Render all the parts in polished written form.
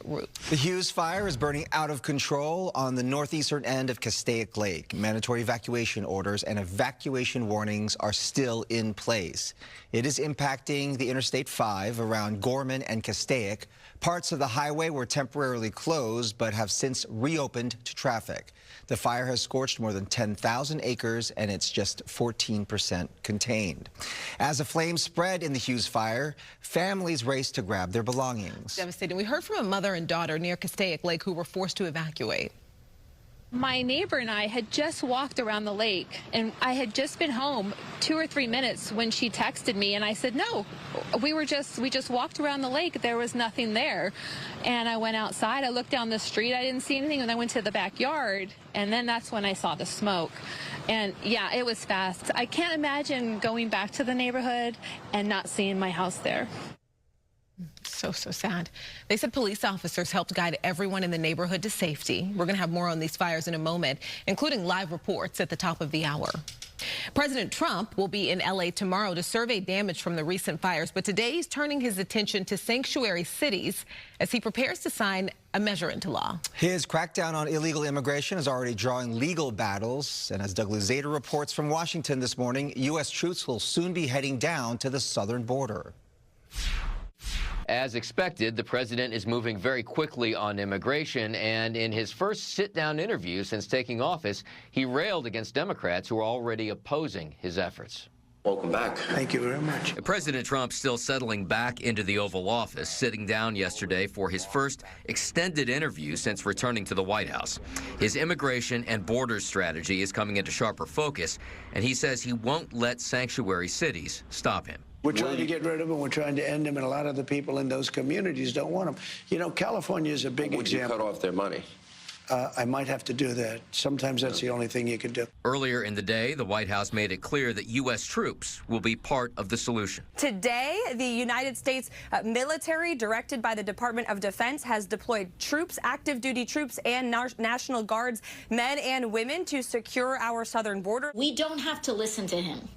route. The Hughes Fire is burning out of control on the northeastern end of Castaic Lake. Mandatory evacuation orders and evacuation warnings are still in place. It is impacting the Interstate 5 around Gorman and Castaic. Parts of the highway were temporarily closed but have since reopened to traffic. The fire has scorched more than 10,000 acres and it's just 14% contained. As the flames spread in the Hughes Fire, families raced to grab their belongings. Devastating. We heard from a mother and daughter near Castaic Lake who were forced to evacuate. My neighbor and I had just walked around the lake, and I had just been home 2 or 3 minutes when she texted me, and I said, no, we just walked around the lake. There was nothing there. And I went outside. I looked down the street. I didn't see anything. And I went to the backyard, and then that's when I saw the smoke. And yeah, it was fast. I can't imagine going back to the neighborhood and not seeing my house there. So sad. They said police officers helped guide everyone in the neighborhood to safety. We're going to have more on these fires in a moment, including live reports at the top of the hour. President Trump will be in L.A. tomorrow to survey damage from the recent fires, but today he's turning his attention to sanctuary cities as he prepares to sign a measure into law. His crackdown on illegal immigration is already drawing legal battles, and as Douglas Zader reports from Washington this morning, U.S. troops will soon be heading down to the southern border. As expected, the president is moving very quickly on immigration, and in his first sit-down interview since taking office, he railed against Democrats who are already opposing his efforts. Welcome back. Thank you very much. President Trump still settling back into the Oval Office, sitting down yesterday for his first extended interview since returning to the White House. His immigration and borders strategy is coming into sharper focus, and he says he won't let sanctuary cities stop him. We're trying to get rid of them. We're trying to end them, and a lot of the people in those communities don't want them. You know, California is a big example. Would you cut off their money? I might have to do that. Sometimes that's the only thing you can do. Earlier in the day, the White House made it clear that U.S. troops will be part of the solution. Today, the United States military, directed by the Department of Defense, has deployed troops, active duty troops, and National Guards, men and women, to secure our southern border. We don't have to listen to him.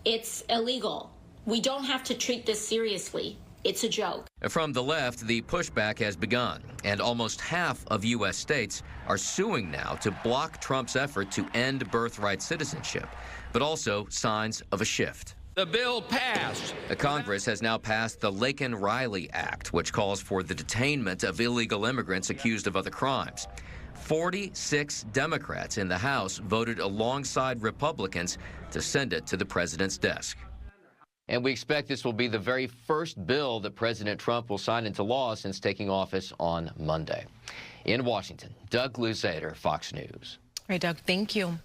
It's illegal. We don't have to treat this seriously. It's a joke. From the left, the pushback has begun, and almost half of U.S. states are suing now to block Trump's effort to end birthright citizenship, but also signs of a shift. The bill passed. The Congress has now passed the Laken-Riley Act, which calls for the detainment of illegal immigrants accused of other crimes. 46 Democrats in the House voted alongside Republicans to send it to the president's desk. And we expect this will be the very first bill that President Trump will sign into law since taking office on Monday. In Washington, Doug Zader, Fox News. All right, Doug, thank you.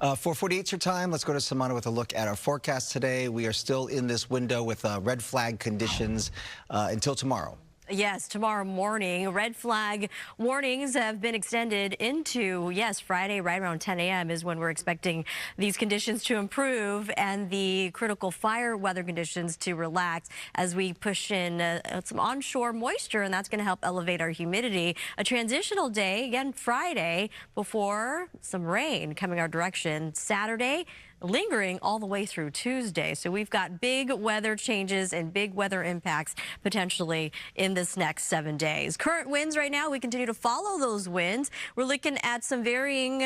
4:48 your time. Let's go to Samana with a look at our forecast today. We are still in this window with red flag conditions until tomorrow. Yes, tomorrow morning, red flag warnings have been extended into, yes, Friday, right around 10 a.m. is when we're expecting these conditions to improve and the critical fire weather conditions to relax as we push in some onshore moisture, and that's going to help elevate our humidity. A transitional day, again, Friday, before some rain coming our direction. Saturday, lingering all the way through Tuesday. So we've got big weather changes and big weather impacts potentially in this next 7 days. Current winds right now, we continue to follow those winds. We're looking at some varying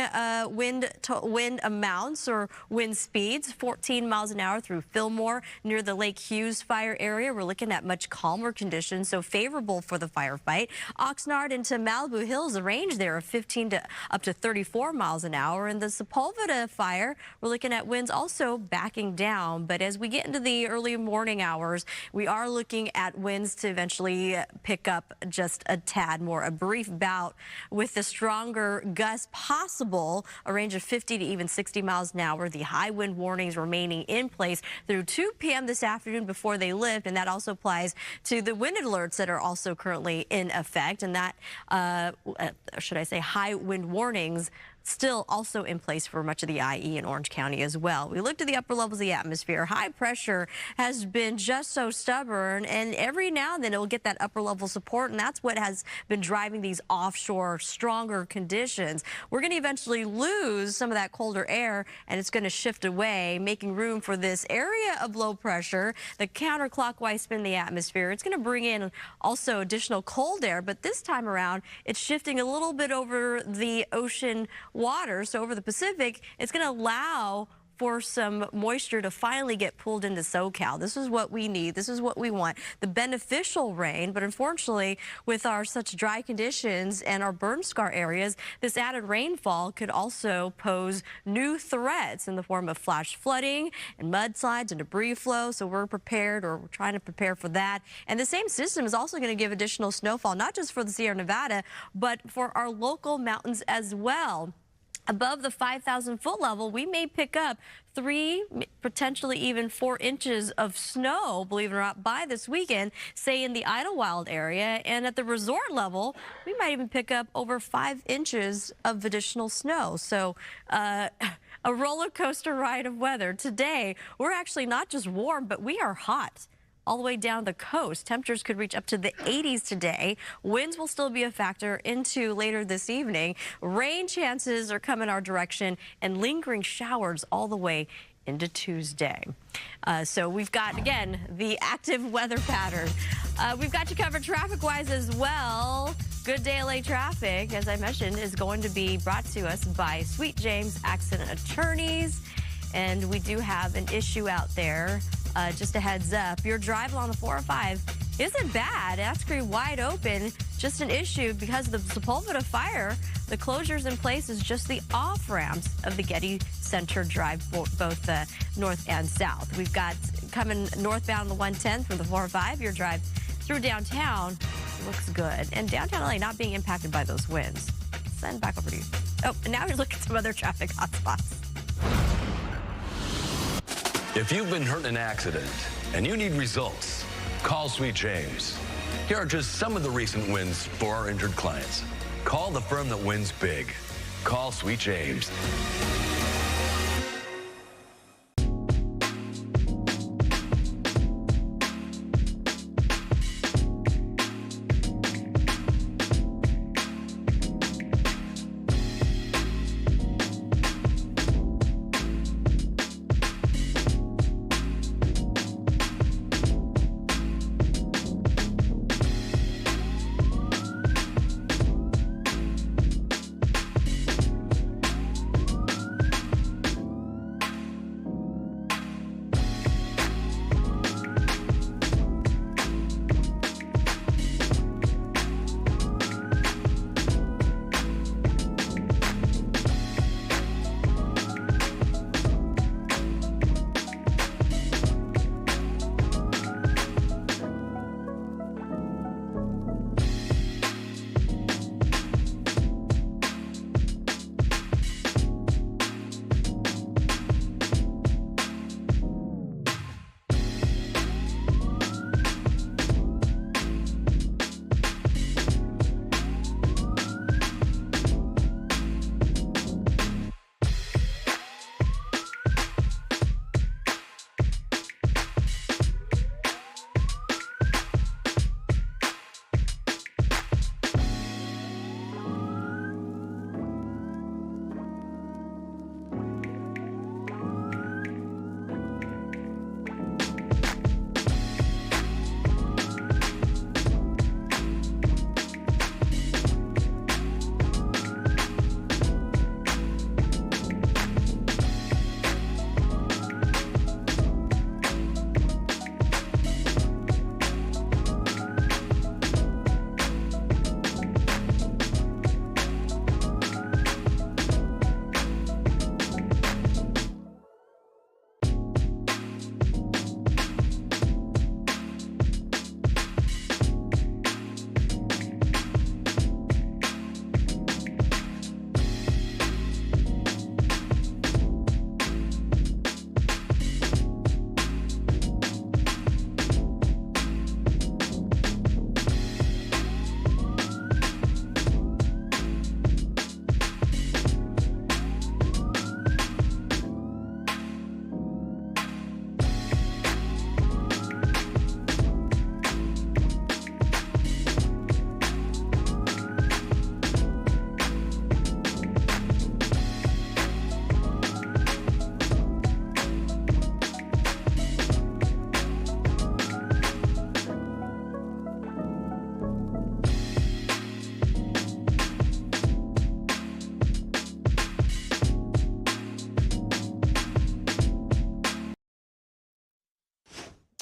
wind amounts or wind speeds, 14 miles an hour through Fillmore near the Lake Hughes Fire area. We're looking at much calmer conditions, so favorable for the firefight. Oxnard into Malibu Hills, a range there of 15 to up to 34 miles an hour. And the Sepulveda Fire, we're looking at winds also backing down, but as we get into the early morning hours, we are looking at winds to eventually pick up just a tad more. A brief bout with the stronger gusts possible, a range of 50 to even 60 miles an hour. The high wind warnings remaining in place through 2 p.m. this afternoon before they lift, and that also applies to the wind alerts that are also currently in effect, and that, should I say, high wind warnings still also in place for much of the IE and Orange County as well. We looked at the upper levels of the atmosphere. High pressure has been just so stubborn, and every now and then it will get that upper level support, and that's what has been driving these offshore stronger conditions. We're going to eventually lose some of that colder air, and it's going to shift away, making room for this area of low pressure, the counterclockwise spin in the atmosphere. It's going to bring in also additional cold air, but this time around it's shifting a little bit over the ocean water, so over the Pacific. It's going to allow for some moisture to finally get pulled into SoCal. This is what we need. This is what we want. The beneficial rain, but unfortunately, with our such dry conditions and our burn scar areas, this added rainfall could also pose new threats in the form of flash flooding and mudslides and debris flow. So we're prepared, or we're trying to prepare for that. And the same system is also going to give additional snowfall, not just for the Sierra Nevada, but for our local mountains as well. Above the 5,000-foot level, we may pick up 3, potentially even 4 inches of snow, believe it or not, by this weekend, say in the Idlewild area. And at the resort level, we might even pick up over 5 inches of additional snow. So a roller coaster ride of weather. Today, we're actually not just warm, but we are hot. All the way down the coast. Temperatures could reach up to the 80s today. Winds will still be a factor into later this evening. Rain chances are coming our direction, and lingering showers all the way into Tuesday. So we've got, again, the active weather pattern. We've got you covered traffic-wise as well. Good Day LA traffic, as I mentioned, is going to be brought to us by Sweet James Accident Attorneys. And we do have an issue out there. Just a heads up, your drive along the 405 isn't bad. That's pretty wide open. Just an issue because of the Sepulveda Fire. The closures in place is just the off ramps of the Getty Center Drive, both north and south. We've got coming northbound the 110 from the 405. Your drive through downtown looks good. And downtown LA not being impacted by those winds. Send back over to you. Oh, and now we look at some other traffic hotspots. If you've been hurt in an accident and you need results, call Sweet James. Here are just some of the recent wins for our injured clients. Call the firm that wins big. Call Sweet James.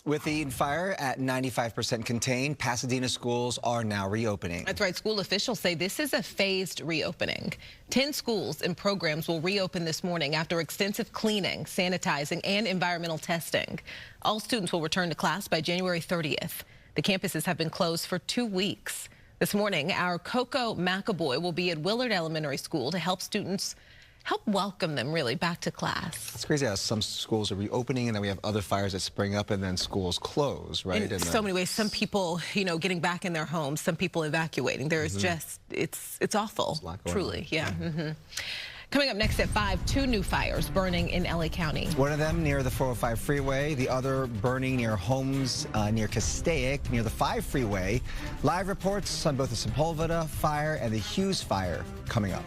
With the Eaton Fire at 95% contained, Pasadena schools are now reopening. That's right. School officials say this is a phased reopening. 10 schools and programs will reopen this morning after extensive cleaning, sanitizing, and environmental testing. All students will return to class by January 30th. The campuses have been closed for 2 weeks. This morning, our Coco McAvoy will be at Willard Elementary School to help welcome them really back to class. It's crazy how some schools are reopening and then we have other fires that spring up and then schools close, right? In so many ways. Some people, getting back in their homes, some people evacuating. There's just, it's awful, truly. Yeah. Coming up next at 5, 2 new fires burning in LA County. One of them near the 405 freeway, the other burning near homes near Castaic, near the 5 freeway. Live reports on both the Sepulveda Fire and the Hughes Fire coming up.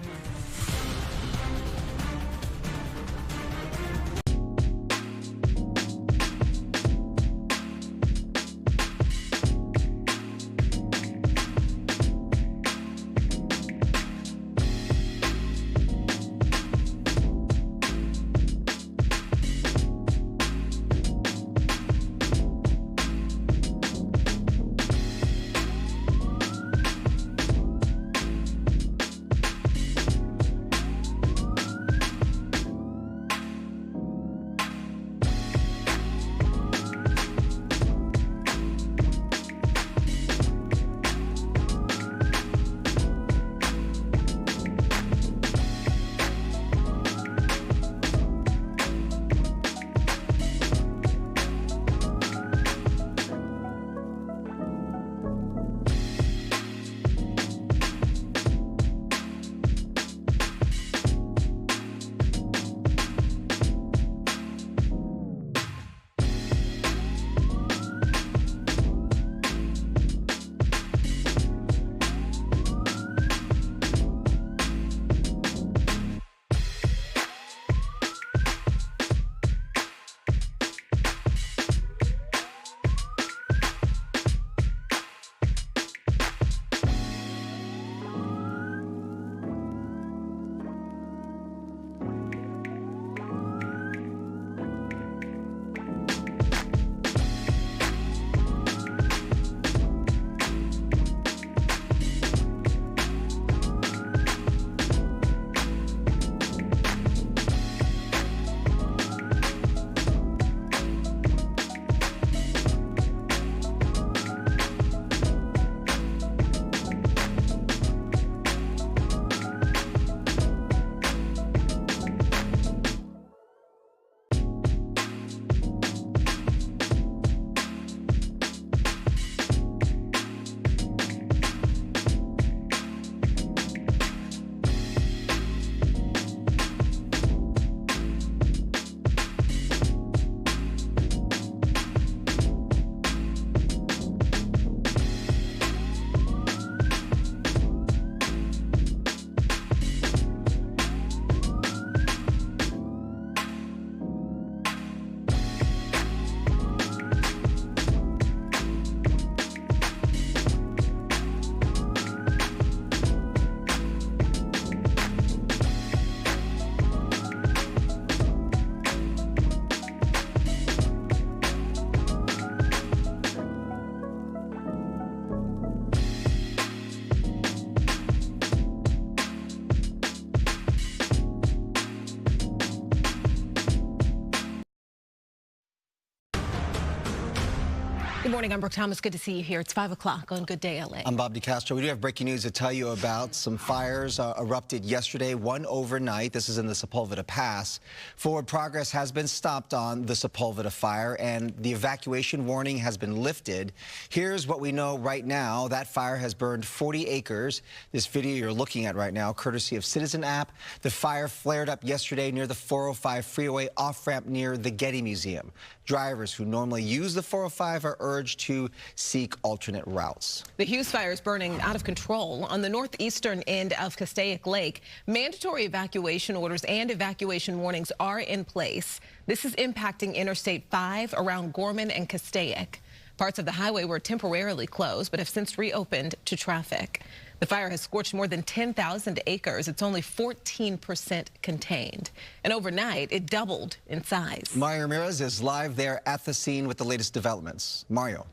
Good morning, I'm Brooke Thomas. Good to see you here. It's 5 o'clock on Good Day LA. I'm Bob DeCastro. We do have breaking news to tell you about. Some fires erupted yesterday, one overnight. This is in the Sepulveda Pass. Forward progress has been stopped on the Sepulveda Fire, and the evacuation warning has been lifted. Here's what we know right now. That fire has burned 40 acres. This video you're looking at right now, courtesy of Citizen App. The fire flared up yesterday near the 405 freeway off-ramp near the Getty Museum. Drivers who normally use the 405 are urged to seek alternate routes. The Hughes Fire is burning out of control on the northeastern end of Castaic Lake. Mandatory evacuation orders and evacuation warnings are in place. This is impacting Interstate 5 around Gorman and Castaic. Parts of the highway were temporarily closed but have since reopened to traffic. The fire has scorched more than 10,000 acres. It's only 14% contained. And overnight, it doubled in size. Mario Ramirez is live there at the scene with the latest developments. Mario.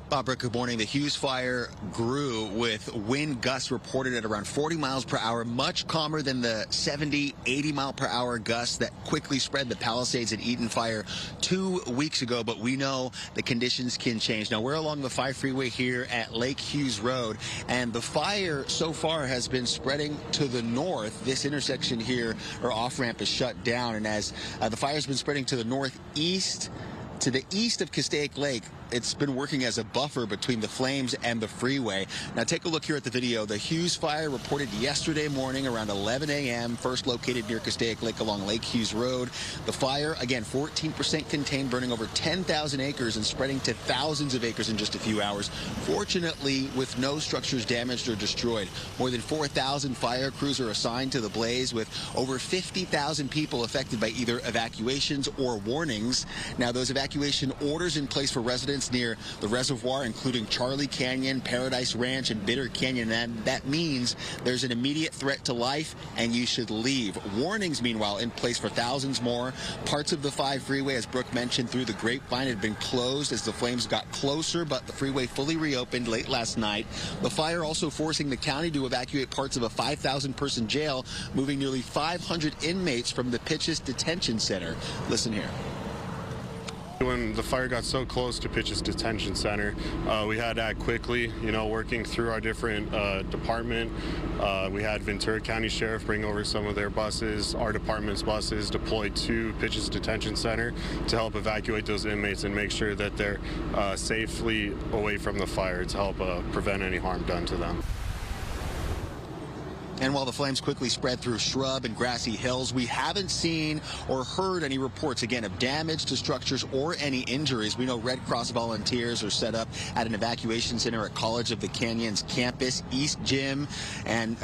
Barbara, good morning. The Hughes Fire grew with wind gusts reported at around 40 miles per hour, much calmer than the 70, 80 mile per hour gusts that quickly spread the Palisades and Eaton Fire 2 weeks ago. But we know the conditions can change. Now, we're along the 5 freeway here at Lake Hughes Road, and the fire so far has been spreading to the north. This intersection here, or off-ramp, is shut down. And as the fire has been spreading to the northeast, to the east of Castaic Lake, it's been working as a buffer between the flames and the freeway. Now take a look here at the video. The Hughes Fire reported yesterday morning around 11 a.m., first located near Castaic Lake along Lake Hughes Road. The fire, again, 14% contained, burning over 10,000 acres and spreading to thousands of acres in just a few hours. Fortunately, with no structures damaged or destroyed. More than 4,000 fire crews are assigned to the blaze, with over 50,000 people affected by either evacuations or warnings. Now, those evacuation orders in place for residents near the reservoir, including Charlie Canyon, Paradise Ranch, and Bitter Canyon. And that means there's an immediate threat to life and you should leave. Warnings, meanwhile, in place for thousands more. Parts of the 5 freeway, as Brooke mentioned, through the grapevine had been closed as the flames got closer, but the freeway fully reopened late last night. The fire also forcing the county to evacuate parts of a 5,000-person jail, moving nearly 500 inmates from the Pitches Detention Center. Listen here. When the fire got so close to Pitches Detention Center, we had to act quickly, working through our different department. We had Ventura County Sheriff bring over some of their buses, our department's buses deployed to Pitches Detention Center to help evacuate those inmates and make sure that they're safely away from the fire to help prevent any harm done to them. And while the flames quickly spread through shrub and grassy hills, we haven't seen or heard any reports, again, of damage to structures or any injuries. We know Red Cross volunteers are set up at an evacuation center at College of the Canyons campus, East Gym, and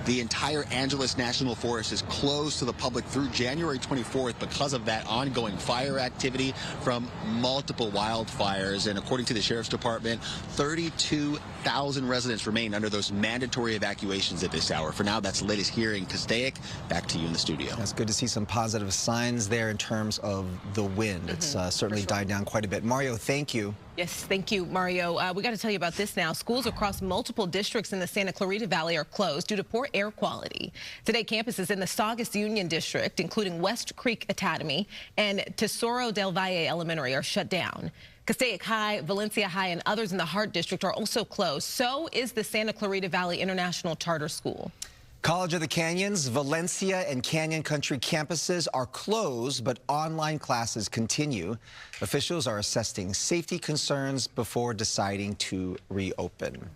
the entire Angeles National Forest is closed to the public through January 24th because of that ongoing fire activity from multiple wildfires. And according to the Sheriff's Department, 32,000 residents remain under those mandatory evacuations at this hour. For now, that's the latest here in Castaic. Back to you in the studio. It's good to see some positive signs there in terms of the wind. It's certainly died down quite a bit. Mario, thank you. Yes, thank you, Mario. We got to tell you about this now. Schools across multiple districts in the Santa Clarita Valley are closed due to poor air quality. Today, campuses in the Saugus Union District, including West Creek Academy and Tesoro del Valle Elementary, are shut down. Castaic High, Valencia High, and others in the Hart District are also closed. So is the Santa Clarita Valley International Charter School. College of the Canyons, Valencia, and Canyon Country campuses are closed, but online classes continue. Officials are assessing safety concerns before deciding to reopen.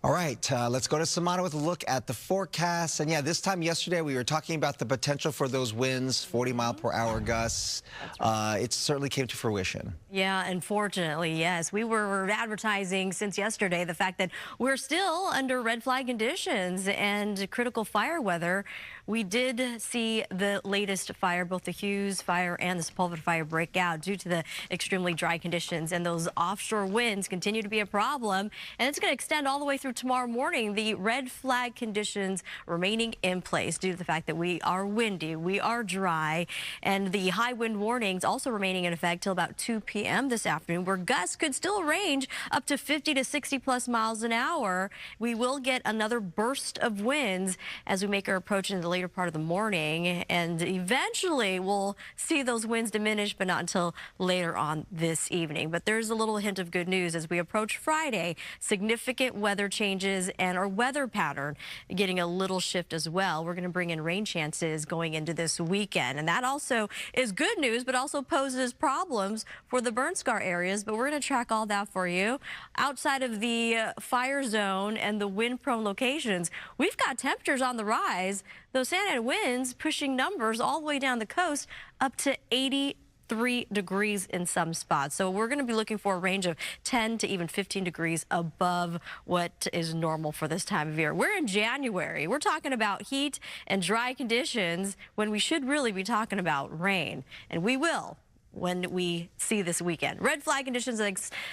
All right, let's go to Samana with a look at the forecast. And yeah, this time yesterday we were talking about the potential for those winds, 40-mile-per-hour gusts. It certainly came to fruition. Yeah, unfortunately, yes. We were advertising since yesterday the fact that we're still under red flag conditions and critical fire weather. We did see the latest fire, both the Hughes Fire and the Sepulveda Fire, break out due to the extremely dry conditions, and those offshore winds continue to be a problem, and it's going to extend all the way through tomorrow morning. The red flag conditions remaining in place due to the fact that we are windy, we are dry, and the high wind warnings also remaining in effect till about 2 p.m. this afternoon, where gusts could still range up to 50 to 60 plus miles an hour. We will get another burst of winds as we make our approach into the later part of the morning, and eventually we'll see those winds diminish, but not until later on this evening. But there's a little hint of good news as we approach Friday. Significant weather changes and our weather pattern getting a little shift as well. We're going to bring in rain chances going into this weekend, and that also is good news, but also poses problems for the burn scar areas. But we're going to track all that for you. Outside of the fire zone and the wind-prone locations, we've got temperatures on the rise. Those Santa Ana winds pushing numbers all the way down the coast up to 83 degrees in some spots. So we're going to be looking for a range of 10 to even 15 degrees above what is normal for this time of year. We're in January. We're talking about heat and dry conditions when we should really be talking about rain. And we will when we see this weekend. Red flag conditions,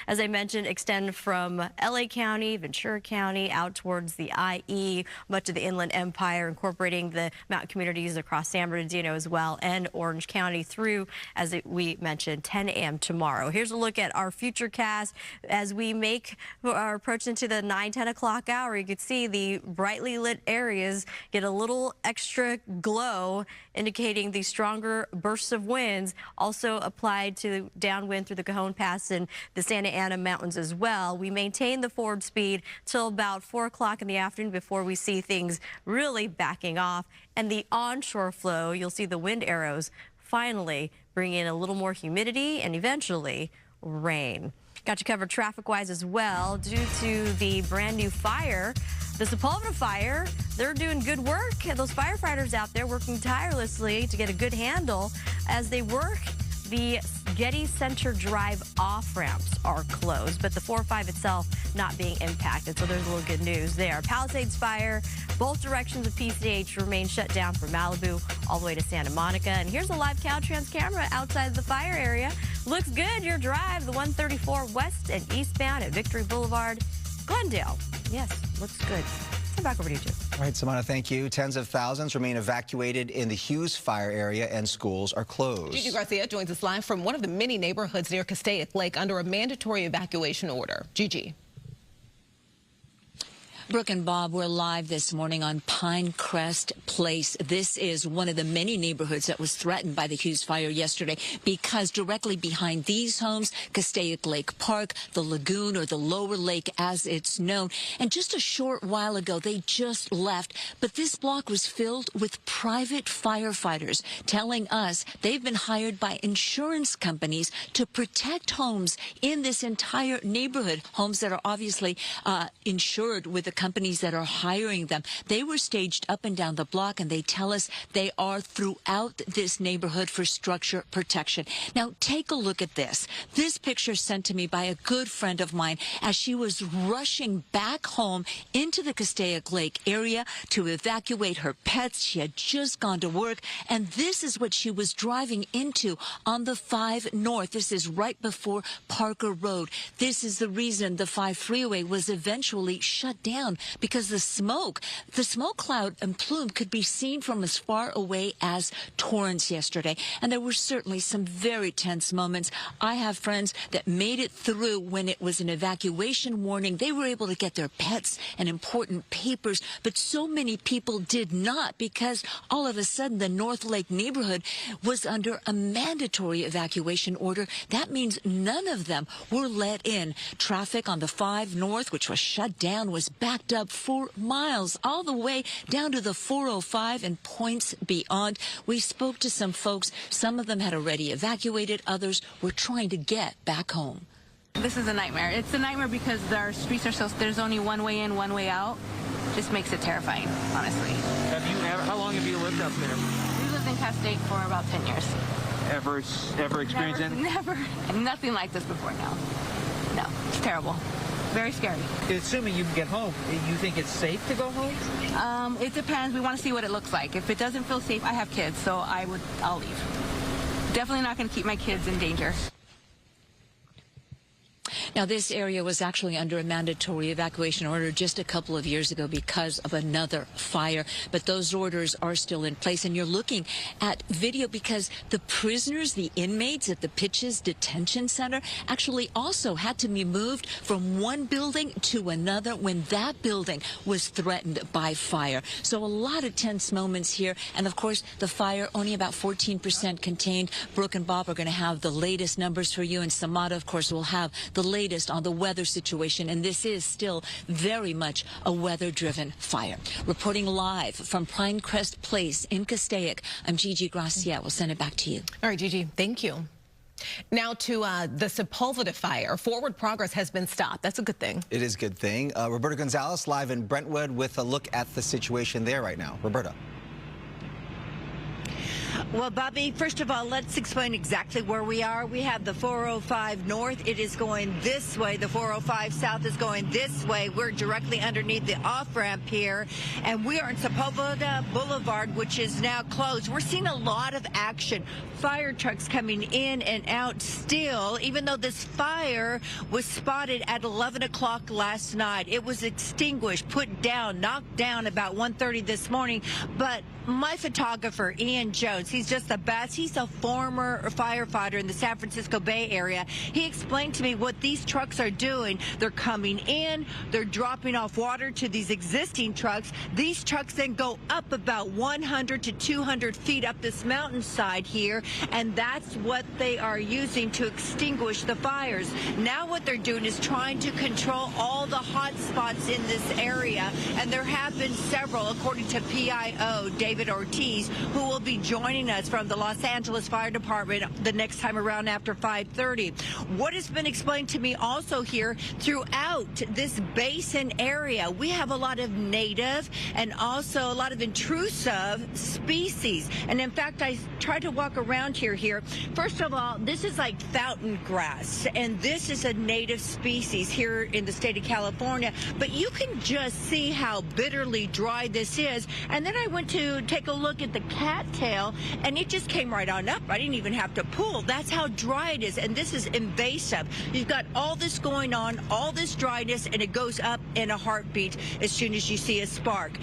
as I mentioned, extend from LA County, Ventura County, out towards the IE, much of the Inland Empire, incorporating the mountain communities across San Bernardino as well, and Orange County through, as we mentioned, 10 a.m. tomorrow. Here's a look at our future cast as we make our approach into the 9-10 o'clock hour. You can see the brightly lit areas get a little extra glow, indicating the stronger bursts of winds, also applied to downwind through the Cajon Pass and the Santa Ana Mountains as well. We maintain the forward speed till about 4 o'clock in the afternoon before we see things really backing off. And the onshore flow, you'll see the wind arrows finally bring in a little more humidity and eventually rain. Got you covered traffic-wise as well. Due to the brand new fire, the Sepulveda Fire, they're doing good work. Those firefighters out there working tirelessly to get a good handle as they work. The Getty Center Drive off-ramps are closed, but the 405 itself not being impacted, so there's a little good news there. Palisades Fire, both directions of PCH remain shut down from Malibu all the way to Santa Monica. And here's a live Caltrans camera outside the fire area. Looks good, your drive, the 134 west and eastbound at Victory Boulevard, Glendale. Yes, looks good. So back over to you, Jim. All right, Samana, thank you. Tens of thousands remain evacuated in the Hughes Fire area, and schools are closed. Gigi Garcia joins us live from one of the many neighborhoods near Castaic Lake under a mandatory evacuation order. Gigi. Brooke and Bob, we're live this morning on Pinecrest Place. This is one of the many neighborhoods that was threatened by the Hughes Fire yesterday because directly behind these homes, Castaic Lake Park, the lagoon, or the lower lake as it's known. And just a short while ago, they just left. But this block was filled with private firefighters telling us they've been hired by insurance companies to protect homes in this entire neighborhood, homes that are obviously insured with the companies that are hiring them. They were staged up and down the block, and they tell us they are throughout this neighborhood for structure protection. Now, take a look at this. This picture sent to me by a good friend of mine as she was rushing back home into the Castaic Lake area to evacuate her pets. She had just gone to work, and this is what she was driving into on the 5 North. This is right before Parker Road. This is the reason the 5 freeway was eventually shut down, because the smoke cloud and plume could be seen from as far away as Torrance yesterday. And there were certainly some very tense moments. I have friends that made it through when it was an evacuation warning. They were able to get their pets and important papers, but so many people did not, because all of a sudden the North Lake neighborhood was under a mandatory evacuation order. That means none of them were let in. Traffic on the 5 North, which was shut down, was backed up for miles all the way down to the 405 and points beyond. We spoke to some folks. Some of them had already evacuated. Others were trying to get back home. This is a nightmare. It's a nightmare because our streets are so, there's only one way in, one way out. Just makes it terrifying, honestly. How long have you lived up there? We lived in Castaic for about 10 years. Ever experienced anything? Never. Nothing like this before now. No, it's terrible. Very scary. Assuming you can get home, you think it's safe to go home? It depends. We want to see what it looks like. If it doesn't feel safe, I have kids, so I'll leave. Definitely not going to keep my kids in danger. Now, this area was actually under a mandatory evacuation order just a couple of years ago because of another fire. But those orders are still in place. And you're looking at video because the prisoners, the inmates at the Pitches Detention Center, actually also had to be moved from one building to another when that building was threatened by fire. So a lot of tense moments here. And, of course, the fire only about 14% contained. Brooke and Bob are going to have the latest numbers for you. And Samada, of course, will have the latest on the weather situation, and this is still very much a weather-driven fire. Reporting live from Pinecrest Place in Castaic, I'm Gigi Garcia. We'll send it back to you. All right, Gigi, thank you. Now to the Sepulveda Fire. Forward progress has been stopped. That's a good thing. It is a good thing. Roberta Gonzalez live in Brentwood with a look at the situation there right now. Roberta. Well, Bobby, first of all, let's explain exactly where we are. We have the 405 north. It is going this way. The 405 south is going this way. We're directly underneath the off-ramp here, and we are in Sepulveda Boulevard, which is now closed. We're seeing a lot of action. Fire trucks coming in and out still, even though this fire was spotted at 11 o'clock last night. It was extinguished, put down, knocked down about 1:30 this morning, but my photographer, Ian Jones, he's just the best. He's a former firefighter in the San Francisco Bay Area. He explained to me what these trucks are doing. They're coming in, they're dropping off water to these existing trucks. These trucks then go up about 100 to 200 feet up this mountainside here, and that's what they are using to extinguish the fires. Now what they're doing is trying to control all the hot spots in this area, and there have been several, according to PIO David Ortiz, who will be joining us from the Los Angeles Fire Department the next time around after 5:30. What has been explained to me also here throughout this basin area, we have a lot of native and also a lot of intrusive species. And in fact, I tried to walk around here. First of all, this is like fountain grass, and this is a native species here in the state of California. But you can just see how bitterly dry this is. And then I went to take a look at the cattail, and it just came right on up. I didn't even have to pull. That's how dry it is, and this is invasive. You've got all this going on, all this dryness, and it goes up in a heartbeat as soon as you see a spark.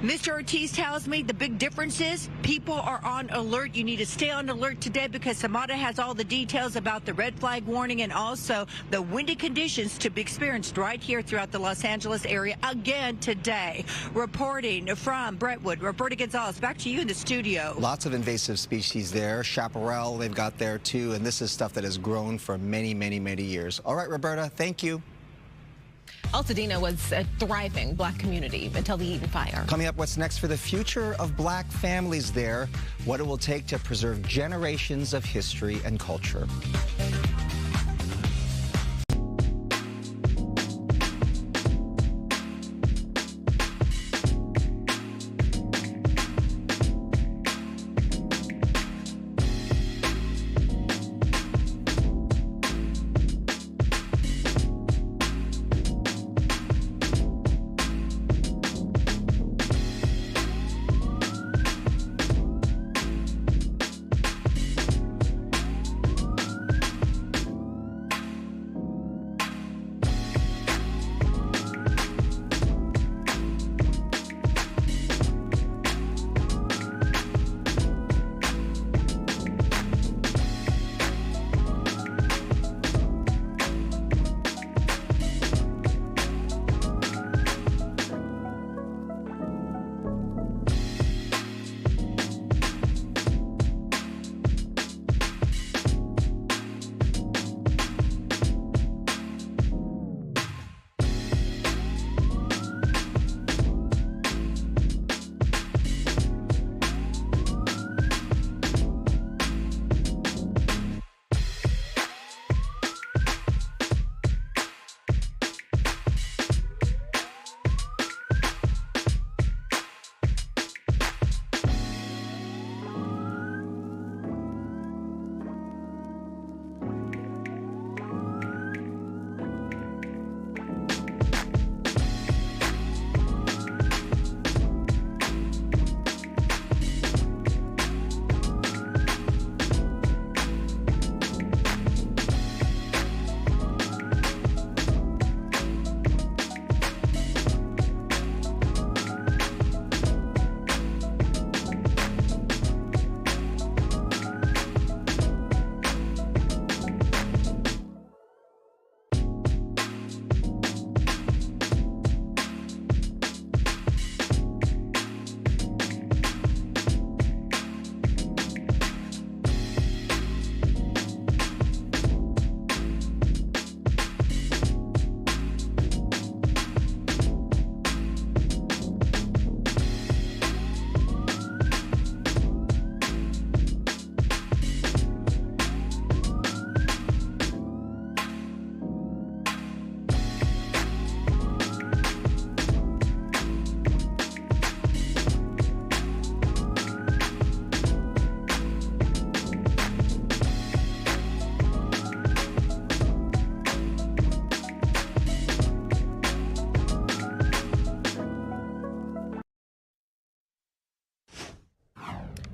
Mr. Ortiz tells me the big difference is people are on alert. You need to stay on alert today because Samada has all the details about the red flag warning and also the windy conditions to be experienced right here throughout the Los Angeles area again today. Reporting from Brentwood, Roberta Gonzalez, back to you in the studio. Lots of invasive species there. Chaparral they've got there too, and this is stuff that has grown for many, many, many years. All right, Roberta, thank you. Altadena was a thriving black community until the Eaton Fire. Coming up, what's next for the future of black families there, what it will take to preserve generations of history and culture.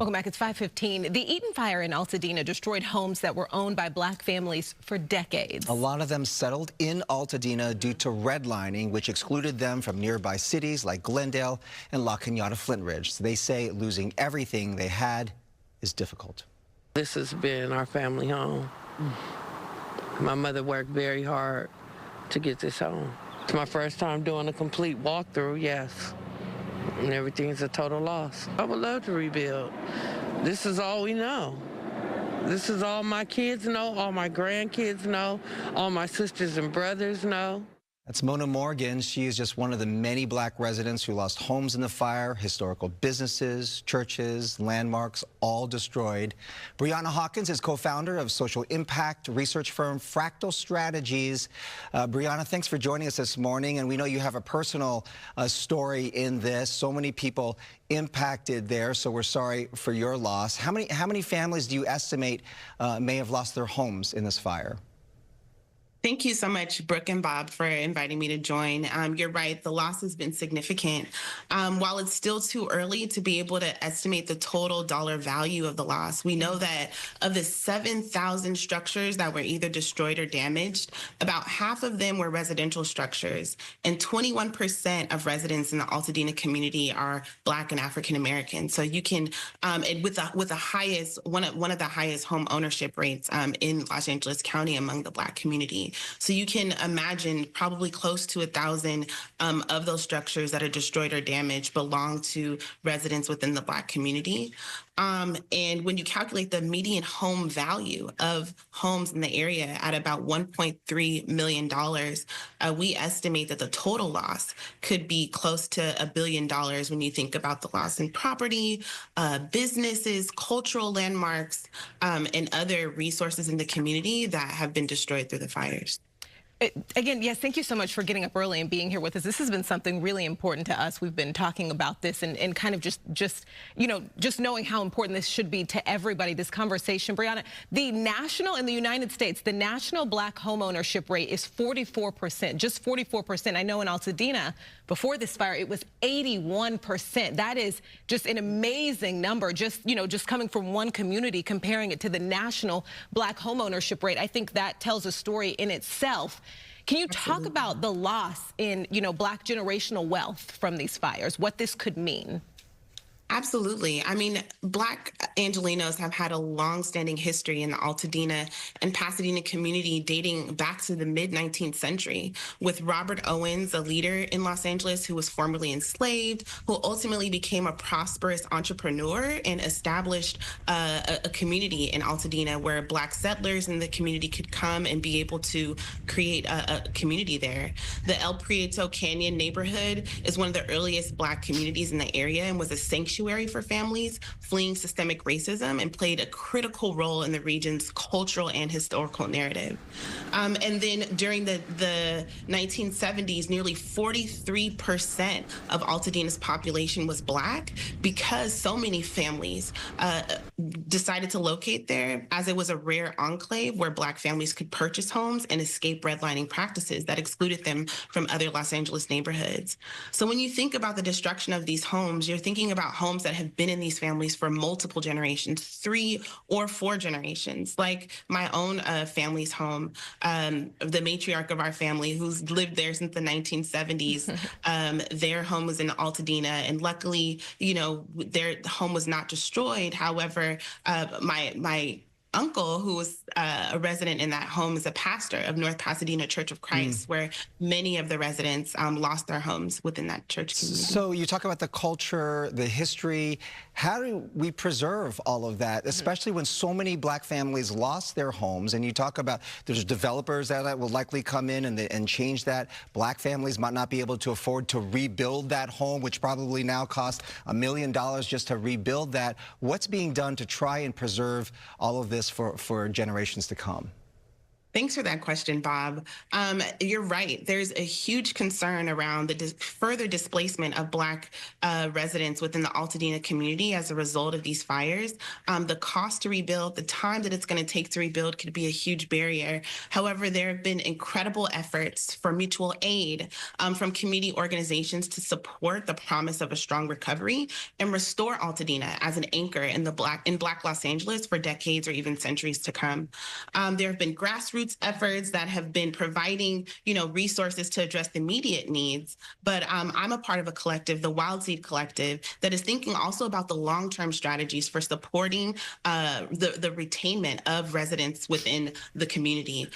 Welcome back. It's 5:15. The Eaton Fire in Altadena destroyed homes that were owned by black families for decades. A lot of them settled in Altadena due to redlining, which excluded them from nearby cities like Glendale and La Cañada Flint Ridge. So they say losing everything they had is difficult. This has been our family home. My mother worked very hard to get this home. It's my first time doing a complete walkthrough, yes. And everything's a total loss. I would love to rebuild. This is all we know. This is all my kids know, all my grandkids know, all my sisters and brothers know. That's Mona Morgan. She is just one of the many black residents who lost homes in the fire, historical businesses, churches, landmarks, all destroyed. Brianna Hawkins is co-founder of social impact research firm Fractal Strategies. Brianna, thanks for joining us this morning. And we know you have a personal story in this. So many people impacted there, so we're sorry for your loss. How many families do you estimate may have lost their homes in this fire? Thank you so much, Brooke and Bob, for inviting me to join. You're right, the loss has been significant. While it's still too early to be able to estimate the total dollar value of the loss, we know that of the 7,000 structures that were either destroyed or damaged, about half of them were residential structures, and 21% of residents in the Altadena community are Black and African American. So you can, and with the highest, one of the highest home ownership rates in Los Angeles County among the Black community. So you can imagine probably close to 1,000 of those structures that are destroyed or damaged belong to residents within the Black community. And when you calculate the median home value of homes in the area at about $1.3 million, we estimate that the total loss could be close to $1 billion when you think about the loss in property, businesses, cultural landmarks, and other resources in the community that have been destroyed through the fires. Again, yes, thank you so much for getting up early and being here with us. This has been something really important to us. We've been talking about this and kind of just knowing how important this should be to everybody, this conversation. Brianna, the national, in the United States, the national Black homeownership rate is 44%, just 44%. I know in Altadena, before this fire, it was 81%. That is just an amazing number, just coming from one community, comparing it to the national Black homeownership rate. I think that tells a story in itself. Can you talk about the loss in, Black generational wealth from these fires, what this could mean? Absolutely. I mean, Black Angelenos have had a long-standing history in the Altadena and Pasadena community dating back to the mid-19th century, with Robert Owens, a leader in Los Angeles who was formerly enslaved, who ultimately became a prosperous entrepreneur and established a community in Altadena where Black settlers in the community could come and be able to create a community there. The El Prieto Canyon neighborhood is one of the earliest Black communities in the area and was a sanctuary for families fleeing systemic racism and played a critical role in the region's cultural and historical narrative. And then during the 1970s, nearly 43% of Altadena's population was Black because so many families decided to locate there, as it was a rare enclave where Black families could purchase homes and escape redlining practices that excluded them from other Los Angeles neighborhoods. So when you think about the destruction of these homes, you're thinking about homes that have been in these families for multiple generations, 3 or 4 generations, like my own family's home. The matriarch of our family, who's lived there since the 1970s, their home was in Altadena, and luckily, their home was not destroyed. However, my uncle, who was a resident in that home, is a pastor of North Pasadena Church of Christ, where many of the residents lost their homes within that church community. So you talk about the culture, the history. How do we preserve all of that, especially when so many Black families lost their homes? And you talk about there's developers that will likely come in and change that. Black families might not be able to afford to rebuild that home, which probably now costs $1 million just to rebuild that. What's being done to try and preserve all of this for generations to come? Thanks for that question, Bob. You're right. There's a huge concern around the further displacement of Black residents within the Altadena community as a result of these fires. The cost to rebuild, the time that it's going to take to rebuild could be a huge barrier. However, there have been incredible efforts for mutual aid from community organizations to support the promise of a strong recovery and restore Altadena as an anchor in Black Los Angeles for decades or even centuries to come. There have been grassroots efforts that have been providing, resources to address the immediate needs. But I'm a part of a collective, the Wildfire Collective, that is thinking also about the long-term strategies for supporting the retainment of residents within the community.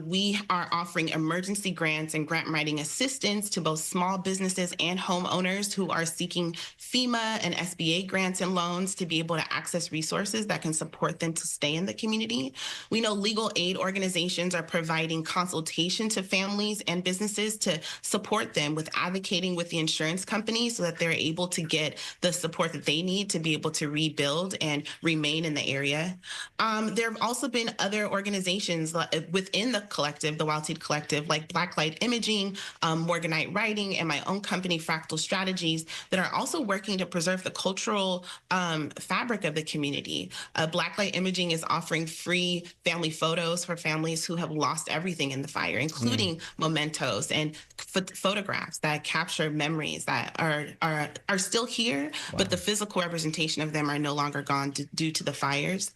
We are offering emergency grants and grant writing assistance to both small businesses and homeowners who are seeking FEMA and SBA grants and loans to be able to access resources that can support them to stay in the community. We know legal aid organizations are providing consultation to families and businesses to support them with advocating with the insurance companies so that they're able to get the support that they need to be able to rebuild and remain in the area. There have also been other organizations within the collective, the Wildfire Collective, like Blacklight Imaging, Morganite Writing, and my own company, Fractal Strategies, that are also working to preserve the cultural fabric of the community. Blacklight Imaging is offering free family photos for families who have lost everything in the fire, including mementos and photographs that capture memories that are still here, but the physical representation of them are no longer gone due to the fires.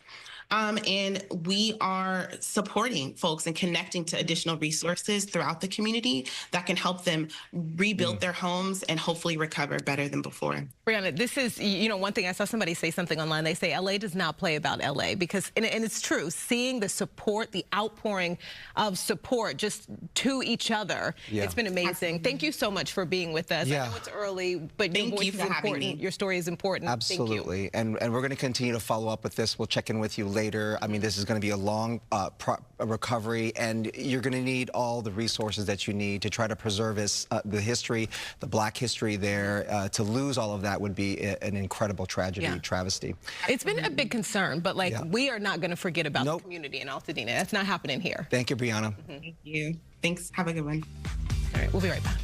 And we are supporting folks and connecting to additional resources throughout the community that can help them rebuild their homes and hopefully recover better than before. Brianna, this is, one thing I saw somebody say something online. They say LA does not play about LA because, and it's true, seeing the support, the outpouring of support just to each other, it's been amazing. Absolutely. Thank you so much for being with us. I know it's early, but your voice is important. Your story is important. Absolutely. Thank you. And we're going to continue to follow up with this. We'll check in with you later. I mean, this is going to be a long recovery, and you're going to need all the resources that you need to try to preserve the history, the Black history there. To lose all of that would be an incredible tragedy, travesty. It's been a big concern, but we are not going to forget about the community in Altadena. That's not happening here. Thank you, Brianna. Thank you. Thanks. Have a good one. All right, we'll be right back.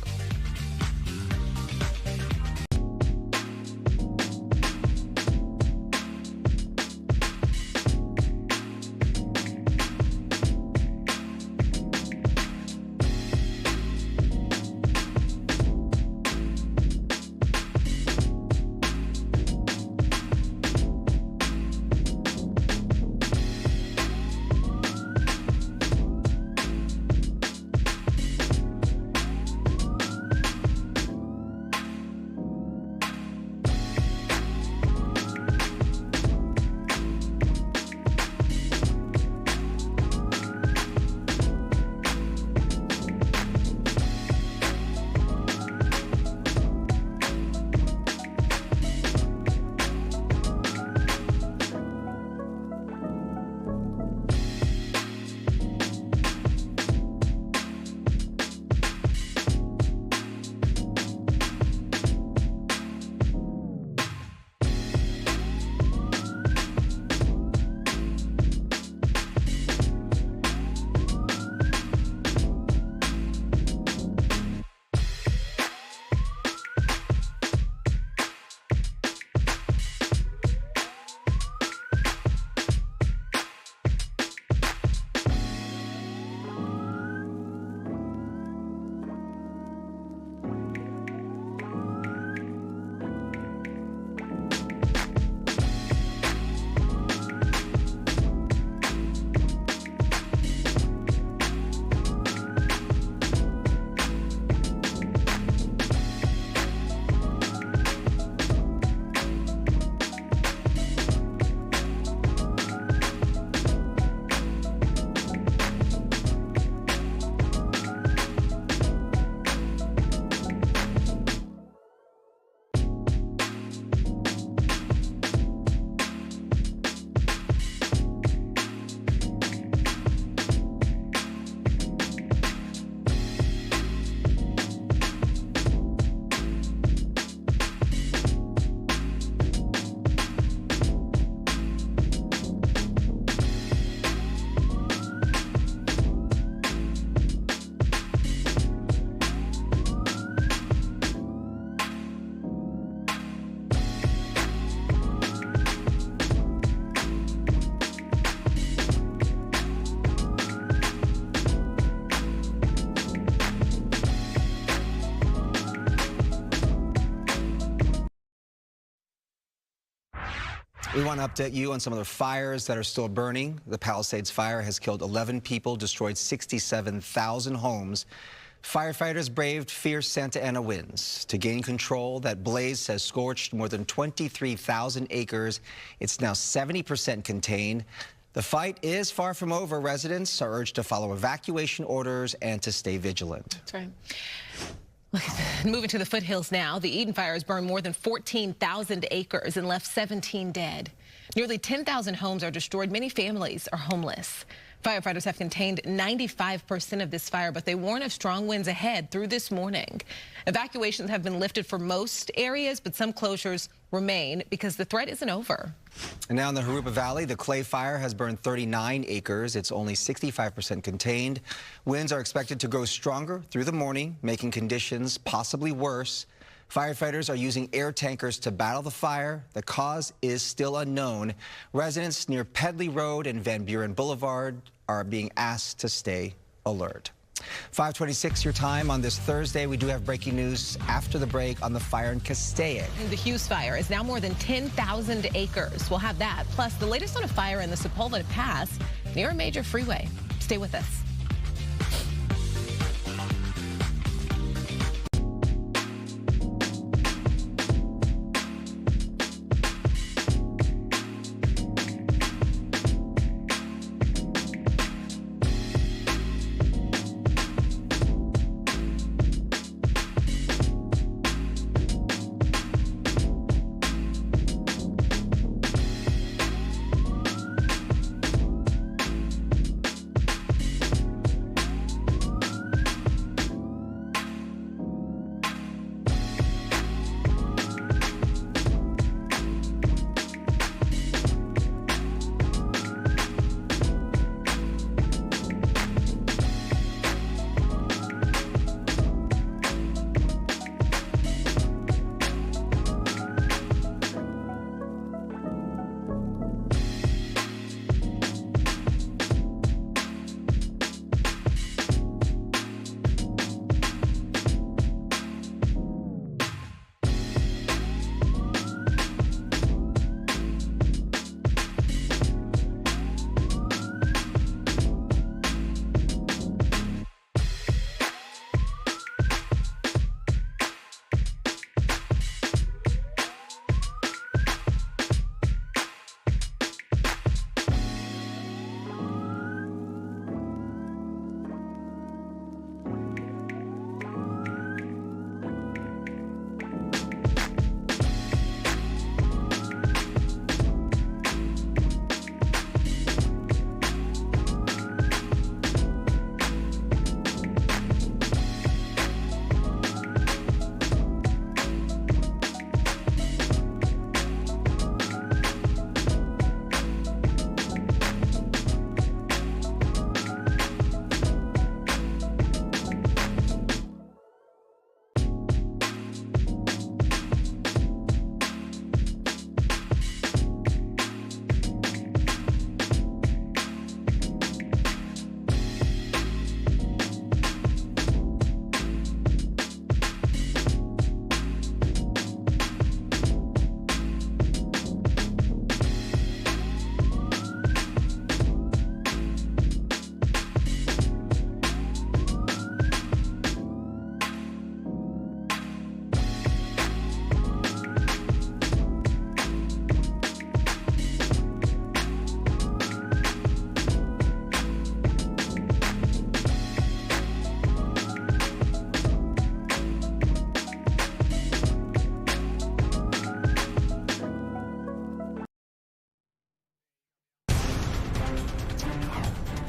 We want to update you on some of the fires that are still burning. The Palisades Fire has killed 11 people, destroyed 67,000 homes. Firefighters braved fierce Santa Ana winds to gain control. That blaze has scorched more than 23,000 acres. It's now 70% contained. The fight is far from over. Residents are urged to follow evacuation orders and to stay vigilant. That's right. Moving to the foothills now, the Eaton Fire has burned more than 14,000 acres and left 17 dead. Nearly 10,000 homes are destroyed. Many families are homeless. Firefighters have contained 95% of this fire, but they warn of strong winds ahead through this morning. Evacuations have been lifted for most areas, but some closures remain because the threat isn't over. And now in the Jurupa Valley, the Clay Fire has burned 39 acres. It's only 65% contained. Winds are expected to grow stronger through the morning, making conditions possibly worse. Firefighters are using air tankers to battle the fire. The cause is still unknown. Residents near Pedley Road and Van Buren Boulevard are being asked to stay alert. 5:26 your time on this Thursday. We do have breaking news after the break on the fire in Castaic. The Hughes Fire is now more than 10,000 acres. We'll have that, plus the latest on a fire in the Sepulveda Pass near a major freeway. Stay with us.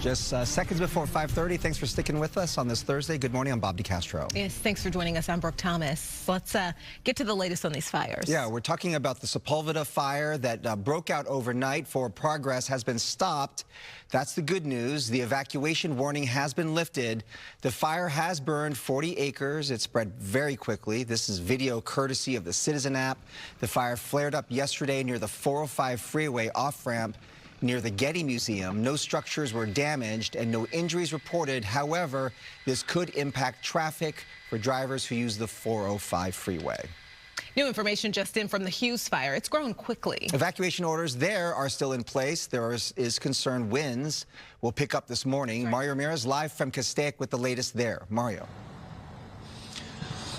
Just seconds before 5:30. Thanks for sticking with us on this Thursday. Good morning. I'm Bob DeCastro. Yes, thanks for joining us. I'm Brooke Thomas. Let's get to the latest on these fires. Yeah, we're talking about the Sepulveda Fire that broke out overnight. Forward progress has been stopped. That's the good news. The evacuation warning has been lifted. The fire has burned 40 acres. It spread very quickly. This is video courtesy of the Citizen app. The fire flared up yesterday near the 405 freeway off-ramp near the Getty Museum. No structures were damaged and no injuries reported. However, this could impact traffic for drivers who use the 405 freeway. New information just in from the Hughes Fire. It's grown quickly. Evacuation orders there are still in place. There is concerned winds will pick up this morning. Mario Ramirez live from Castaic with the latest there. Mario.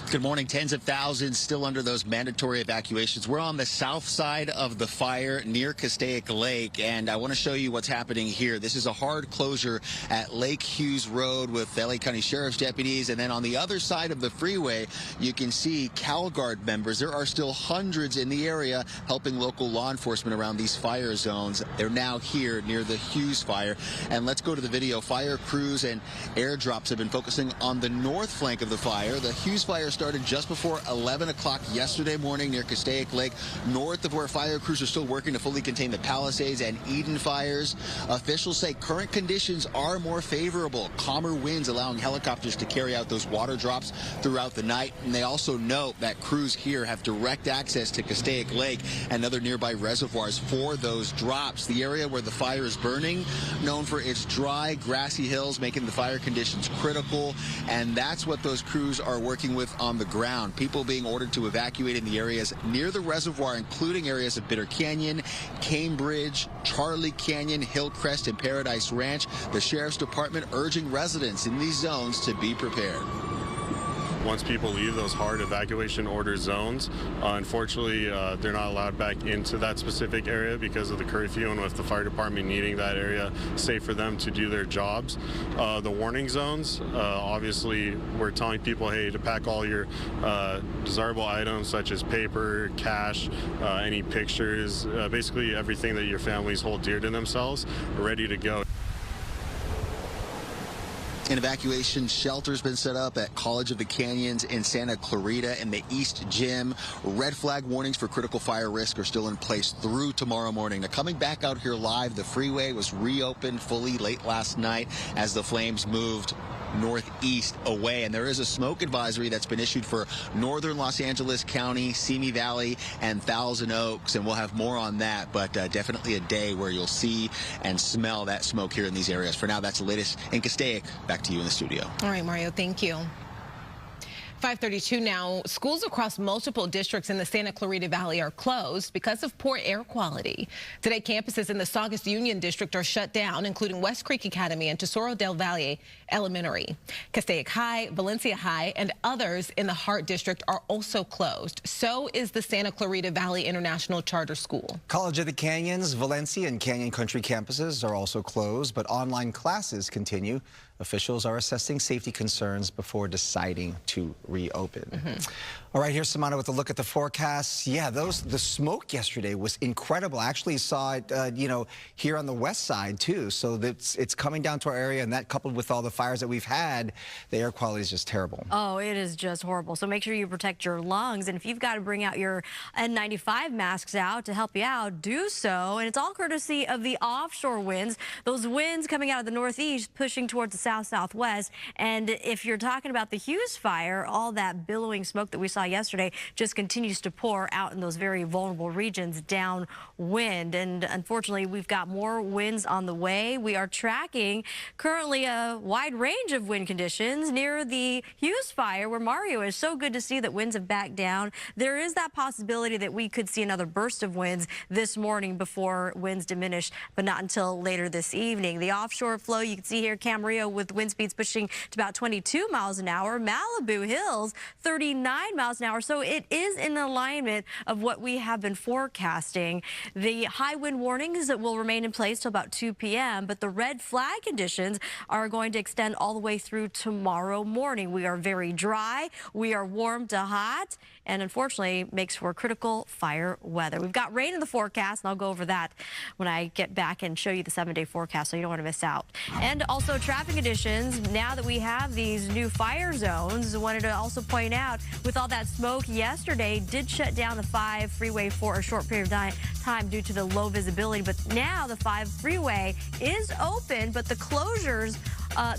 Good morning. Tens of thousands still under those mandatory evacuations. We're on the south side of the fire near Castaic Lake, and I want to show you what's happening here. This is a hard closure at Lake Hughes Road with LA County Sheriff's deputies, and then on the other side of the freeway, you can see CalGuard members. There are still hundreds in the area helping local law enforcement around these fire zones. They're now here near the Hughes Fire, and let's go to the video. Fire crews and airdrops have been focusing on the north flank of the fire. The Hughes Fire started just before 11 o'clock yesterday morning near Castaic Lake, north of where fire crews are still working to fully contain the Palisades and Eaton fires. Officials say current conditions are more favorable. Calmer winds allowing helicopters to carry out those water drops throughout the night. And they also note that crews here have direct access to Castaic Lake and other nearby reservoirs for those drops. The area where the fire is burning, known for its dry, grassy hills, making the fire conditions critical. And that's what those crews are working with on the ground. People being ordered to evacuate in the areas near the reservoir, including areas of Bitter Canyon, Cambridge, Charlie Canyon, Hillcrest, and Paradise Ranch. The Sheriff's Department urging residents in these zones to be prepared. Once people leave those hard evacuation order zones, unfortunately, they're not allowed back into that specific area because of the curfew, and with the fire department needing that area safe for them to do their jobs. The warning zones, obviously, we're telling people, hey, to pack all your desirable items such as paper, cash, any pictures, basically everything that your families hold dear to themselves, ready to go. An evacuation shelter's been set up at College of the Canyons in Santa Clarita and the East Gym. Red flag warnings for critical fire risk are still in place through tomorrow morning. Now, coming back out here live, the freeway was reopened fully late last night as the flames moved northeast away, and there is a smoke advisory that's been issued for northern Los Angeles County, Simi Valley, and Thousand Oaks, and we'll have more on that, but definitely a day where you'll see and smell that smoke here in these areas. For now, that's the latest in Castaic. Back to you in the studio. All right, Mario, thank you. 5:32 now. Schools across multiple districts in the Santa Clarita Valley are closed because of poor air quality. Today, campuses in the Saugus Union District are shut down, including West Creek Academy and Tesoro del Valle Elementary. Castaic High, Valencia High, and others in the Hart District are also closed. So is the Santa Clarita Valley International Charter School. College of the Canyons, Valencia, and Canyon Country campuses are also closed, but online classes continue. Officials are assessing safety concerns before deciding to reopen. All right, here's Samana with a look at the forecasts. Yeah, the smoke yesterday was incredible. I actually saw it, here on the west side too. So it's coming down to our area, and that coupled with all the fires that we've had, the air quality is just terrible. Oh, it is just horrible. So make sure you protect your lungs, and if you've got to bring out your N95 masks out to help you out, do so. And it's all courtesy of the offshore winds. Those winds coming out of the northeast pushing towards the south-southwest. And if you're talking about the Hughes Fire, all that billowing smoke that we saw yesterday just continues to pour out in those very vulnerable regions downwind. And unfortunately, we've got more winds on the way. We are tracking currently a wide range of wind conditions near the Hughes Fire, where Mario is. So good to see that winds have backed down. There is that possibility that we could see another burst of winds this morning before winds diminish, but not until later this evening. The offshore flow, you can see here Camarillo with wind speeds pushing to about 22 miles an hour. Malibu Hills, 39 miles an hour. So it is in alignment of what we have been forecasting. The high wind warnings will remain in place till about 2 p.m., but the red flag conditions are going to extend all the way through tomorrow morning. We are very dry. We are warm to hot, and unfortunately makes for critical fire weather. We've got rain in the forecast, and I'll go over that when I get back and show you the 7-day forecast, so you don't want to miss out. And also traffic conditions, now that we have these new fire zones, I wanted to also point out, with all that smoke yesterday, did shut down the 5 freeway for a short period of time due to the low visibility, but now the 5 freeway is open, but the closures,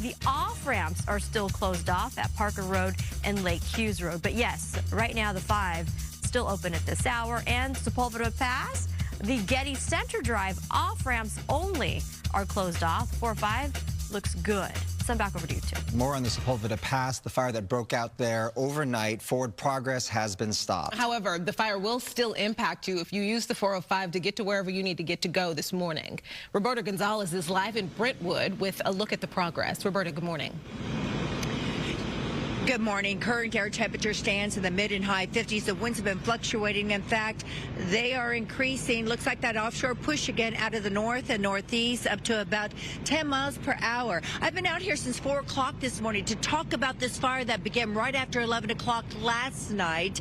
the off-ramps are still closed off at Parker Road and Lake Hughes Road. But yes, right now the 5 still open at this hour, and Sepulveda Pass, the Getty Center Drive off-ramps only are closed off. 4-5 looks good. Send back over to you, too. More on the Sepulveda Pass, the fire that broke out there overnight. Forward progress has been stopped. However, the fire will still impact you if you use the 405 to get to wherever you need to get to go this morning. Roberta Gonzalez is live in Brentwood with a look at the progress. Roberta, good morning. Good morning. Current air temperature stands in the mid and high 50s. The winds have been fluctuating. In fact, they are increasing. Looks like that offshore push again out of the north and northeast up to about 10 miles per hour. I've been out here since 4 o'clock this morning to talk about this fire that began right after 11 o'clock last night.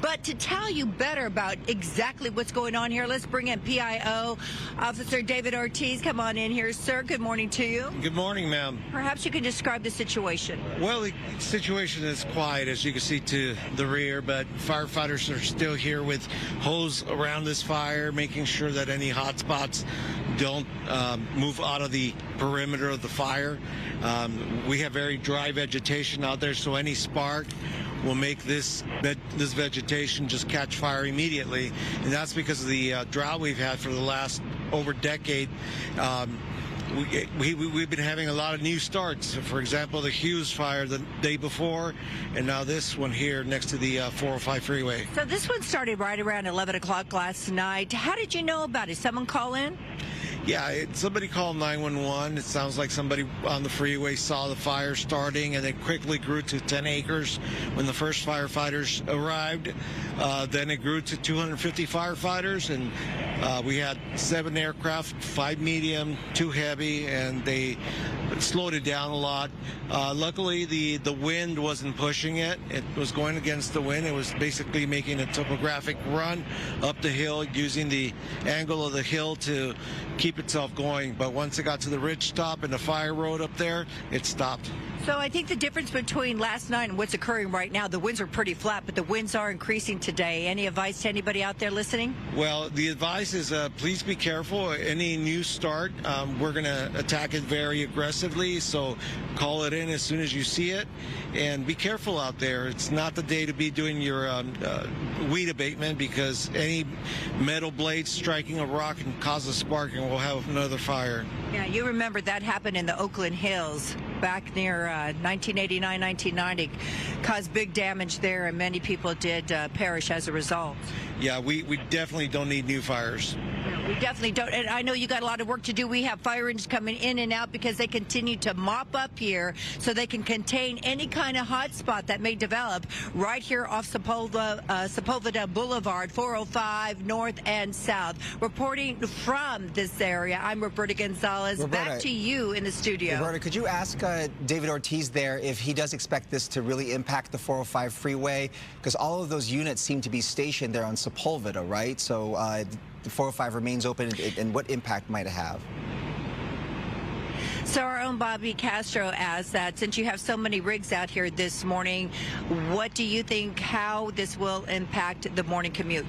But to tell you better about exactly what's going on here, let's bring in PIO Officer David Ortiz. Come on in here, sir. Good morning to you. Good morning, ma'am. Perhaps you can describe the situation. Well, the situation is quiet, as you can see to the rear, but firefighters are still here with hose around this fire, making sure that any hot spots don't move out of the perimeter of the fire. We have very dry vegetation out there, so any spark will make this vegetation just catch fire immediately, and that's because of the drought we've had for the last over decade. We've been having a lot of new starts. For example, the Hughes Fire the day before, and now this one here next to the 405 freeway. So this one started right around 11 o'clock last night. How did you know about it? Someone call in? Yeah, somebody called 911. It sounds like somebody on the freeway saw the fire starting, and it quickly grew to 10 acres when the first firefighters arrived. Then it grew to 250 firefighters, and we had 7 aircraft, 5 medium, 2 heavy, and they slowed it down a lot. Luckily, the wind wasn't pushing it. It was going against the wind. It was basically making a topographic run up the hill, using the angle of the hill to keep itself going. But once it got to the ridge top and the fire road up there, it stopped. So I think the difference between last night and what's occurring right now, the winds are pretty flat, but the winds are increasing today. Any advice to anybody out there listening? Well, the advice is please be careful. Any new start, we're going to attack it very aggressively, so call it in as soon as you see it, and be careful out there. It's not the day to be doing your weed abatement, because any metal blade striking a rock can cause a spark, and we'll have another fire. Yeah, you remember that happened in the Oakland Hills back near 1989, 1990, caused big damage there, and many people did perish as a result. Yeah, we definitely don't need new fires. We definitely don't. And I know you got a lot of work to do. We have fire engines coming in and out because they continue to mop up here so they can contain any kind of hot spot that may develop right here off Sepulveda Boulevard, 405 north and south. Reporting from this area, I'm Roberta Gonzalez. Roberta, back to you in the studio. Roberta, could you ask David Ortiz there if he does expect this to really impact the 405 freeway? Because all of those units seem to be stationed there on Sepulveda, right? So the 405 remains open, and what impact might it have? So our own Bobby Castro asks that since you have so many rigs out here this morning, what do you think how this will impact the morning commute?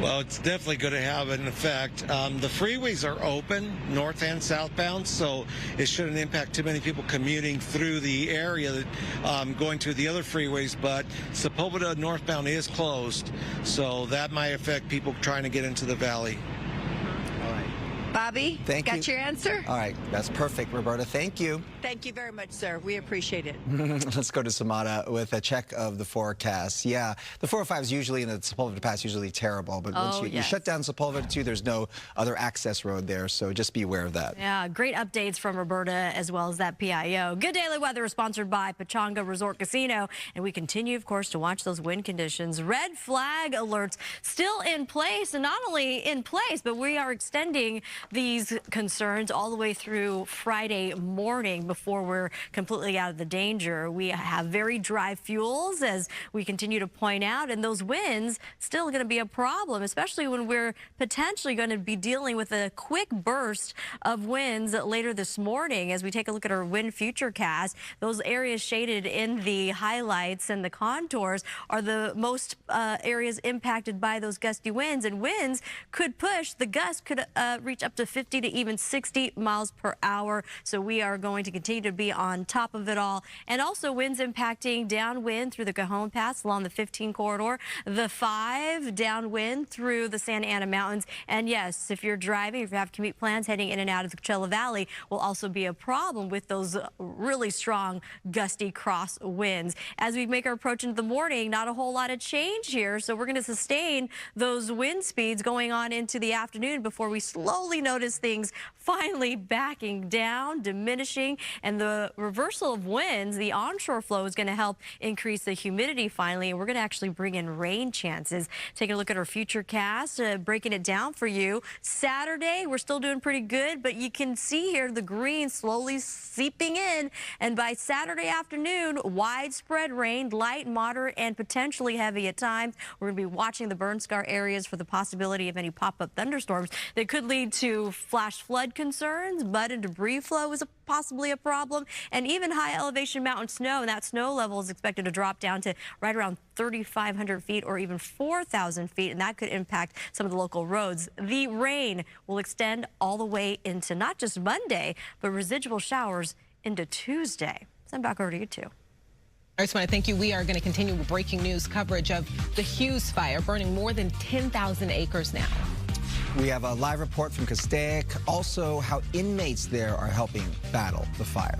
Well, it's definitely going to have an effect. The freeways are open, north and southbound, so it shouldn't impact too many people commuting through the area going to the other freeways, but Sepulveda northbound is closed, so that might affect people trying to get into the valley. All right. Bobby, got your answer? All right, that's perfect, Roberta. Thank you. Thank you very much, sir. We appreciate it. Let's go to Samada with a check of the forecast. Yeah, the 405 is usually in the Sepulveda Pass usually terrible, but once you shut down Sepulveda too, there's no other access road there, so just be aware of that. Yeah, great updates from Roberta as well as that PIO. Good Daily Weather is sponsored by Pechanga Resort Casino, and we continue, of course, to watch those wind conditions. Red flag alerts still in place, and not only in place, but we are extending these concerns all the way through Friday morning before we're completely out of the danger. We have very dry fuels, as we continue to point out, and those winds still going to be a problem, especially when we're potentially going to be dealing with a quick burst of winds later this morning. As we take a look at our wind future cast, those areas shaded in the highlights and the contours are the most areas impacted by those gusty winds, and winds could push, the gusts could reach up to 50 to even 60 miles per hour. So we are going to continue continue to be on top of it all. And also winds impacting downwind through the Cajon Pass along the 15 corridor, the 5 downwind through the Santa Ana Mountains. And yes, if you're driving, if you have commute plans heading in and out of the Coachella Valley, will also be a problem with those really strong gusty cross winds. As we make our approach into the morning, not a whole lot of change here, so we're going to sustain those wind speeds going on into the afternoon before we slowly notice things finally backing down, diminishing, and the reversal of winds, the onshore flow is going to help increase the humidity finally, and we're going to actually bring in rain chances. Taking a look at our future cast, breaking it down for you. Saturday, we're still doing pretty good, but you can see here the green slowly seeping in, and by Saturday afternoon, widespread rain, light, moderate, and potentially heavy at times. We're going to be watching the burn scar areas for the possibility of any pop-up thunderstorms that could lead to flash flood concerns. Mud and debris flow is possibly a problem, and even high elevation mountain snow, and that snow level is expected to drop down to right around 3,500 feet or even 4,000 feet, and that could impact some of the local roads. The rain will extend all the way into not just Monday, but residual showers into Tuesday. Send back over to you two. I just want to thank you. We are going to continue with breaking news coverage of the Hughes Fire, burning more than 10,000 acres now. We have a live report from Castaic, also how inmates there are helping battle the fire.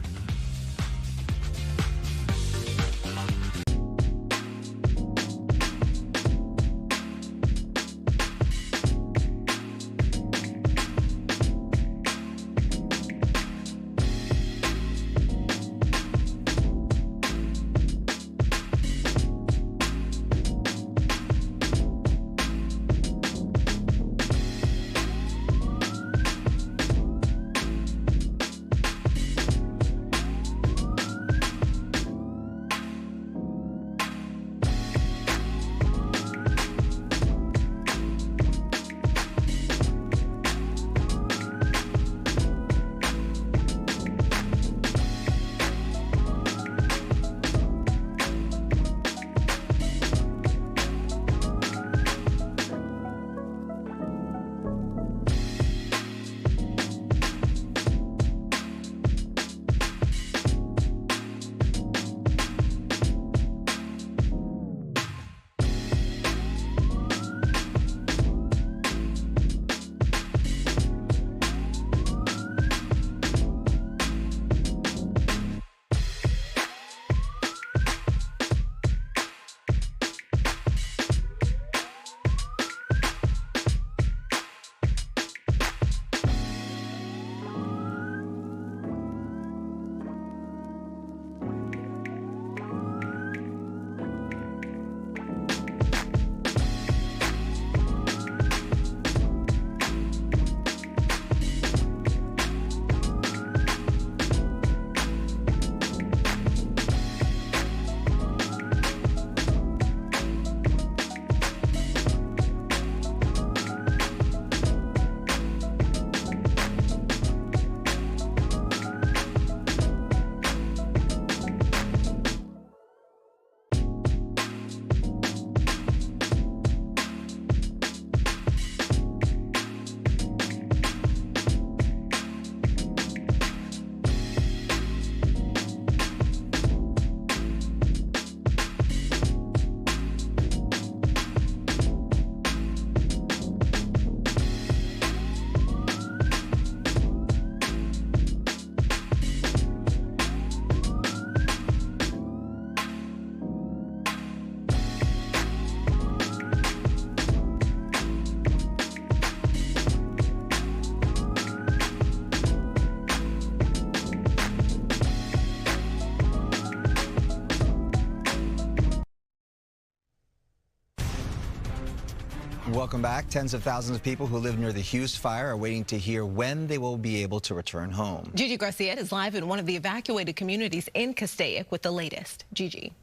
Welcome back. Tens of thousands of people who live near the Hughes Fire are waiting to hear when they will be able to return home. Gigi Garcia is live in one of the evacuated communities in Castaic with the latest. Gigi.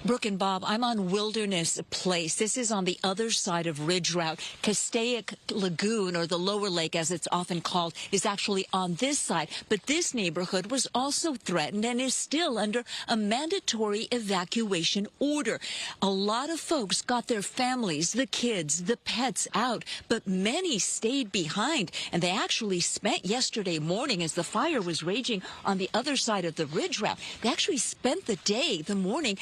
Brooke and Bob, I'm on Wilderness Place. This is on the other side of Ridge Route. Castaic Lagoon, or the lower lake as it's often called, is actually on this side. But this neighborhood was also threatened and is still under a mandatory evacuation order. A lot of folks got their families, the kids, the pets out, but many stayed behind. And they actually spent yesterday morning, as the fire was raging on the other side of the Ridge Route, they actually spent the morning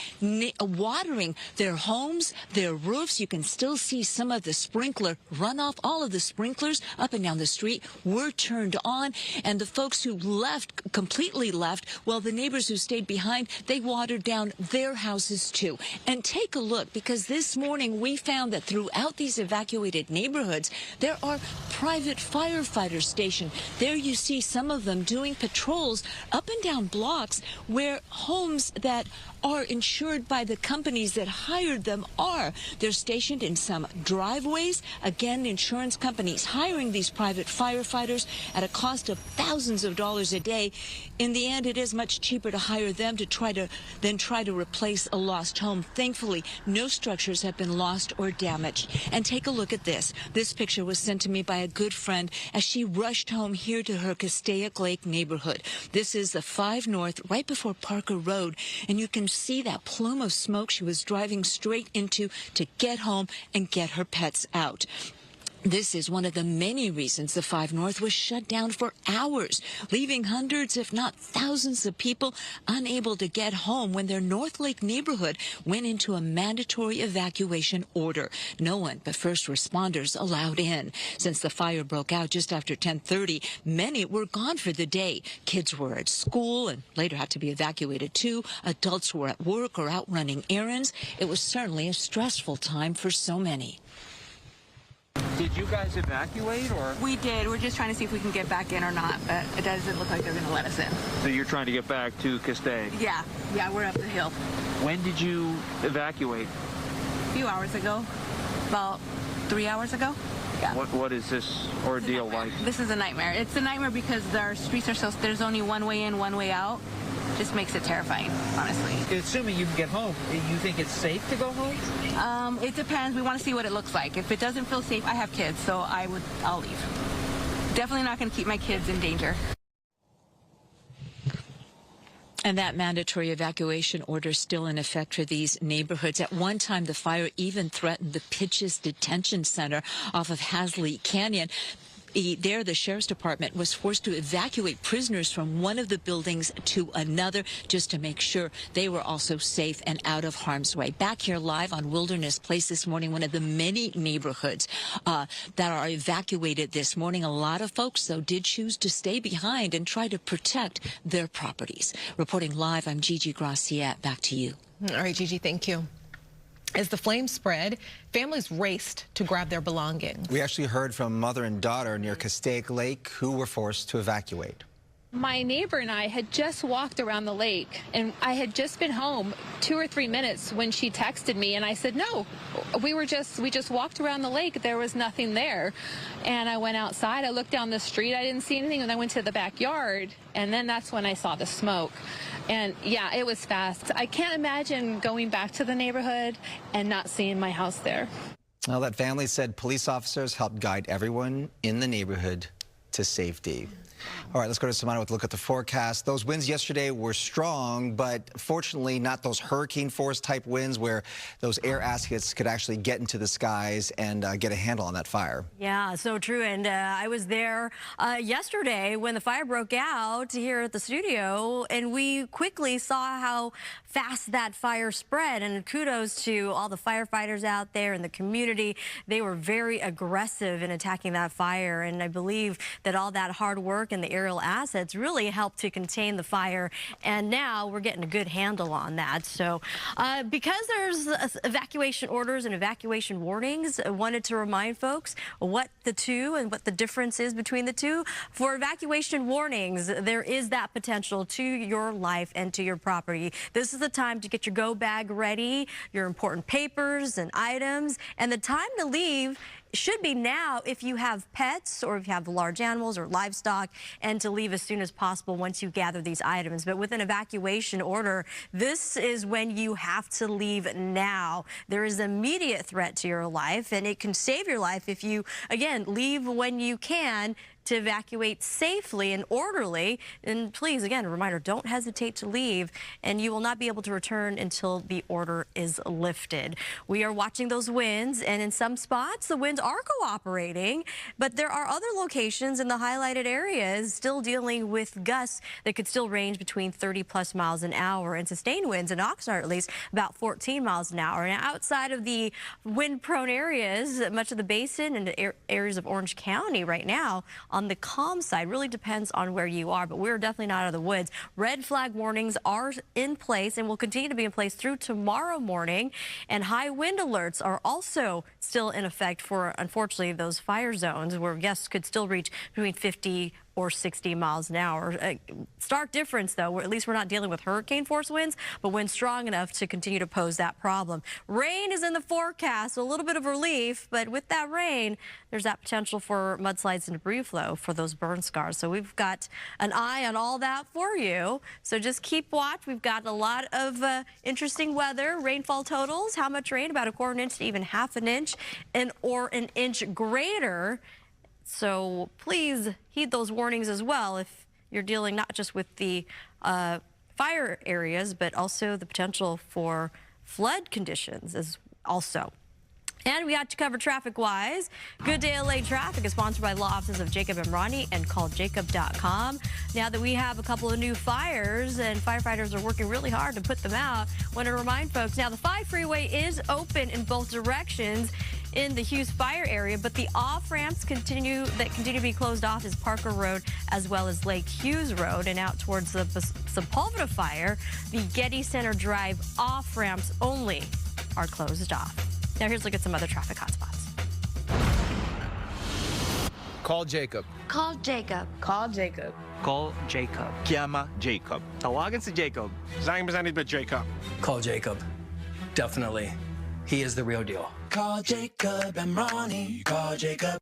watering their homes, their roofs. You can still see some of the sprinkler runoff. All of the sprinklers up and down the street were turned on, and the folks who left, completely left, well, the neighbors who stayed behind, they watered down their houses too. And take a look, because this morning we found that throughout these evacuated neighborhoods, there are private firefighters stationed. There you see some of them doing patrols up and down blocks where homes that are insured by the companies that hired them are. They're stationed in some driveways. Again, insurance companies hiring these private firefighters at a cost of thousands of dollars a day. In the end, it is much cheaper to hire them to try to replace a lost home. Thankfully, no structures have been lost or damaged. And take a look at this. This picture was sent to me by a good friend as she rushed home here to her Castaic Lake neighborhood. This is the 5 North, right before Parker Road, and you can see that plume of smoke she was driving straight into to get home and get her pets out. This is one of the many reasons the 5 North was shut down for hours, leaving hundreds, if not thousands of people unable to get home when their North Lake neighborhood went into a mandatory evacuation order. No one but first responders allowed in. Since the fire broke out just after 10:30, many were gone for the day. Kids were at school and later had to be evacuated too. Adults were at work or out running errands. It was certainly a stressful time for so many. Did you guys evacuate, or? We did. We're just trying to see if we can get back in or not, but it doesn't look like they're going to let us in. So you're trying to get back to Castaic? Yeah, we're up the hill. When did you evacuate? A few hours ago, about 3 hours ago. Yeah. What is this ordeal like? This is a nightmare. It's a nightmare because our streets are so, there's only one way in, one way out. Just makes it terrifying, honestly. Assuming you can get home, you think it's safe to go home? It depends. We want to see what it looks like. If it doesn't feel safe, I have kids, so I'll leave. Definitely not going to keep my kids in danger. And that mandatory evacuation order is still in effect for these neighborhoods. At one time, the fire even threatened the Pitches Detention Center off of Hasley Canyon. There, the sheriff's department was forced to evacuate prisoners from one of the buildings to another just to make sure they were also safe and out of harm's way. Back here live on Wilderness Place this morning, one of the many neighborhoods that are evacuated this morning. A lot of folks, though, did choose to stay behind and try to protect their properties. Reporting live, I'm Gigi Graciette. Back to you. All right, Gigi, thank you. As the flames spread, families raced to grab their belongings. We actually heard from mother and daughter near Castaic Lake who were forced to evacuate. My neighbor and I had just walked around the lake, and I had just been home 2 or 3 minutes when she texted me, and I said, no, we just walked around the lake. There was nothing there. And I went outside. I looked down the street. I didn't see anything. And I went to the backyard, and then that's when I saw the smoke. And yeah, it was fast. I can't imagine going back to the neighborhood and not seeing my house there. Well, that family said police officers helped guide everyone in the neighborhood to safety. All right, let's go to Samana with a look at the forecast. Those winds yesterday were strong, but fortunately not those hurricane force type winds where those air assets could actually get into the skies and get a handle on that fire. Yeah, so true. And I was there yesterday when the fire broke out here at the studio, and we quickly saw how fast that fire spread. And kudos to all the firefighters out there in the community. They were very aggressive in attacking that fire, and I believe that all that hard work and the aerial assets really helped to contain the fire, and now we're getting a good handle on that. So because there's evacuation orders and evacuation warnings, I wanted to remind folks what the two and what the difference is between the two. For evacuation warnings, there is that potential to your life and to your property. This is the time to get your go bag ready, your important papers and items, and the time to leave should be now if you have pets or if you have large animals or livestock, and to leave as soon as possible once you gather these items. But with an evacuation order, this is when you have to leave now. There is immediate threat to your life, and it can save your life if you, again, leave when you can to evacuate safely and orderly. And please, again, a reminder, don't hesitate to leave, and you will not be able to return until the order is lifted. We are watching those winds, and in some spots, the winds are cooperating, but there are other locations in the highlighted areas still dealing with gusts that could still range between 30+ miles an hour, and sustained winds in Oxnard, at least, about 14 miles an hour. Now, outside of the wind-prone areas, much of the basin and the areas of Orange County right now, on the calm side, really depends on where you are, but we're definitely not out of the woods. Red flag warnings are in place and will continue to be in place through tomorrow morning, and high wind alerts are also still in effect for, unfortunately, those fire zones where gusts could still reach between 50 or 60 miles an hour. Stark difference, though, where at least we're not dealing with hurricane force winds, but winds strong enough to continue to pose that problem. Rain is in the forecast, so a little bit of relief, but with that rain, there's that potential for mudslides and debris flow for those burn scars. So we've got an eye on all that for you. So just keep watch. We've got a lot of interesting weather. Rainfall totals, how much rain? About 1/4 inch to even 1/2 inch, or an inch greater. So please heed those warnings as well if you're dealing not just with the fire areas, but also the potential for flood conditions as also. And we got to cover traffic-wise. Good Day LA Traffic is sponsored by law offices of Jacob and Ronnie and calljacob.com. Now that we have a couple of new fires and firefighters are working really hard to put them out, I want to remind folks, now the 5 freeway is open in both directions in the Hughes Fire area, but the off-ramps continue to be closed off is Parker Road as well as Lake Hughes Road, and out towards the Sepulveda Fire, the Getty Center Drive off-ramps only are closed off. Now here's a look at some other traffic hotspots. Call Jacob. Call Jacob. Call Jacob. Call Jacob. Chiama Jacob. Tawagan si Jacob. Sayang ba ba Jacob? Call Jacob. Definitely. He is the real deal. Call Jacob and Ronnie. Call Jacob.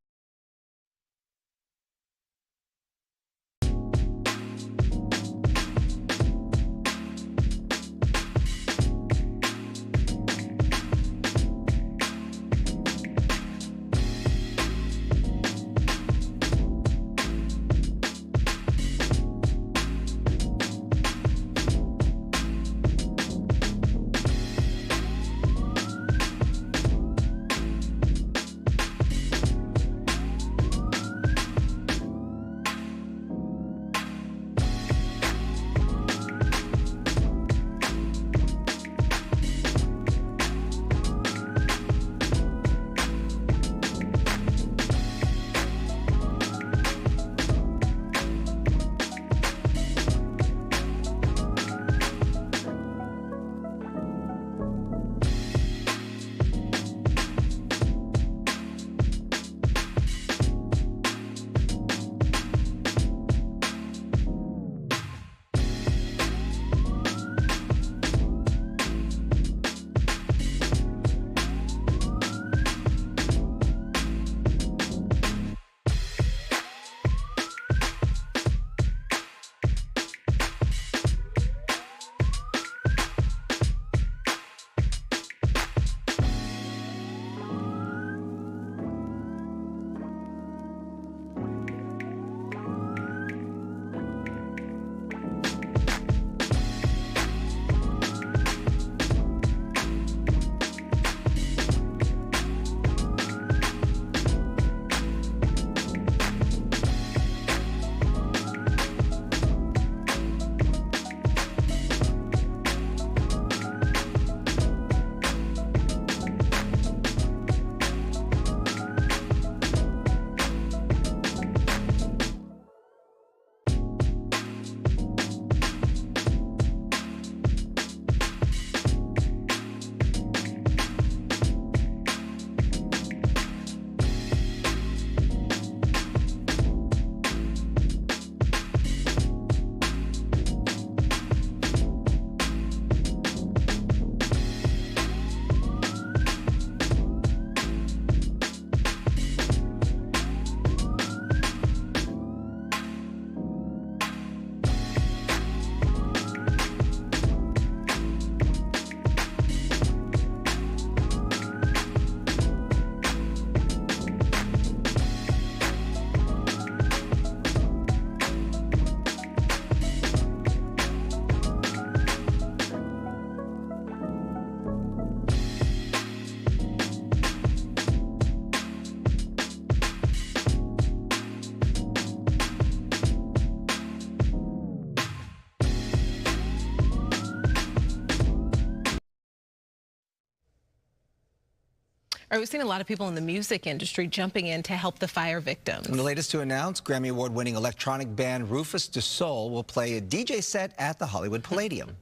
We've seen a lot of people in the music industry jumping in to help the fire victims. And the latest to announce, Grammy Award-winning electronic band Rufus Du Sol will play a DJ set at the Hollywood Palladium.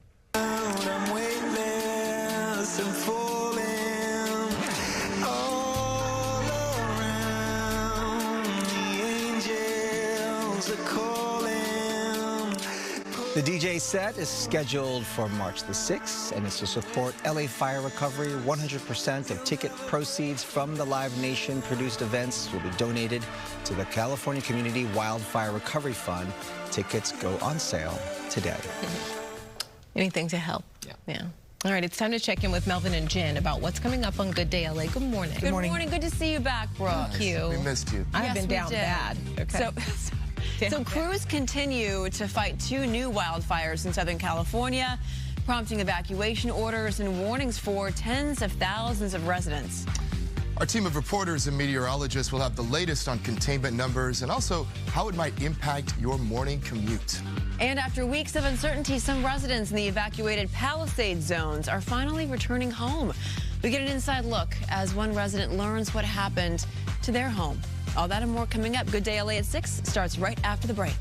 The DJ set is scheduled for March the 6th and is to support LA fire recovery. 100% of ticket proceeds from the Live Nation produced events will be donated to the California Community Wildfire Recovery Fund. Tickets go on sale today. Anything to help. Yeah. All right, it's time to check in with Melvin and Jen about what's coming up on Good Day LA. Good morning. Good morning. Good to see you back, Brooke. Thank you. We missed you. I've been down bad. Okay. So crews continue to fight 2 new wildfires in Southern California, prompting evacuation orders and warnings for tens of thousands of residents. Our team of reporters and meteorologists will have the latest on containment numbers and also how it might impact your morning commute. And after weeks of uncertainty, some residents in the evacuated Palisades zones are finally returning home. We get an inside look as one resident learns what happened to their home. All that and more coming up. Good Day LA at 6 starts right after the break.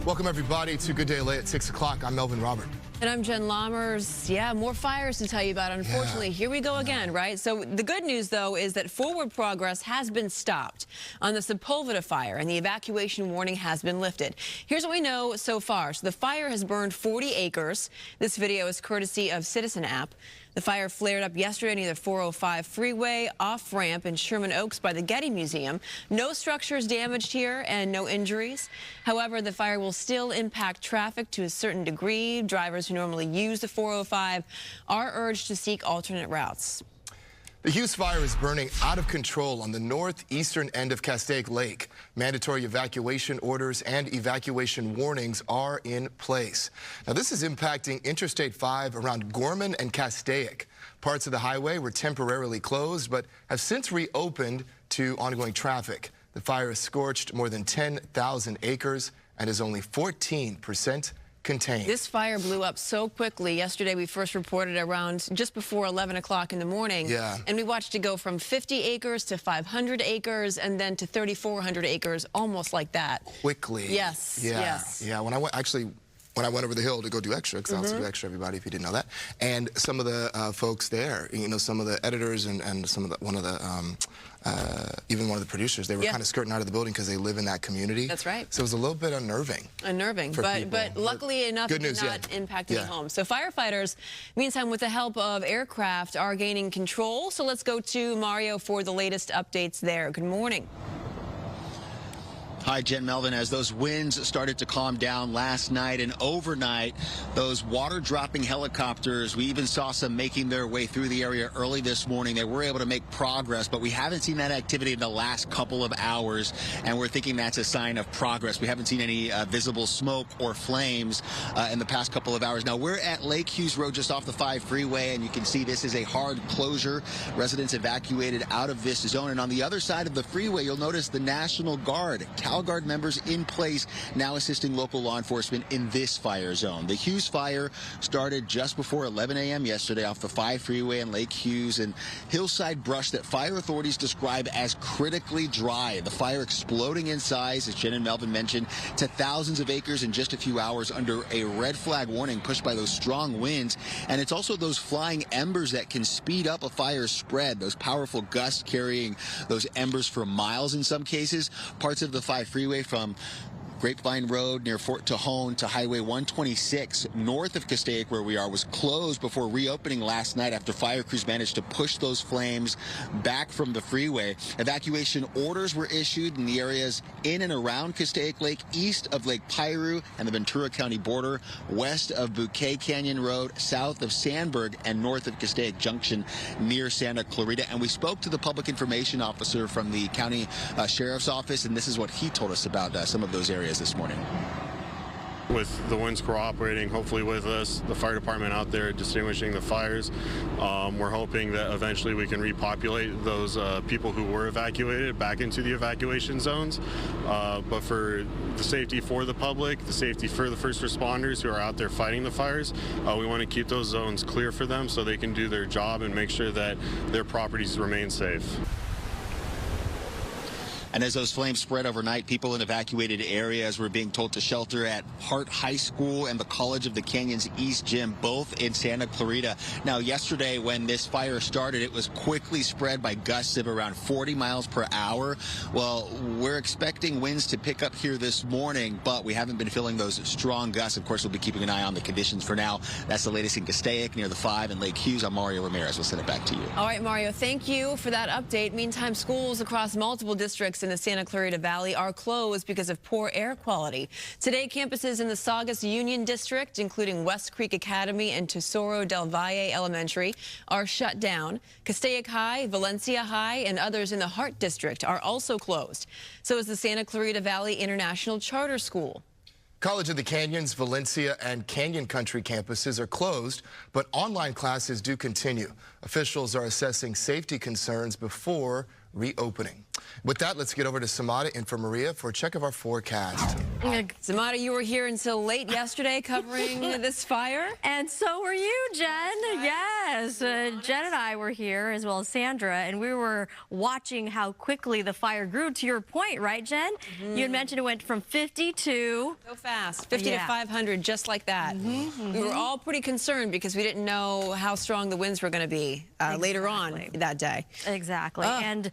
Welcome, everybody, to Good Day LA at 6 o'clock. I'm Melvin Robert. And I'm Jen Lammers. Yeah, more fires to tell you about. Unfortunately, here we go again, right? So the good news, though, is that forward progress has been stopped on the Sepulveda Fire, and the evacuation warning has been lifted. Here's what we know so far. So the fire has burned 40 acres. This video is courtesy of Citizen App. The fire flared up yesterday near the 405 freeway off-ramp in Sherman Oaks by the Getty Museum. No structures damaged here and no injuries. However, the fire will still impact traffic to a certain degree. Drivers who normally use the 405 are urged to seek alternate routes. The Hughes Fire is burning out of control on the northeastern end of Castaic Lake. Mandatory evacuation orders and evacuation warnings are in place. Now, this is impacting Interstate 5 around Gorman and Castaic. Parts of the highway were temporarily closed, but have since reopened to ongoing traffic. The fire has scorched more than 10,000 acres and is only 14% contained. This fire blew up so quickly. Yesterday, we first reported around just before 11 o'clock in the morning. Yeah. And we watched it go from 50 acres to 500 acres and then to 3,400 acres, almost like that. Quickly. Yes. Yeah. Yes. Yeah. When I went over the hill to go do extra, because I also do extra, everybody, if you didn't know that. And some of the folks there, you know, some of the editors and some of the, even one of the producers, they were kind of skirting out of the building because they live in that community. That's right. So it was a little bit unnerving. But luckily enough, it did not impact any homes. So firefighters, meantime, with the help of aircraft, are gaining control. So let's go to Mario for the latest updates there. Good morning. Hi, Jen Melvin. As those winds started to calm down last night and overnight, those water-dropping helicopters, we even saw some making their way through the area early this morning. They were able to make progress, but we haven't seen that activity in the last couple of hours, and we're thinking that's a sign of progress. We haven't seen any visible smoke or flames in the past couple of hours. Now, we're at Lake Hughes Road, just off the 5 freeway, and you can see this is a hard closure. Residents evacuated out of this zone, and on the other side of the freeway, you'll notice the National Guard, Guard members in place now assisting local law enforcement in this fire zone. The Hughes Fire started just before 11 a.m. yesterday off the 5 freeway in Lake Hughes and hillside brush that fire authorities describe as critically dry. The fire exploding in size, as Jen and Melvin mentioned, to thousands of acres in just a few hours under a red flag warning pushed by those strong winds. And it's also those flying embers that can speed up a fire's spread, those powerful gusts carrying those embers for miles in some cases. Parts of the 5 freeway from Grapevine Road near Fort Tejon to Highway 126 north of Castaic, where we are, was closed before reopening last night after fire crews managed to push those flames back from the freeway. Evacuation orders were issued in the areas in and around Castaic Lake, east of Lake Piru and the Ventura County border, west of Bouquet Canyon Road, south of Sandburg, and north of Castaic Junction near Santa Clarita. And we spoke to the public information officer from the county sheriff's office, and this is what he told us about some of those areas this morning. With the winds cooperating, hopefully with us, the fire department out there distinguishing the fires, we're hoping that eventually we can repopulate those people who were evacuated back into the evacuation zones. But for the safety for the public, the safety for the first responders who are out there fighting the fires, we want to keep those zones clear for them so they can do their job and make sure that their properties remain safe. And as those flames spread overnight, people in evacuated areas were being told to shelter at Hart High School and the College of the Canyons East Gym, both in Santa Clarita. Now, yesterday, when this fire started, it was quickly spread by gusts of around 40 miles per hour. Well, we're expecting winds to pick up here this morning, but we haven't been feeling those strong gusts. Of course, we'll be keeping an eye on the conditions for now. That's the latest in Castaic near the 5 and Lake Hughes. I'm Mario Ramirez. We'll send it back to you. All right, Mario, thank you for that update. Meantime, schools across multiple districts in the Santa Clarita Valley are closed because of poor air quality. Today, campuses in the Saugus Union District, including West Creek Academy and Tesoro del Valle Elementary, are shut down. Castaic High, Valencia High, and others in the Hart District are also closed. So is the Santa Clarita Valley International Charter School. College of the Canyons, Valencia, and Canyon Country campuses are closed, but online classes do continue. Officials are assessing safety concerns before reopening. With that, let's get over to Samada in for Maria for a check of our forecast. Samada, you were here until late yesterday covering this fire. And so were you, Jen. Yes, Jen and I were here, as well as Sandra, and we were watching how quickly the fire grew. To your point, right, Jen? You had mentioned it went from 50 to... So fast, 50 to 500, just like that. We were all pretty concerned because we didn't know how strong the winds were going to be later on that day. Exactly. And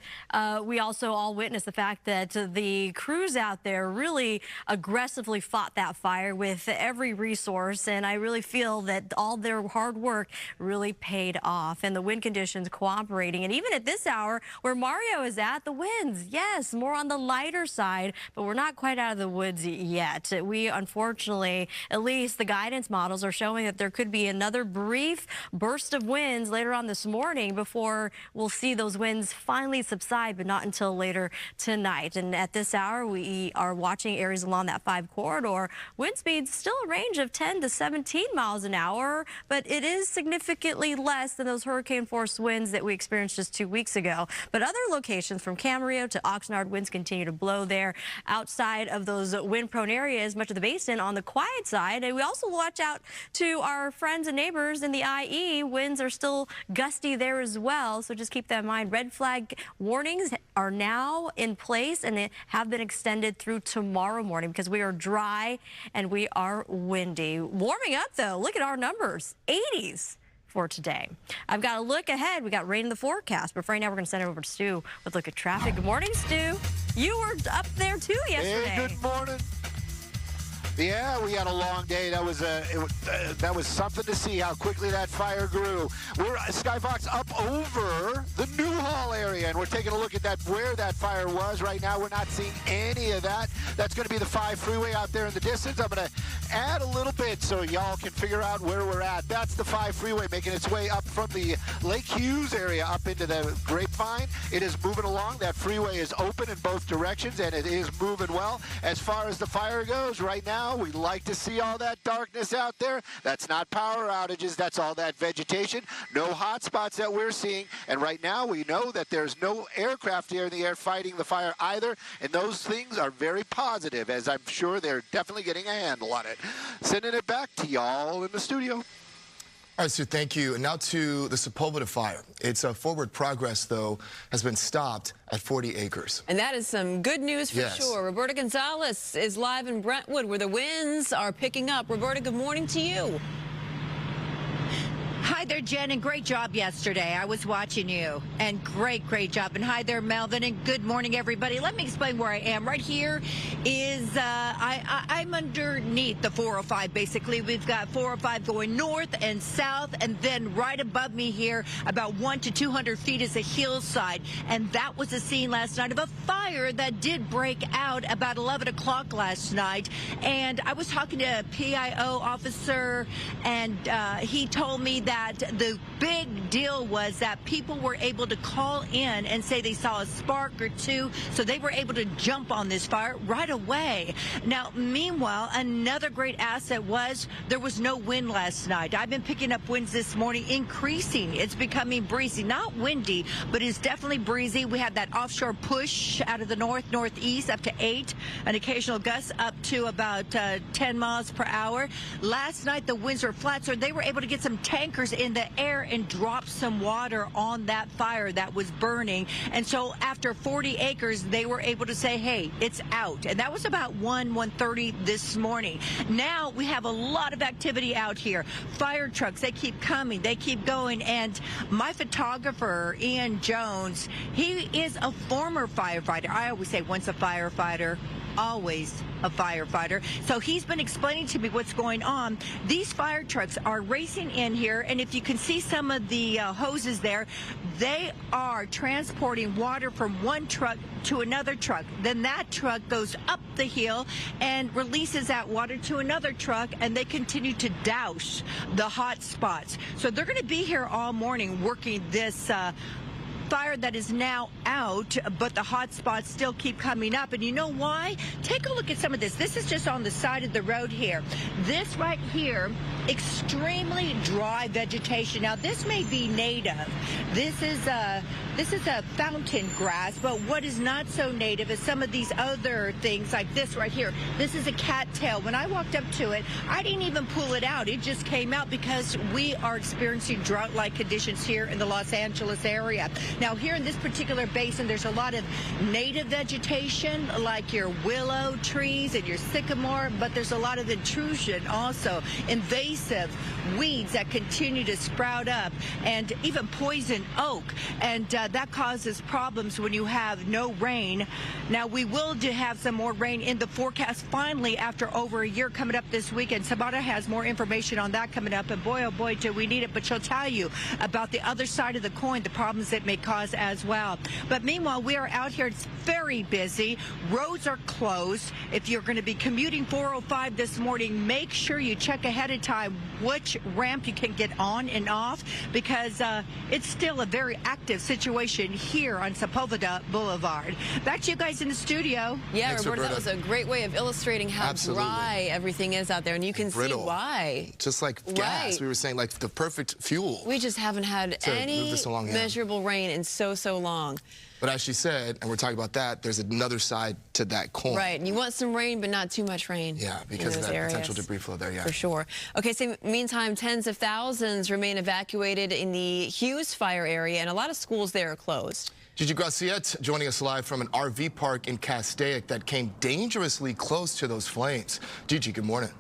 we also all witnessed the fact that the crews out there really aggressively fought that fire with every resource, and I really feel that all their hard work really paid off, and the wind conditions cooperating. And even at this hour, where Mario is at, the winds, yes, more on the lighter side, but we're not quite out of the woods yet. We, unfortunately, at least the guidance models are showing that there could be another brief burst of winds later on this morning before we'll see those winds finally subside, but not until later tonight. And at this hour, we are watching areas along that 5 corridor. Wind speeds still a range of 10 to 17 miles an hour, but it is significantly less than those hurricane-force winds that we experienced just 2 weeks ago. But other locations from Camarillo to Oxnard, winds continue to blow there. Outside of those wind-prone areas, much of the basin on the quiet side. And we also watch out to our friends and neighbors in the IE. Winds are still gusty there as well, so just keep that in mind. Red flag warnings are now in place, and they have been extended through tomorrow morning because we are dry and we are windy. Warming up, though. Look at our numbers. 80s for today. I've got a look ahead. We got rain in the forecast, but for right now, we're going to send it over to Stu with a look at traffic. Good morning, Stu. You were up there, too, yesterday. Hey, good morning. Yeah, we had a long day. That was something to see how quickly that fire grew. We're Skyfox up over the Newhall area, and we're taking a look at where that fire was. Right now, we're not seeing any of that. That's going to be the 5 freeway out there in the distance. I'm going to add a little bit so y'all can figure out where we're at. That's the 5 freeway making its way up from the Lake Hughes area up into the Grapevine. It is moving along. That freeway is open in both directions, and it is moving well. As far as the fire goes, right now, we like to see all that darkness out there. That's not power outages. That's all that vegetation. No hot spots that we're seeing. And right now, we know that there's no aircraft here in the air fighting the fire either. And those things are very positive, as I'm sure they're definitely getting a handle on it. Sending it back to y'all in the studio. All right, Sue, thank you. And now to the Sepulveda Fire. Its forward progress, though, has been stopped at 40 acres. And that is some good news for sure. Roberta Gonzalez is live in Brentwood, where the winds are picking up. Roberta, good morning to you. Hi there, Jen, and great job yesterday. I was watching you, and great job. And hi there, Melvin, and good morning, everybody. Let me explain where I am. Right here is, I'm underneath the 405, basically. We've got 405 going north and south, and then right above me here, about 100 to 200 feet, is a hillside. And that was the scene last night of a fire that did break out about 11 o'clock last night. And I was talking to a PIO officer, and he told me that the big deal was that people were able to call in and say they saw a spark or two, so they were able to jump on this fire right away. Now, meanwhile, another great asset was there was no wind last night. I've been picking up winds this morning, increasing. It's becoming breezy, not windy, but it's definitely breezy. We had that offshore push out of the northeast up to 8, an occasional gust up to about 10 miles per hour. Last night, the winds were flat, so they were able to get some tankers in the air and drop some water on that fire that was burning. And so after 40 acres, they were able to say, hey, it's out. And that was about 1:30 this morning. Now we have a lot of activity out here. Fire trucks, they keep coming, they keep going. And my photographer, Ian Jones, he is a former firefighter. I always say once a firefighter, always a firefighter. So he's been explaining to me what's going on. These fire trucks are racing in here, and if you can see some of the hoses there, they are transporting water from one truck to another truck. Then that truck goes up the hill and releases that water to another truck, and they continue to douse the hot spots. So they're going to be here all morning working this fire that is now out, but the hot spots still keep coming up. And you know why? Take a look at some of this. This is just on the side of the road here. This right here, extremely dry vegetation. Now, this may be native. This is a fountain grass, but what is not so native is some of these other things like this right here. This is a cattail. When I walked up to it, I didn't even pull it out. It just came out because we are experiencing drought-like conditions here in the Los Angeles area. Now, here in this particular basin, there's a lot of native vegetation, like your willow trees and your sycamore, but there's a lot of intrusion also, invasive weeds that continue to sprout up, and even poison oak, and that causes problems when you have no rain. Now, we will have some more rain in the forecast finally after over a year coming up this weekend. Samara has more information on that coming up, and boy, oh boy, do we need it, but she'll tell you about the other side of the coin, the problems it may cause as well. But meanwhile, we are out here. It's very busy. Roads are closed. If you're going to be commuting 405 this morning, make sure you check ahead of time which ramp you can get on and off, because it's still a very active situation here on Sepulveda Boulevard. Back to you guys in the studio. Yeah, Thanks, Roberta, that Roberta. was a great way of illustrating how Absolutely. dry everything is out there, and you can see why. Just like gas, Right. we were saying, like the perfect fuel. We just haven't had to move any this along, yeah. measurable rain in so long. But as she said, and we're talking about that, there's another side to that coin. Right, and you want some rain, but not too much rain. Yeah, in because of those that areas. potential debris flow there, yeah. For sure. Okay, so meantime, tens of thousands remain evacuated in the Hughes Fire area, and a lot of schools there are closed. Gigi Graciette joining us live from an RV park in Castaic that came dangerously close to those flames. Gigi, good morning.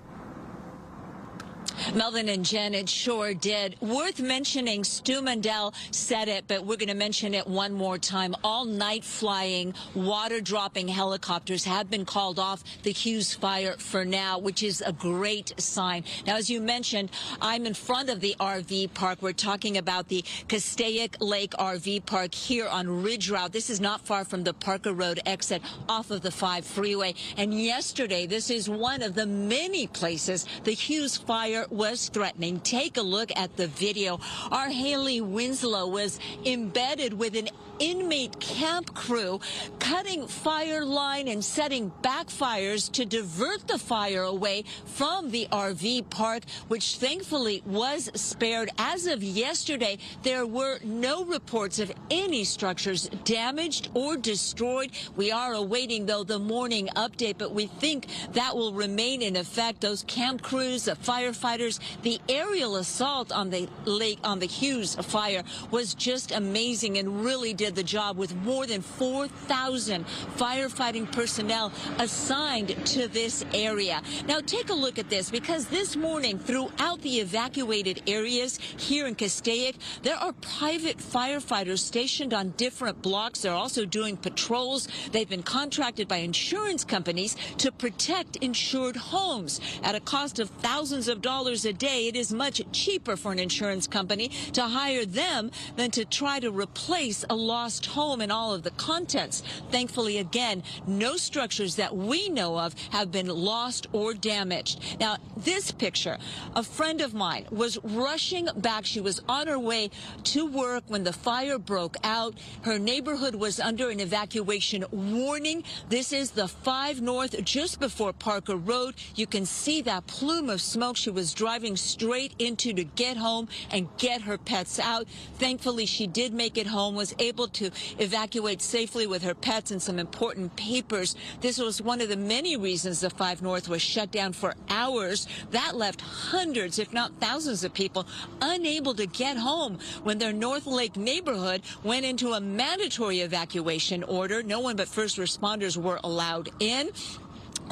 Melvin and Jen, it sure did. Worth mentioning, Stu Mundell said it, but we're going to mention it one more time. All night flying, water-dropping helicopters have been called off the Hughes Fire for now, which is a great sign. Now, as you mentioned, I'm in front of the RV park. We're talking about the Castaic Lake RV Park here on Ridge Route. This is not far from the Parker Road exit off of the 5 freeway. And yesterday, this is one of the many places the Hughes Fire was threatening. Take a look at the video. Our Haley Winslow was embedded with an inmate camp crew, cutting fire line and setting backfires to divert the fire away from the RV park, which thankfully was spared. As of yesterday, there were no reports of any structures damaged or destroyed. We are awaiting, though, the morning update, but we think that will remain in effect. Those camp crews, the firefighters, the aerial assault on the lake, on the Hughes Fire was just amazing and really did the job, with more than 4,000 firefighting personnel assigned to this area. Now, take a look at this, because this morning throughout the evacuated areas here in Castaic, there are private firefighters stationed on different blocks. They're also doing patrols. They've been contracted by insurance companies to protect insured homes at a cost of thousands of dollars a day. It is much cheaper for an insurance company to hire them than to try to replace a lost home and all of the contents. Thankfully, again, no structures that we know of have been lost or damaged. Now, this picture, a friend of mine was rushing back. She was on her way to work when the fire broke out. Her neighborhood was under an evacuation warning. This is the 5 North, just before Parker Road. You can see that plume of smoke she was driving straight into to get home and get her pets out. Thankfully, she did make it home, was able to evacuate safely with her pets and some important papers. This was one of the many reasons the 5 North was shut down for hours. That left hundreds, if not thousands of people unable to get home when their North Lake neighborhood went into a mandatory evacuation order. No one but first responders were allowed in.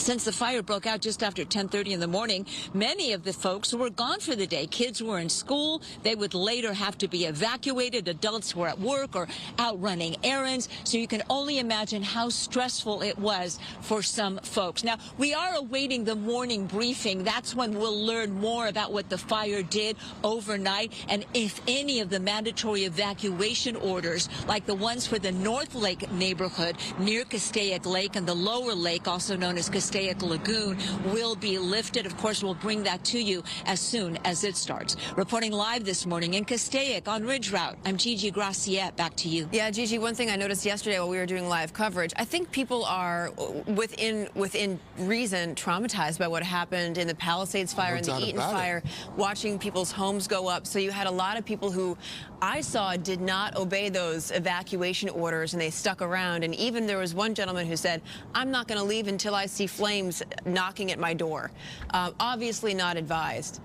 Since the fire broke out just after 10:30 in the morning, many of the folks were gone for the day. Kids were in school. They would later have to be evacuated. Adults were at work or out running errands. So you can only imagine how stressful it was for some folks. Now, we are awaiting the morning briefing. That's when we'll learn more about what the fire did overnight and if any of the mandatory evacuation orders, like the ones for the North Lake neighborhood near Castaic Lake and the Lower Lake, also known as Castaic Lagoon, will be lifted. Of course, we'll bring that to you as soon as it starts. Reporting live this morning in Castaic on Ridge Route, I'm Gigi Graciette. Back to you. Yeah, Gigi, one thing I noticed yesterday while we were doing live coverage, I think people are within reason traumatized by what happened in the Palisades Fire and the Eaton Fire, watching people's homes go up. So you had a lot of people who I saw did not obey those evacuation orders, and they stuck around. And even there was one gentleman who said, I'm not going to leave until I see flames knocking at my door. Obviously not advised.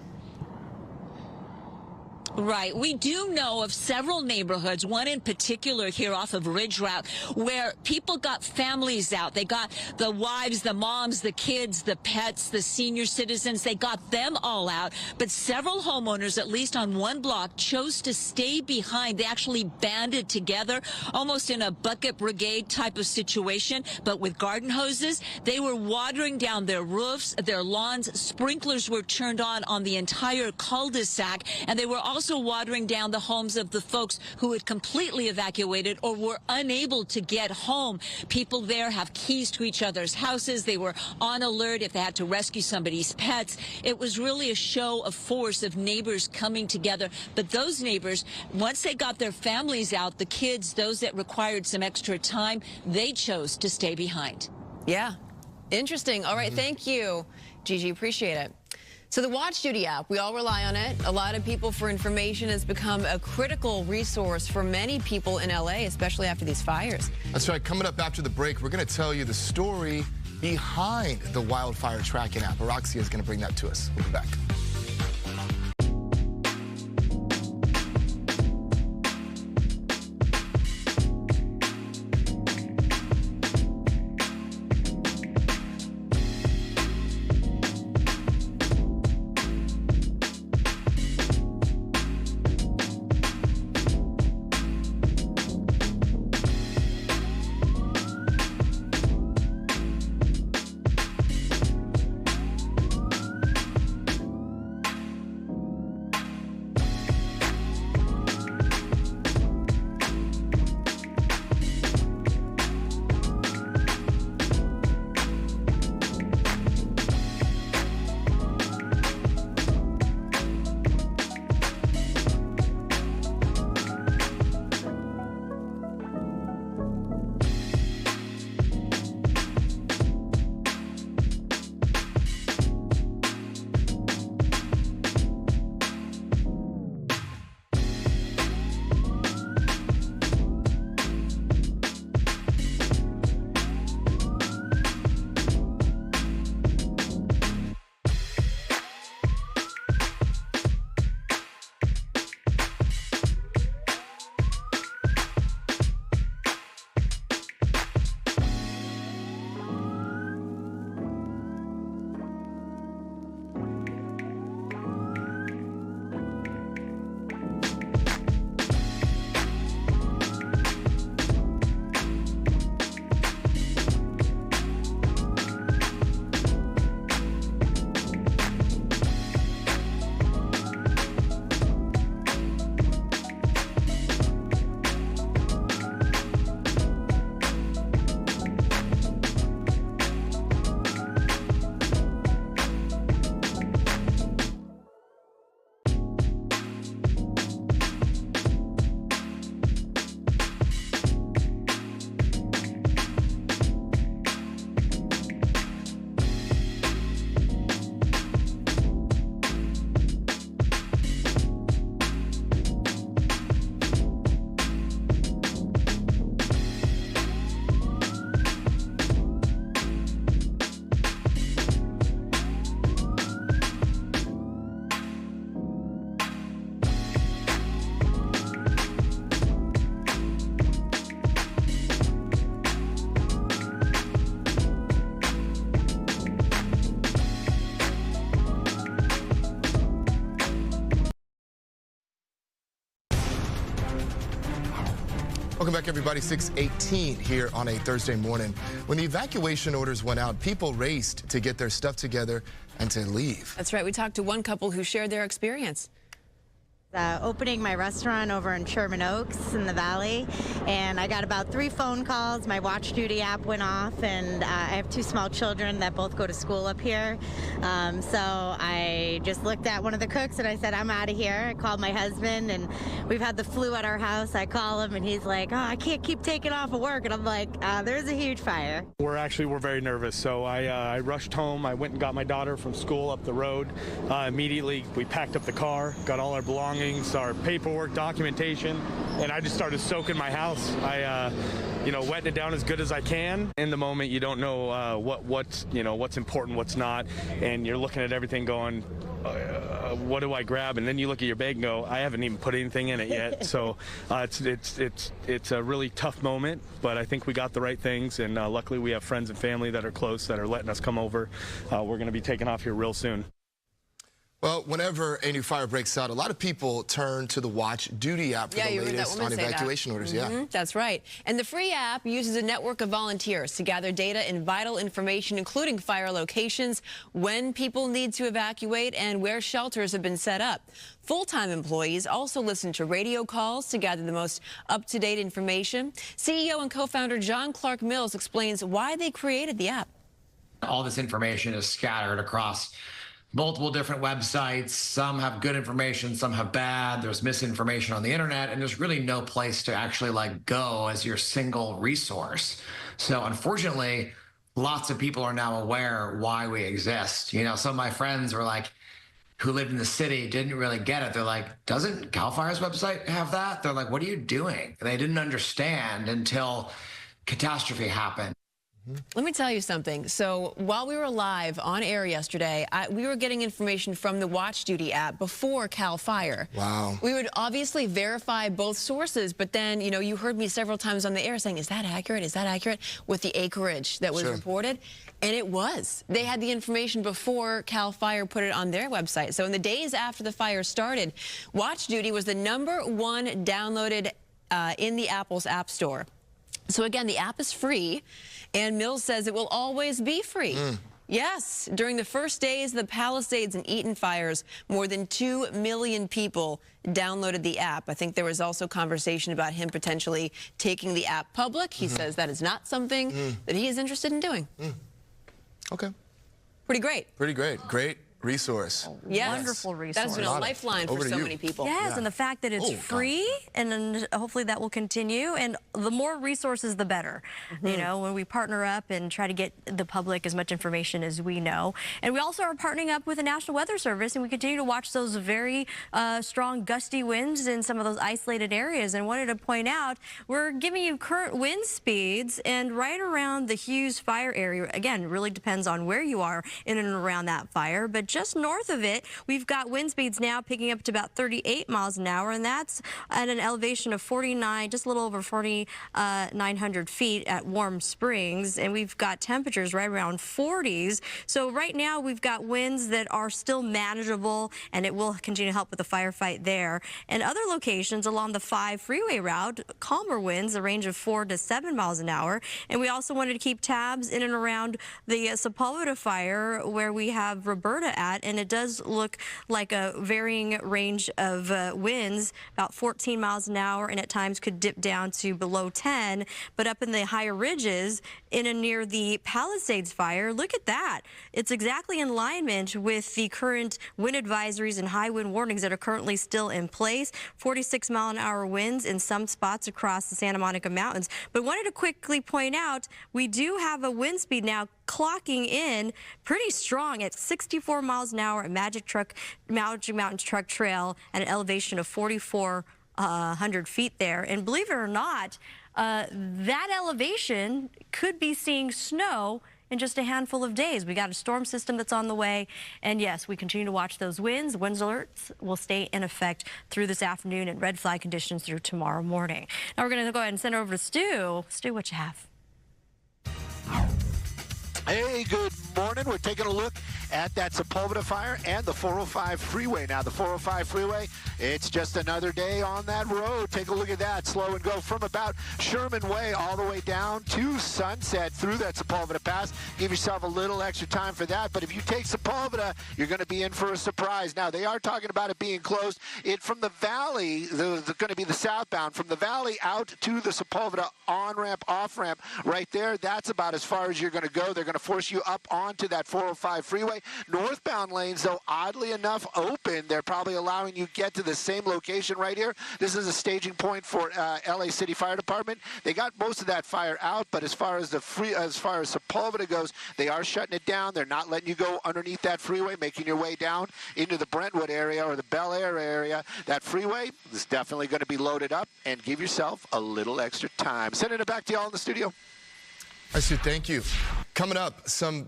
Right. We do know of several neighborhoods, one in particular here off of Ridge Route, where people got families out. They got the wives, the moms, the kids, the pets, the senior citizens. They got them all out. But several homeowners, at least on one block, chose to stay behind. They actually banded together, almost in a bucket brigade type of situation, but with garden hoses. They were watering down their roofs, their lawns. Sprinklers were turned on the entire cul-de-sac, and they were also watering down the homes of the folks who had completely evacuated or were unable to get home. People there have keys to each other's houses. They were on alert if they had to rescue somebody's pets. It was really a show of force of neighbors coming together. But those neighbors, once they got their families out, the kids, those that required some extra time, they chose to stay behind. Yeah. Interesting. All right. Thank you, Gigi. Appreciate it. So the Watch Duty app, we all rely on it. A lot of people for information has become a critical resource for many people in LA, especially after these fires. That's right. Coming up after the break, we're going to tell you the story behind the wildfire tracking app. Roxy is going to bring that to us. We'll be back. Welcome back, everybody. 6:18 here on a Thursday morning. When the evacuation orders went out, people raced to get their stuff together and to leave. That's right. We talked to one couple who shared their experience. Opening my restaurant over in Sherman Oaks in the Valley, and I got about 3 phone calls. My Watch Duty app went off, and I have 2 small children that both go to school up here. So I just looked at one of the cooks and I said, I'm out of here. I called my husband, and we've had the flu at our house. I call him and he's like, oh, I can't keep taking off of work. And I'm like, there's a huge fire. We're very nervous. So I rushed home. I went and got my daughter from school up the road. Immediately we packed up the car, got all our belongings, our paperwork, documentation, and I just started soaking my house. wetting it down as good as I can. In the moment, you don't know what's important, what's not, and you're looking at everything going, what do I grab? And then you look at your bag and go, I haven't even put anything in it yet. So it's a really tough moment, but I think we got the right things, and luckily we have friends and family that are close that are letting us come over. We're going to be taking off here real soon. Well, whenever a new fire breaks out, a lot of people turn to the Watch Duty app for the latest on evacuation orders. Yeah, that's right. And the free app uses a network of volunteers to gather data and vital information, including fire locations, when people need to evacuate, and where shelters have been set up. Full-time employees also listen to radio calls to gather the most up-to-date information. CEO and co-founder John Clark Mills explains why they created the app. All this information is scattered across multiple different websites. Some have good information, some have bad. There's misinformation on the internet, and there's really no place to actually go as your single resource. So unfortunately, lots of people are now aware why we exist. Some of my friends were who lived in the city didn't really get it. They're like, doesn't Cal Fire's website have that? They're like, what are you doing? And they didn't understand until catastrophe happened. Let me tell you something. So while we were live on air yesterday, we were getting information from the Watch Duty app before Cal Fire. Wow. We would obviously verify both sources, but then, you heard me several times on the air saying, is that accurate? Is that accurate? With the acreage that was reported. And it was. They had the information before Cal Fire put it on their website. So in the days after the fire started, Watch Duty was the #1 downloaded in the Apple's App Store. So again, the app is free, and Mills says it will always be free. Yes, during the first days of the Palisades and Eaton fires, more than 2 million people downloaded the app. I think there was also conversation about him potentially taking the app public. He says that is not something that he is interested in doing. Okay. Pretty great. Pretty great. Great resource. Yes. Wonderful resource. That's been a lifeline for so many people. Yes, and the fact that it's free, and then hopefully that will continue. And the more resources, the better. When we partner up and try to get the public as much information as we know. And we also are partnering up with the National Weather Service, and we continue to watch those very strong gusty winds in some of those isolated areas. And wanted to point out, we're giving you current wind speeds, and right around the Hughes Fire area, again, really depends on where you are in and around that fire, but just north of it, we've got wind speeds now picking up to about 38 miles an hour, and that's at an elevation of 49, just a little over 4,900 feet at Warm Springs, and we've got temperatures right around 40s. So right now we've got winds that are still manageable, and it will continue to help with the firefight there. And other locations along the 5 freeway route, calmer winds, a range of 4 to 7 miles an hour. And we also wanted to keep tabs in and around the Sepulveda Fire, where we have Roberta at, and it does look like a varying range of winds, about 14 miles an hour, and at times could dip down to below 10. But up in the higher ridges, in and near the Palisades Fire, look at that. It's exactly in alignment with the current wind advisories and high wind warnings that are currently still in place. 46-mile-an-hour winds in some spots across the Santa Monica Mountains. But wanted to quickly point out, we do have a wind speed now clocking in pretty strong at 64 miles an hour at Magic Mountain Truck Trail at an elevation of 4,400 feet there. And believe it or not, that elevation could be seeing snow in just a handful of days. We got a storm system that's on the way, and yes, we continue to watch those winds. Wind alerts will stay in effect through this afternoon, and red flag conditions through tomorrow morning. Now we're going to go ahead and send it over to Stu. Stu, what you have? Hey, good morning. We're taking a look at that Sepulveda Fire and the 405 freeway. Now, the 405 freeway, it's just another day on that road. Take a look at that. Slow and go from about Sherman Way all the way down to Sunset through that Sepulveda Pass. Give yourself a little extra time for that. But if you take Sepulveda, you're going to be in for a surprise. Now, they are talking about it being closed. From the valley, going to be the southbound, from the valley out to the Sepulveda on-ramp, off-ramp right there, that's about as far as you're going to go. They're going going to force you up onto that 405 freeway. Northbound lanes, though, oddly enough, open. They're probably allowing you get to the same location right here. This is a staging point for LA City Fire Department. They got most of that fire out, but as far as Sepulveda goes, they are shutting it down. They're not letting you go underneath that freeway, making your way down into the Brentwood area or the Bel Air area. That freeway is definitely going to be loaded up, and give yourself a little extra time. Sending it back to y'all in the studio. Stu, thank you. Coming up, some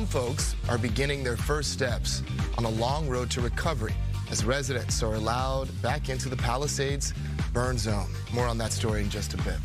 folks are beginning their first steps on a long road to recovery as residents are allowed back into the Palisades burn zone. More on that story in just a bit.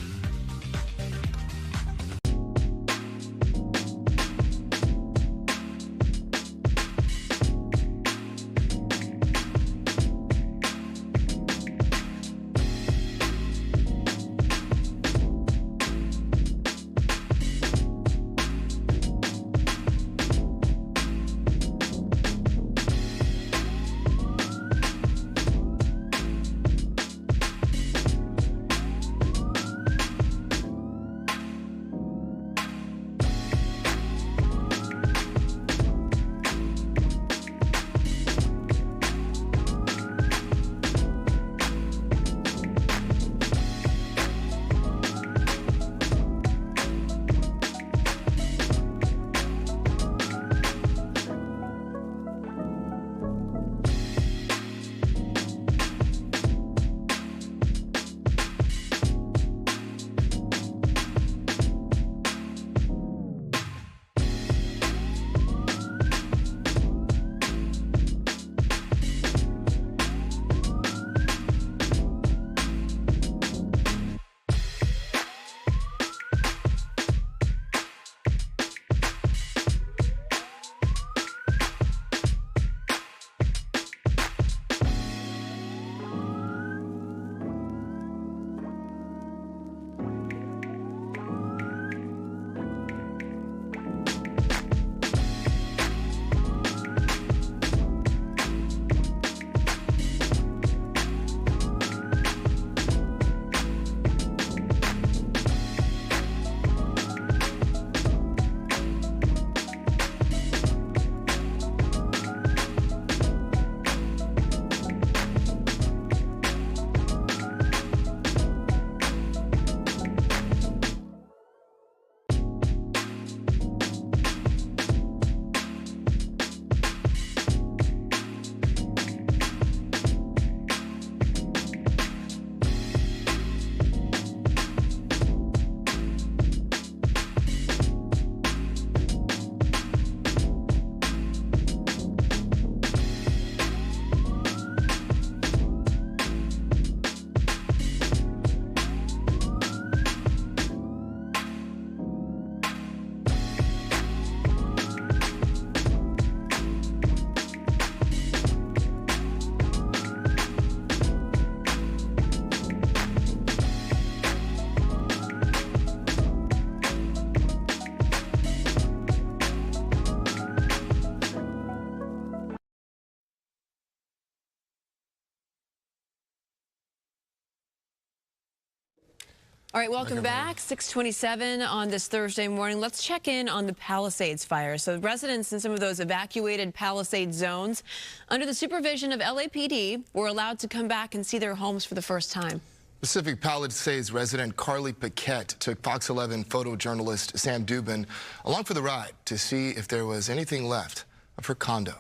All right, welcome back. 6:27 on this Thursday morning. Let's check in on the Palisades Fire. So residents in some of those evacuated Palisades zones, under the supervision of LAPD, were allowed to come back and see their homes for the first time. Pacific Palisades resident Carly Paquette took Fox 11 photojournalist Sam Dubin along for the ride to see if there was anything left of her condo.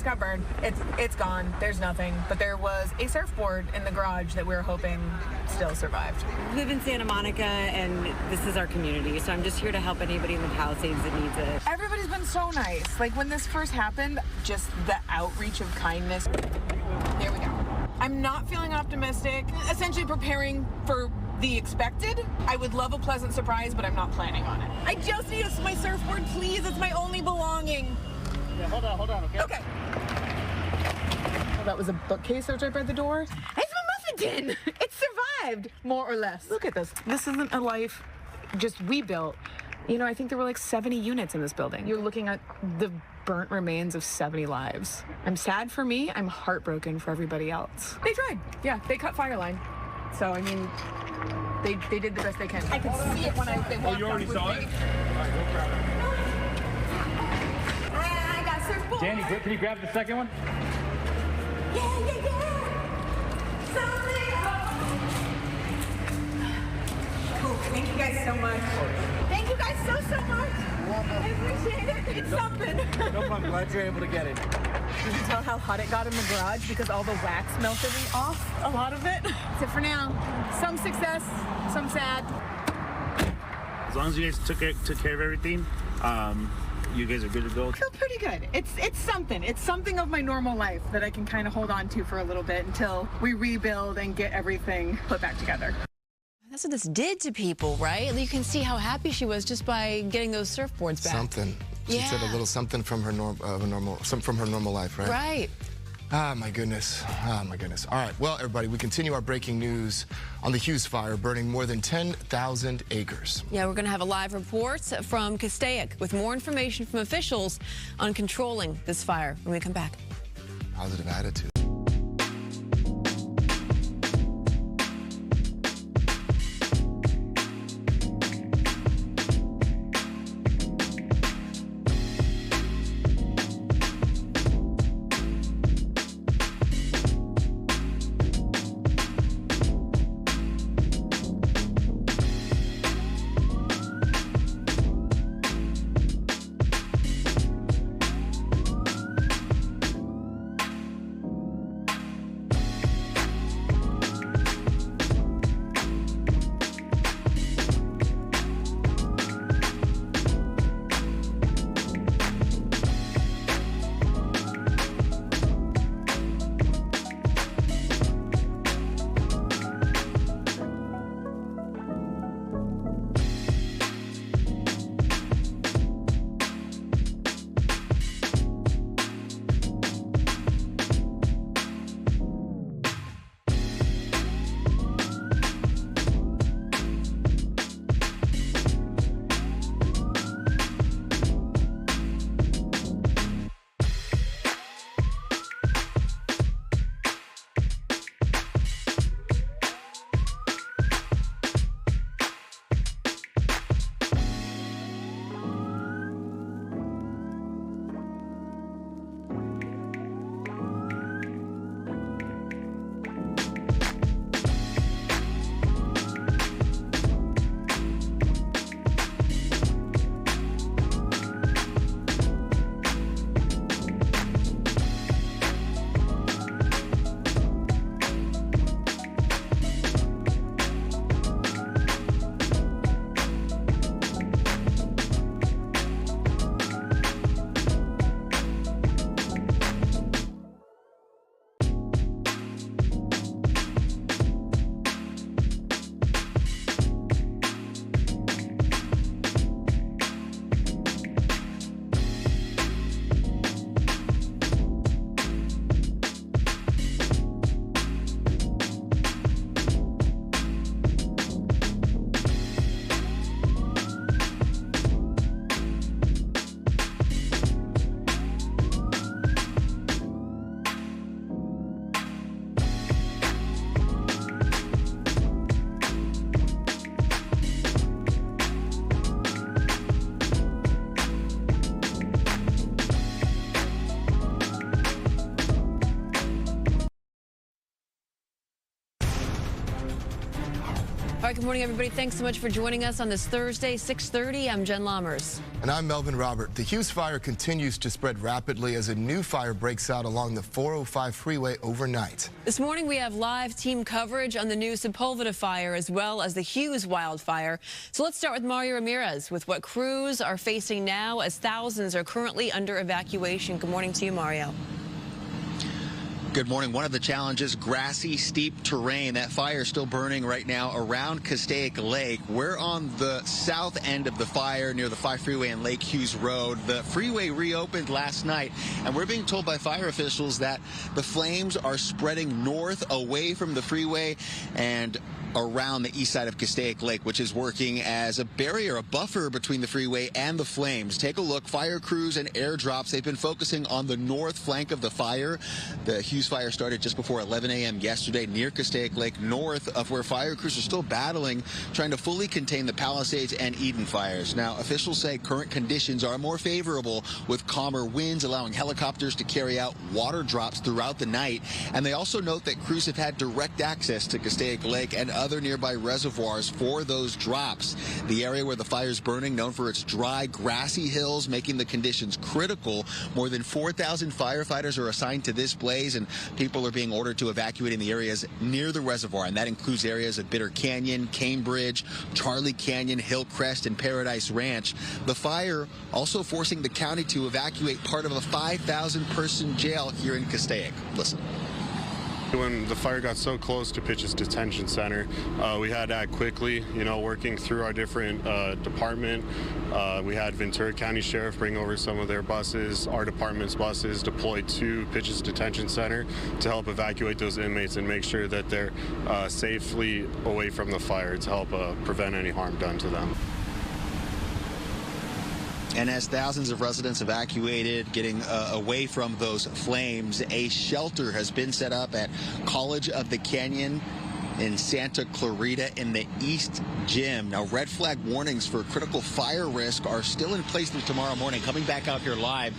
Got burned. It's gone. There's nothing. But there was a surfboard in the garage that we were hoping still survived. We live in Santa Monica, and this is our community, so I'm just here to help anybody in the Palisades that needs it. Everybody's been so nice. Like, when this first happened, just the outreach of kindness. There we go. I'm not feeling optimistic. Essentially preparing for the expected. I would love a pleasant surprise, but I'm not planning on it. I just need my surfboard, please. It's my only belonging. Yeah, hold on, okay? Okay. Well, that was a bookcase that was right by the door. It's my muffin tin. It survived, more or less. Look at this. This isn't a life just we built. You know, I think there were like 70 units in this building. You're looking at the burnt remains of 70 lives. I'm sad for me. I'm heartbroken for everybody else. They tried. Yeah, they cut fire line. So, I mean, they did the best they can. I could see it when they walked. Oh, you already saw it? I got surfboard. Danny, can you grab the second one? Yeah. Cool. Thank you guys so much. Thank you guys so much. I appreciate it. It's something. No problem. Glad you're able to get it. Did you tell how hot it got in the garage because all the wax melted off? A lot of it. That's it for now. Some success, some sad. As long as you guys took care of everything, you guys are good to go. I feel pretty good. It's something. It's something of my normal life that I can kind of hold on to for a little bit until we rebuild and get everything put back together. That's what this did to people, right? You can see how happy she was just by getting those surfboards back. Something. She said a little something from her normal life, right? Right. Ah, my goodness. Ah, my goodness. All right. Well, everybody, we continue our breaking news on the Hughes Fire, burning more than 10,000 acres. Yeah, we're going to have a live report from Castaic with more information from officials on controlling this fire when we come back. Positive attitude. All right, good morning, everybody. Thanks so much for joining us on this Thursday, 6:30. I'm Jen Lammers. And I'm Melvin Robert. The Hughes Fire continues to spread rapidly as a new fire breaks out along the 405 freeway overnight. This morning, we have live team coverage on the new Sepulveda Fire as well as the Hughes Wildfire. So let's start with Mario Ramirez with what crews are facing now as thousands are currently under evacuation. Good morning to you, Mario. Good morning. One of the challenges, grassy, steep terrain. That fire is still burning right now around Castaic Lake. We're on the south end of the fire near the 5 freeway and Lake Hughes Road. The freeway reopened last night, and we're being told by fire officials that the flames are spreading north away from the freeway, and around the east side of Castaic Lake, which is working as a barrier, a buffer between the freeway and the flames. Take a look. Fire crews and airdrops, they've been focusing on the north flank of the fire. The Hughes Fire started just before 11 a.m. yesterday near Castaic Lake, north of where fire crews are still battling, trying to fully contain the Palisades and Eaton fires. Now, officials say current conditions are more favorable with calmer winds, allowing helicopters to carry out water drops throughout the night. And they also note that crews have had direct access to Castaic Lake and other nearby reservoirs for those drops. The area where the fire is burning, known for its dry, grassy hills, making the conditions critical. More than 4,000 firefighters are assigned to this blaze, and people are being ordered to evacuate in the areas near the reservoir, and that includes areas of Bitter Canyon, Cambridge, Charlie Canyon, Hillcrest, and Paradise Ranch. The fire also forcing the county to evacuate part of a 5,000-person jail here in Castaic. Listen. When the fire got so close to Pitch's detention center, we had to act quickly, working through our different department. We had Ventura County Sheriff bring over some of their buses, our department's buses deployed to Pitch's detention center to help evacuate those inmates and make sure that they're safely away from the fire to help prevent any harm done to them. And as thousands of residents evacuated, getting away from those flames, a shelter has been set up at College of the Canyon in Santa Clarita in the East Gym. Now, red flag warnings for critical fire risk are still in place through tomorrow morning. Coming back out here live,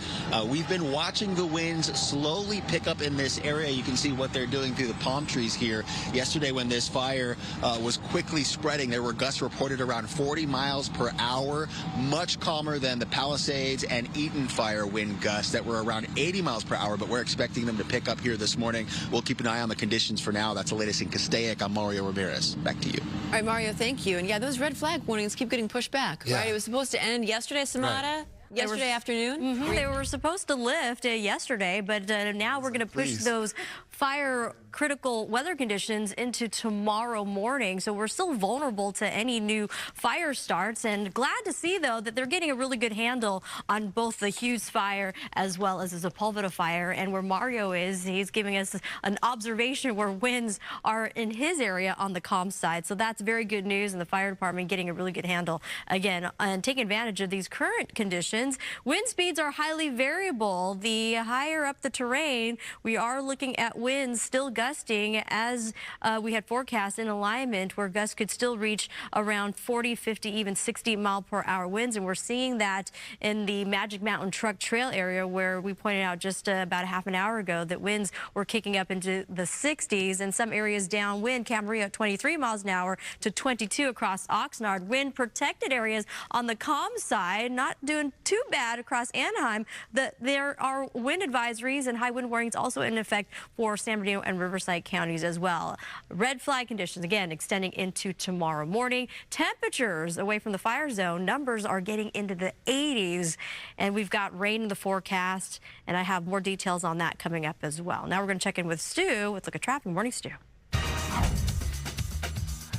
we've been watching the winds slowly pick up in this area. You can see what they're doing through the palm trees here. Yesterday, when this fire was quickly spreading, there were gusts reported around 40 miles per hour, much calmer than the Palisades and Eaton Fire wind gusts that were around 80 miles per hour, but we're expecting them to pick up here this morning. We'll keep an eye on the conditions for now. That's the latest in Castaic. I'm Mario Ramirez. Back to you. All right, Mario, thank you. And yeah, those red flag warnings keep getting pushed back, right? It was supposed to end yesterday, Samara. Right. Yesterday afternoon? They were supposed to lift yesterday, but now we're going to push those fire critical weather conditions into tomorrow morning. So we're still vulnerable to any new fire starts, and glad to see, though, that they're getting a really good handle on both the Hughes Fire as well as the Sepulveda Fire. And where Mario is, he's giving us an observation where winds are in his area on the comms side. So that's very good news, and the fire department getting a really good handle again and taking advantage of these current conditions. Wind speeds are highly variable. The higher up the terrain, we are looking at winds still gusting as we had forecast in alignment, where gusts could still reach around 40, 50, even 60 mile per hour winds. And we're seeing that in the Magic Mountain Truck Trail area, where we pointed out just about a half an hour ago that winds were kicking up into the 60s, and some areas downwind, Camarillo at 23 miles an hour to 22 across Oxnard. Wind protected areas on the comm side, not doing too bad across Anaheim. There are wind advisories and high wind warnings also in effect for San Bernardino and Riverside counties as well. Red flag conditions, again, extending into tomorrow morning. Temperatures away from the fire zone, numbers are getting into the 80s, and we've got rain in the forecast, and I have more details on that coming up as well. Now we're going to check in with Stu with Look at Traffic. Morning, Stu.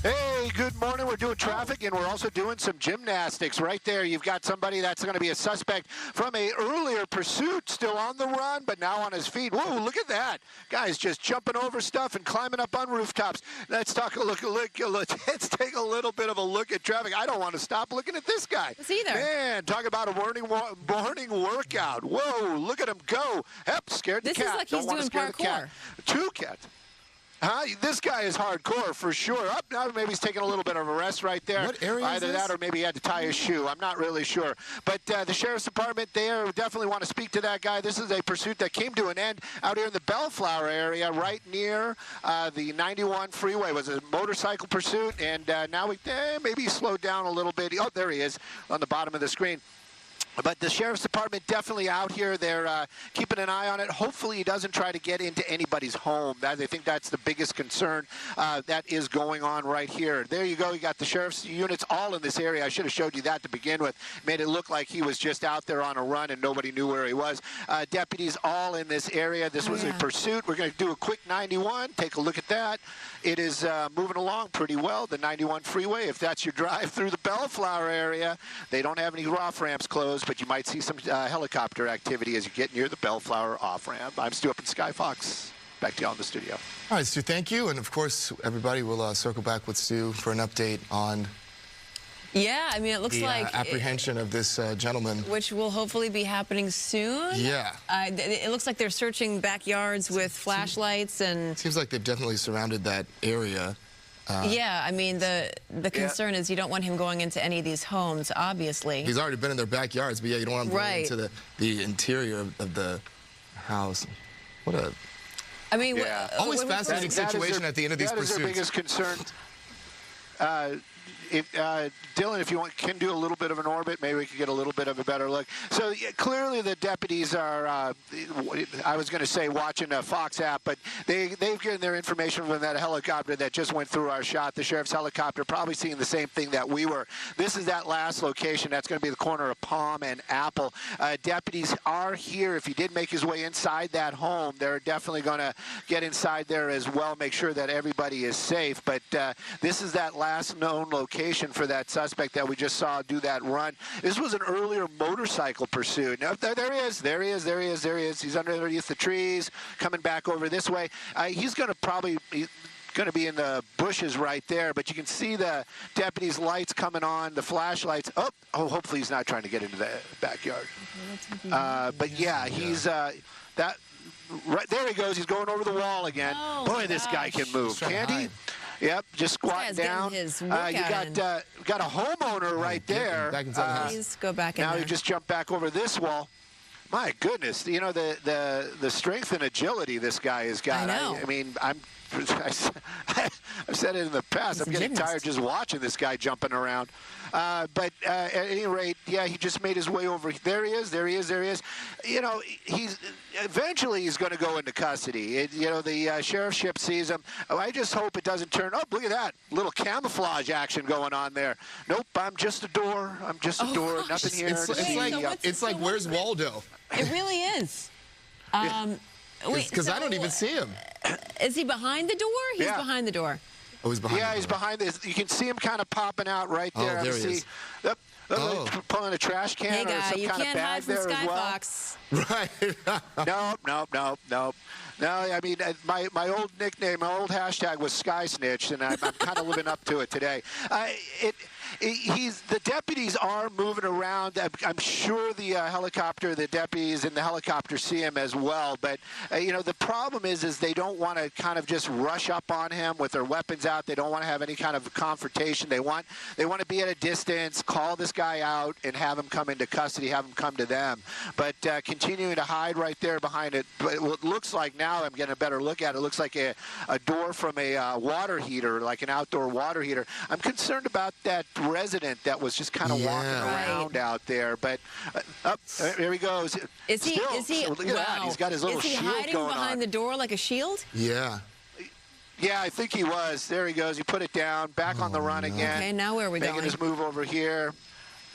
Hey, good morning. We're doing traffic, and we're also doing some gymnastics. Right there, you've got somebody that's going to be a suspect from a earlier pursuit, still on the run, but now on his feet. Whoa, look at that. Guy's just jumping over stuff and climbing up on rooftops. Let's take a little bit of a look at traffic. I don't want to stop looking at this guy. It's either. Man, talk about a morning workout. Whoa, look at him go. Yep, scared the cat. This is like he's doing parkour. Two cats. Huh? This guy is hardcore for sure. Up now, maybe he's taking a little bit of a rest right there. What area Either is this? that or maybe he had to tie his shoe. I'm not really sure. But the Sheriff's Department there definitely want to speak to that guy. This is a pursuit that came to an end out here in the Bellflower area, right near the 91 freeway. It was a motorcycle pursuit, and now maybe he slowed down a little bit. Oh, there he is on the bottom of the screen. But the Sheriff's Department definitely out here. They're keeping an eye on it. Hopefully he doesn't try to get into anybody's home. I think that's the biggest concern that is going on right here. There you go. You got the Sheriff's units all in this area. I should have showed you that to begin with. Made it look like he was just out there on a run and nobody knew where he was. Deputies all in this area. This was a pursuit. We're going to do a quick 91. Take a look at that. It is moving along pretty well, the 91 freeway. If that's your drive through the Bellflower area, they don't have any off-ramps closed, but you might see some helicopter activity as you get near the Bellflower off-ramp. I'm Stu up in Sky Fox. Back to you all in the studio. All right, Stu, thank you. And, of course, everybody will circle back with Stu for an update on Yeah, I mean, it looks the like apprehension of this gentleman. Which will hopefully be happening soon. Yeah. It looks like they're searching backyards with flashlights and... Seems like they've definitely surrounded that area. Yeah, I mean, the concern is you don't want him going into any of these homes, obviously. He's already been in their backyards, but yeah, you don't want him going Right. into the interior of the house. What a... I mean, always fascinating situation at the end of these pursuits. That is their biggest concern. Dylan, if you can do a little bit of an orbit, maybe we could get a little bit of a better look. So yeah, clearly the deputies are, I was going to say watching a Fox app, but they've gotten their information from that helicopter that just went through our shot. The sheriff's helicopter, probably seeing the same thing that we were. This is that last location. That's going to be the corner of Palm and Apple. Deputies are here. If he did make his way inside that home, they're definitely going to get inside there as well, make sure that everybody is safe. But this is that last known location for that suspect that we just saw do that run. This was an earlier motorcycle pursuit. Now, there he is. He's underneath the trees, coming back over this way. He's going to probably... going to be in the bushes right there, but you can see the deputies' lights coming on, the flashlights. Oh, hopefully he's not trying to get into the backyard. But yeah, he's that. Right there he goes. He's going over the wall again. Oh, boy, this guy can move, can't he? Yep, just squatting down. You got a homeowner right there. Please go back in now there. he just jumped back over this wall. My goodness, you know the strength and agility this guy has got. I know. I mean, I've said it in the past. I'm getting tired just watching this guy jumping around. But at any rate, yeah, he just made his way over. There he is. You know, eventually he's going to go into custody. You know, the sheriff's ship sees him. Oh, I just hope it doesn't turn. Oh, look at that little camouflage action going on there. Nope, I'm just a door. I'm just a door. Gosh. Nothing here. It's like where's Waldo? It really is. Because I don't even see him. Is he behind the door? He's behind the door. Oh, he's behind. Yeah, he's behind this. You can see him kind of popping out right there. Oh, there he is. Yep. Pulling a trash can or some kind of bag there as well. Right. No. No, I mean, my old nickname, my old hashtag was Sky Snitch, and I'm kind of living up to it today. The deputies are moving around. I'm sure the the deputies in the helicopter see him as well. But you know, the problem is they don't want to kind of just rush up on him with their weapons out. They don't want to have any kind of confrontation. They want to be at a distance, call this guy out, and have him come into custody, have him come to them. But continuing to hide right there behind it. But it looks like now I'm getting a better look at it. It looks like a door from a water heater, like an outdoor water heater. I'm concerned about that resident that was just kind of walking around out there, but there he goes. Is he? Look at that. He's got his little shield going on. Is he hiding behind the door like a shield? Yeah. Yeah, I think he was. There he goes. He put it down. Back on the run again. Okay, now where are we going? Making his move over here.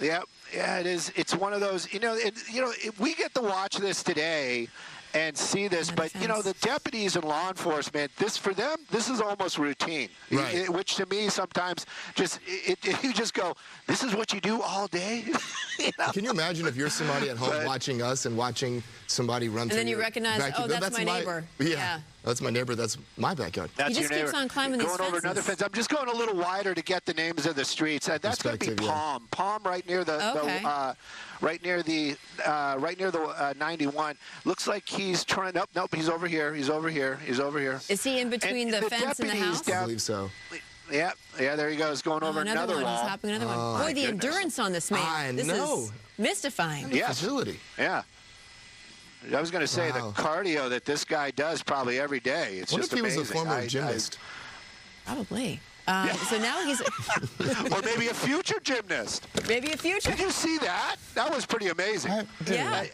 Yep. Yeah, it is. It's one of those. We get to watch this today and see this, but you know, the deputies and law enforcement, for them this is almost routine, right. Which to me sometimes you just go, this is what you do all day. You know? Can you imagine if you're somebody at home watching us and watching somebody run through and then you recognize, that's my neighbor. Yeah, that's my neighbor. That's my backyard. That's he just your keeps neighbor. on climbing these fences. Going over another fence. I'm just going a little wider to get the names of the streets. That's going to be Palm. Palm right near the right near the 91. Looks like he's trying. Nope. He's over here. He's over here. Is he in between the fence and the house? I believe so. Yeah. There he goes, going over another wall. He's hopping another one. Boy, the endurance on this man. I know. Is mystifying. Yes. Agility. Yeah. I was going to say the cardio that this guy does probably every day. It's just amazing. What if he was a former gymnast? Probably. So now he's... or maybe a future gymnast. Maybe a future. Did you see that? That was pretty amazing. Yeah.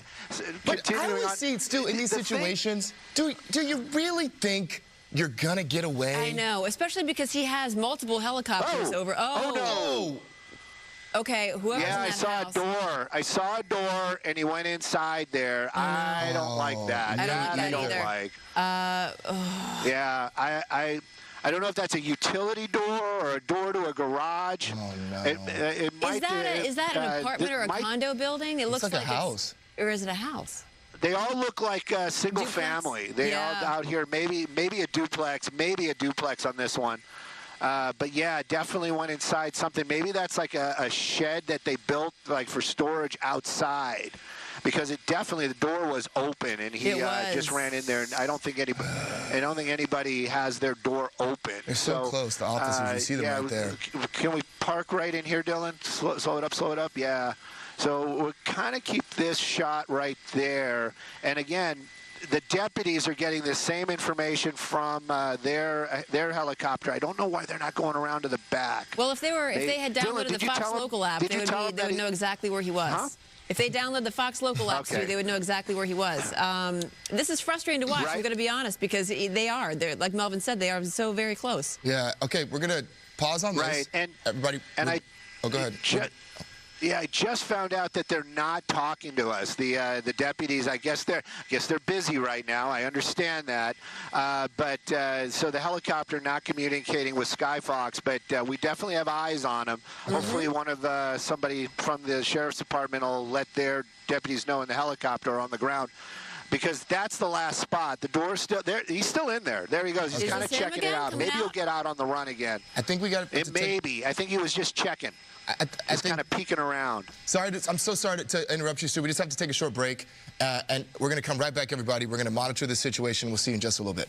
But I always see, still in these situations, do you really think you're going to get away? I know, especially because he has multiple helicopters over. Oh, no. Okay, whoever's in that house. I saw a door, and he went inside there. I don't like that. I don't like that either. Yeah, I don't know if that's a utility door or a door to a garage. Oh, no. It might is that an apartment or a condo building? It looks like a house. Or is it a house? They all look like single family. They all out here, maybe a duplex, on this one. But yeah, definitely went inside something. Maybe that's like a shed that they built like for storage outside, because it definitely, the door was open and he just ran in there. And I don't think anybody has their door open. They're so close, the officers. You see them right there. Can we park right in here, Dylan? Slow it up. Yeah. So we'll kind of keep this shot right there. And again, the deputies are getting the same information from their helicopter. I don't know why they're not going around to the back. Well, if they had downloaded the Fox Local app, they would know exactly where he was. Huh? If they download the Fox Local app, too, they would know exactly where he was. This is frustrating to watch, I'm going to be honest, because they're, like Melvin said, they are so very close. Yeah, okay, we're going to pause on this. Right, and everybody, oh, go ahead. Yeah, I just found out that they're not talking to us. The deputies, I guess they're busy right now. I understand that, so the helicopter not communicating with Skyfox, but we definitely have eyes on them. Hopefully, somebody from the sheriff's department will let their deputies know in the helicopter or on the ground. Because that's the last spot. The door's still there. He's still in there. There he goes. He's kind of checking it out. Maybe he'll get out on the run again. I think we got it. Maybe. I think he was just checking. He's kind of peeking around. I'm so sorry to interrupt you, Stu. We just have to take a short break, and we're going to come right back, everybody. We're going to monitor the situation. We'll see you in just a little bit.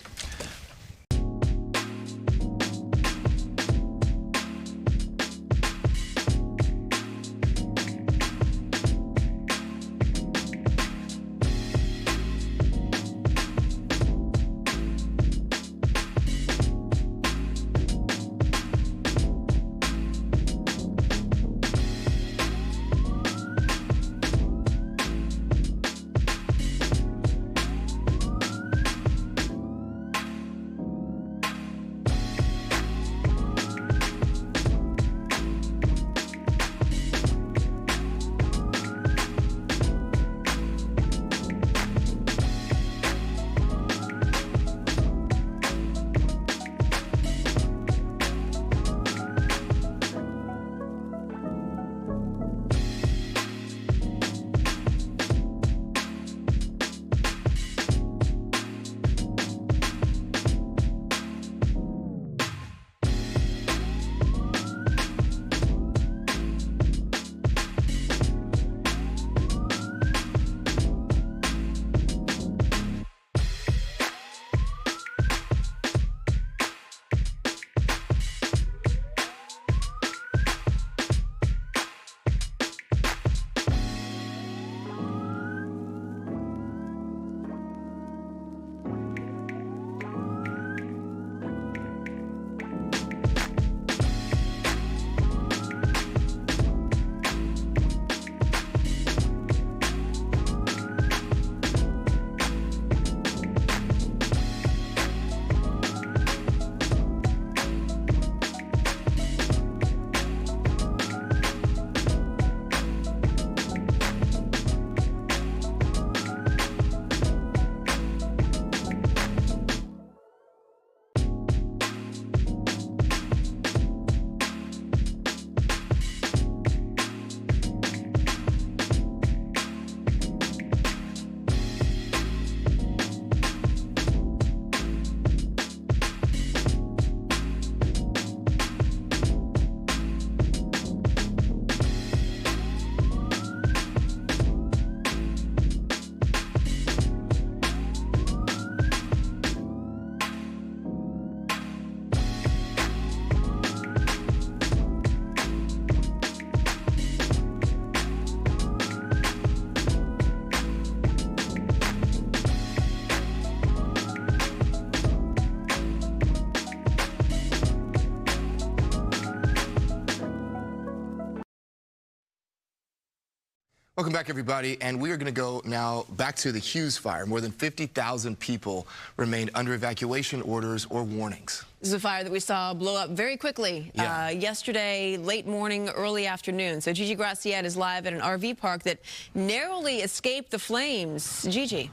Welcome back, everybody, and we are going to go now back to the Hughes Fire. More than 50,000 people remain under evacuation orders or warnings. This is a fire that we saw blow up very quickly yesterday, late morning, early afternoon. So Gigi Graciette is live at an RV park that narrowly escaped the flames. Gigi.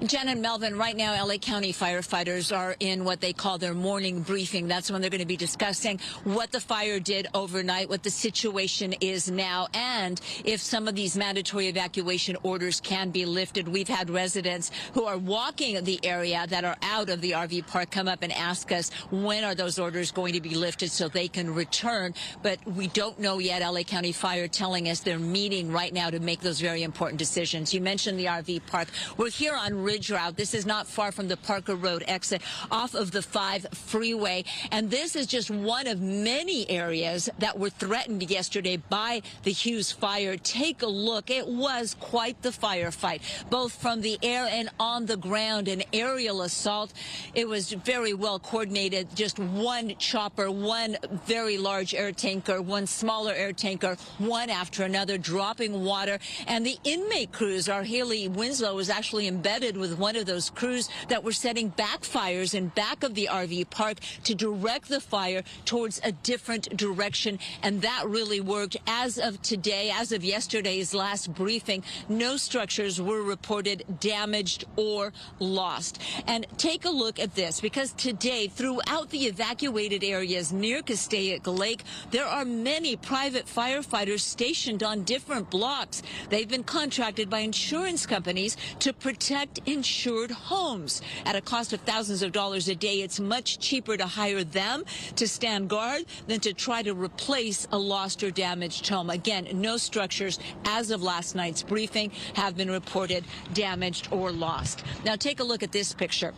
Jen and Melvin, right now, LA County firefighters are in what they call their morning briefing. That's when they're going to be discussing what the fire did overnight, what the situation is now, and if some of these mandatory evacuation orders can be lifted. We've had residents who are walking the area that are out of the RV park come up and ask us, when are those orders going to be lifted so they can return? But we don't know yet. LA County Fire telling us they're meeting right now to make those very important decisions. You mentioned the RV park. We're here on Ridge Route. This is not far from the Parker Road exit off of the 5 freeway. And this is just one of many areas that were threatened yesterday by the Hughes Fire. Take a look. It was quite the firefight, both from the air and on the ground, an aerial assault. It was very well coordinated. Just one chopper, one very large air tanker, one smaller air tanker, one after another, dropping water. And the inmate crews, our Haley Winslow was actually embedded with one of those crews that were setting backfires in back of the RV park to direct the fire towards a different direction. And that really worked. As of today, as of yesterday's last briefing, no structures were reported damaged or lost. And take a look at this, because today, throughout the evacuated areas near Castaic Lake, there are many private firefighters stationed on different blocks. They've been contracted by insurance companies to protect insured homes. At a cost of thousands of dollars a day, it's much cheaper to hire them to stand guard than to try to replace a lost or damaged home. Again, no structures as of last night's briefing have been reported damaged or lost. Now take a look at this picture.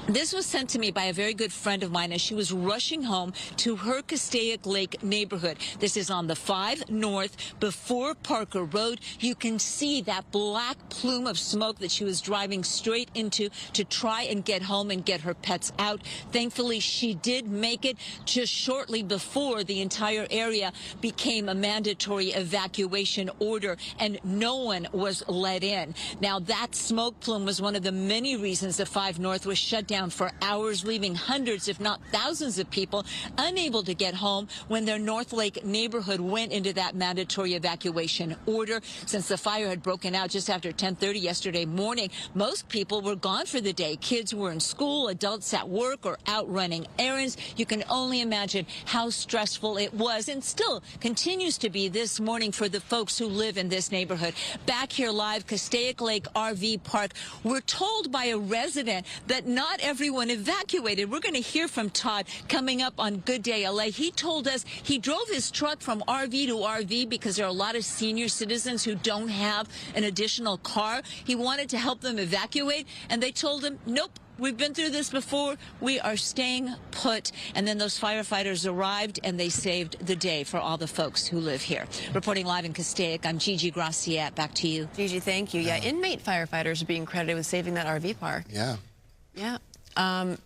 This was sent to me by a very good friend of mine as she was rushing home to her Castaic Lake neighborhood. This is on the 5 North before Parker Road. You can see that black plume of smoke that she was driving straight into to try and get home and get her pets out. Thankfully, she did make it just shortly before the entire area became a mandatory evacuation order, and no one was let in. Now, that smoke plume was one of the many reasons the 5 North was shut down for hours, leaving hundreds, if not thousands of people unable to get home when their North Lake neighborhood went into that mandatory evacuation order. Since the fire had broken out just after 10:30 yesterday morning, most people were gone for the day. Kids were in school, adults at work or out running errands. You can only imagine how stressful it was and still continues to be this morning for the folks who live in this neighborhood. Back here live, Castaic Lake RV Park, we're told by a resident that not everyone evacuated. We're going to hear from Todd coming up on Good Day LA. He told us he drove his truck from RV to RV because there are a lot of senior citizens who don't have an additional car. He wanted to help them evacuate, and they told him, nope. We've been through this before. We are staying put. And then those firefighters arrived, and they saved the day for all the folks who live here. Reporting live in Castaic, I'm Gigi Graciette. Back to you. Gigi, thank you. Yeah, inmate firefighters are being credited with saving that RV park. Yeah. Yeah. And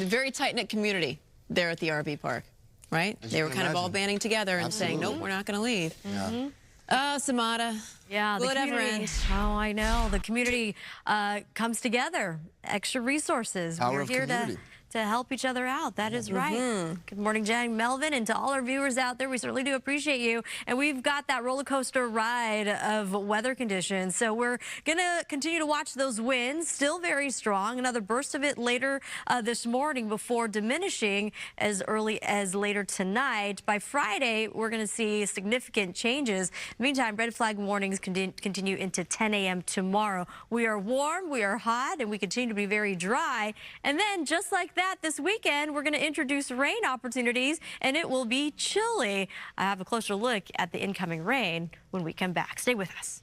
very tight-knit community there at the RV park, right? They were kind of all banding together and saying, nope, we're not going to leave. Yeah. Oh, Samada. Yeah, the community. Oh, I know. The community comes together. Extra resources. We're here to help each other out. That is right. Good morning, Jen, Melvin, and to all our viewers out there. We certainly do appreciate you. And we've got that roller coaster ride of weather conditions. So we're going to continue to watch those winds, still very strong. Another burst of it later this morning before diminishing as early as later tonight. By Friday, we're going to see significant changes. Meantime, red flag warnings continue into 10 a.m. tomorrow. We are warm, we are hot, and we continue to be very dry. And then just like that, this weekend, we're going to introduce rain opportunities, and it will be chilly. I have a closer look at the incoming rain when we come back. Stay with us.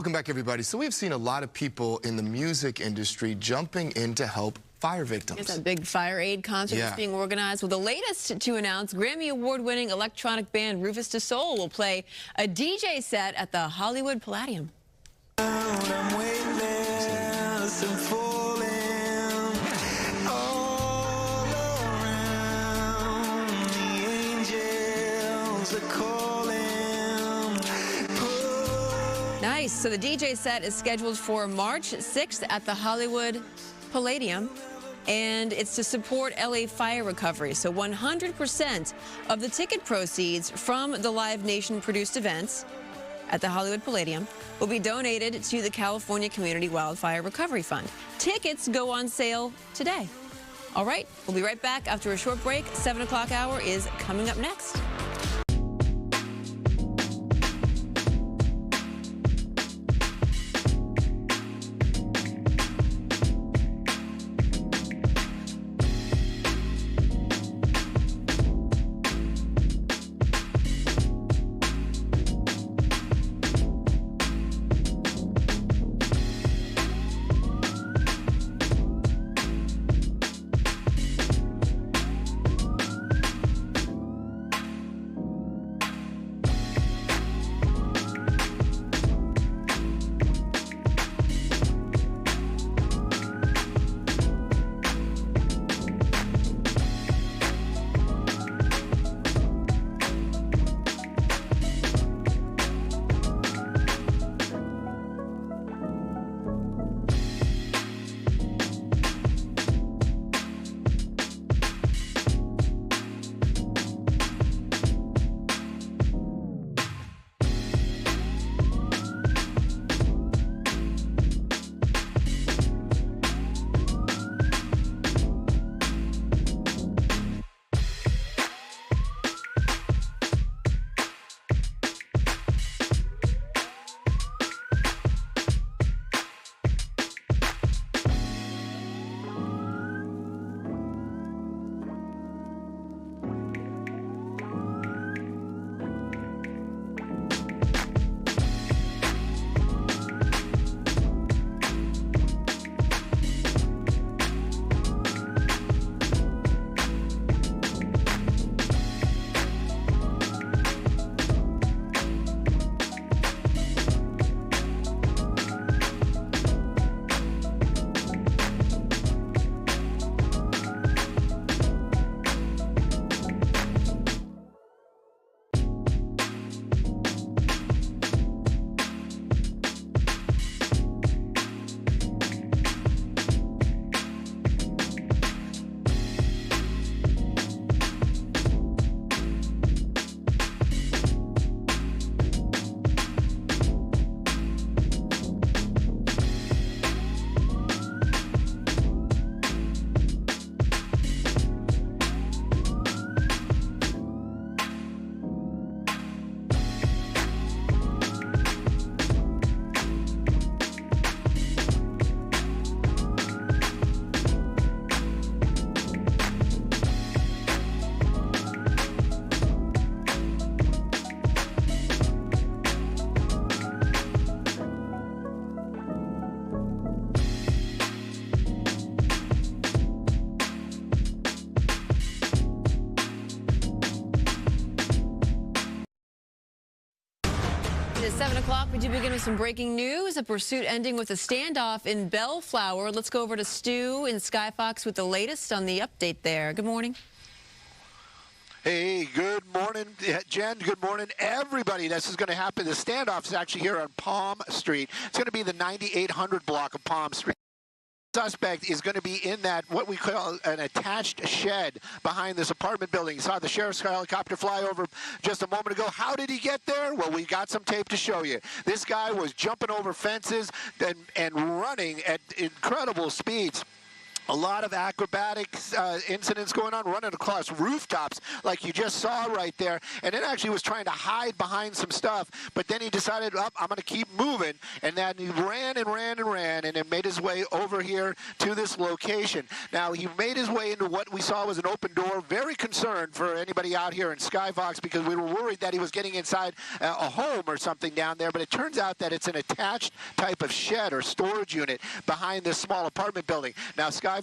Welcome back, everybody. So we've seen a lot of people in the music industry jumping in to help fire victims. It's a big fire aid concert that's being organized. Well, the latest to announce, Grammy Award-winning electronic band Rufus Du Sol will play a DJ set at the Hollywood Palladium. I'm weightless and falling all around. The angels are calling. Nice. So the DJ set is scheduled for March 6th at the Hollywood Palladium, and it's to support LA fire recovery. So 100% of the ticket proceeds from the Live Nation-produced events at the Hollywood Palladium will be donated to the California Community Wildfire Recovery Fund. Tickets go on sale today. All right, we'll be right back after a short break. 7 o'clock hour is coming up next. It is 7 o'clock. We do begin with some breaking news. A pursuit ending with a standoff in Bellflower. Let's go over to Stu in Skyfox with the latest on the update there. Good morning. Hey, good morning, Jen. Good morning, everybody. This is going to happen. The standoff is actually here on Palm Street. It's going to be the 9800 block of Palm Street. Suspect is going to be in that, what we call an attached shed behind this apartment building. You saw the sheriff's helicopter fly over just a moment ago. How did he get there? Well, we got some tape to show you. This guy was jumping over fences and running at incredible speeds A lot of acrobatic incidents going on, running across rooftops like you just saw right there. And it actually was trying to hide behind some stuff, but then he decided, oh, I'm going to keep moving. And then he ran and ran and ran, and then made his way over here to this location. Now, he made his way into what we saw was an open door. Very concerned for anybody out here in Skyfox, because we were worried that he was getting inside a home or something down there. But it turns out that it's an attached type of shed or storage unit behind this small apartment building. Now, Skyfox,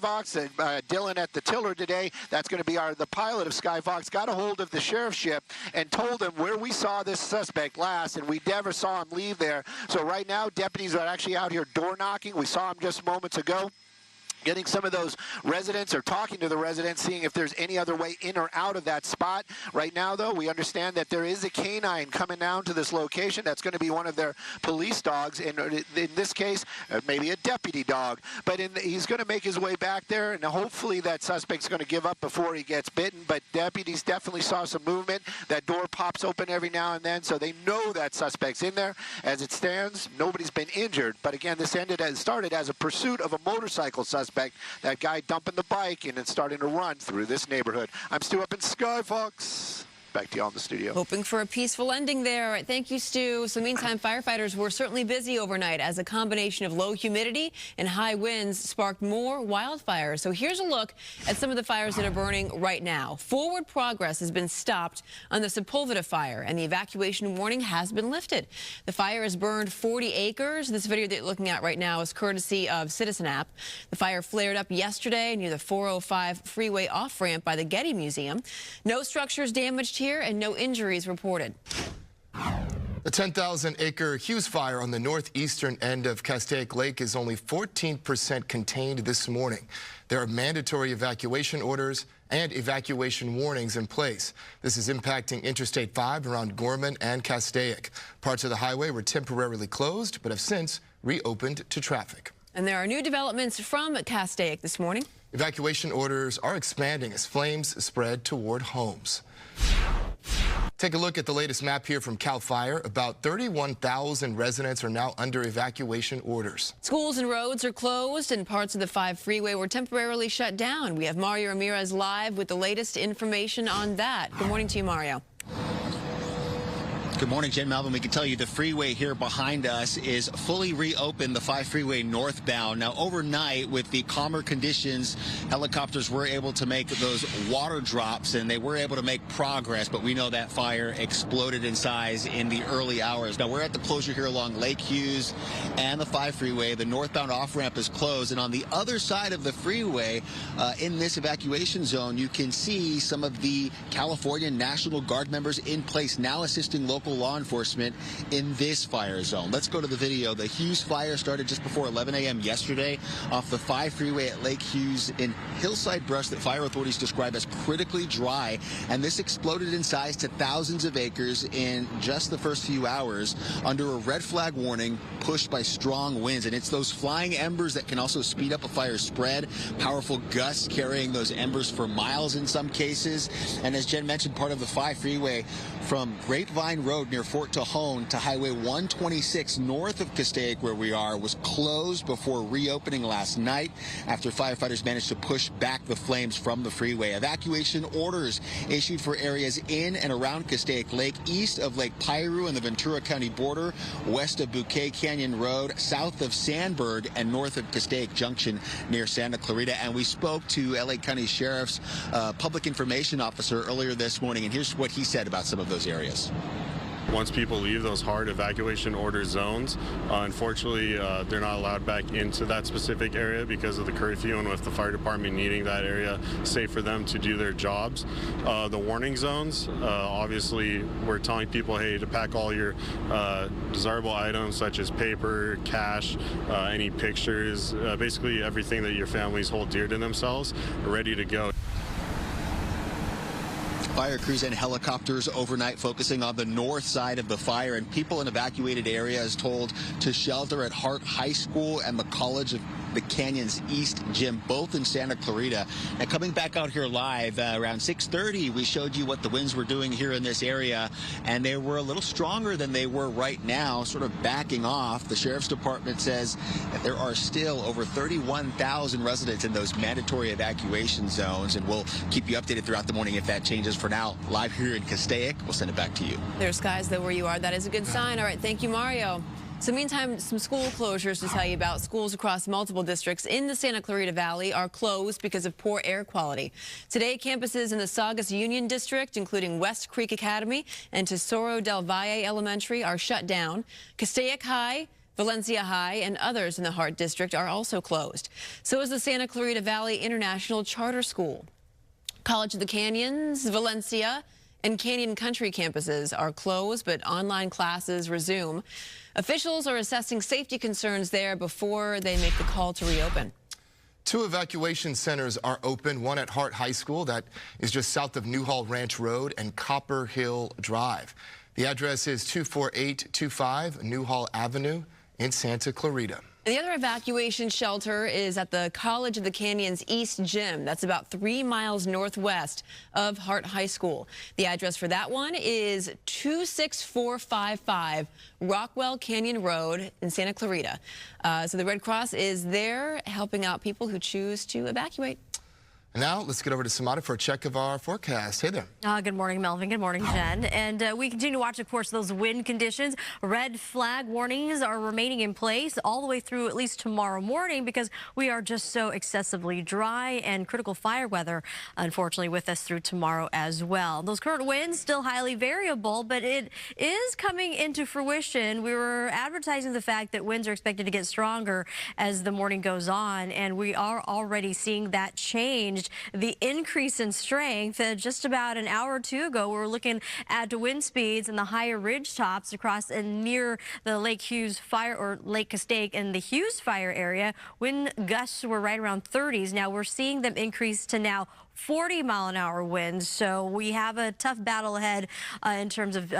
Dylan at the tiller today, that's going to be the pilot of Skyfox, got a hold of the sheriff's ship and told him where we saw this suspect last, and we never saw him leave there. So right now, deputies are actually out here door knocking. We saw him just moments ago, getting some of those residents, or talking to the residents, seeing if there's any other way in or out of that spot. Right now, though, we understand that there is a canine coming down to this location. That's going to be one of their police dogs, and in this case, maybe a deputy dog. But he's going to make his way back there, and hopefully that suspect's going to give up before he gets bitten. But deputies definitely saw some movement. That door pops open every now and then, so they know that suspect's in there. As it stands, nobody's been injured. But again, this started as a pursuit of a motorcycle suspect. That guy dumping the bike and then starting to run through this neighborhood. I'm Stu up in Skyfox. Back to y'all in the studio. Hoping for a peaceful ending there. Right, thank you, Stu. So meantime, firefighters were certainly busy overnight as a combination of low humidity and high winds sparked more wildfires. So here's a look at some of the fires that are burning right now. Forward progress has been stopped on the Sepulveda Fire, and the evacuation warning has been lifted. The fire has burned 40 acres. This video that you're looking at right now is courtesy of Citizen App. The fire flared up yesterday near the 405 freeway off-ramp by the Getty Museum. No structures damaged here and no injuries reported. The 10,000-acre Hughes Fire on the northeastern end of Castaic Lake is only 14% contained this morning. There are mandatory evacuation orders and evacuation warnings in place. This is impacting Interstate 5 around Gorman and Castaic. Parts of the highway were temporarily closed, but have since reopened to traffic. And there are new developments from Castaic this morning. Evacuation orders are expanding as flames spread toward homes. Take a look at the latest map here from Cal Fire. About 31,000 residents are now under evacuation orders. Schools and roads are closed, and parts of the 5 freeway were temporarily shut down. We have Mario Ramirez live with the latest information on that. Good morning to you, Mario. Good morning, Jen Melvin. We can tell you the freeway here behind us is fully reopened, the 5 freeway northbound. Now, overnight, with the calmer conditions, helicopters were able to make those water drops, and they were able to make progress, but we know that fire exploded in size in the early hours. Now, we're at the closure here along Lake Hughes and the 5 freeway. The northbound off-ramp is closed, and on the other side of the freeway, in this evacuation zone, you can see some of the California National Guard members in place now assisting local law enforcement in this fire zone. Let's go to the video. The Hughes Fire started just before 11 a.m. yesterday off the 5 freeway at Lake Hughes in hillside brush that fire authorities describe as critically dry, and this exploded in size to thousands of acres in just the first few hours under a red flag warning pushed by strong winds. And it's those flying embers that can also speed up a fire spread, powerful gusts carrying those embers for miles in some cases. And as Jen mentioned, part of the 5 freeway from Grapevine Road near Fort Tejon to Highway 126 north of Castaic, where we are, was closed before reopening last night after firefighters managed to push back the flames from the freeway. Evacuation orders issued for areas in and around Castaic Lake, east of Lake Piru and the Ventura County border, west of Bouquet Canyon Road, south of Sandberg, and north of Castaic Junction near Santa Clarita. And we spoke to LA County Sheriff's public information officer earlier this morning, and here's what he said about some of those areas. Once people leave those hard evacuation order zones, unfortunately, they're not allowed back into that specific area because of the curfew, and with the fire department needing that area safe for them to do their jobs. The warning zones, obviously, we're telling people, hey, to pack all your desirable items such as paper, cash, any pictures, basically everything that your families hold dear to themselves, ready to go. Fire crews and helicopters overnight focusing on the north side of the fire, and people in evacuated areas told to shelter at Hart High School and the College of the Canyon's East Gym, both in Santa Clarita. And coming back out here live around 6:30, we showed you what the winds were doing here in this area, and they were a little stronger than they were right now, sort of backing off. The Sheriff's Department says that there are still over 31,000 residents in those mandatory evacuation zones, and we'll keep you updated throughout the morning if that changes. For now, live here in Castaic, we'll send it back to you. There's skies, though, where you are. That is a good sign. All right, thank you, Mario. So meantime, some school closures to tell you about. Schools across multiple districts in the Santa Clarita Valley are closed because of poor air quality. Today, campuses in the Saugus Union District, including West Creek Academy and Tesoro del Valle Elementary, are shut down. Castaic High, Valencia High, and others in the Hart District are also closed. So is the Santa Clarita Valley International Charter School. College of the Canyons, Valencia, and Canyon Country campuses are closed, but online classes resume. Officials are assessing safety concerns there before they make the call to reopen. 2 evacuation centers are open, one at Hart High School, that is just south of Newhall Ranch Road, and Copper Hill Drive. The address is 24825 Newhall Avenue in Santa Clarita. The other evacuation shelter is at the College of the Canyon's East Gym. That's about 3 miles northwest of Hart High School. The address for that one is 26455 Rockwell Canyon Road in Santa Clarita. So the Red Cross is there helping out people who choose to evacuate. Now, let's get over to Samada for a check of our forecast. Hey there. Good morning, Melvin. Good morning, Jen. And we continue to watch, of course, those wind conditions. Red flag warnings are remaining in place all the way through at least tomorrow morning because we are just so excessively dry, and critical fire weather, unfortunately, with us through tomorrow as well. Those current winds still highly variable, but it is coming into fruition. We were advertising the fact that winds are expected to get stronger as the morning goes on, and we are already seeing that change. The increase in strength just about an hour or two ago, we were looking at wind speeds and the higher ridge tops across and near the Lake Hughes Fire or Lake Castaic and the Hughes Fire area. Wind gusts were right around 30s. Now we're seeing them increase to now 40-mile-an-hour winds, so we have a tough battle ahead in terms of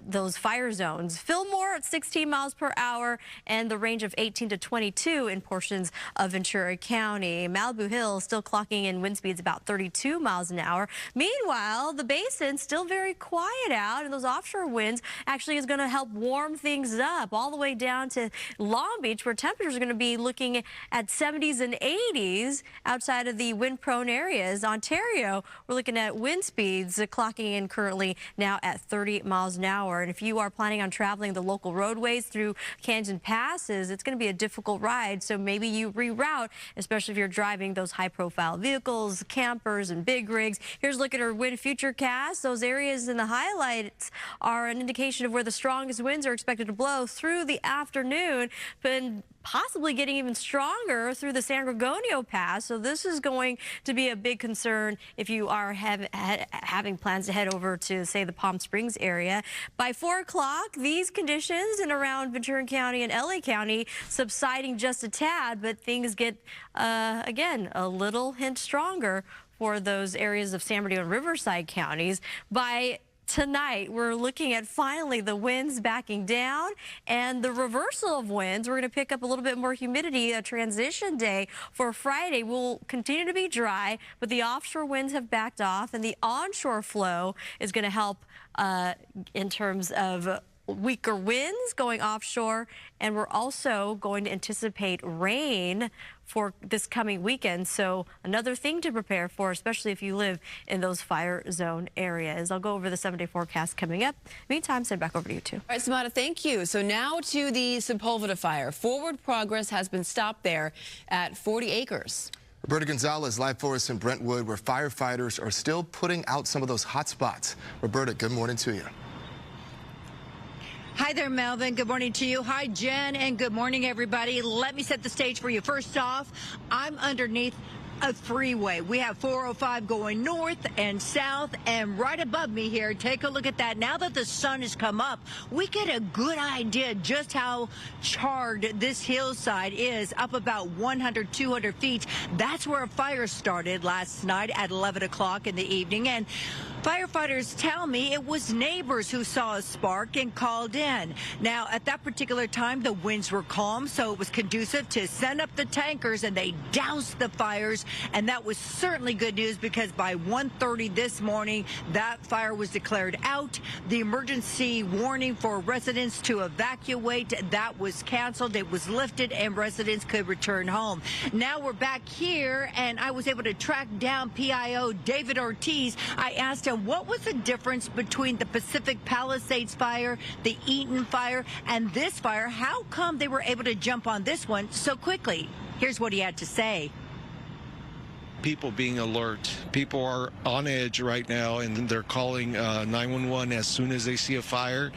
those fire zones. Fillmore at 16 miles per hour and the range of 18 to 22 in portions of Ventura County. Malibu Hill still clocking in wind speeds about 32 miles an hour. Meanwhile, the basin still very quiet out, and those offshore winds actually is going to help warm things up all the way down to Long Beach, where temperatures are going to be looking at 70s and 80s outside of the wind-prone areas. Ontario, we're looking at wind speeds clocking in currently now at 30 miles an hour. And if you are planning on traveling the local roadways through Canyon passes, it's going to be a difficult ride. So maybe you reroute, especially if you're driving those high-profile vehicles, campers, and big rigs. Here's a look at our wind future cast. Those areas in the highlights are an indication of where the strongest winds are expected to blow through the afternoon, but possibly getting even stronger through the San Gorgonio Pass. So this is going to be a big concern if you are having plans to head over to, say, the Palm Springs area. By 4 o'clock, these conditions in around Ventura County and LA County subsiding just a tad, but things get, again, a little hint stronger for those areas of San Bernardino and Riverside counties. By tonight, we're looking at finally the winds backing down and the reversal of winds. We're going to pick up a little bit more humidity. A transition day for Friday will continue to be dry, but the offshore winds have backed off, and the onshore flow is going to help in terms of weaker winds going offshore, and we're also going to anticipate rain for this coming weekend. So another thing to prepare for, especially if you live in those fire zone areas. I'll go over the 7-day forecast coming up. Meantime, send back over to you two. All right, Samada, thank you. So now to the Sepulveda Fire. Forward progress has been stopped there at 40 acres. Roberta Gonzalez, live for us in Brentwood, where firefighters are still putting out some of those hot spots. Roberta, good morning to you. Hi there, Melvin. Good morning to you. Hi, Jen, and good morning, everybody. Let me set the stage for you. First off, I'm underneath a freeway. We have 405 going north and south, and right above me here, take a look at that. Now that the sun has come up, we get a good idea just how charred this hillside is, up about 100, 200 feet. That's where a fire started last night at 11 o'clock in the evening, and firefighters tell me it was neighbors who saw a spark and called in. Now, at that particular time, the winds were calm, so it was conducive to send up the tankers, and they doused the fires, and that was certainly good news because by 1:30 this morning, that fire was declared out. The emergency warning for residents to evacuate, that was canceled. It was lifted, and residents could return home. Now we're back here, and I was able to track down PIO David Ortiz. I asked him what was the difference between the Pacific Palisades fire, the Eaton fire, and this fire. How come they were able to jump on this one so quickly? Here's what he had to say. People being alert. People are on edge right now, and they're calling 911 as soon as they see a fire,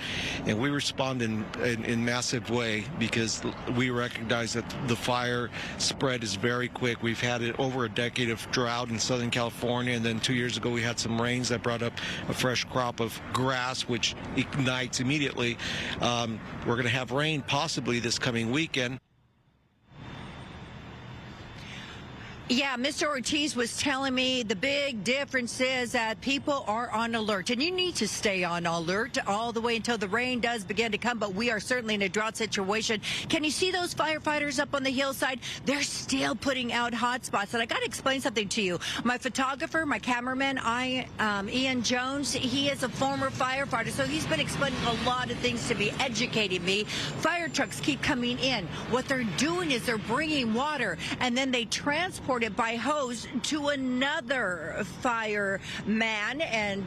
and we respond in massive way because we recognize that the fire spread is very quick. We've had it over a decade of drought in Southern California, and then 2 years ago we had some rains that brought up a fresh crop of grass, which ignites immediately. We're going to have rain possibly this coming weekend. Yeah, Mr. Ortiz was telling me the big difference is that people are on alert, and you need to stay on alert all the way until the rain does begin to come, but we are certainly in a drought situation. Can you see those firefighters up on the hillside? They're still putting out hot spots, and I got to explain something to you. My photographer, my cameraman, Ian Jones, he is a former firefighter, so he's been explaining a lot of things to me, educating me. Fire trucks keep coming in. What they're doing is they're bringing water, and then they transport it by hose to another fireman, and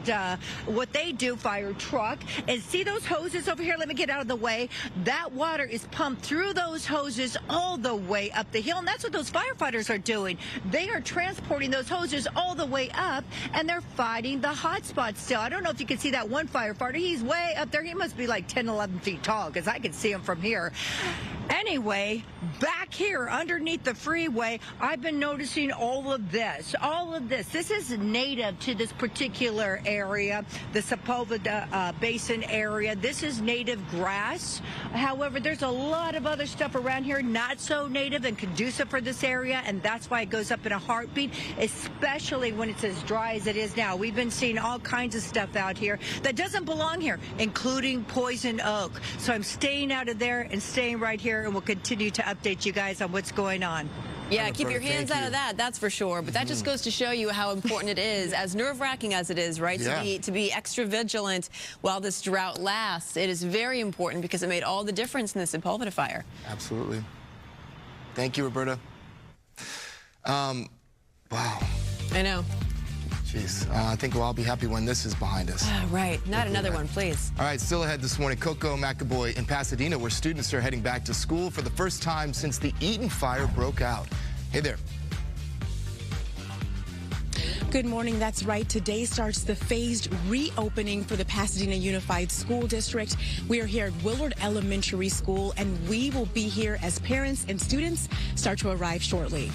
what they do, fire truck, is see those hoses over here? Let me get out of the way. That water is pumped through those hoses all the way up the hill, and that's what those firefighters are doing. They are transporting those hoses all the way up, and they're fighting the hot spots still. I don't know if you can see that one firefighter. He's way up there. He must be like 10, 11 feet tall because I can see him from here. Anyway, back here underneath the freeway, I've been noticing all of this. This is native to this particular area, the Sepulveda Basin area. This is native grass. However, there's a lot of other stuff around here not so native and conducive for this area, and that's why it goes up in a heartbeat, especially when it's as dry as it is now. We've been seeing all kinds of stuff out here that doesn't belong here, including poison oak. So I'm staying out of there and staying right here, and we'll continue to update you guys on what's going on. Yeah, keep your hands out of that, that's for sure. But that just goes to show you how important it is, as nerve-wracking as it is, right, to be extra vigilant while this drought lasts. It is very important because it made all the difference in the Sepulveda fire. Absolutely. Thank you, Roberta. Wow. I know. Jeez, I think we'll all be happy when this is behind us. Right, not another one, please. All right, still ahead this morning, Coco McAvoy in Pasadena, where students are heading back to school for the first time since the Eaton Fire broke out. Hey there. Good morning. That's right. Today starts the phased reopening for the Pasadena Unified School District. We are here at Willard Elementary School, and we will be here as parents and students start to arrive shortly.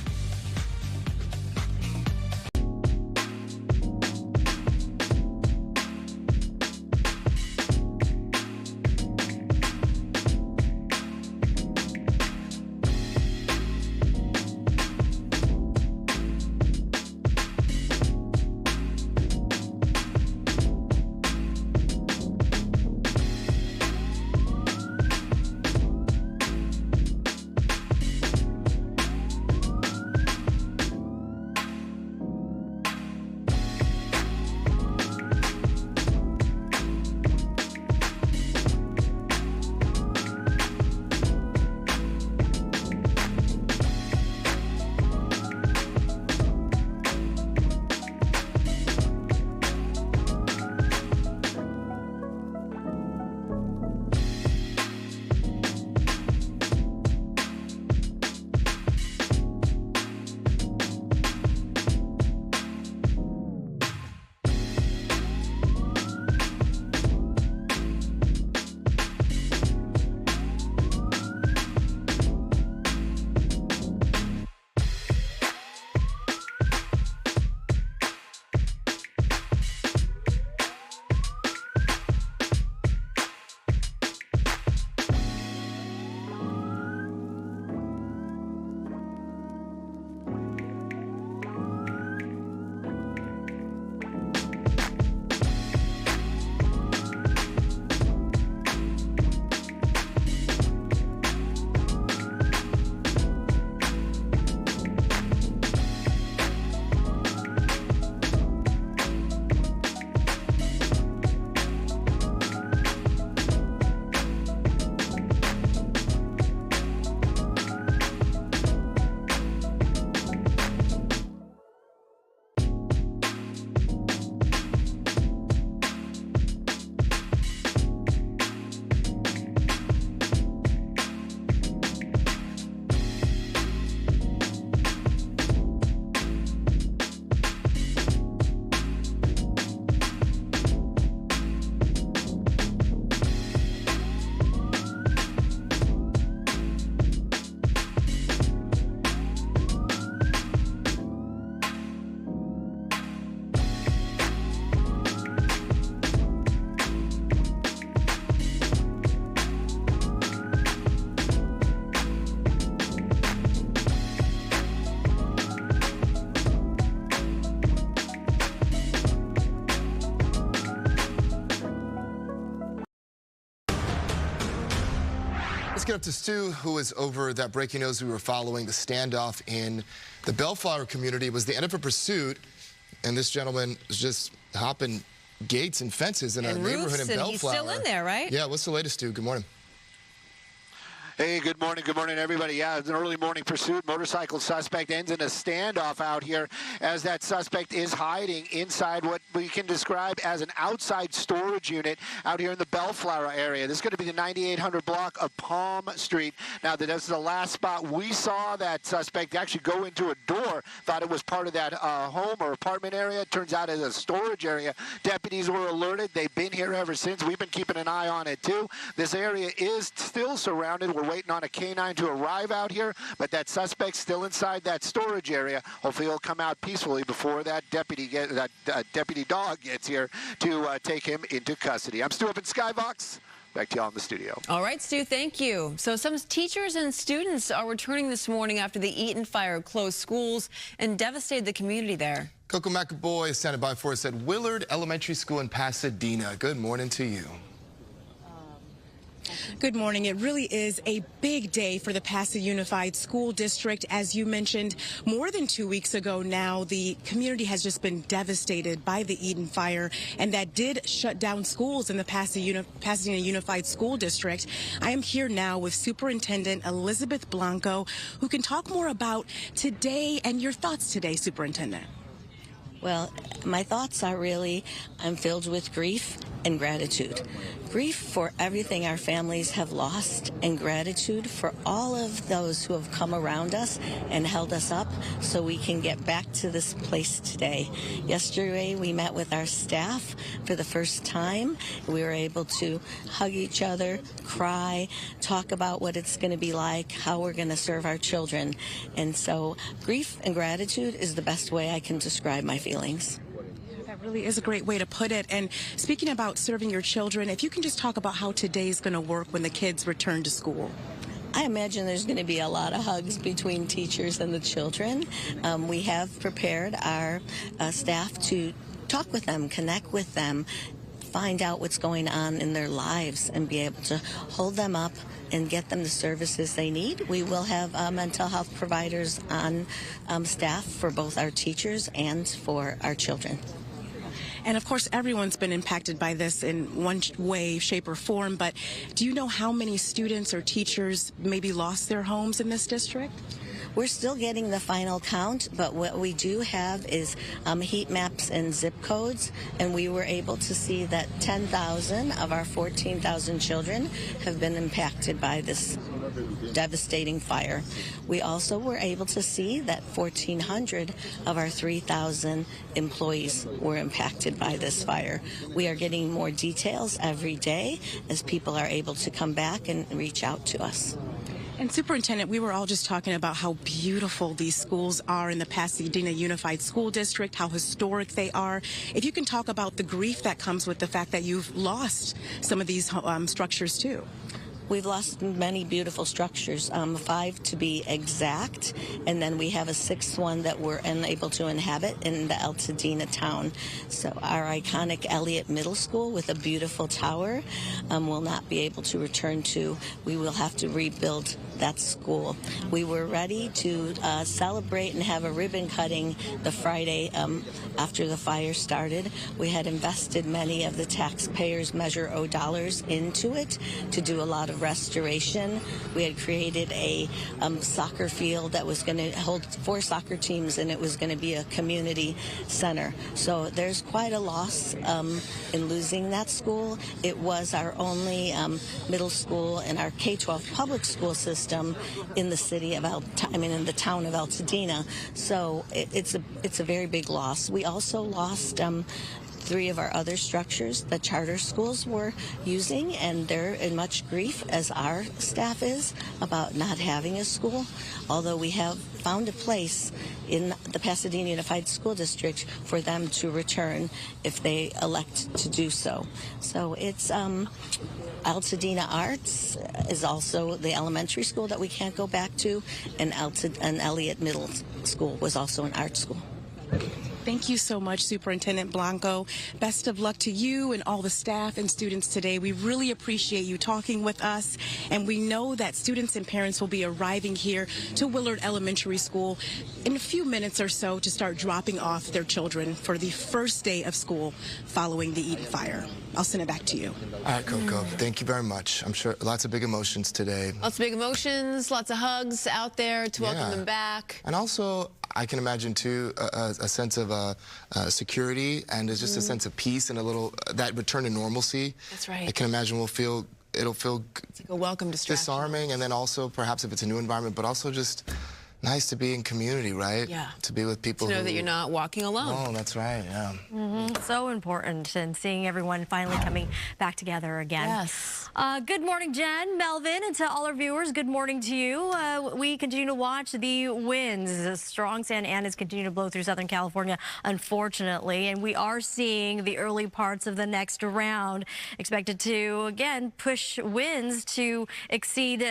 get up to Stu, who is over that breaking news we were following. The standoff in the Bellflower community was the end of a pursuit, and this gentleman was just hopping gates and fences in a neighborhood in Bellflower. He's still in there, right? Yeah, what's the latest, Stu? Good morning. Hey, good morning, everybody. Yeah, it's an early morning pursuit. Motorcycle suspect ends in a standoff out here as that suspect is hiding inside what we can describe as an outside storage unit out here in the Bellflower area. This is going to be the 9800 block of Palm Street. Now, this is the last spot we saw that suspect actually go into a door. Thought it was part of that home or apartment area. It turns out it's a storage area. Deputies were alerted. They've been here ever since. We've been keeping an eye on it, too. This area is still surrounded. We're waiting on a canine to arrive out here, but that suspect's still inside that storage area. Hopefully he'll come out peacefully before that deputy dog gets here to take him into custody. I'm Stu up in Skybox. Back to y'all in the studio. All right, Stu, thank you. So some teachers and students are returning this morning after the Eaton Fire closed schools and devastated the community there. Coco McAboy is standing by for us at Willard Elementary School in Pasadena. Good morning to you. Good morning. It really is a big day for the Pasadena Unified School District. As you mentioned, more than 2 weeks ago now, the community has just been devastated by the Eaton Fire, and that did shut down schools in the Pasadena Unified School District. I am here now with Superintendent Elizabeth Blanco, who can talk more about today and your thoughts today, Superintendent. Well, my thoughts are really, I'm filled with grief and gratitude. Grief for everything our families have lost, and gratitude for all of those who have come around us and held us up so we can get back to this place today. Yesterday, we met with our staff for the first time. We were able to hug each other, cry, talk about what it's going to be like, how we're going to serve our children. And so grief and gratitude is the best way I can describe my feelings. That really is a great way to put it. And speaking about serving your children, if you can just talk about how today's going to work when the kids return to school. I imagine there's going to be a lot of hugs between teachers and the children. We have prepared our staff to talk with them, connect with them, find out what's going on in their lives and be able to hold them up and get them the services they need. We will have mental health providers on staff for both our teachers and for our children. And of course, everyone's been impacted by this in one way, shape, or form, but do you know how many students or teachers maybe lost their homes in this district? We're still getting the final count, but what we do have is heat maps and zip codes, and we were able to see that 10,000 of our 14,000 children have been impacted by this devastating fire. We also were able to see that 1,400 of our 3,000 employees were impacted by this fire. We are getting more details every day as people are able to come back and reach out to us. And Superintendent, we were all just talking about how beautiful these schools are in the Pasadena Unified School District, how historic they are. If you can talk about the grief that comes with the fact that you've lost some of these structures too. We've lost many beautiful structures, 5 to be exact, and then we have a 6th one that we're unable to inhabit in the Altadena town. So our iconic Elliott Middle School with a beautiful tower will not be able to return to. We will have to rebuild that school. We were ready to celebrate and have a ribbon cutting the Friday after the fire started. We had invested many of the taxpayers' Measure O dollars into it to do a lot of restoration. We had created a soccer field that was going to hold 4 soccer teams, and it was going to be a community center. So there's quite a loss in losing that school. It was our only middle school in our K-12 public school system in the city of in the town of Altadena. So it's a very big loss. We also lost 3 of our other structures that charter schools were using, and they're in much grief, as our staff is, about not having a school, although we have found a place in the Pasadena Unified School District for them to return if they elect to do so. So it's Altadena Arts is also the elementary school that we can't go back to, and Elliott Middle School was also an art school. Thank you so much, Superintendent Blanco. Best of luck to you and all the staff and students today. We really appreciate you talking with us, and we know that students and parents will be arriving here to Willard Elementary School in a few minutes or so to start dropping off their children for the first day of school following the Eaton Fire. I'll send it back to you. All right, Coco. Thank you very much. I'm sure lots of big emotions today. Lots of big emotions, lots of hugs out there to welcome them back. And also, I can imagine, too, a sense of security and just a sense of peace and a little, that return to normalcy. That's right. I can imagine it'll feel it's like a welcome distraction. Disarming, and then also perhaps if it's a new environment, but also just nice to be in community, right? Yeah. To be with people to know that you're not walking alone. Oh, that's right, yeah. So important, and seeing everyone finally coming back together again. Yes. Good morning, Jen, Melvin, and to all our viewers, good morning to you. We continue to watch the winds. Strong Santa Anas continue to blow through Southern California, unfortunately, and we are seeing the early parts of the next round expected to, again, push winds to exceed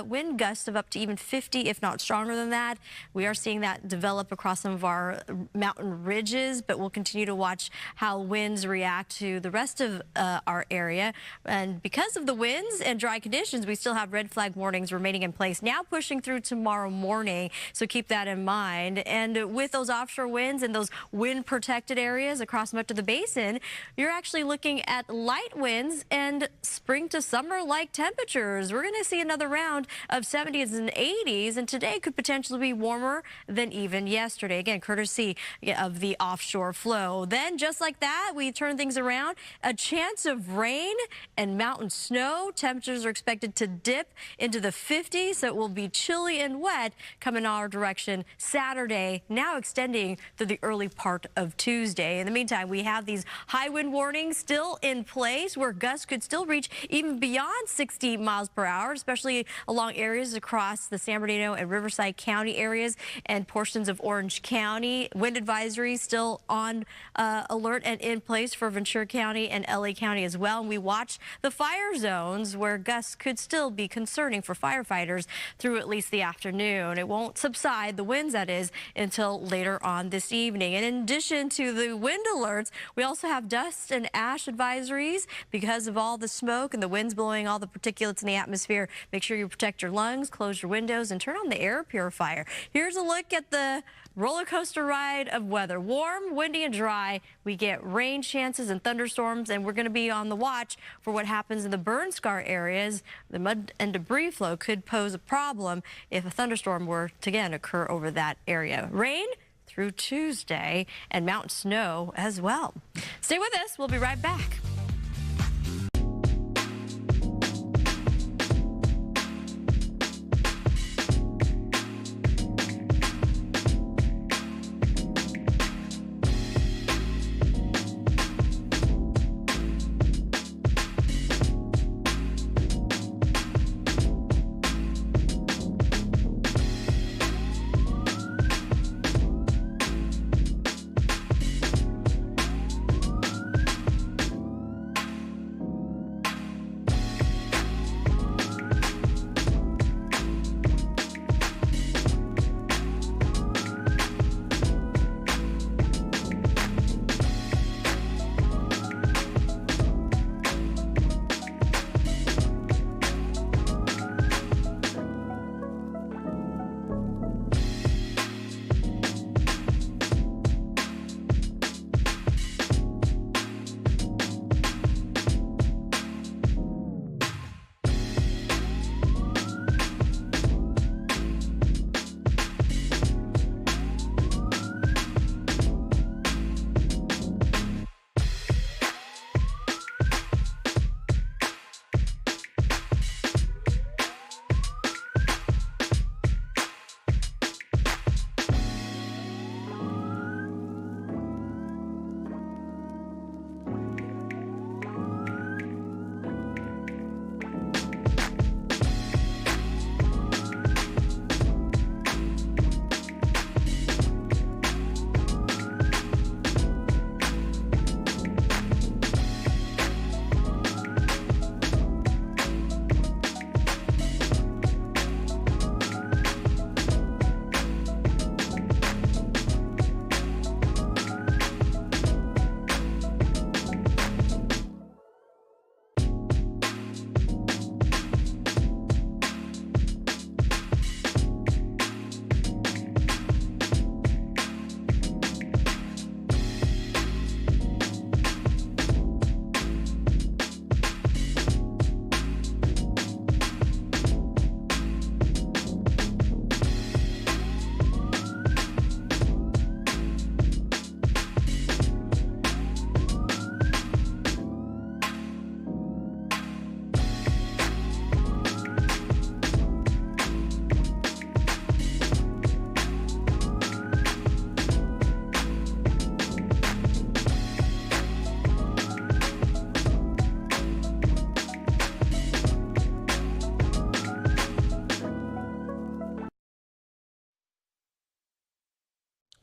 wind gusts of up to even 50, if not stronger than that. We are seeing that develop across some of our mountain ridges, but we'll continue to watch how winds react to the rest of our area. And because of the winds and dry conditions, we still have red flag warnings remaining in place, now pushing through tomorrow morning, so keep that in mind. And with those offshore winds and those wind protected areas across much of the basin, you're actually looking at light winds and spring to summer like temperatures. We're going to see another round of 70s and 80s, and today could potentially be warmer than even yesterday, again courtesy of the offshore flow. Then just like that, we turn things around, a chance of rain and mountain snow. Temperatures are expected to dip into the 50s, so it will be chilly and wet coming our direction Saturday, now extending through the early part of Tuesday. In the meantime, we have these high wind warnings still in place, where gusts could still reach even beyond 60 miles per hour, especially along areas across the San Bernardino and Riverside County areas and portions of Orange County. Wind advisory still on alert and in place for Ventura County and LA County as well. And we watch the fire zones, where gusts could still be concerning for firefighters through at least the afternoon. It won't subside, the winds that is, until later on this evening. And in addition to the wind alerts, we also have dust and ash advisories because of all the smoke and the winds blowing all the particulates in the atmosphere. Make sure you protect your lungs, close your windows, and turn on the air purifier. Here's a look at the roller coaster ride of weather. Warm, windy, and dry. We get rain chances and thunderstorms, and we're going to be on the watch for what happens in the burn scar areas. The mud and debris flow could pose a problem if a thunderstorm were to again occur over that area. Rain through Tuesday, and mountain snow as well. Stay with us. We'll be right back.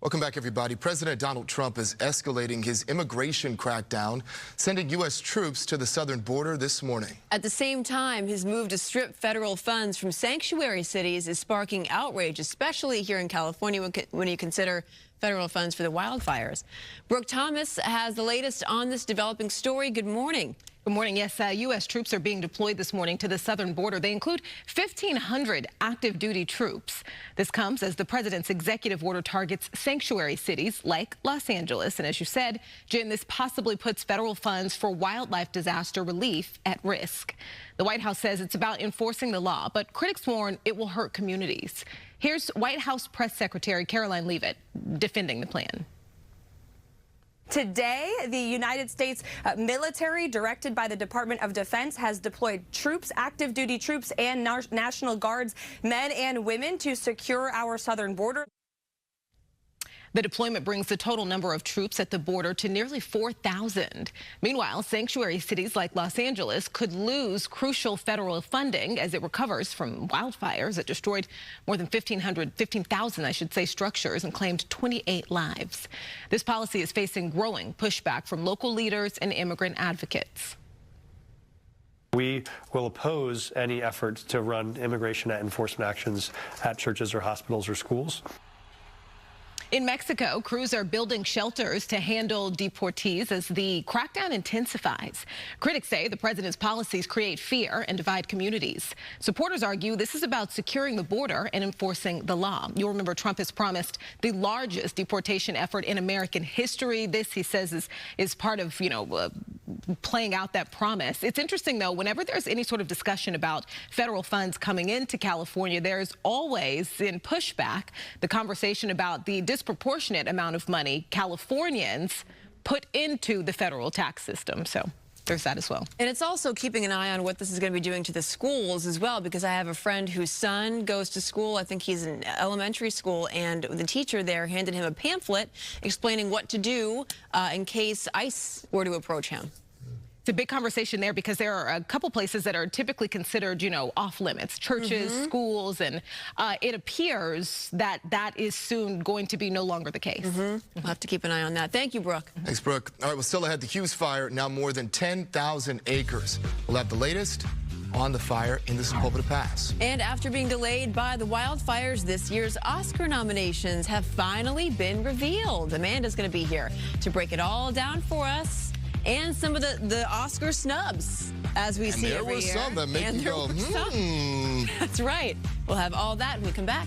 Welcome back, everybody. President Donald Trump is escalating his immigration crackdown, sending U.S. troops to the southern border this morning. At the same time, his move to strip federal funds from sanctuary cities is sparking outrage, especially here in California when you consider federal funds for the wildfires. Brooke Thomas has the latest on this developing story. Good morning. Good morning. Yes, U.S. troops are being deployed this morning to the southern border. They include 1,500 active duty troops. This comes as the president's executive order targets sanctuary cities like Los Angeles. And as you said, Jen, this possibly puts federal funds for wildlife disaster relief at risk. The White House says it's about enforcing the law, but critics warn it will hurt communities. Here's White House Press Secretary Caroline Leavitt defending the plan. Today, the United States military, directed by the Department of Defense, has deployed troops, active duty troops, and National Guards, men and women, to secure our southern border. The deployment brings the total number of troops at the border to nearly 4,000. Meanwhile, sanctuary cities like Los Angeles could lose crucial federal funding as it recovers from wildfires that destroyed more than 15,000, I should say, structures and claimed 28 lives. This policy is facing growing pushback from local leaders and immigrant advocates. We will oppose any efforts to run immigration enforcement actions at churches or hospitals or schools. In Mexico, crews are building shelters to handle deportees as the crackdown intensifies. Critics say the president's policies create fear and divide communities. Supporters argue this is about securing the border and enforcing the law. You'll remember Trump has promised the largest deportation effort in American history. This, he says, is part of, playing out that promise. It's interesting, though, whenever there's any sort of discussion about federal funds coming into California, there's always, in pushback, the conversation about the disproportionate amount of money Californians put into the federal tax system. So there's that as well. And it's also keeping an eye on what this is going to be doing to the schools as well, because I have a friend whose son goes to school. I think he's in elementary school, and the teacher there handed him a pamphlet explaining what to do in case ICE were to approach him. It's a big conversation there because there are a couple places that are typically considered, off limits, churches, schools, and it appears that that is soon going to be no longer the case. We'll have to keep an eye on that. Thank you, Brooke. Thanks, Brooke. All right, well, still ahead, the Hughes Fire, now more than 10,000 acres. We'll have the latest on the fire in the Sepulveda Pass. And after being delayed by the wildfires, this year's Oscar nominations have finally been revealed. Amanda's going to be here to break it all down for us. And some of the Oscar snubs, as we see every year. There were some that make you go, That's right. We'll have all that when we come back.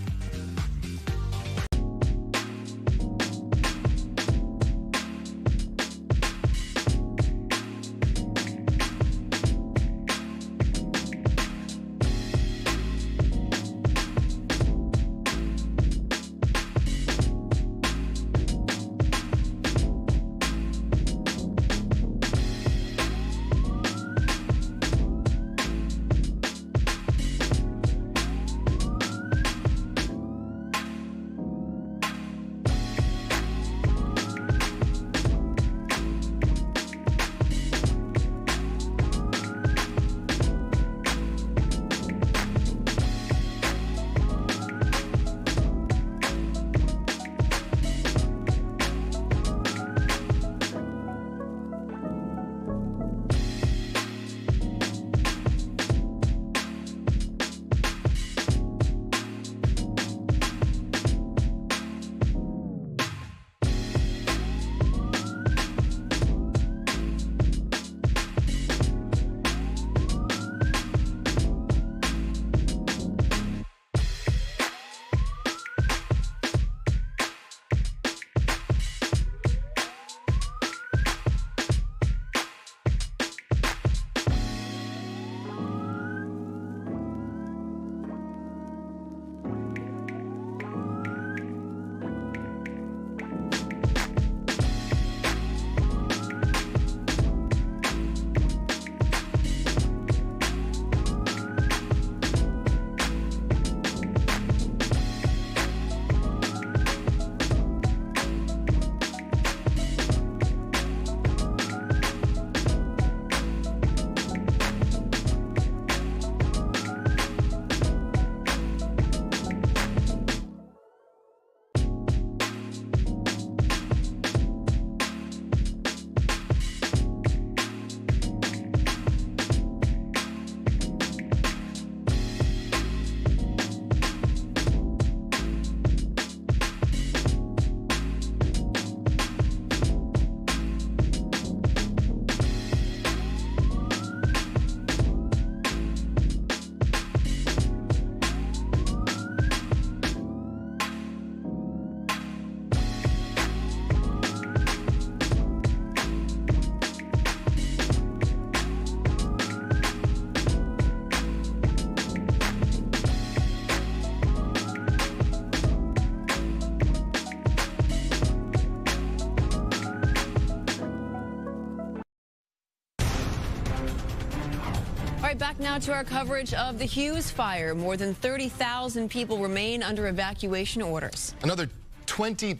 back now to our coverage of the Hughes Fire. More than 30,000 people remain under evacuation orders. Another 20+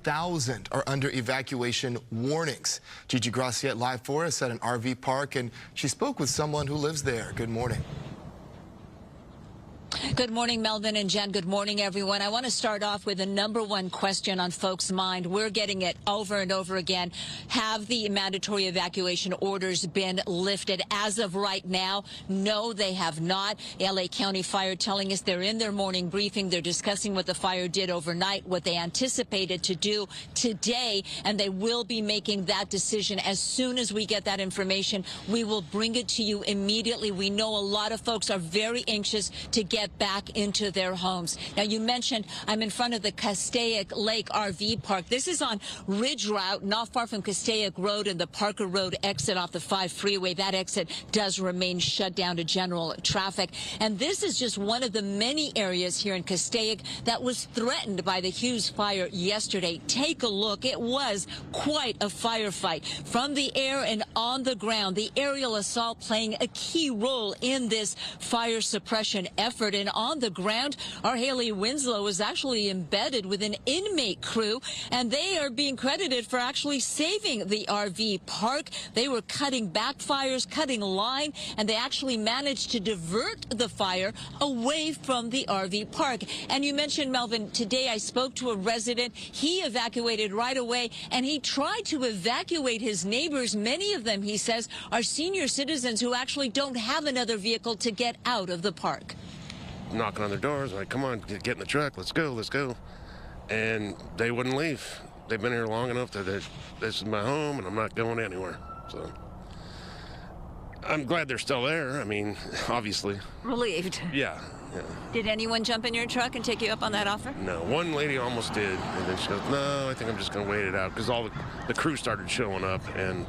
thousand are under evacuation warnings. Gigi Graciette live for us at an RV park, and she spoke with someone who lives there. Good morning. Good morning, Melvin and Jen. Good morning, everyone. I want to start off with the #1 question on folks' mind. We're getting it over and over again. Have the mandatory evacuation orders been lifted? As of right now, no, they have not. LA County Fire telling us they're in their morning briefing. They're discussing what the fire did overnight, what they anticipated to do today, and they will be making that decision. As soon as we get that information, we will bring it to you immediately. We know a lot of folks are very anxious to get back into their homes. Now, you mentioned I'm in front of the Castaic Lake RV Park. This is on Ridge Route, not far from Castaic Road and the Parker Road exit off the 5 freeway. That exit does remain shut down to general traffic. And this is just one of the many areas here in Castaic that was threatened by the Hughes Fire yesterday. Take a look. It was quite a firefight. From the air and on the ground, the aerial assault playing a key role in this fire suppression effort. And on the ground, our Haley Winslow was actually embedded with an Inmate crew, and they are being credited for actually saving the RV park. They were cutting backfires, cutting line, and they actually managed to divert the fire away from the RV park. And you mentioned, Melvin, today I spoke to a resident. He evacuated right away, and he tried to evacuate his neighbors. Many of them, he says, are senior citizens who actually don't have another vehicle to get out of the park. Knocking on their doors, like, come on, get in the truck, let's go, let's go. And they wouldn't leave. They've been here long enough that this is my home and I'm not going anywhere. So I'm glad they're still there. I mean, obviously. Relieved. Yeah. Did anyone jump in your truck and take you up on that offer? No, one lady almost did, and then she goes, no, I think I'm just going to wait it out, because all the crew started showing up, and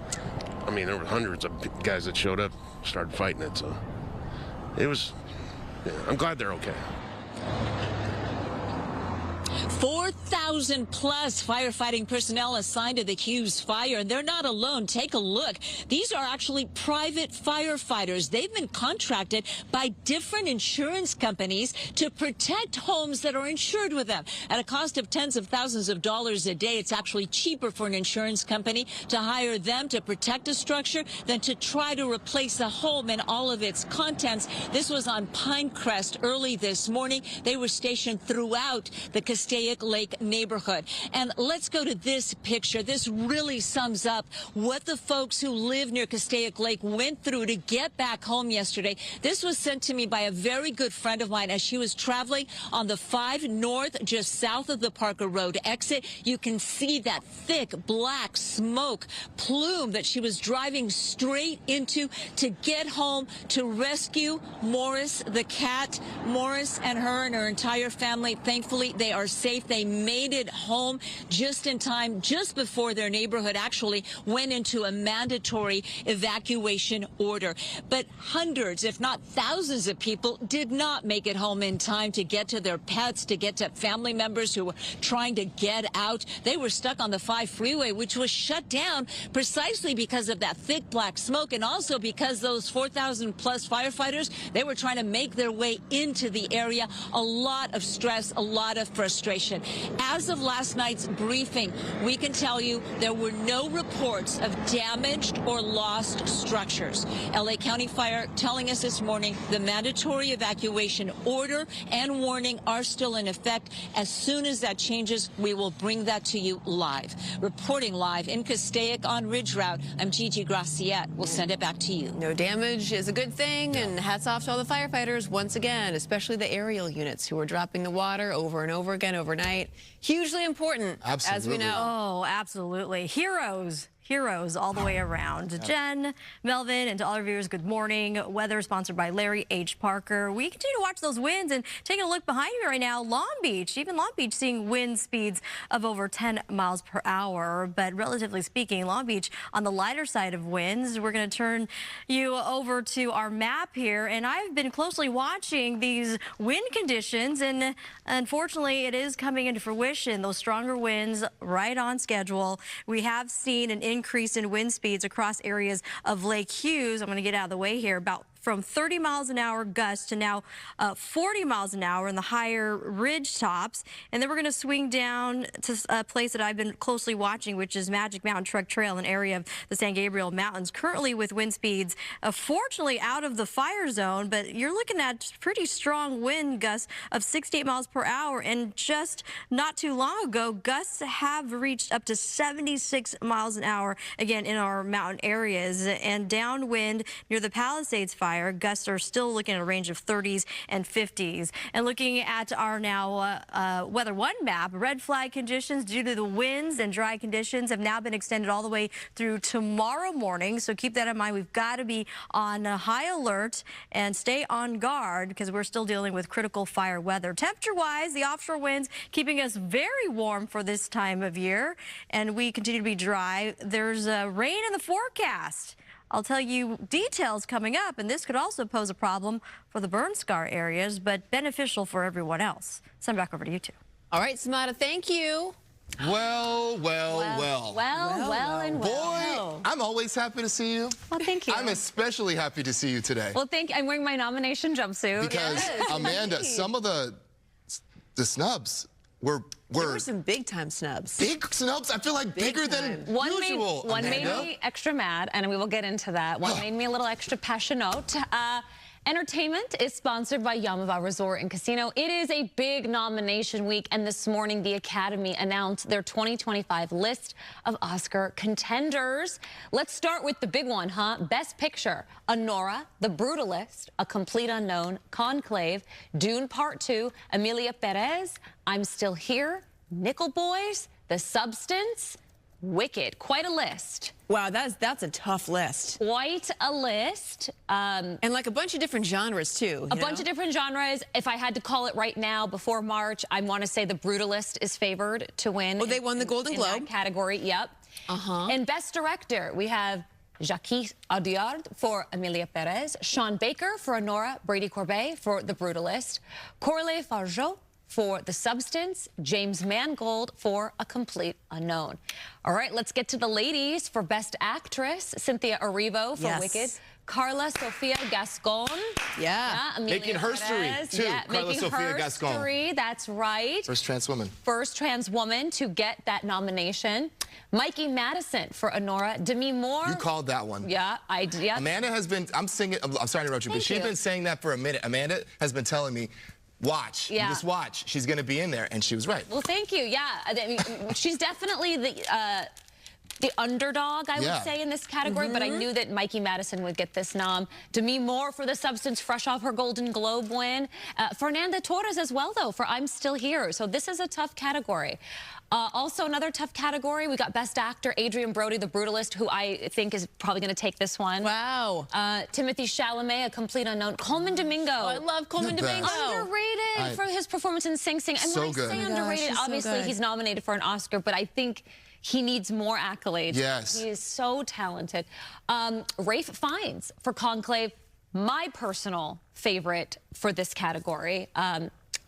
I mean, there were hundreds of guys that showed up, started fighting it, so it was. Yeah, I'm glad they're okay. 4,000 plus firefighting personnel assigned to the Hughes Fire, and they're not alone. Take a look. These are actually private firefighters. They've been contracted by different insurance companies to protect homes that are insured with them. At a cost of tens of thousands of dollars a day, it's actually cheaper for an insurance company to hire them to protect a structure than to try to replace a home and all of its contents. This was on Pinecrest early this morning. They were stationed throughout the Castaic Lake neighborhood. And let's go to this picture. This really sums up what the folks who live near Castaic Lake went through to get back home yesterday. This was sent to me by a very good friend of mine as she was traveling on the 5 North, just south of the Parker Road exit. You can see that thick black smoke plume that she was driving straight into to get home to rescue Morris, the cat. Morris and her and her entire family, thankfully, they are safe. They made it home just in time, just before their neighborhood actually went into a mandatory evacuation order. But hundreds, if not thousands of people did not make it home in time to get to their pets, to get to family members who were trying to get out. They were stuck on the 5 freeway, which was shut down precisely because of that thick black smoke, and also because those 4,000 plus firefighters, they were trying to make their way into the area. A lot of stress, a lot of frustration. As of last night's briefing, we can tell you there were no reports of damaged or lost structures. LA County Fire telling us this morning the mandatory evacuation order and warning are still in effect. As soon as that changes, we will bring that to you live. Reporting live in Castaic on Ridge Route, I'm Gigi Graciette. We'll send it back to you. No damage is a good thing, and hats off to all the firefighters once again, especially the aerial units who are dropping the water over and over again overnight. Hugely important, as we know. Oh, absolutely. Heroes all the way around. To Jen, Melvin, and to all our viewers, good morning. Weather sponsored by Larry H. Parker. We continue to watch those winds, and taking a look behind me right now, Long Beach, even Long Beach seeing wind speeds of over 10 miles per hour. But relatively speaking, Long Beach on the lighter side of winds. We're going to turn you over to our map here, and I've been closely watching these wind conditions, and unfortunately it is coming into fruition. Those stronger winds right on schedule. We have seen an increase in wind speeds across areas of Lake Hughes. I'm going to get out of the way here. About from 30 miles an hour gusts to now 40 miles an hour in the higher ridge tops. And then we're going to swing down to a place that I've been closely watching, which is Magic Mountain Truck Trail, an area of the San Gabriel Mountains, currently with wind speeds, fortunately out of the fire zone, but you're looking at pretty strong wind gusts of 68 miles per hour. And just not too long ago, gusts have reached up to 76 miles an hour, again, in our mountain areas. And downwind near the Palisades Fire, gusts are still looking at a range of 30s and 50s. And looking at our now Weather 1 map, red flag conditions due to the winds and dry conditions have now been extended all the way through tomorrow morning. So keep that in mind. We've got to be on high alert and stay on guard because we're still dealing with critical fire weather. Temperature-wise, the offshore winds keeping us very warm for this time of year, and we continue to be dry. There's rain in the forecast. I'll tell you details coming up, and this could also pose a problem for the burn scar areas, but beneficial for everyone else. Send back over to you two. All right, Samada, thank you. Well. Boy, I'm always happy to see you. Well, thank you. I'm especially happy to see you today. Well, thank you. I'm wearing my nomination jumpsuit. Because, Amanda, some of the snubs were There were some big-time snubs. Big snubs? I feel like bigger than usual, One made me extra mad, and we will get into that. One made me a little extra passionate. Entertainment is sponsored by Yamava Resort and Casino. It is a big nomination week, and this morning the Academy announced their 2025 list of Oscar contenders. Let's start with the big one, huh? Best Picture: Anora, The Brutalist, A Complete Unknown, Conclave, Dune Part 2, Emilia Perez, I'm Still Here, Nickel Boys, The Substance, Wicked. Quite a list. Wow, that's a tough list. Quite a list. And like a bunch of different genres, too. A bunch of different genres. If I had to call it right now before March, I want to say The Brutalist is favored to win. Well, they won the Golden Globe. In that category, yep. And Best Director, we have Jacques Audiard for Emilia Perez, Sean Baker for Anora, Brady Corbet for The Brutalist, Corley Fargeau for The Substance, James Mangold for A Complete Unknown. All right, let's get to the ladies. For Best Actress, Cynthia Erivo for Wicked, Carla Sofia Gascon. Making herstory, too. Yeah, Carla making Sofia Gascon. herstory, that's right. First trans woman. First trans woman to get that nomination. Mikey Madison for Anora. Demi Moore. You called that one. Yeah, I did. Yeah. Amanda has been, I'm sorry to interrupt you, but she's been saying that for a minute. Amanda has been telling me, watch. Yeah. You just watch. She's going to be in there, and she was right. Well, thank you. Yeah, I mean, she's definitely the underdog, I would say, in this category, but I knew that Mikey Madison would get this nom. Demi Moore for The Substance, fresh off her Golden Globe win. Fernanda Torres as well, though, for I'm Still Here. So this is a tough category. Also, another tough category, we got Best Actor, Adrian Brody, The Brutalist, who I think is probably going to take this one. Wow. Timothy Chalamet, A Complete Unknown. Coleman Domingo. Oh, I love Coleman Domingo. Underrated for his performance in Sing Sing. And when I say underrated, obviously he's nominated for an Oscar, but I think he needs more accolades. Yes. He is so talented. Ralph Fiennes for Conclave, my personal favorite for this category.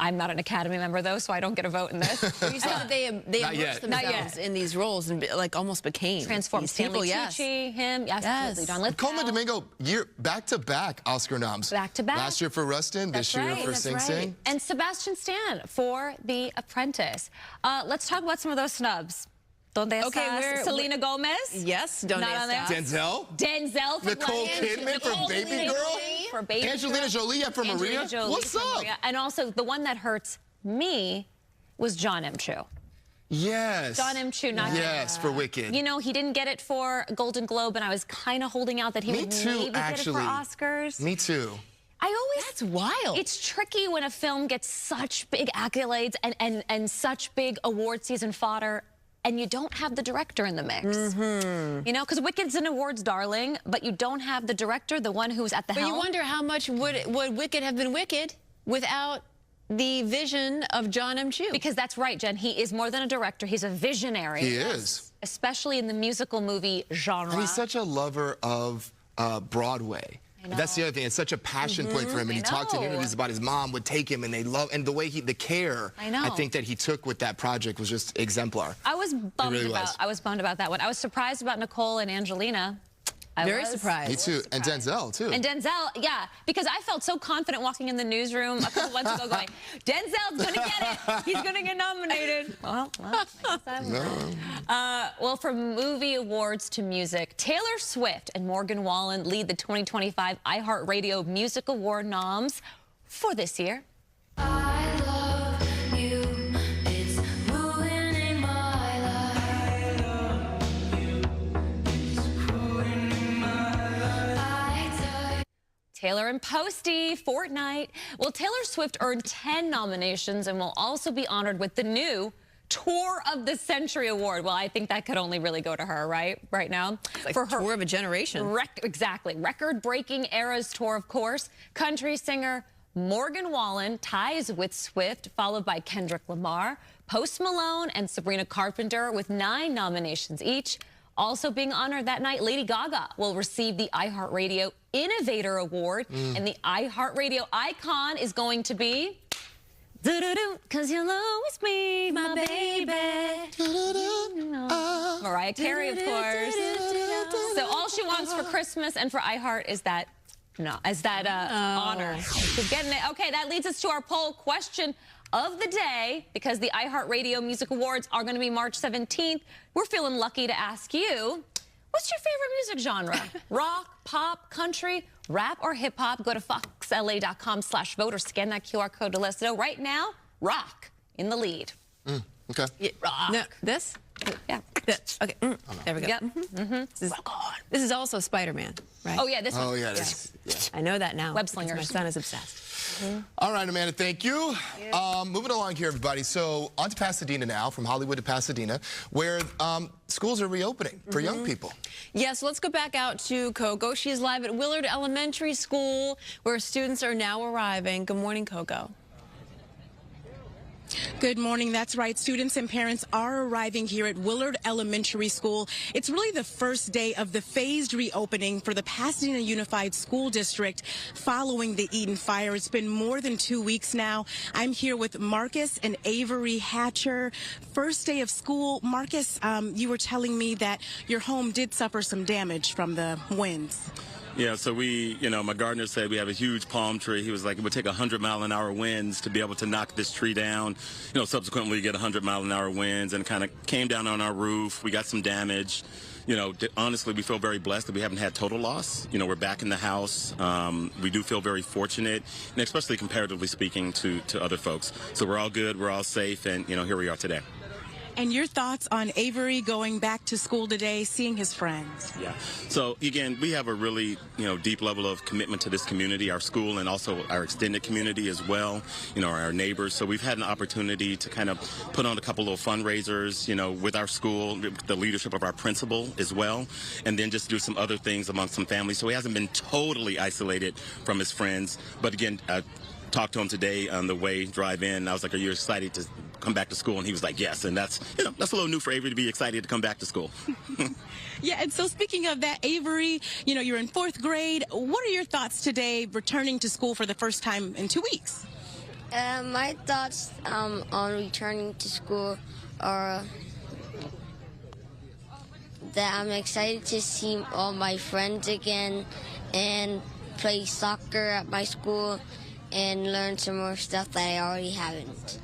I'm not an Academy member, though, so I don't get a vote in this. You said that they immersed themselves in these roles and like almost became transformed. these people. Stanley Tucci, him, absolutely. Don Lithgow. Coleman Domingo, year back-to-back Oscar noms. Back-to-back. Last year for Rustin, this year for Sing Sing. And Sebastian Stan for The Apprentice. Let's talk about some of those snubs. Donde estás? Selena Gomez? Yes, Donde estás? Denzel for Nicole Kidman for Baby Girl? For Baby Angelina Girl. Jolie for Maria? What's up? Maria. And also, the one that hurts me was John M. Chu. Yes. John M. Chu, not for Wicked. You know, he didn't get it for Golden Globe, and I was kind of holding out that he would maybe get it for Oscars. Me too. That's wild. It's tricky when a film gets such big accolades and such big award season fodder, and you don't have the director in the mix. You know, because Wicked's an awards darling, but you don't have the director, the one who's at the helm. But you wonder how much would Wicked have been Wicked without the vision of John M. Chu? Because that's right, Jen. He is more than a director. He's a visionary. He is. Especially in the musical movie genre. And he's such a lover of Broadway. That's the other thing. It's such a passion point for him. And he talked in interviews about his mom would take him, and they love, and the way the care I think that he took with that project was just exemplar. I was bummed about that one. I was surprised about Nicole and Angelina. Very surprised. Me too. And Denzel, too. And Denzel, yeah, because I felt so confident walking in the newsroom a couple months ago going, Denzel's going to get it. He's going to get nominated. Well, well, from movie awards to music, Taylor Swift and Morgan Wallen lead the 2025 iHeartRadio Music Award noms for this year. Taylor and Posty, Fortnite. Well, Taylor Swift earned 10 nominations and will also be honored with the new Tour of the Century Award. Well, I think that could only really go to her, right now. It's like for her tour of a generation. Exactly. Record-breaking Eras Tour, of course. Country singer Morgan Wallen ties with Swift, followed by Kendrick Lamar, Post Malone, and Sabrina Carpenter with 9 nominations each. Also being honored that night, Lady Gaga will receive the iHeartRadio Innovator Award, and the iHeartRadio icon is going to be "Cause you'll always be my baby." Mariah Carey, of course. So all she wants for Christmas and for iHeart is that honor. She's getting it. Okay, that leads us to our poll question of the day, because the iHeartRadio Music Awards are going to be March 17th. We're feeling lucky to ask you, what's your favorite music genre? Rock, pop, country, rap, or hip-hop? Go to foxla.com/vote or scan that QR code to let us know. Right now, rock in the lead. Okay. Yeah, rock. No, this? Yeah. This. Okay. There we go. Yep. This is also Spider-Man, right? Oh, yeah, this one. Oh, yeah. I know that now. Web slingers. My son is obsessed. All right, Amanda, thank you. Moving along here, everybody. So on to Pasadena now, from Hollywood to Pasadena, where schools are reopening for young people. Yes, let's go back out to Coco. She's live at Willard Elementary School, where students are now arriving. Good morning, Coco. Good morning. That's right. Students and parents are arriving here at Willard Elementary School. It's really the first day of the phased reopening for the Pasadena Unified School District following the Eaton Fire. It's been more than 2 weeks now. I'm here with Marcus and Avery Hatcher. First day of school. Marcus, you were telling me that your home did suffer some damage from the winds. Yeah, so my gardener said we have a huge palm tree. He was like, it would take 100-mile-an-hour winds to be able to knock this tree down. Subsequently we get 100-mile-an-hour winds, and kind of came down on our roof. We got some damage. Honestly, we feel very blessed that we haven't had total loss. We're back in the house. We do feel very fortunate, and especially comparatively speaking to other folks. So we're all good, we're all safe, and, here we are today. And your thoughts on Avery going back to school today, seeing his friends? Yeah. So, again, we have a really, deep level of commitment to this community, our school, and also our extended community as well, our neighbors. So we've had an opportunity to kind of put on a couple of fundraisers, with our school, with the leadership of our principal as well, and then just do some other things among some families. So he hasn't been totally isolated from his friends. But, again, I talked to him today on the way drive in. I was like, are you excited to come back to school? And he was like, yes. And that's a little new for Avery to be excited to come back to school. Yeah, and so speaking of that, Avery, you're in 4th grade. What are your thoughts today returning to school for the first time in 2 weeks? My thoughts on returning to school are that I'm excited to see all my friends again and play soccer at my school and learn some more stuff that I already haven't.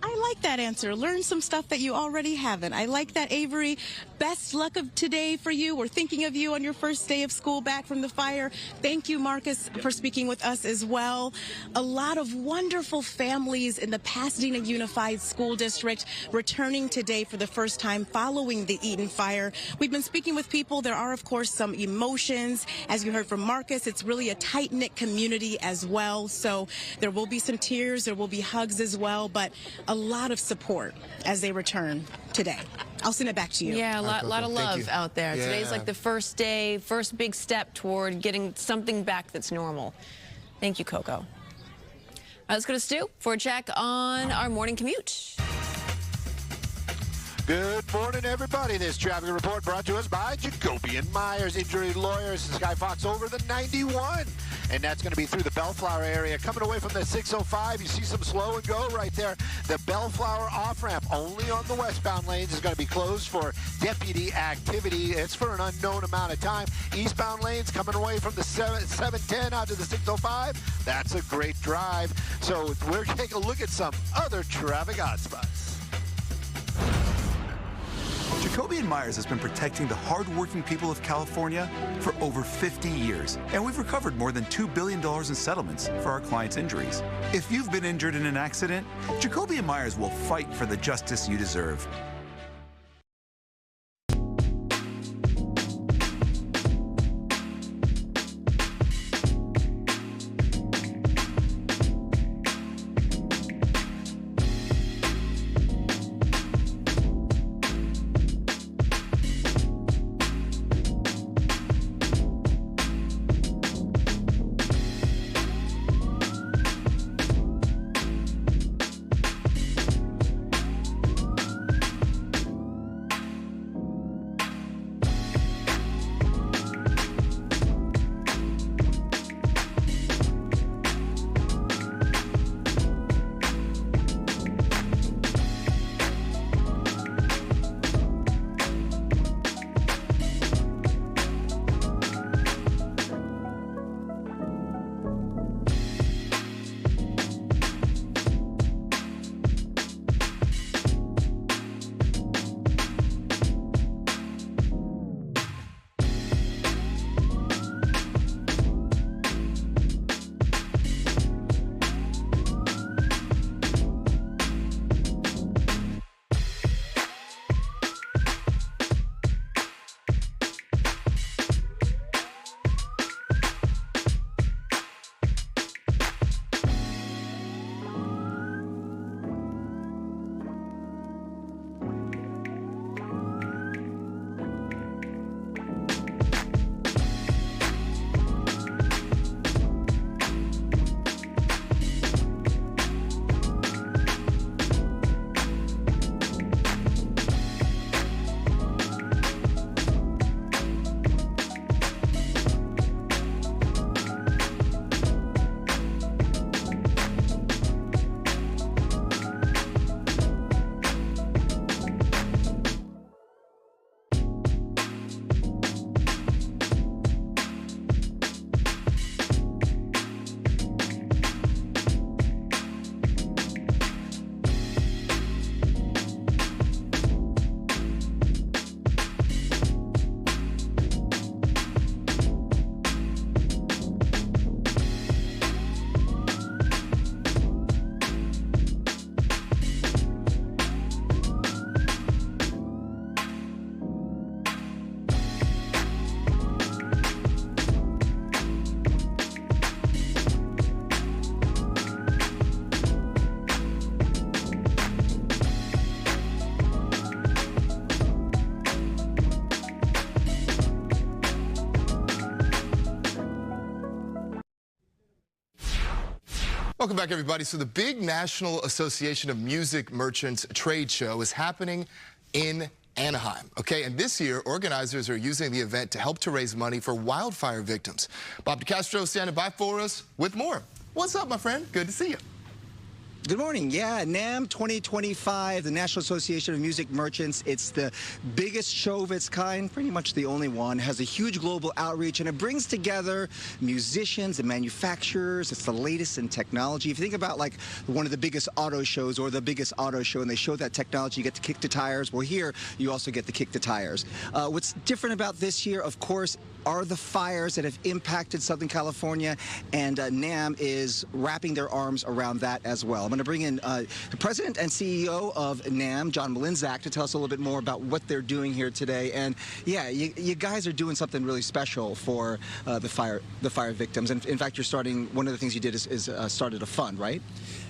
I like that answer. Learn some stuff that you already haven't. I like that, Avery. Best luck of today for you. We're thinking of you on your first day of school back from the fire. Thank you, Marcus, for speaking with us as well. A lot of wonderful families in the Pasadena Unified School District returning today for the first time following the Eaton Fire. We've been speaking with people. There are, of course, some emotions. As you heard from Marcus, it's really a tight-knit community as well. So there will be some tears. There will be hugs as well. But a lot of support as they return today. I'll send it back to you. Yeah, a lot of love out there. Yeah. Today's like the first day, first big step toward getting something back that's normal. Thank you, Coco. All right, let's go to Stu for a check on our morning commute. Good morning, everybody. This traffic report brought to us by Jacoby & Myers Injury Lawyers. Sky Fox over the 91. And that's going to be through the Bellflower area. Coming away from the 605, you see some slow and go right there. The Bellflower off-ramp, only on the westbound lanes, is going to be closed for deputy activity. It's for an unknown amount of time. Eastbound lanes coming away from the 710 out to the 605. That's a great drive. So we're taking a look at some other traffic hotspots. Jacoby & Myers has been protecting the hard-working people of California for over 50 years, and we've recovered more than $2 billion in settlements for our clients' injuries. If you've been injured in an accident, Jacoby & Myers will fight for the justice you deserve. Welcome back, everybody. So the big National Association of Music Merchants trade show is happening in Anaheim, okay? And this year, organizers are using the event to help to raise money for wildfire victims. Bob DeCastro standing by for us with more. What's up, my friend? Good to see you. Good morning. Yeah, NAMM 2025, the National Association of Music Merchants. It's the biggest show of its kind, pretty much the only one. Has a huge global outreach, and it brings together musicians and manufacturers. It's the latest in technology. If you think about like one of the biggest auto shows or the biggest auto show, and they show that technology, you get to kick the tires. Well, here you also get to kick the tires. What's different about this year, of course, are the fires that have impacted Southern California, and NAMM is wrapping their arms around that as well. I'm going to bring in the president and CEO of NAMM, John Malinzak, to tell us a little bit more about what they're doing here today. And yeah, you guys are doing something really special for the fire victims. And in fact, you're starting, one of the things you did is started a fund, right?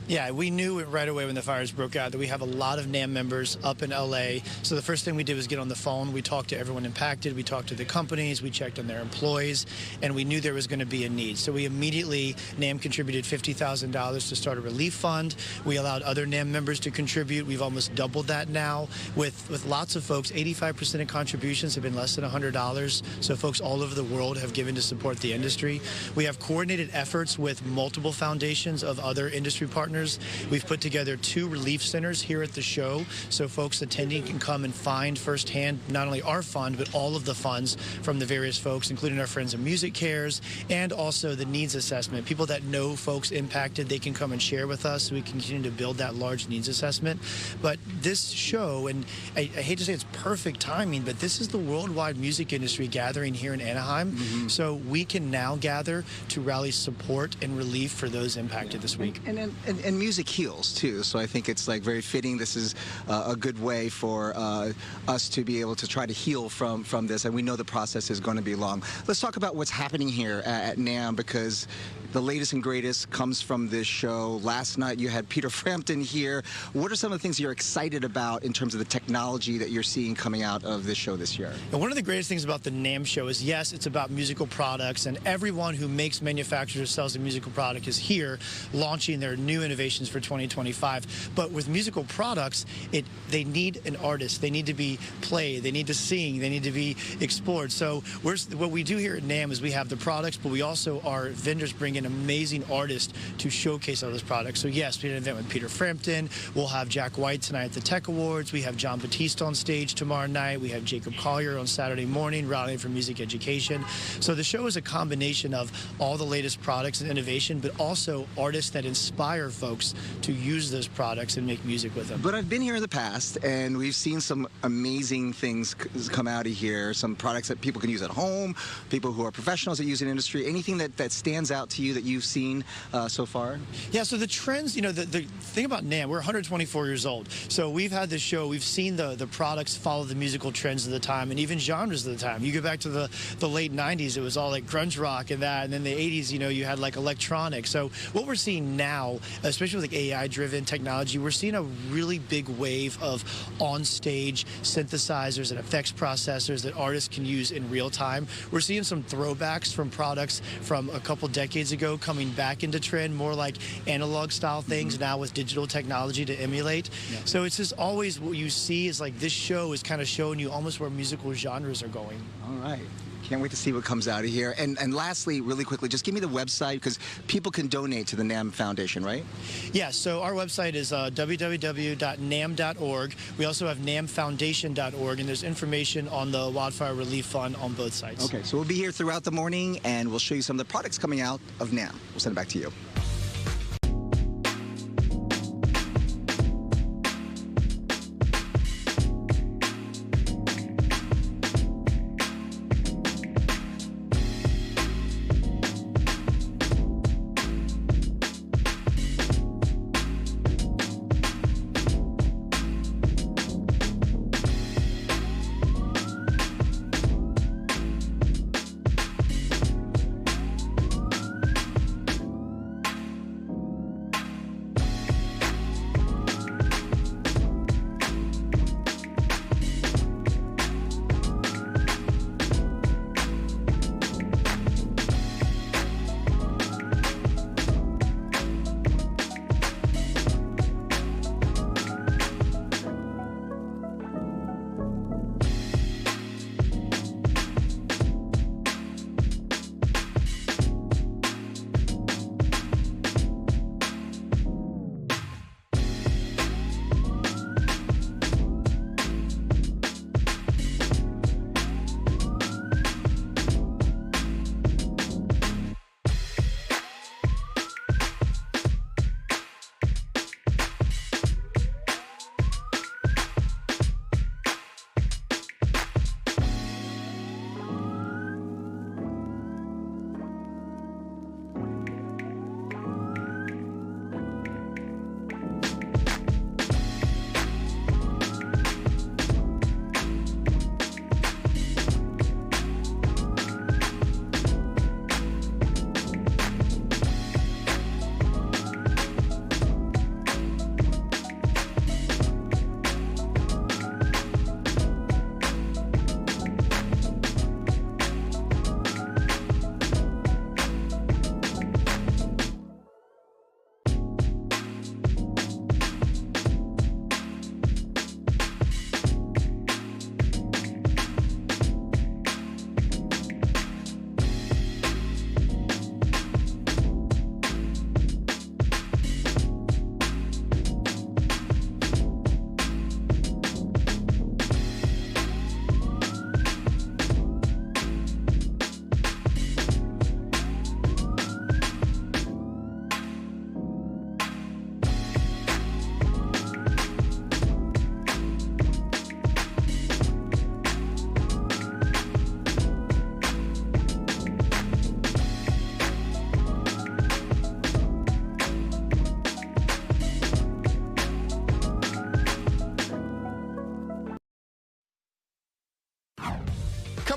Yeah, we knew it right away when the fires broke out that we have a lot of NAM members up in LA. So the first thing we did was get on the phone. We talked to everyone impacted. We talked to the companies. We checked on their employees, and we knew there was going to be a need. So we immediately, NAM contributed $50,000 to start a relief fund. We allowed other NAM members to contribute. We've almost doubled that now with lots of folks. 85% of contributions have been less than $100. So folks all over the world have given to support the industry. We have coordinated efforts with multiple foundations of other industry partners. We've put together 2 relief centers here at the show, so folks attending can come and find firsthand not only our fund, but all of the funds from the various folks, including our friends at Music Cares, and also the needs assessment. People that know folks impacted, they can come and share with us so we can continue to build that large needs assessment. But this show, and I hate to say it's perfect timing, but this is the worldwide music industry gathering here in Anaheim, so we can now gather to rally support and relief for those impacted this week. And music heals too, so I think it's like very fitting. This is a good way for us to be able to try to heal from this, and we know the process is going to be long. Let's talk about what's happening here at NAM, because the latest and greatest comes from this show. Last night you had Peter Frampton here. What are some of the things you're excited about in terms of the technology that you're seeing coming out of this show this year? And one of the greatest things about the NAM show is, yes, it's about musical products, and everyone who makes, manufactures, or sells a musical product is here launching their new innovations for 2025. But with musical products, they need an artist. They need to be played. They need to sing. They need to be explored. So what we do here at NAM is we have the products, but we also, our vendors bring in amazing artists to showcase all those products. So yes, we had an event with Peter Frampton. We'll have Jack White tonight at the Tech Awards. We have John Batiste on stage tomorrow night. We have Jacob Collier on Saturday morning, rallying for music education. So the show is a combination of all the latest products and innovation, but also artists that inspire folks to use those products and make music with them. But I've been here in the past, and we've seen some amazing things come out of here, some products that people can use at home, people who are professionals that use an industry. Anything that stands out to you that you've seen so far? Yeah, so the trends, you know, the thing about NAM, we're 124 years old. So we've had this show, we've seen the products follow the musical trends of the time and even genres of the time. You go back to the late 90s, it was all like grunge rock and that, and then the 80s, you know, you had like electronic. So what we're seeing now, especially with like AI-driven technology, we're seeing a really big wave of on-stage synthesizers and effects processors that artists can use in real time. We're seeing some throwbacks from products from a couple decades ago coming back into trend, more like analog style things now with digital technology to emulate. Yeah. So it's just always what you see is like this show is kind of showing you almost where musical genres are going. All right. Can't wait to see what comes out of here. And lastly, really quickly, just give me the website, because people can donate to the NAM Foundation, right? Yeah, so our website is www.nam.org. We also have namfoundation.org, and there's information on the Wildfire Relief Fund on both sites. Okay, so we'll be here throughout the morning, and we'll show you some of the products coming out of NAM. We'll send it back to you.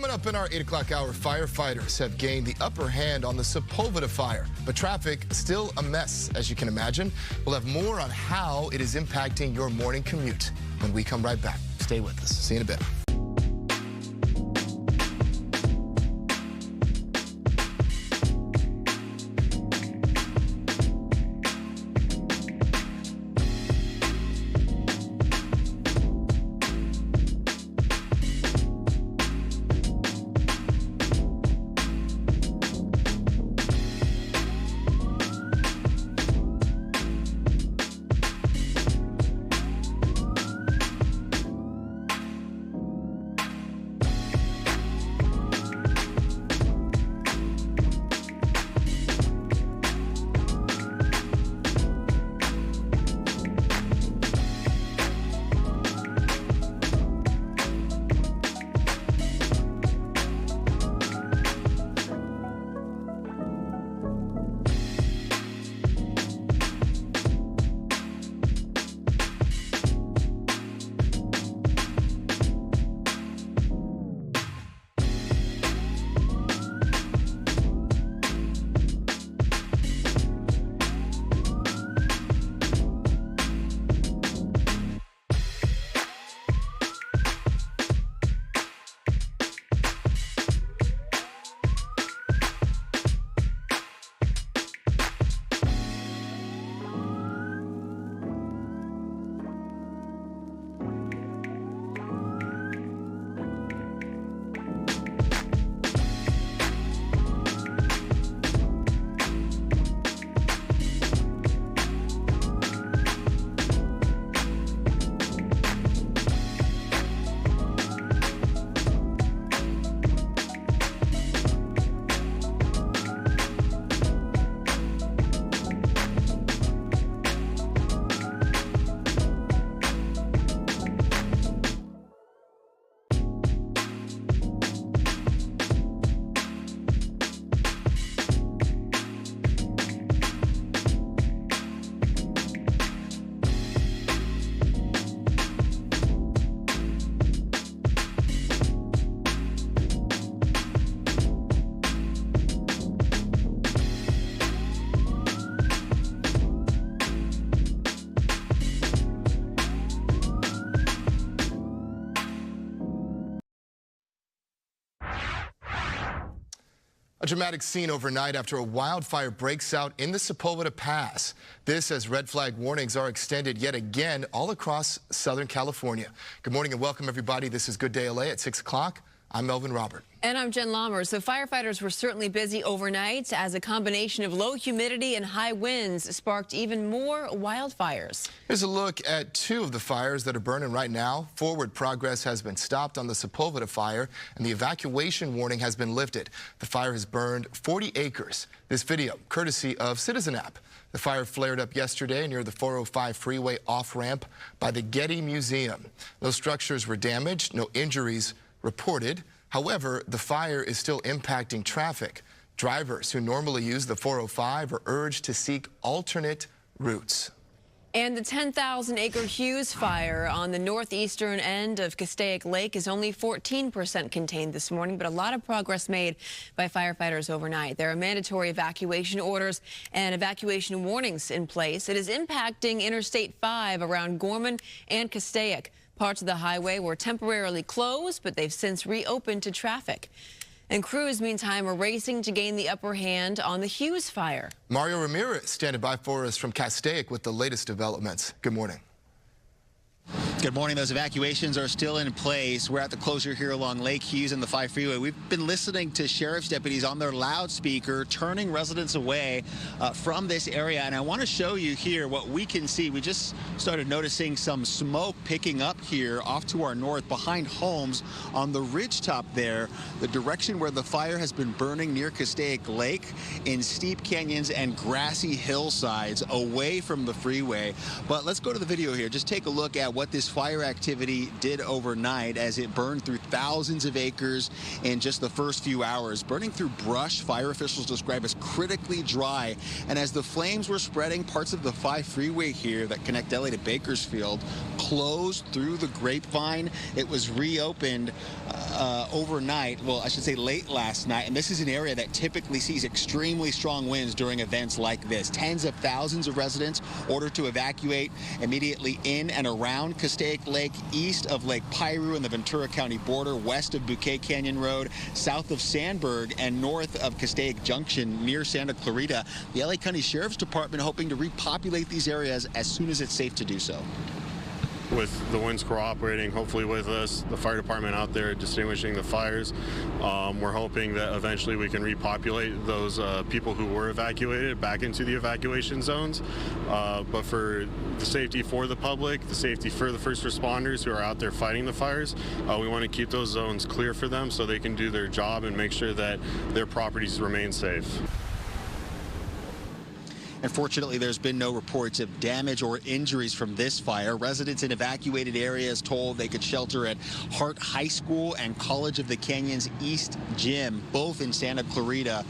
Coming up in our 8 o'clock hour, firefighters have gained the upper hand on the Sepulveda Fire, but traffic still a mess, as you can imagine. We'll have more on how it is impacting your morning commute when we come right back. Stay with us. See you in a bit. A dramatic scene overnight after a wildfire breaks out in the Sepulveda Pass. This as red flag warnings are extended yet again all across Southern California. Good morning and welcome everybody. This is Good Day LA at 6 o'clock. I'm Melvin Robert. And I'm Jen Lammer. So firefighters were certainly busy overnight as a combination of low humidity and high winds sparked even more wildfires. Here's a look at two of the fires that are burning right now. Forward progress has been stopped on the Sepulveda Fire and the evacuation warning has been lifted. The fire has burned 40 acres. This video courtesy of Citizen App. The fire flared up yesterday near the 405 freeway off-ramp by the Getty Museum. No structures were damaged, no injuries reported. However, the fire is still impacting traffic. Drivers who normally use the 405 are urged to seek alternate routes. And the 10,000-acre Hughes Fire on the northeastern end of Castaic Lake is only 14% contained this morning, but a lot of progress made by firefighters overnight. There are mandatory evacuation orders and evacuation warnings in place. It is impacting Interstate 5 around Gorman and Castaic. Parts of the highway were temporarily closed, but they've since reopened to traffic. And crews, meantime, are racing to gain the upper hand on the Hughes Fire. Mario Ramirez standing by for us from Castaic with the latest developments. Good morning. Good morning. Those evacuations are still in place. We're at the closure here along Lake Hughes and the 5 freeway. We've been listening to sheriff's deputies on their loudspeaker, turning residents away from this area. And I want to show you here what we can see. We just started noticing some smoke picking up here off to our north behind homes on the ridgetop there, the direction where the fire has been burning near Castaic Lake in steep canyons and grassy hillsides away from the freeway. But let's go to the video here. Just take a look at what this fire activity did overnight as it burned through thousands of acres in just the first few hours. Burning through brush, fire officials describe as critically dry. And as the flames were spreading, parts of the 5 freeway here that connect LA to Bakersfield closed through the Grapevine. It was reopened overnight, well, I should say late last night, and this is an area that typically sees extremely strong winds during events like this. Tens of thousands of residents ordered to evacuate immediately in and around Castaic Lake, east of Lake Piru and the Ventura County border, west of Bouquet Canyon Road, south of Sandburg, and north of Castaic Junction near Santa Clarita. The LA County Sheriff's Department hoping to repopulate these areas as soon as it's safe to do so. With the winds cooperating, hopefully with us, the fire department out there distinguishing the fires, we're hoping that eventually we can repopulate those people who were evacuated back into the evacuation zones. But for the safety for the public, the safety for the first responders who are out there fighting the fires, we want to keep those zones clear for them so they can do their job and make sure that their properties remain safe. Unfortunately, there's been no reports of damage or injuries from this fire. Residents in evacuated areas told they could shelter at Hart High School and College of the Canyons East Gym, both in Santa Clarita.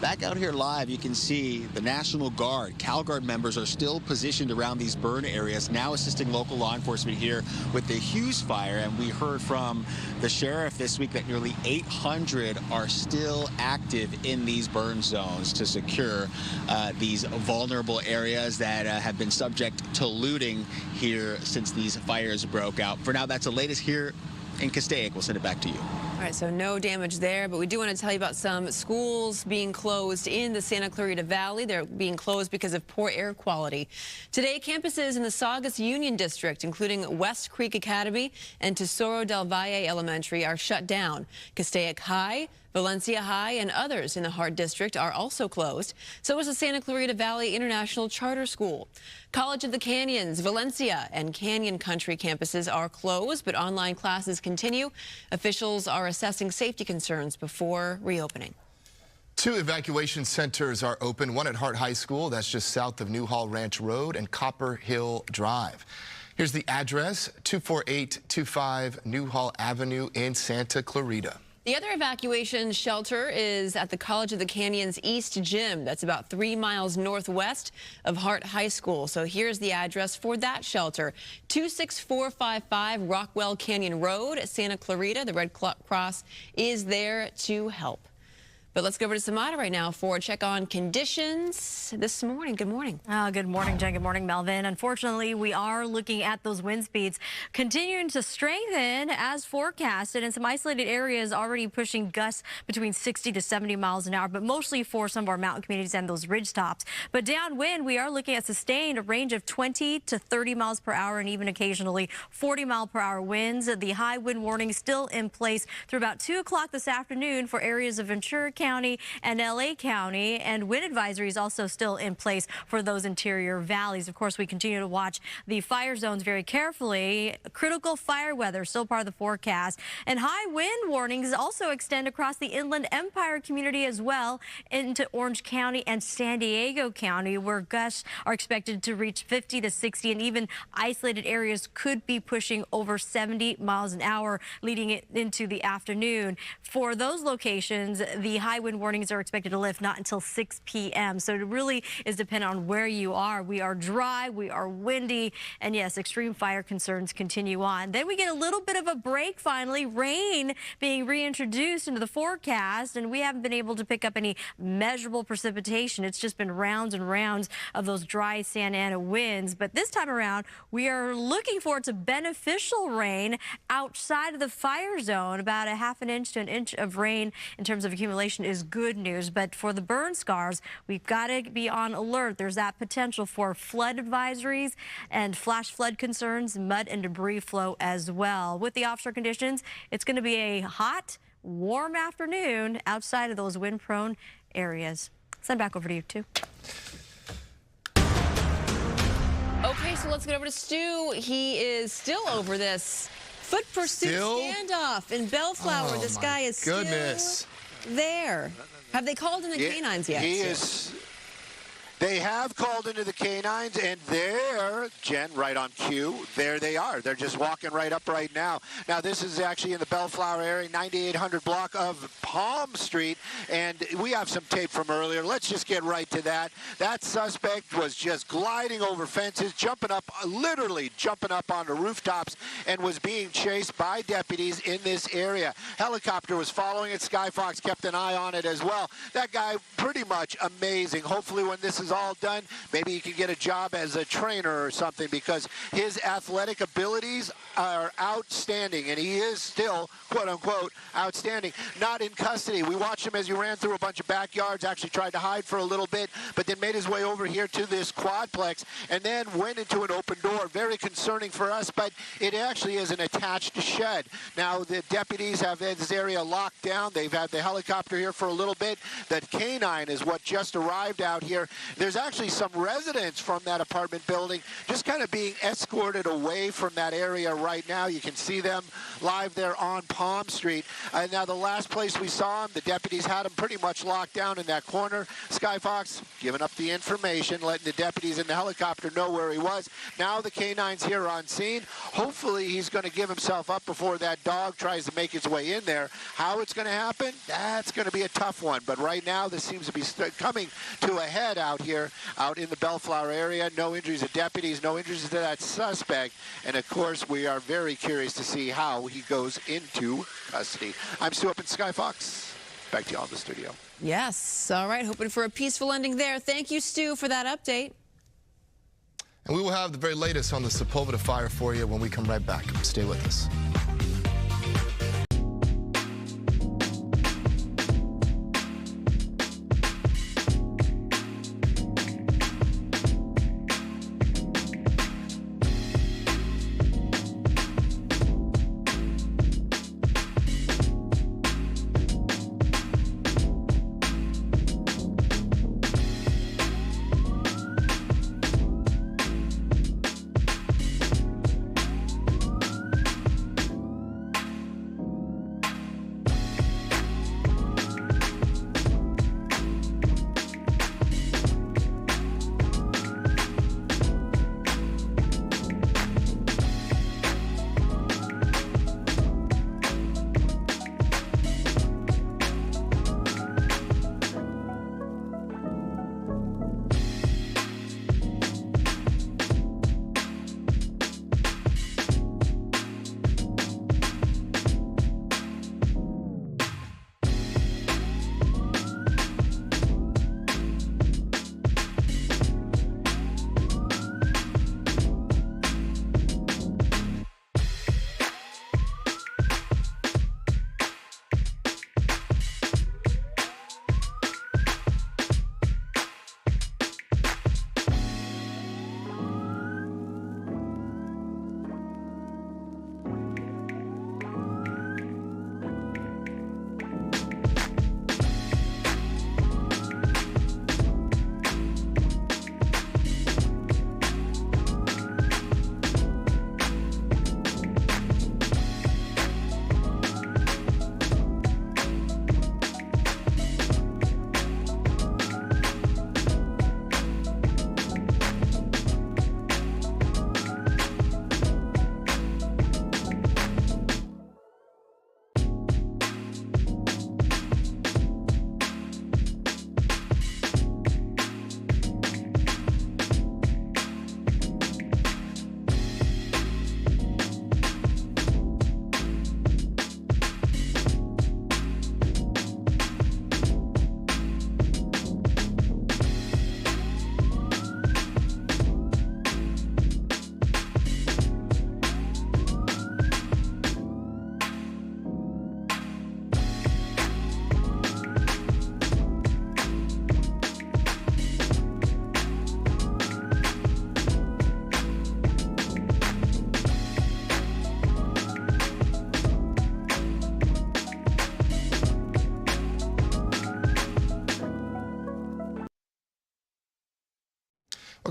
Back out here live, you can see the National Guard. CalGuard members are still positioned around these burn areas, now assisting local law enforcement here with the Hughes Fire. And we heard from the sheriff this week that nearly 800 are still active in these burn zones to secure these vulnerable areas that have been subject to looting here since these fires broke out. For now, that's the latest here in Castaic. We'll send it back to you. All right, so no damage there, but we do want to tell you about some schools being closed in the Santa Clarita Valley. They're being closed because of poor air quality. Today, campuses in the Saugus Union District, including West Creek Academy and Tesoro del Valle Elementary, are shut down. Castaic High, Valencia High, and others in the Hart District are also closed. So is the Santa Clarita Valley International Charter School. College of the Canyons, Valencia, and Canyon Country campuses are closed, but online classes continue. Officials are assessing safety concerns before reopening. 2 evacuation centers are open, one at Hart High School, that's just south of Newhall Ranch Road, and Copper Hill Drive. Here's the address, 24825 Newhall Avenue in Santa Clarita. The other evacuation shelter is at the College of the Canyons East Gym. That's about 3 miles northwest of Hart High School. So here's the address for that shelter, 26455 Rockwell Canyon Road, Santa Clarita. The Red Cross is there to help. But let's go over to Samada right now for a check on conditions this morning. Good morning. Good morning, Jen. Good morning, Melvin. Unfortunately, we are looking at those wind speeds continuing to strengthen as forecasted, and some isolated areas already pushing gusts between 60 to 70 miles an hour, but mostly for some of our mountain communities and those ridge tops. But downwind, we are looking at sustained a range of 20 to 30 miles per hour and even occasionally 40 mile per hour winds. The high wind warning still in place through about 2 o'clock this afternoon for areas of Ventura County and LA County, and wind advisory is also still in place for those interior valleys. Of course, we continue to watch the fire zones very carefully. Critical fire weather still part of the forecast, and high wind warnings also extend across the Inland Empire community as well into Orange County and San Diego County, where gusts are expected to reach 50 to 60, and even isolated areas could be pushing over 70 miles an hour leading it into the afternoon. For those locations, the high wind warnings are expected to lift not until 6 p.m. So it really is dependent on where you are. We are dry, we are windy, and yes, extreme fire concerns continue on. Then we get a little bit of a break finally, rain being reintroduced into the forecast, and we haven't been able to pick up any measurable precipitation. It's just been rounds and rounds of those dry Santa Ana winds. But this time around, we are looking forward to beneficial rain outside of the fire zone. About a half an inch to an inch of rain in terms of accumulation is good news, but for the burn scars, we've got to be on alert. There's that potential for flood advisories and flash flood concerns, mud and debris flow as well. With the offshore conditions, it's going to be a hot, warm afternoon outside of those wind-prone areas. Send back over to you, too. Okay, so let's get over to Stu. He is still over this foot pursuit standoff in Bellflower. This guy is still there. Have they called in the canines yet? They have called into the canines, and there, Jen, right on cue, there they are. They're just walking right up right now. Now, this is actually in the Bellflower area, 9800 block of Palm Street, and we have some tape from earlier. Let's just get right to that. That suspect was just gliding over fences, jumping up, literally jumping up onto rooftops, and was being chased by deputies in this area. Helicopter was following it. Skyfox kept an eye on it as well. That guy, pretty much amazing. Hopefully when this is all done, maybe he can get a job as a trainer or something, because his athletic abilities are outstanding, and he is still, quote-unquote, outstanding. Not in custody. We watched him as he ran through a bunch of backyards, actually tried to hide for a little bit, but then made his way over here to this quadplex, and then went into an open door. Very concerning for us, but it actually is an attached shed. Now, the deputies have this area locked down. They've had the helicopter here for a little bit. The canine is what just arrived out here. There's actually some residents from that apartment building just kind of being escorted away from that area right now. You can see them live there on Palm Street. Now, the last place we saw him, the deputies had him pretty much locked down in that corner. Skyfox giving up the information, letting the deputies in the helicopter know where he was. Now the canine's here on scene. Hopefully he's going to give himself up before that dog tries to make its way in there. How it's going to happen, that's going to be a tough one. But right now, this seems to be coming to a head out here, out in the Bellflower area. No injuries to deputies, no injuries to that suspect. And of course, we are very curious to see how he goes into custody. I'm Stu up in Skyfox. Back to you all in the studio. Yes. All right. Hoping for a peaceful ending there. Thank you, Stu, for that update. And we will have the very latest on the Sepulveda Fire for you when we come right back. Stay with us.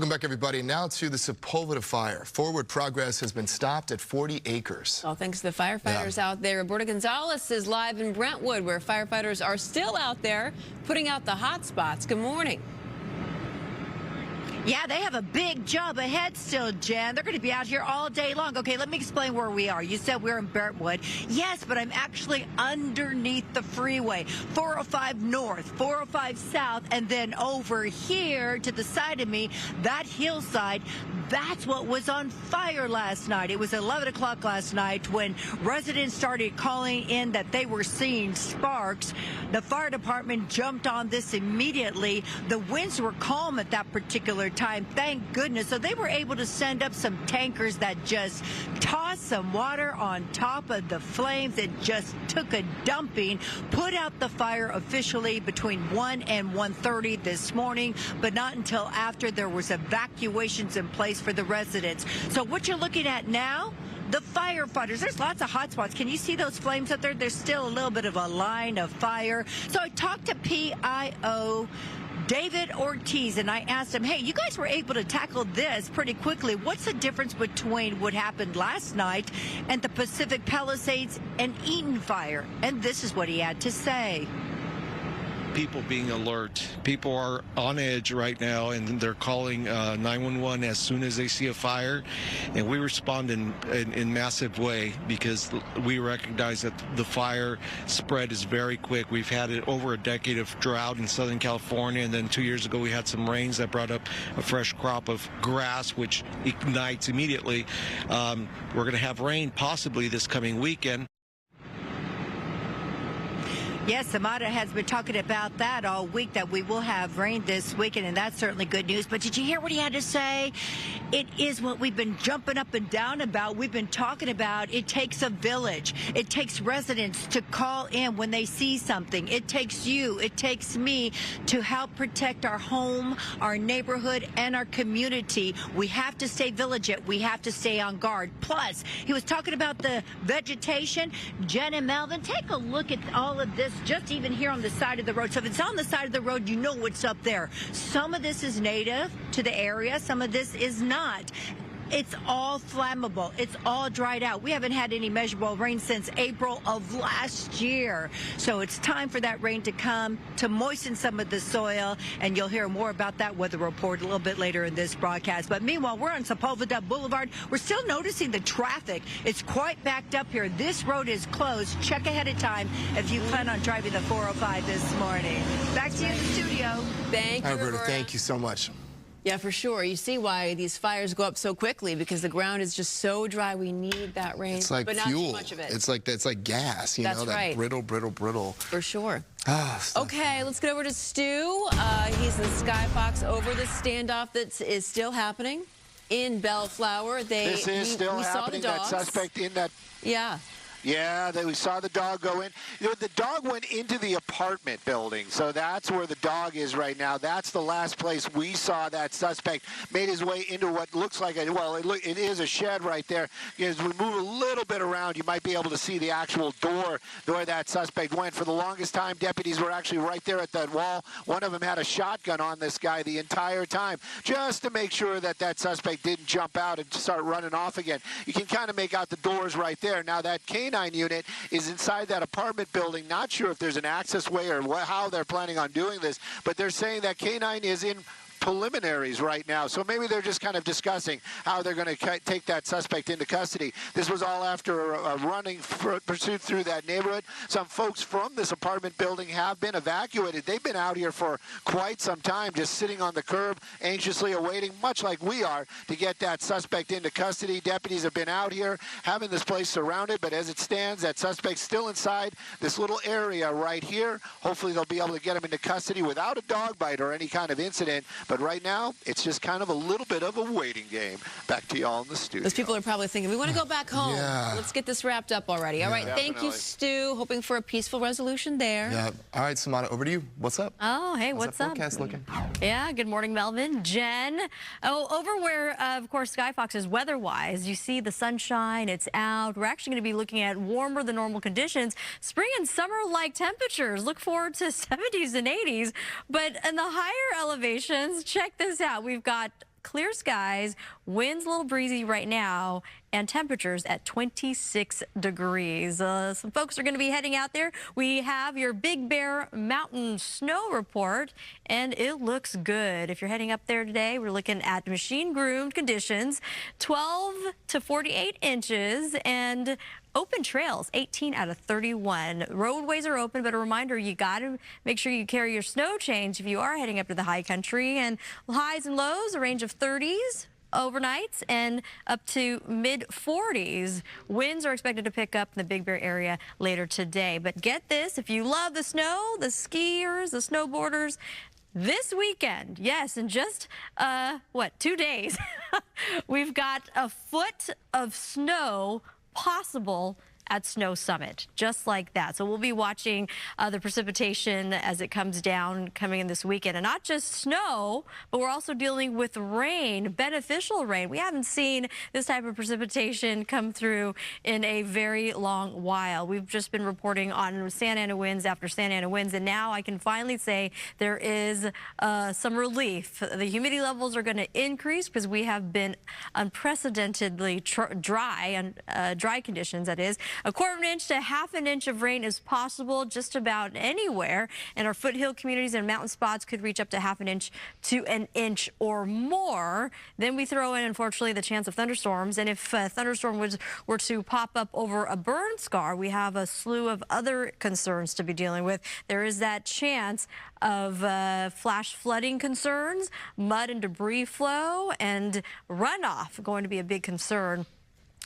Welcome back, everybody. Now to the Sepulveda Fire. Forward progress has been stopped at 40 acres. Well, thanks to the firefighters out there. Roberto Gonzalez is live in Brentwood, where firefighters are still out there putting out the hot spots. Good morning. Yeah, they have a big job ahead still, Jen. They're going to be out here all day long. Okay, let me explain where we are. You said we're in Brentwood. Yes, but I'm actually underneath the freeway. 405 north, 405 south, and then over here to the side of me, that hillside, that's what was on fire last night. It was 11 o'clock last night when residents started calling in that they were seeing sparks. The fire department jumped on this immediately. The winds were calm at that particular time, thank goodness. So they were able to send up some tankers that just tossed some water on top of the flames. It just took a dumping, put out the fire officially between 1 and 1:30 this morning, but not until after there was evacuations in place for the residents. So what you're looking at now, the firefighters, there's lots of hot spots. Can you see those flames up there? There's still a little bit of a line of fire. So I talked to PIO David Ortiz, and I asked him, hey, you guys were able to tackle this pretty quickly. What's the difference between what happened last night and the Pacific Palisades and Eaton Fire? And this is what he had to say. People being alert. People are on edge right now, and they're calling 911 as soon as they see a fire, and we respond in massive way because we recognize that the fire spread is very quick. We've had it over a decade of drought in Southern California, and then 2 years ago we had some rains that brought up a fresh crop of grass, which ignites immediately. We're going to have rain possibly this coming weekend. Yes, Samada has been talking about that all week, that we will have rain this weekend, and that's certainly good news. But did you hear what he had to say? It is what we've been jumping up and down about. We've been talking about it takes a village. It takes residents to call in when they see something. It takes you. It takes me to help protect our home, our neighborhood, and our community. We have to stay vigilant. We have to stay on guard. Plus, he was talking about the vegetation. Jen and Melvin, take a look at all of this. Just even here on the side of the road. So if it's on the side of the road, you know what's up there. Some of this is native to the area. Some of this is not. It's all flammable. It's all dried out. We haven't had any measurable rain since April of last year. So it's time for that rain to come to moisten some of the soil, and you'll hear more about that weather report a little bit later in this broadcast. But meanwhile, we're on Sepulveda Boulevard. We're still noticing the traffic. It's quite backed up here. This road is closed. Check ahead of time if you plan on driving the 405 this morning. Back to you in the studio. Thank you, Roberta, thank you so much. Yeah, for sure. You see why these fires go up so quickly, because the ground is just so dry. We need that rain. It's like but fuel. Not too much of it. It's like gas, you know, that right. brittle. For sure. So Okay, let's get over to Stu. He's in Skyfox over the standoff that is still happening in Bellflower. This is still happening. That suspect in that. Yeah. Yeah, we saw the dog go in. You know, the dog went into the apartment building, so that's where the dog is right now. That's the last place we saw that suspect. Made his way into what looks like it is a shed right there. As we move a little bit around, you might be able to see the actual door where that suspect went. For the longest time, deputies were actually right there at that wall. One of them had a shotgun on this guy the entire time, just to make sure that that suspect didn't jump out and start running off again. You can kind of make out the doors right there. Now that canine unit is inside that apartment building. Not sure if there's an access way or how they're planning on doing this, but they're saying that canine is in preliminaries right now. So maybe they're just kind of discussing how they're going to take that suspect into custody. This was all after a running pursuit through that neighborhood. Some folks from this apartment building have been evacuated. They've been out here for quite some time, just sitting on the curb, anxiously awaiting, much like we are, to get that suspect into custody. Deputies have been out here having this place surrounded, but as it stands, that suspect's still inside this little area right here. Hopefully they'll be able to get him into custody without a dog bite or any kind of incident. But right now, it's just kind of a little bit of a waiting game. Back to y'all in the studio. Those people are probably thinking, we want to go back home. Yeah. Let's get this wrapped up already. All right, thank you, Stu. Hoping for a peaceful resolution there. Yeah. All right, Samada, over to you. What's up? Oh, hey, How's what's that up? forecast looking? Yeah, good morning, Melvin. Jen. Oh, over where, of course, Skyfox is weather-wise, you see the sunshine, it's out. We're actually going to be looking at warmer than normal conditions. Spring and summer-like temperatures. Look forward to 70s and 80s. But in the higher elevations, check this out. We've got clear skies, winds a little breezy right now, and temperatures at 26 degrees. Some folks are going to be heading out there. We have your Big Bear Mountain snow report, and it looks good. If you're heading up there today, we're looking at machine-groomed conditions, 12 to 48 inches, and open trails, 18 out of 31. Roadways are open, but a reminder, you got to make sure you carry your snow change if you are heading up to the high country. And highs and lows, a range of 30s overnights and up to mid-40s. Winds are expected to pick up in the Big Bear area later today. But get this, if you love the snow, the skiers, the snowboarders, this weekend, yes, in just, 2 days, we've got a foot of snow possible at Snow Summit, just like that. So we'll be watching the precipitation as it comes down coming in this weekend. And not just snow, but we're also dealing with rain, beneficial rain. We haven't seen this type of precipitation come through in a very long while. We've just been reporting on Santa Ana winds after Santa Ana winds, and now I can finally say there is some relief. The humidity levels are going to increase because we have been unprecedentedly dry conditions, that is. A quarter of an inch to half an inch of rain is possible just about anywhere, and our foothill communities and mountain spots could reach up to half an inch to an inch or more. Then we throw in, unfortunately, the chance of thunderstorms, and if a thunderstorm were to pop up over a burn scar, we have a slew of other concerns to be dealing with. There is that chance of flash flooding concerns, mud and debris flow, and runoff going to be a big concern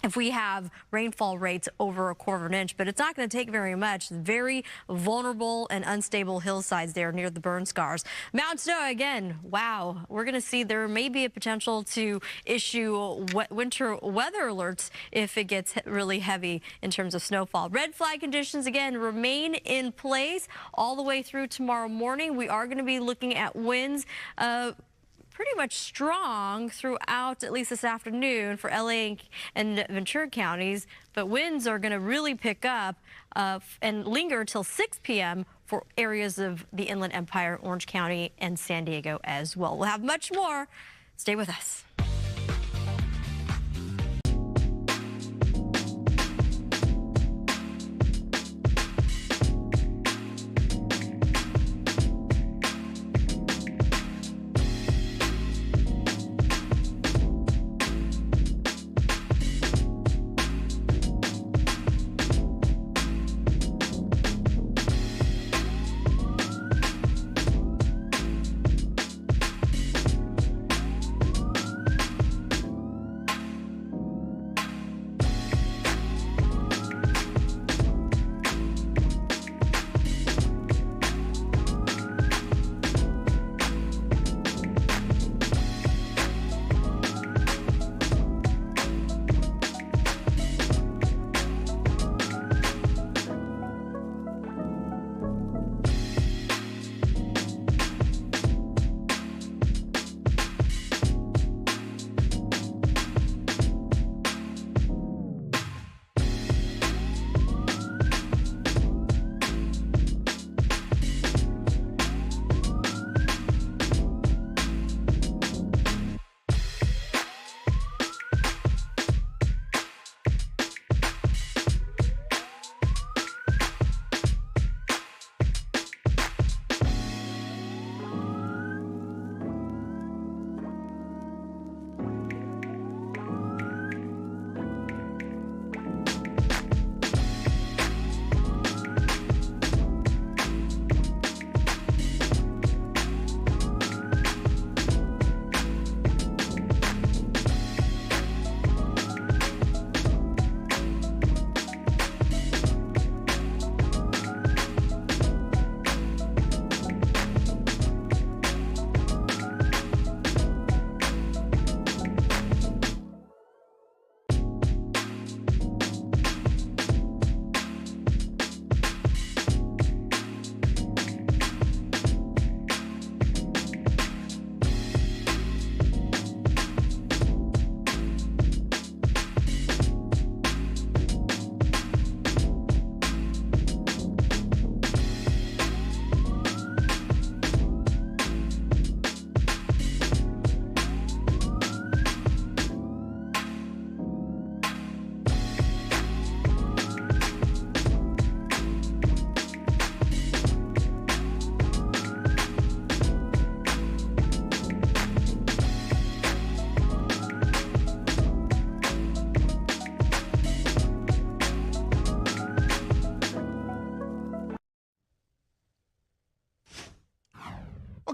if we have rainfall rates over a quarter of an inch, but it's not going to take very much. Very vulnerable and unstable hillsides there near the burn scars. Mountain snow again. Wow, we're going to see there may be a potential to issue winter weather alerts if it gets really heavy in terms of snowfall. Red flag conditions again remain in place all the way through tomorrow morning. We are going to be looking at winds pretty much strong throughout at least this afternoon for LA and Ventura counties, but winds are going to really pick up and linger until 6 p.m. for areas of the Inland Empire, Orange County, and San Diego as well. We'll have much more. Stay with us.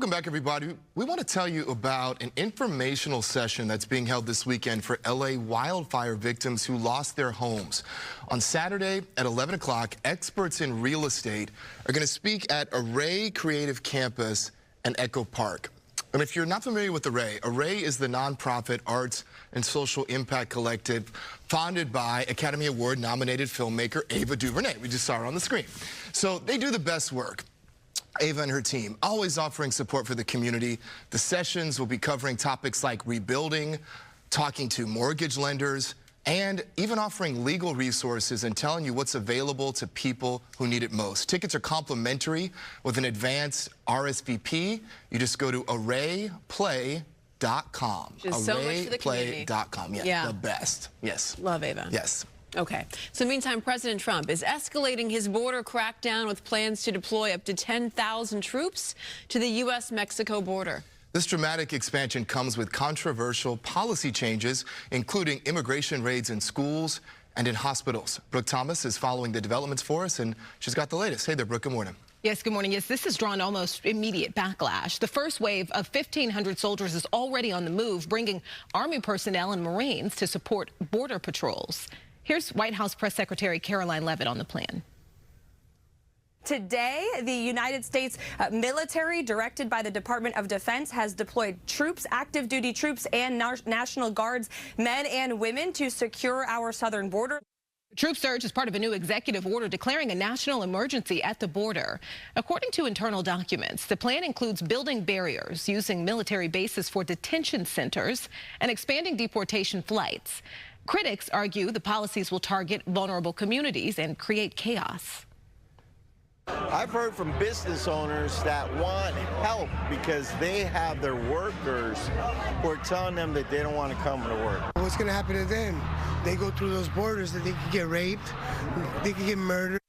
Welcome back, everybody. We want to tell you about an informational session that's being held this weekend for LA wildfire victims who lost their homes. On Saturday at 11 o'clock, experts in real estate are going to speak at Array Creative Campus and Echo Park. And if you're not familiar with Array is the nonprofit arts and social impact collective founded by Academy Award nominated filmmaker Ava DuVernay. We just saw her on the screen. So they do the best work. Ava and her team, always offering support for the community. The sessions will be covering topics like rebuilding, talking to mortgage lenders, and even offering legal resources and telling you what's available to people who need it most. Tickets are complimentary with an advanced RSVP. You just go to arrayplay.com. Just so much for the community. Arrayplay.com. Yeah. The best. Yes. Love Ava. Yes. Okay. So meantime, President Trump is escalating his border crackdown with plans to deploy up to 10,000 troops to the U.S.-Mexico border. This dramatic expansion comes with controversial policy changes, including immigration raids in schools and in hospitals. Brooke Thomas is following the developments for us, and she's got the latest. Hey there, Brooke. Good morning. Yes, good morning. Yes, this has drawn almost immediate backlash. The first wave of 1,500 soldiers is already on the move, bringing Army personnel and Marines to support border patrols. Here's White House Press Secretary Caroline Leavitt on the plan. Today, the United States military, directed by the Department of Defense, has deployed troops, active duty troops, and National Guards, men and women, to secure our southern border. The troop surge is part of a new executive order declaring a national emergency at the border. According to internal documents, the plan includes building barriers, using military bases for detention centers, and expanding deportation flights. Critics argue the policies will target vulnerable communities and create chaos. I've heard from business owners that want help because they have their workers who are telling them that they don't want to come to work. What's going to happen to them? They go through those borders that they could get raped, they could get murdered.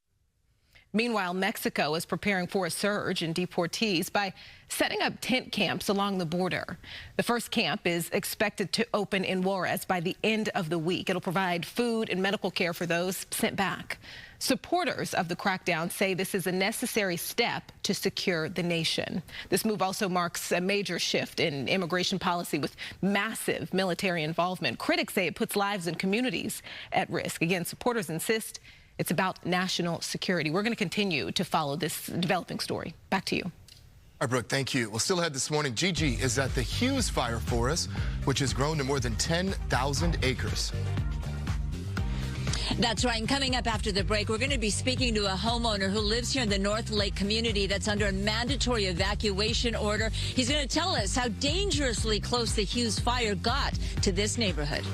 Meanwhile, Mexico is preparing for a surge in deportees by setting up tent camps along the border. The first camp is expected to open in Juarez by the end of the week. It'll provide food and medical care for those sent back. Supporters of the crackdown say this is a necessary step to secure the nation. This move also marks a major shift in immigration policy with massive military involvement. Critics say it puts lives and communities at risk. Again, supporters insist it's about national security. We're going to continue to follow this developing story. Back to you. All right, Brooke, thank you. Well, still ahead this morning, Gigi is at the Hughes Fire forest, which has grown to more than 10,000 acres. That's right. And coming up after the break, we're going to be speaking to a homeowner who lives here in the North Lake community that's under a mandatory evacuation order. He's going to tell us how dangerously close the Hughes Fire got to this neighborhood.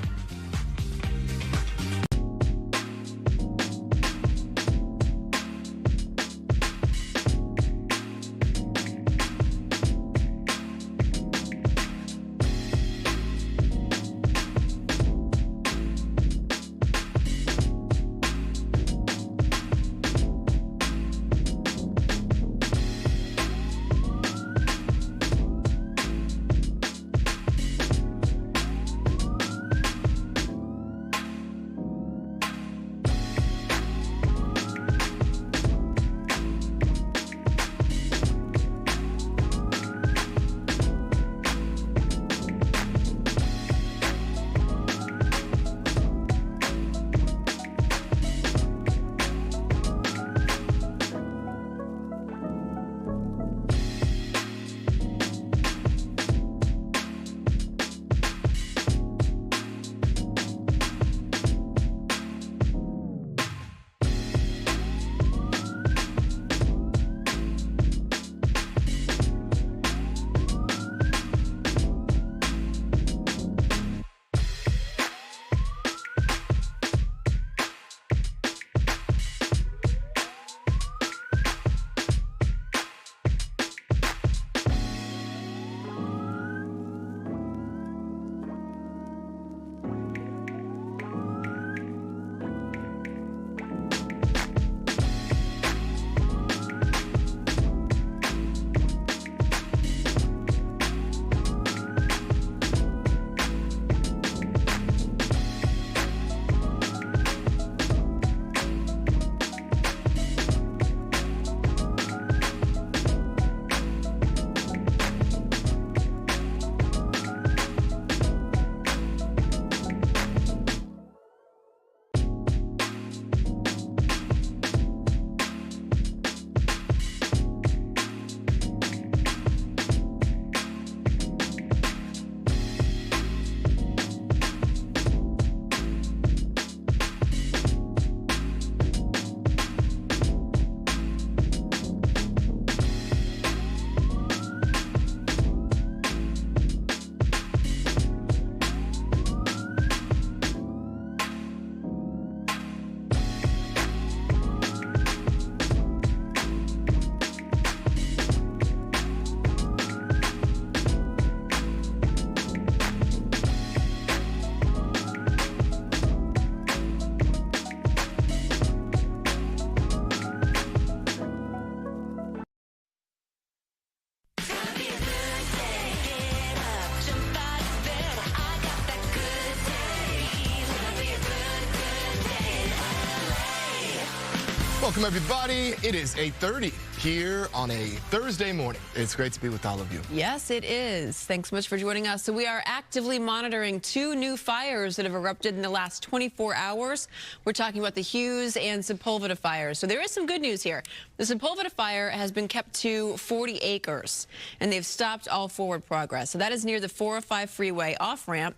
Welcome, everybody. It is 8:30 here on a Thursday morning. It's great to be with all of you. Yes, it is. Thanks so much for joining us. So we are actively monitoring 2 new fires that have erupted in the last 24 hours. We're talking about the Hughes and Sepulveda fires. So there is some good news here. The Sepulveda fire has been kept to 40 acres, and they've stopped all forward progress. So that is near the 405 freeway off-ramp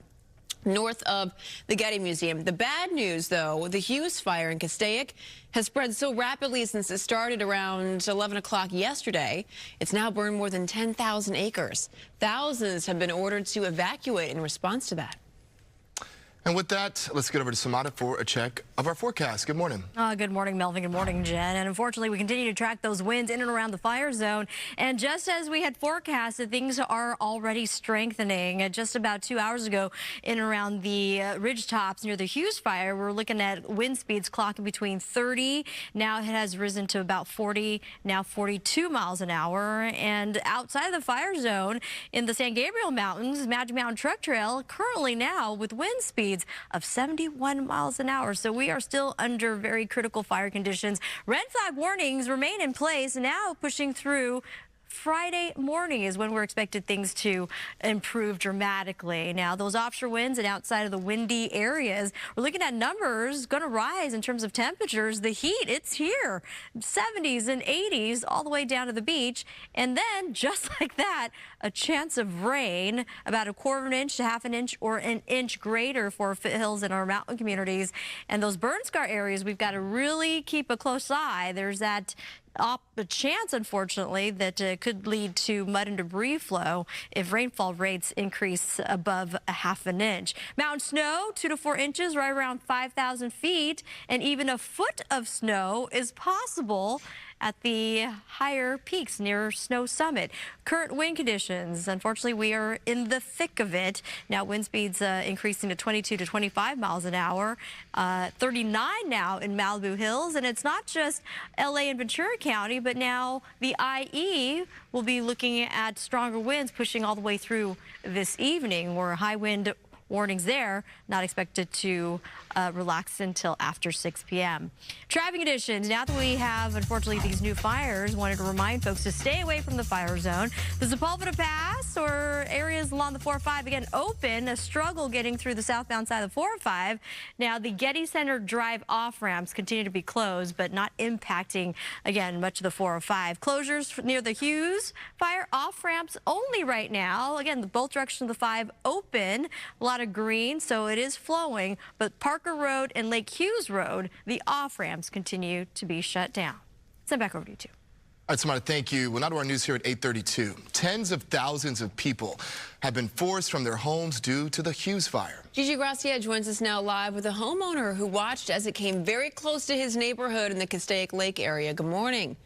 north of the Getty Museum. The bad news, though, the Hughes Fire in Castaic has spread so rapidly since it started around 11 o'clock yesterday. It's now burned more than 10,000 acres. Thousands have been ordered to evacuate in response to that. And with that, let's get over to Samada for a check of our forecast. Good morning. Good morning, Melvin. Good morning, Jen. And unfortunately, we continue to track those winds in and around the fire zone. And just as we had forecasted, things are already strengthening. Just about 2 hours ago, in and around the ridge tops near the Hughes Fire, we're looking at wind speeds clocking between 30. Now it has risen to about 40, now 42 miles an hour. And outside of the fire zone in the San Gabriel Mountains, Magic Mountain Truck Trail, currently now with wind speeds of 71 miles an hour. So we are still under very critical fire conditions. Red flag warnings remain in place, now pushing through. Friday morning is when we're expected things to improve dramatically. Now, those offshore winds and outside of the windy areas, we're looking at numbers going to rise in terms of temperatures. The heat, it's here. 70s and 80s all the way down to the beach. And then, just like that, a chance of rain, about a quarter of an inch to half an inch or an inch greater for foothills in our mountain communities. And those burn scar areas, we've got to really keep a close eye. There's that a chance, unfortunately, that could lead to mud and debris flow if rainfall rates increase above a half an inch. Mountain snow, 2 to 4 inches, right around 5,000 feet, and even a foot of snow is possible at the higher peaks near Snow Summit. Current wind conditions, unfortunately, we are in the thick of it. Now wind speeds increasing to 22 to 25 miles an hour, 39 now in Malibu Hills. And it's not just LA and Ventura County, but now the IE will be looking at stronger winds pushing all the way through this evening, where high wind warnings there, not expected to relax until after 6 p.m. Traffic conditions, now that we have, unfortunately, these new fires, wanted to remind folks to stay away from the fire zone. The Sepulveda Pass or areas along the 405, again, open, a struggle getting through the southbound side of the 405. Now, the Getty Center Drive off-ramps continue to be closed, but not impacting, again, much of the 405. Closures near the Hughes Fire off-ramps only right now. Again, both directions of the 5 open. A lot of green, so it is flowing, but Parker Road and Lake Hughes Road, the off-ramps continue to be shut down. Send back over to you, too. All right, Samada, thank you. Well, now to our news here at 8:32. Tens of thousands of people have been forced from their homes due to the Hughes Fire. Gigi Gracia joins us now live with a homeowner who watched as it came very close to his neighborhood in the Castaic Lake area. Good morning.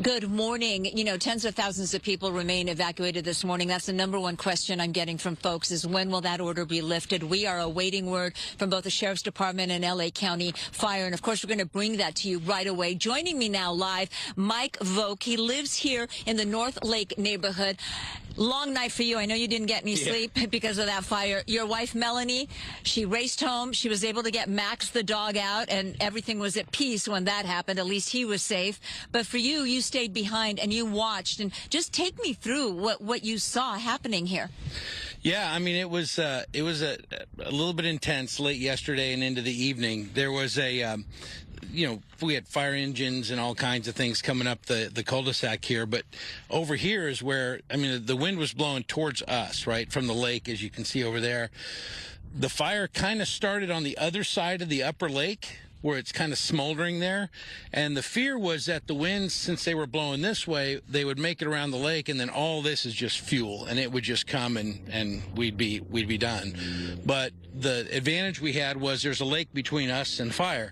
Good morning. You know, tens of thousands of people remain evacuated this morning. That's the #1 question I'm getting from folks is when will that order be lifted? We are awaiting word from both the Sheriff's Department and LA County Fire. And of course, we're going to bring that to you right away. Joining me now live, Mike Vogt. He lives here in the North Lake neighborhood. Long night for you. I know you didn't get any sleep because of that fire. Your wife, Melanie, she raced home. She was able to get Max the dog out, and everything was at peace when that happened. At least he was safe. But for you, you stayed behind and you watched. And just take me through what you saw happening here. Yeah, I mean, it was a little bit intense late yesterday and into the evening. There was we had fire engines and all kinds of things coming up the cul-de-sac here. But over here is where, I mean, the wind was blowing towards us, right, from the lake, as you can see over there. The fire kind of started on the other side of the upper lake, where it's kind of smoldering there. And the fear was that the winds, since they were blowing this way, they would make it around the lake, and then all this is just fuel, and it would just come and we'd be done. But the advantage we had was there's a lake between us and fire.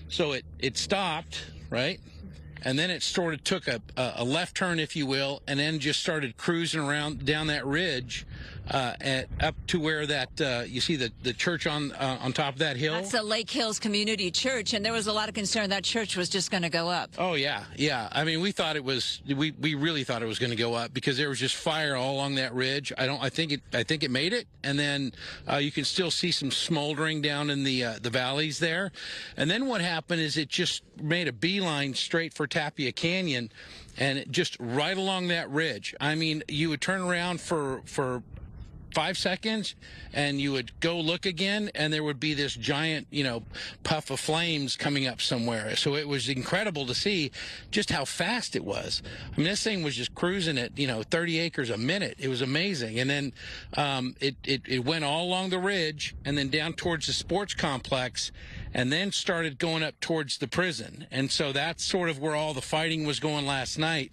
So it stopped, right? And then it sort of took a left turn, if you will, and then just started cruising around down that ridge up to where that you see the church on top of that hill. That's the Lake Hills Community Church, and there was a lot of concern that church was just going to go up. Oh yeah. I mean, we thought it was. We really thought it was going to go up because there was just fire all along that ridge. I think it made it, and then you can still see some smoldering down in the valleys there. And then what happened is it just made a beeline straight for Tapia Canyon, and it just right along that ridge. I mean, you would turn around for 5 seconds and you would go look again and there would be this giant, puff of flames coming up somewhere. So it was incredible to see just how fast it was. I mean, this thing was just cruising at, 30 acres a minute. It was amazing. And then it went all along the ridge and then down towards the sports complex and then started going up towards the prison. And so that's sort of where all the fighting was going last night.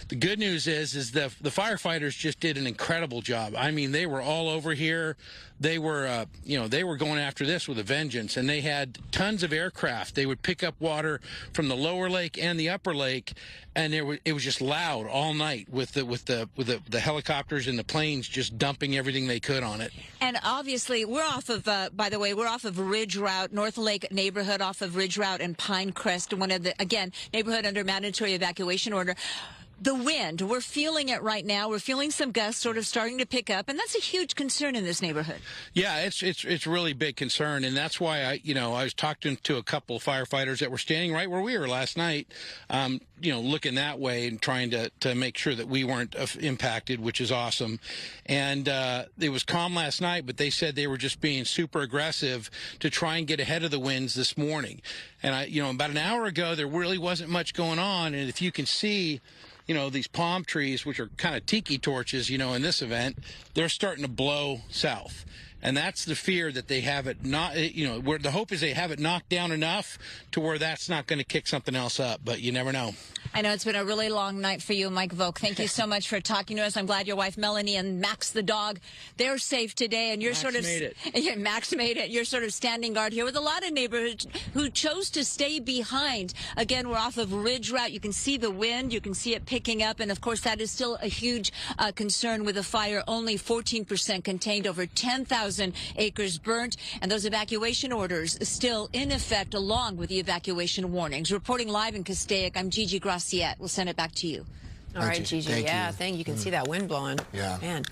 The good news is the firefighters just did an incredible job. I mean, they were all over here. They were, they were going after this with a vengeance, and they had tons of aircraft. They would pick up water from the lower lake and the upper lake, and it was just loud all night with the helicopters and the planes just dumping everything they could on it. And obviously, we're off of, by the way, we're off of Ridge Route, North Lake neighborhood, off of Ridge Route and Pine Crest, one of the, again, neighborhood under mandatory evacuation order. The wind, we're feeling it right now. We're feeling some gusts sort of starting to pick up, and that's a huge concern in this neighborhood. Yeah, it's really big concern, and that's why I was talking to a couple of firefighters that were standing right where we were last night, looking that way and trying to make sure that we weren't impacted, which is awesome. And it was calm last night, but they said they were just being super aggressive to try and get ahead of the winds this morning. And about an hour ago, there really wasn't much going on, and if you can see, these palm trees, which are kind of tiki torches, in this event, they're starting to blow south. And that's the fear that they have it not, where the hope is they have it knocked down enough to where that's not going to kick something else up, but you never know. I know it's been a really long night for you, Mike Volk. Thank you so much for talking to us. I'm glad your wife, Melanie, and Max the dog, they're safe today. And you're Max made it. You're sort of standing guard here with a lot of neighborhoods who chose to stay behind. Again, we're off of Ridge Route. You can see the wind. You can see it picking up. And, of course, that is still a huge concern with the fire. Only 14% contained, over 10,000 acres burnt. And those evacuation orders still in effect, along with the evacuation warnings. Reporting live in Castaic, I'm Gigi Graciette. We'll send it back to you. All right, Gigi. Thank you. You can see that wind blowing. Yeah. Man.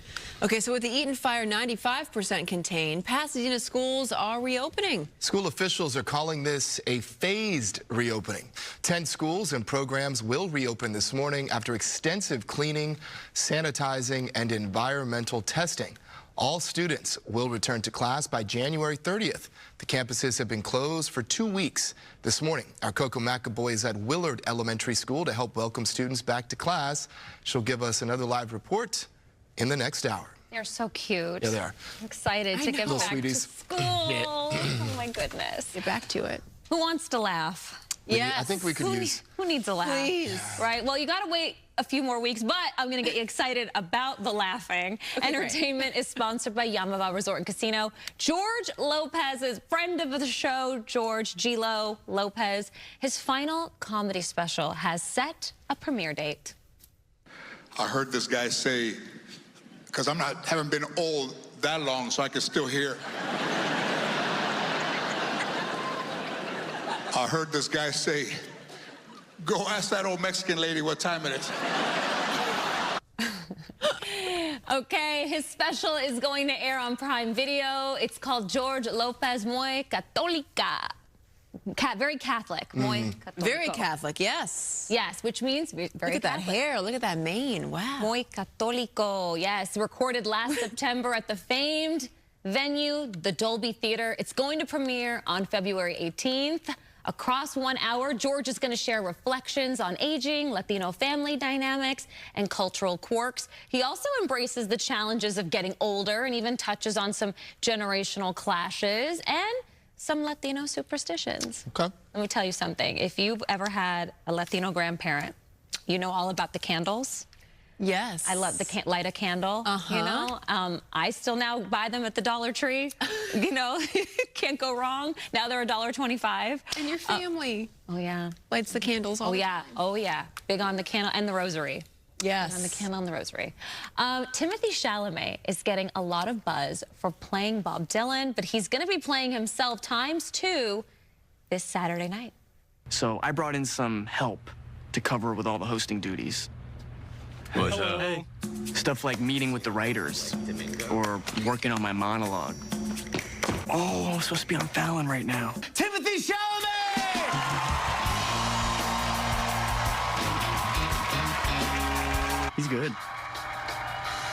Okay, so with the Eaton Fire 95% contained, Pasadena schools are reopening. School officials are calling this a phased reopening. 10 schools and programs will reopen this morning after extensive cleaning, sanitizing, and environmental testing. All students will return to class by January 30th. The campuses have been closed for 2 weeks. This morning, our Coco McAvoy is at Willard Elementary School to help welcome students back to class. She'll give us another live report in the next hour. They're so cute. Yeah, they are. I'm excited to get Little back sweeties. to school. Oh, my goodness. Get back to it. Who wants to laugh? Yes. I think we could use... Who needs a laugh? Please. Yeah. Right? Well, you got to wait a few more weeks, but I'm going to get you excited about the laughing. Okay, Entertainment is sponsored by Yamava Resort and Casino. George Lopez's friend of the show, George G-Lo Lopez, his final comedy special has set a premiere date. I heard this guy say, because haven't been old that long, so I can still hear. I heard this guy say, go ask that old Mexican lady what time it is. Okay, his special is going to air on Prime Video. It's called George Lopez Muy Católica. Very Catholic. Muy Católico. Very Catholic, yes. Yes, which means very Look at that hair. Look at that mane. Wow. Muy Católico. Yes, recorded last September at the famed venue, the Dolby Theater. It's going to premiere on February 18th. Across 1 hour, George is going to share reflections on aging, Latino family dynamics, and cultural quirks. He also embraces the challenges of getting older and even touches on some generational clashes and some Latino superstitions. Okay. Let me tell you something. If you've ever had a Latino grandparent, you know all about the candles. Yes. I love the light a candle, you know. I still now buy them at the Dollar Tree. You know, can't go wrong. Now they're $1.25. And your family oh, yeah. lights the candles all the time. Oh, yeah. Big on the candle and the rosary. Yes. On the candle on the rosary. Timothy Chalamet is getting a lot of buzz for playing Bob Dylan, but he's going to be playing himself ×2 this Saturday night. So I brought in some help to cover with all the hosting duties. What's up? Hey. Stuff like meeting with the writers or working on my monologue. Oh, I'm supposed to be on Fallon right now. Timothy Chalamet! He's good.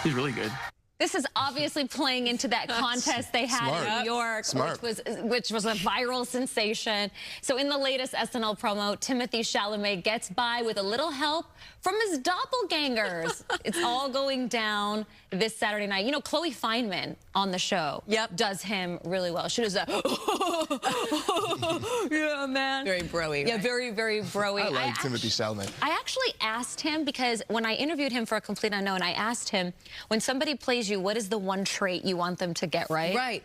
He's really good. This is obviously playing into that contest they had in New York, which was a viral sensation. So in the latest SNL promo, Timothy Chalamet gets by with a little help from his doppelgangers. It's all going down this Saturday night. You know, Chloe Fineman on the show does him really well. She does that. Yeah, man. Very bro-y. Yeah, right? very, very bro-y. I like Timothy Chalamet. I actually asked him, because when I interviewed him for A Complete Unknown, I asked him, when somebody plays you, what is the one trait you want them to get right? Right.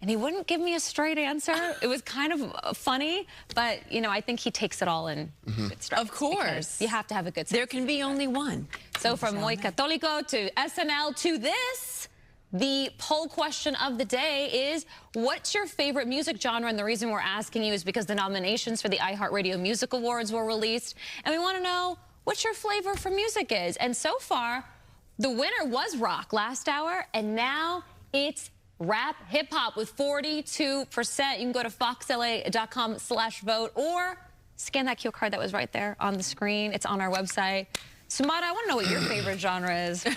And he wouldn't give me a straight answer. It was kind of funny, but, you know, I think he takes it all in good stride. Of course. You have to have a good sense. There can be only one. So from Muy Católico to SNL to this, the poll question of the day is, what's your favorite music genre? And the reason we're asking you is because the nominations for the iHeartRadio Music Awards were released, and we want to know what your flavor for music is. And so far, the winner was rock last hour, and now it's rap hip-hop with 42%. You can go to foxla.com/vote or scan that QR code that was right there on the screen. It's on our website. Sumata, I want to know what your favorite genre is. I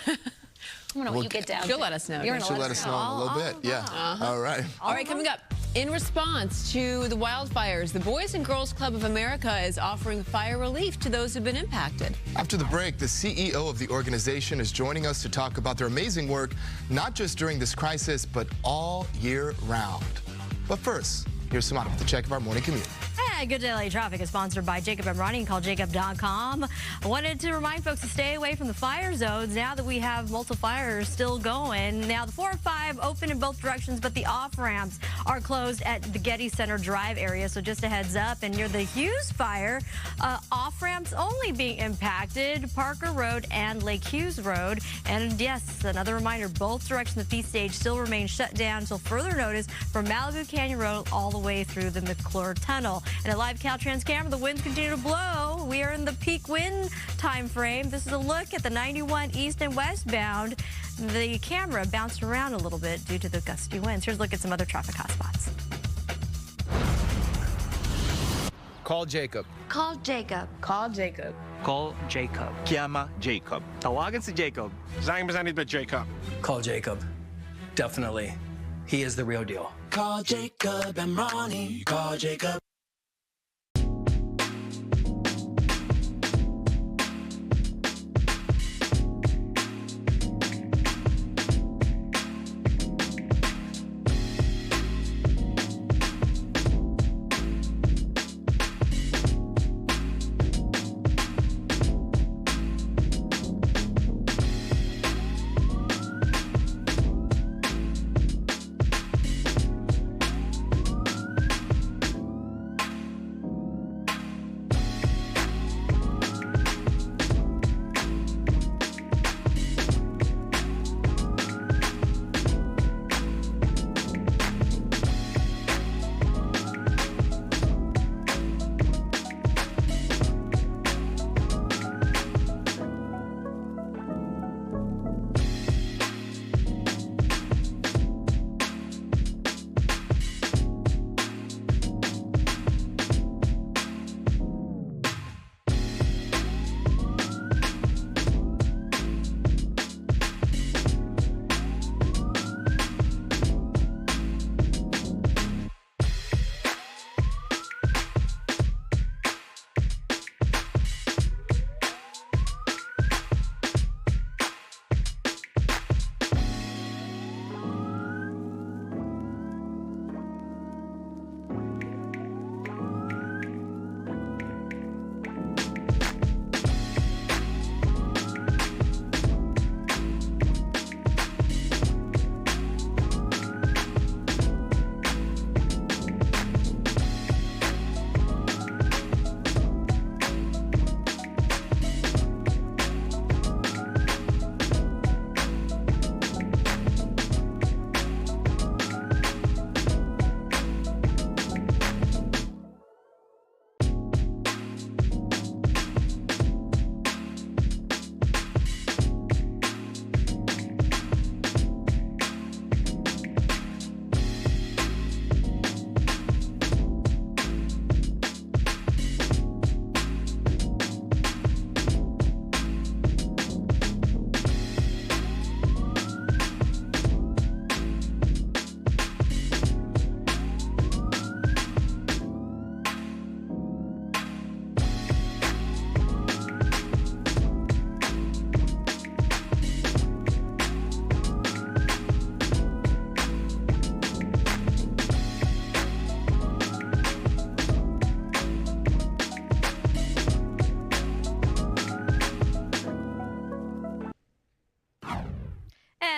want to know what you get down She'll to. let us know. She'll let us know in a little bit. Yeah. All right. All right, coming up. In response to the wildfires, the Boys and Girls Club of America is offering fire relief to those who've been impacted. After the break, the CEO of the organization is joining us to talk about their amazing work, not just during this crisis, but all year round. But first, here's Samantha with the check of our morning commute. Hey, Good Day LA Traffic is sponsored by Jacob and Ronnie. Call jacob.com. I wanted to remind folks to stay away from the fire zones now that we have multiple fires still going. Now, the 405 open in both directions, but the off-ramps are closed at the Getty Center Drive area, so just a heads up. And near the Hughes Fire, off-ramps only being impacted, Parker Road and Lake Hughes Road. And yes, another reminder, both directions of the feast stage still remain shut down until further notice from Malibu Canyon Road all the way through the McClure Tunnel. And a live Caltrans camera, the winds continue to blow. We are in the peak wind time frame. This is a look at the 91 east and westbound. The camera bounced around a little bit due to the gusty winds. Here's a look at some other traffic hotspots. Call Jacob. Call Jacob. Call Jacob. Call Jacob. Llama Jacob. Tawagan si Jacob. Saan ba Jacob? Call Jacob. Definitely. He is the real deal. Call Jacob and Ronnie. Call Jacob.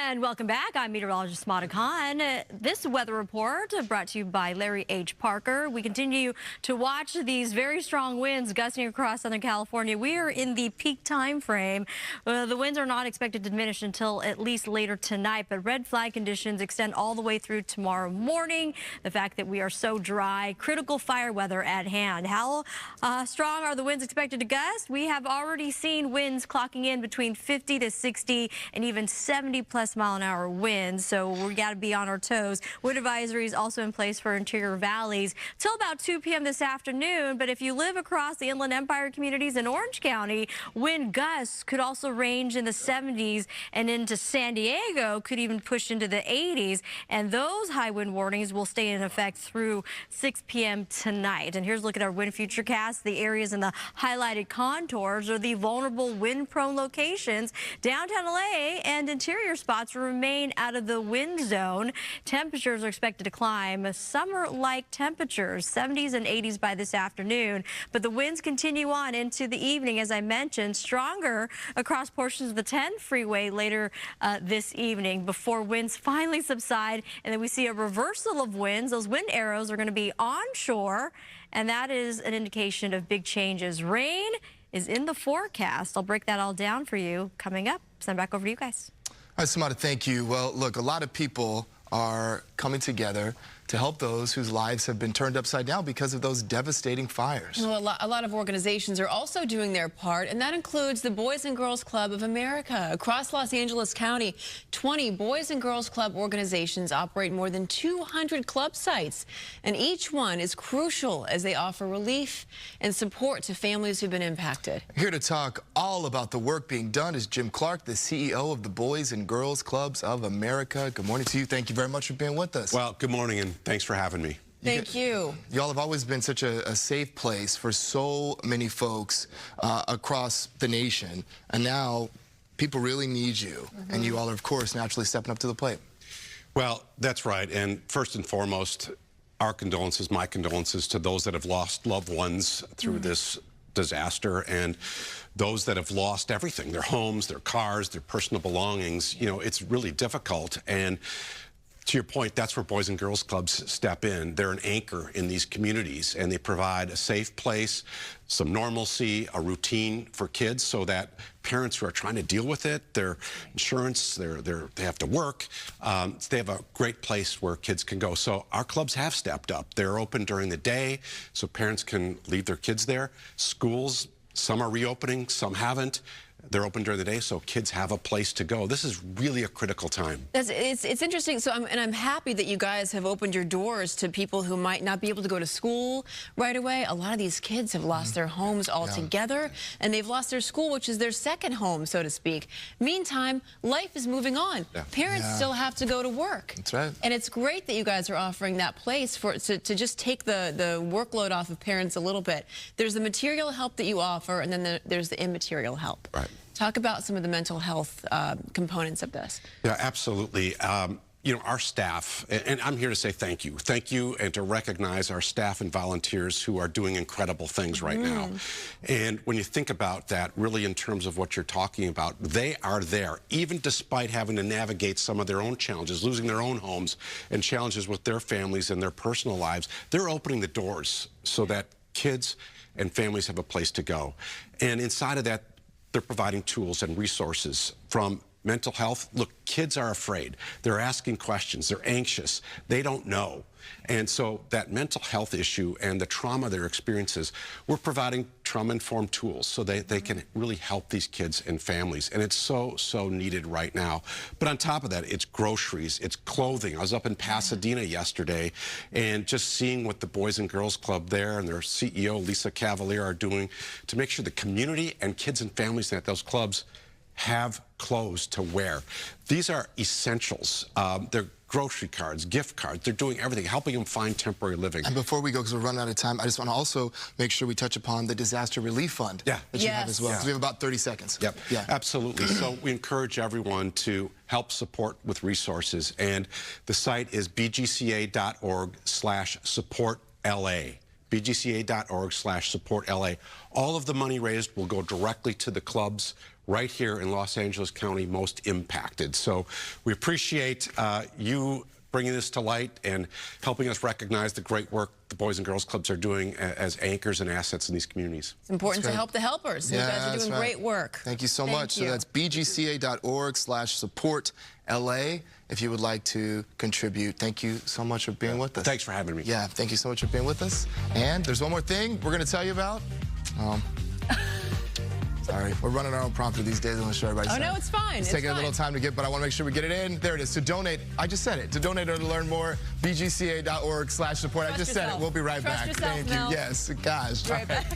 And welcome back. I'm meteorologist Smada Khan. This weather report brought to you by Larry H. Parker. We continue to watch these very strong winds gusting across Southern California. We are in the peak time frame. The winds are not expected to diminish until at least later tonight, but red flag conditions extend all the way through tomorrow morning. The fact that we are so dry, critical fire weather at hand. How strong are the winds expected to gust? We have already seen winds clocking in between 50 to 60 and even 70+ mile-an-hour winds, so we got to be on our toes. Wind advisories also in place for interior valleys till about 2 p.m. this afternoon, but if you live across the Inland Empire communities in Orange County, wind gusts could also range in the 70s, and into San Diego could even push into the 80s, and those high wind warnings will stay in effect through 6 p.m. tonight. And here's a look at our wind futurecast. The areas in the highlighted contours are the vulnerable wind-prone locations. Downtown LA and interior spots remain out of the wind zone. Temperatures are expected to climb summer-like temperatures, 70s and 80s by this afternoon. But the winds continue on into the evening, as I mentioned, stronger across portions of the 10 freeway later this evening before winds finally subside. And then we see a reversal of winds. Those wind arrows are going to be onshore, and that is an indication of big changes. Rain is in the forecast. I'll break that all down for you coming up. Send back over to you guys. All right, Samara, thank you. Well, look, a lot of people are coming together to help those whose lives have been turned upside down because of those devastating fires. Well, a lot of organizations are also doing their part, and that includes the Boys and Girls Club of America. Across Los Angeles County, 20 Boys and Girls Club organizations operate more than 200 club sites, and each one is crucial as they offer relief and support to families who've been impacted. Here to talk all about the work being done is Jim Clark, the CEO of the Boys and Girls Clubs of America. Good morning to you. Thank you very much for being with us. Well, good morning, and thanks for having me. Thank you. Y'all have always been such a safe place for so many folks across the nation, and now people really need you, and you all are, of course, naturally stepping up to the plate. Well, that's right, and first and foremost, our condolences, my condolences to those that have lost loved ones through this disaster, and those that have lost everything, their homes, their cars, their personal belongings. You know, it's really difficult, and to your point, that's where Boys and Girls Clubs step in. They're an anchor in these communities, and they provide a safe place, some normalcy, a routine for kids so that parents who are trying to deal with it, their insurance, they have to work, they have a great place where kids can go. So our clubs have stepped up. They're open during the day so parents can leave their kids there. Schools, some are reopening, some haven't. They're open during the day, so kids have a place to go. This is really a critical time. It's interesting. So I'm happy that you guys have opened your doors to people who might not be able to go to school right away. A lot of these kids have lost their homes altogether, and they've lost their school, which is their second home, so to speak. Meantime, life is moving on. Parents still have to go to work. That's right. And it's great that you guys are offering that place to just take the workload off of parents a little bit. There's the material help that you offer, and then there's the immaterial help. Right. Talk about some of the mental health components of this. Yeah, absolutely. You know, our staff, and I'm here to say thank you. Thank you, and to recognize our staff and volunteers who are doing incredible things right now. And when you think about that, really in terms of what you're talking about, they are there, even despite having to navigate some of their own challenges, losing their own homes, and challenges with their families and their personal lives. They're opening the doors so that kids and families have a place to go. And inside of that, they're providing tools and resources from mental health. Look, kids are afraid. They're asking questions. They're anxious. They don't know. And so that mental health issue and the trauma they're experiencing, we're providing trauma-informed tools so they can really help these kids and families. And it's so needed right now. But on top of that, it's groceries, it's clothing. I was up in Pasadena yesterday, and just seeing what the Boys and Girls Club there and their CEO, Lisa Cavalier, are doing to make sure the community and kids and families at those clubs have clothes to wear. These are essentials. They're grocery cards, gift cards. They're doing everything, helping them find temporary living. And before we go, because we're running out of time, I just want to also make sure we touch upon the Disaster Relief Fund that you have as well. So we have about 30 seconds. Yep, absolutely. So we encourage everyone to help support with resources. And the site is bgca.org/supportla. bgca.org/supportla. All of the money raised will go directly to the clubs right here in Los Angeles County most impacted. So we appreciate you bringing this to light and helping us recognize the great work the Boys and Girls Clubs are doing as anchors and assets in these communities. It's important to help the helpers. You guys are doing great work. Thank you so much. So that's bgca.org/support-LA if you would like to contribute. Thank you so much for being with us. Thanks for having me. Yeah, thank you so much for being with us. And there's one more thing we're going to tell you about. Sorry, we're running our own prompter these days. I'm not sure everybody's no, it's fine. It's taking a little time to get, but I want to make sure we get it in. There it is. To donate, I just said it. To donate or to learn more, bgca.org/support. I just said it. We'll be right back. Thank you. Yes, gosh. Right back.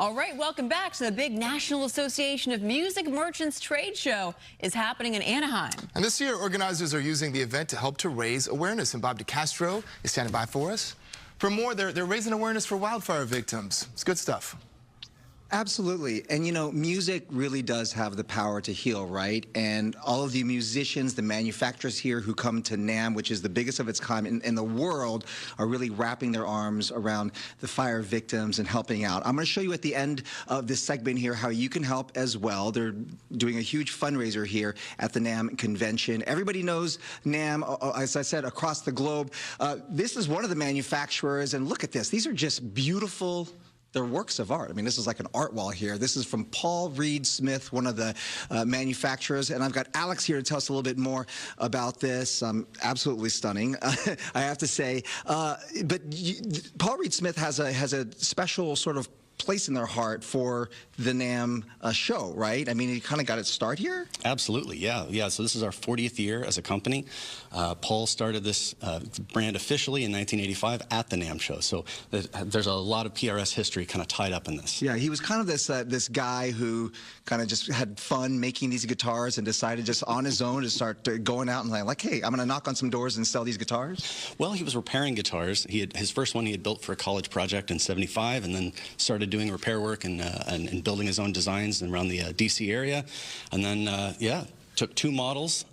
All right, welcome back. So the big National Association of Music Merchants trade show is happening in Anaheim. And this year, organizers are using the event to help to raise awareness. And Bob DeCastro is standing by for us. For more, they're raising awareness for wildfire victims. It's good stuff. Absolutely. And, you know, music really does have the power to heal, right? And all of the musicians, the manufacturers here who come to NAMM, which is the biggest of its kind in the world, are really wrapping their arms around the fire victims and helping out. I'm going to show you at the end of this segment here how you can help as well. They're doing a huge fundraiser here at the NAMM convention. Everybody knows NAMM, as I said, across the globe. This is one of the manufacturers, and look at this. These are just beautiful. They're works of art. I mean, this is like an art wall here. This is from Paul Reed Smith, one of the manufacturers. And I've got Alex here to tell us a little bit more about this. Absolutely stunning, I have to say. But Paul Reed Smith has a special sort of place in their heart for the NAMM show, right? I mean, you kind of got its start here? Absolutely, yeah. So this is our 40th year as a company. Paul started this brand officially in 1985 at the NAMM show. So there's a lot of PRS history kind of tied up in this. Yeah, he was kind of this guy who kind of just had fun making these guitars and decided just on his own to start going out and like, hey, I'm going to knock on some doors and sell these guitars? Well, he was repairing guitars. His first one he had built for a college project in '75, and then started doing repair work and building his own designs around the D.C. area. And then, took 2 models,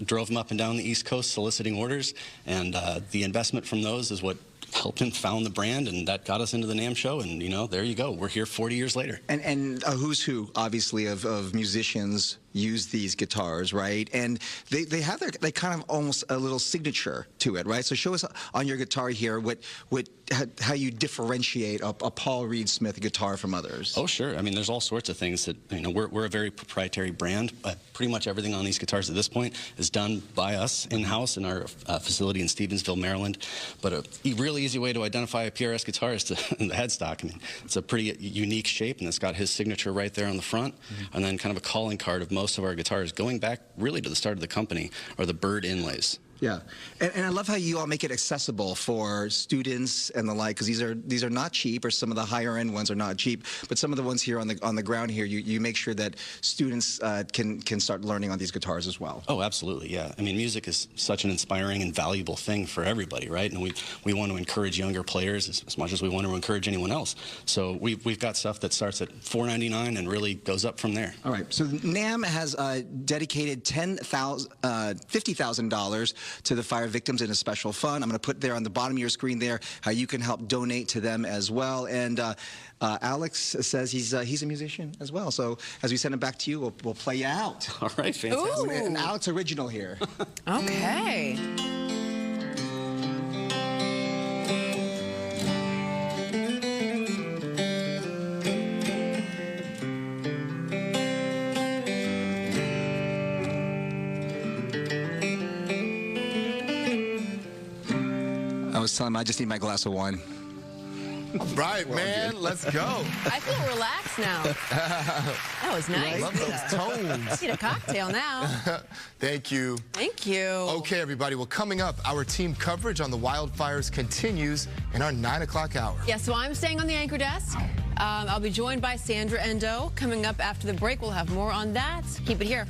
drove them up and down the East Coast soliciting orders, and the investment from those is what helped him found the brand, and that got us into the NAMM show, and, there you go. We're here 40 years later. And a who's who, obviously, of musicians use these guitars, right? And they have they kind of almost a little signature to it, right? So show us on your guitar here how you differentiate a Paul Reed Smith guitar from others. Oh, sure. I mean, there's all sorts of things that, we're a very proprietary brand. Pretty much everything on these guitars at this point is done by us in-house in our facility in Stevensville, Maryland. But a really easy way to identify a PRS guitar is the headstock. I mean, it's a pretty unique shape, and it's got his signature right there on the front, and then kind of a calling card of most of our guitars, going back really to the start of the company, are the bird inlays. Yeah, and I love how you all make it accessible for students and the like, because these are not cheap, or some of the higher end ones are not cheap. But some of the ones here on the ground here, you make sure that students can start learning on these guitars as well. Oh, absolutely, yeah. I mean, music is such an inspiring and valuable thing for everybody, right? And we want to encourage younger players as much as we want to encourage anyone else. So we've got stuff that starts at $4.99 and really goes up from there. All right. So NAMM has dedicated $50,000 to the fire victims in a special fund. I'm going to put there on the bottom of your screen there how you can help donate to them as well. And Alex says he's a musician as well. So as we send it back to you, we'll play you out. All right, fantastic. An Alex original here. Okay. I was telling him I just need my glass of wine. All right, man, let's go. I feel relaxed now. That was nice. Love those tones. Need a cocktail now. Thank you. Thank you. Okay, everybody. Well, coming up, our team coverage on the wildfires continues in our 9 o'clock hour. Yeah, so I'm staying on the anchor desk. I'll be joined by Sandra Endo. Coming up after the break, we'll have more on that. Keep it here.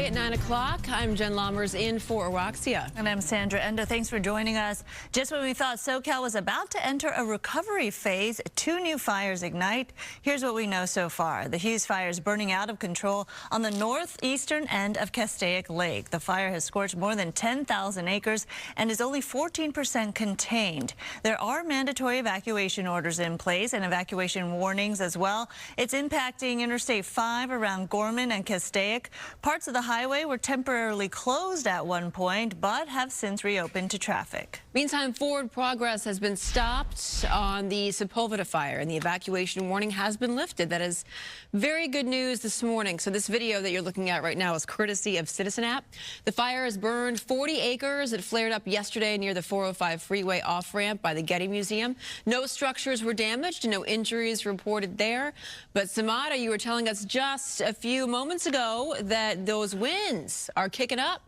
play at 9 o'clock. I'm Jen Lammers in for Araxia. And I'm Sandra Endo. Thanks for joining us. Just when we thought SoCal was about to enter a recovery phase, 2 new fires ignite. Here's what we know so far. The Hughes Fire is burning out of control on the northeastern end of Castaic Lake. The fire has scorched more than 10,000 acres and is only 14% contained. There are mandatory evacuation orders in place and evacuation warnings as well. It's impacting Interstate 5 around Gorman and Castaic. Parts of the highway were temporarily closed at one point, but have since reopened to traffic. Meantime, forward progress has been stopped on the Sepulveda Fire, and the evacuation warning has been lifted. That is very good news this morning. So this video that you're looking at right now is courtesy of Citizen App. The fire has burned 40 acres. It flared up yesterday near the 405 freeway off-ramp by the Getty Museum. No structures were damaged, no injuries reported there. But Samada, you were telling us just a few moments ago that those winds are kicking up.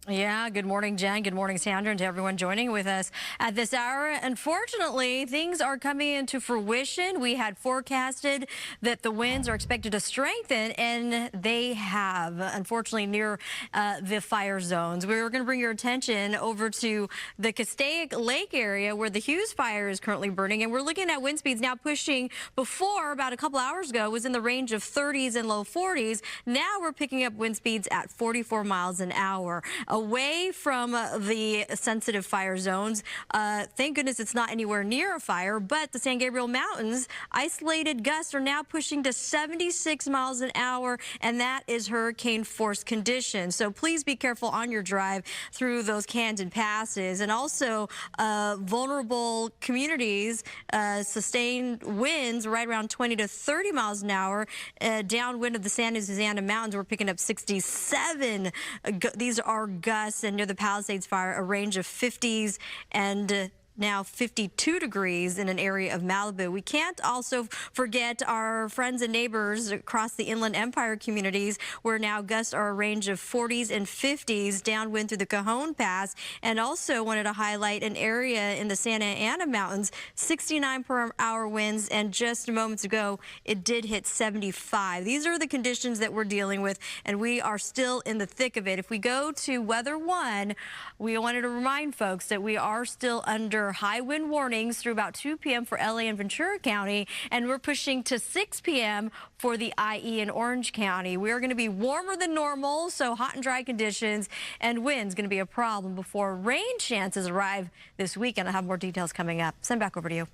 Yeah, good morning, Jen. Good morning, Sandra, and to everyone joining with us at this hour. Unfortunately, things are coming into fruition. We had forecasted that the winds are expected to strengthen, and they have, unfortunately, near the fire zones. We're going to bring your attention over to the Castaic Lake area where the Hughes Fire is currently burning, and we're looking at wind speeds now pushing. Before, about a couple hours ago, was in the range of 30s and low 40s. Now we're picking up wind speeds at 44 miles an hour. Away from the sensitive fire zones. Thank goodness it's not anywhere near a fire, but the San Gabriel Mountains, isolated gusts are now pushing to 76 miles an hour, and that is hurricane force conditions. So please be careful on your drive through those canted passes. And also vulnerable communities, sustained winds right around 20 to 30 miles an hour. Downwind of the San Susana Mountains, we're picking up 67. These are gusts, and near the Palisades Fire, a range of 50s and now 52 degrees in an area of Malibu. We can't also forget our friends and neighbors across the Inland Empire communities, where now gusts are a range of 40s and 50s downwind through the Cajon Pass. And also wanted to highlight an area in the Santa Ana Mountains, 69 per hour winds, and just moments ago it did hit 75. These are the conditions that we're dealing with, and we are still in the thick of it. If we go to Weather One, we wanted to remind folks that we are still under high wind warnings through about 2 p.m. for LA and Ventura County, and we're pushing to 6 p.m. for the IE in Orange County. We are going to be warmer than normal, so hot and dry conditions, and wind's going to be a problem before rain chances arrive this weekend. I'll have more details coming up. Send back over to you.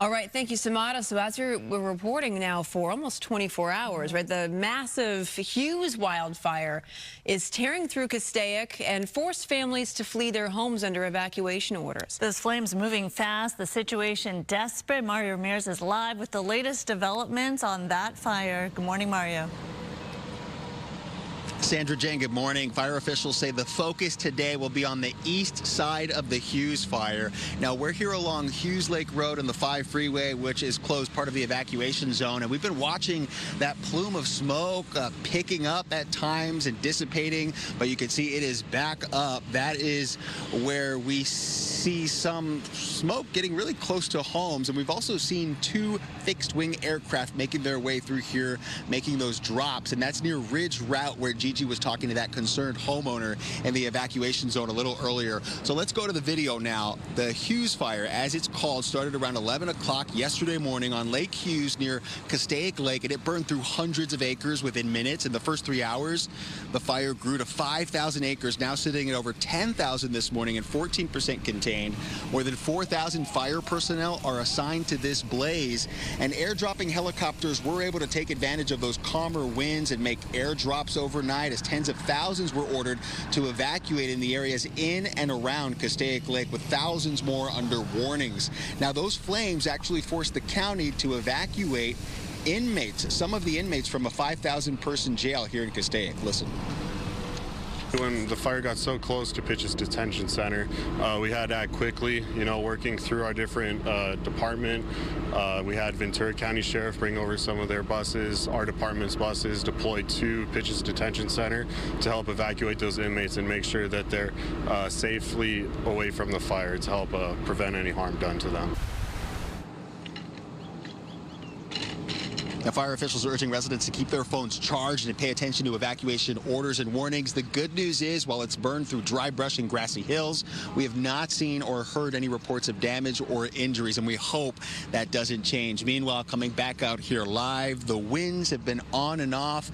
All right, thank you, Samada. So as we're reporting now for almost 24 hours, right, the massive Hughes wildfire is tearing through Castaic and forced families to flee their homes under evacuation orders. Those flames moving fast, the situation desperate. Mario Ramirez is live with the latest developments on that fire. Good morning, Mario. Sandra, Jane, good morning. Fire officials say the focus today will be on the east side of the Hughes Fire. Now, we're here along Hughes Lake Road and the 5 freeway, which is closed, part of the evacuation zone. And we've been watching that plume of smoke picking up at times and dissipating, but you can see it is back up. That is where we see some smoke getting really close to homes. And we've also seen 2 fixed-wing aircraft making their way through here, making those drops. And that's near Ridge Route, where Gigi was talking to that concerned homeowner in the evacuation zone a little earlier. So let's go to the video now. The Hughes Fire, as it's called, started around 11 o'clock yesterday morning on Lake Hughes near Castaic Lake, and it burned through hundreds of acres within minutes. In the first 3 hours, the fire grew to 5,000 acres, now sitting at over 10,000 this morning and 14% contained. More than 4,000 fire personnel are assigned to this blaze, and airdropping helicopters were able to take advantage of those calmer winds and make airdrops overnight, as tens of thousands were ordered to evacuate in the areas in and around Castaic Lake, with thousands more under warnings. Now, those flames actually forced the county to evacuate inmates, some of the inmates from a 5,000-person jail here in Castaic. Listen. When the fire got so close to Pitch's detention center, we had to act quickly, working through our different department. We had Ventura County Sheriff bring over some of their buses, our department's buses deployed to Pitch's detention center to help evacuate those inmates and make sure that they're safely away from the fire to help prevent any harm done to them. Now, fire officials are urging residents to keep their phones charged and pay attention to evacuation orders and warnings. The good news is, while it's burned through dry brush and grassy hills, we have not seen or heard any reports of damage or injuries, and we hope that doesn't change. Meanwhile, coming back out here live, the winds have been on and off.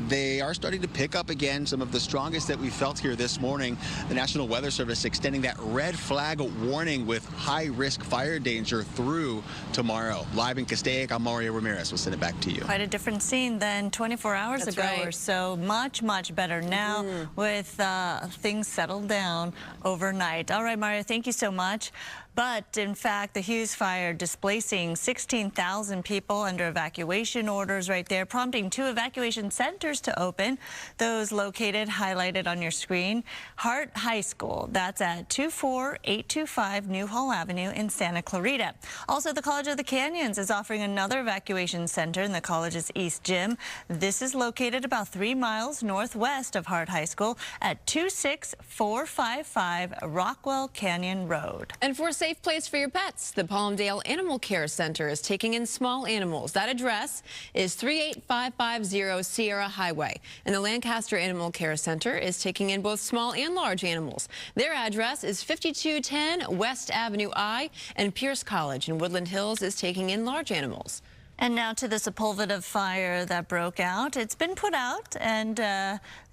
They are starting to pick up again, some of the strongest that we felt here this morning. The National Weather Service extending that red flag warning with high-risk fire danger through tomorrow. Live in Castaic, I'm Mario Ramirez. We'll send it back to you. Quite a different scene than 24 hours ago or so. Much, much better now with things settled down overnight. All right, Mario, thank you so much. But, in fact, the Hughes Fire displacing 16,000 people under evacuation orders right there, prompting 2 evacuation centers to open. Those located, highlighted on your screen. Hart High School, that's at 24825 New Hall Avenue in Santa Clarita. Also, the College of the Canyons is offering another evacuation center in the college's East Gym. This is located about 3 miles northwest of Hart High School at 26455 Rockwell Canyon Road. And for a safe place for your pets, the Palmdale Animal Care Center is taking in small animals. That address is 38550 Sierra Highway. And the Lancaster Animal Care Center is taking in both small and large animals. Their address is 5210 West Avenue I, and Pierce College in Woodland Hills is taking in large animals. And now to the Sepulveda fire that broke out. It's been put out, and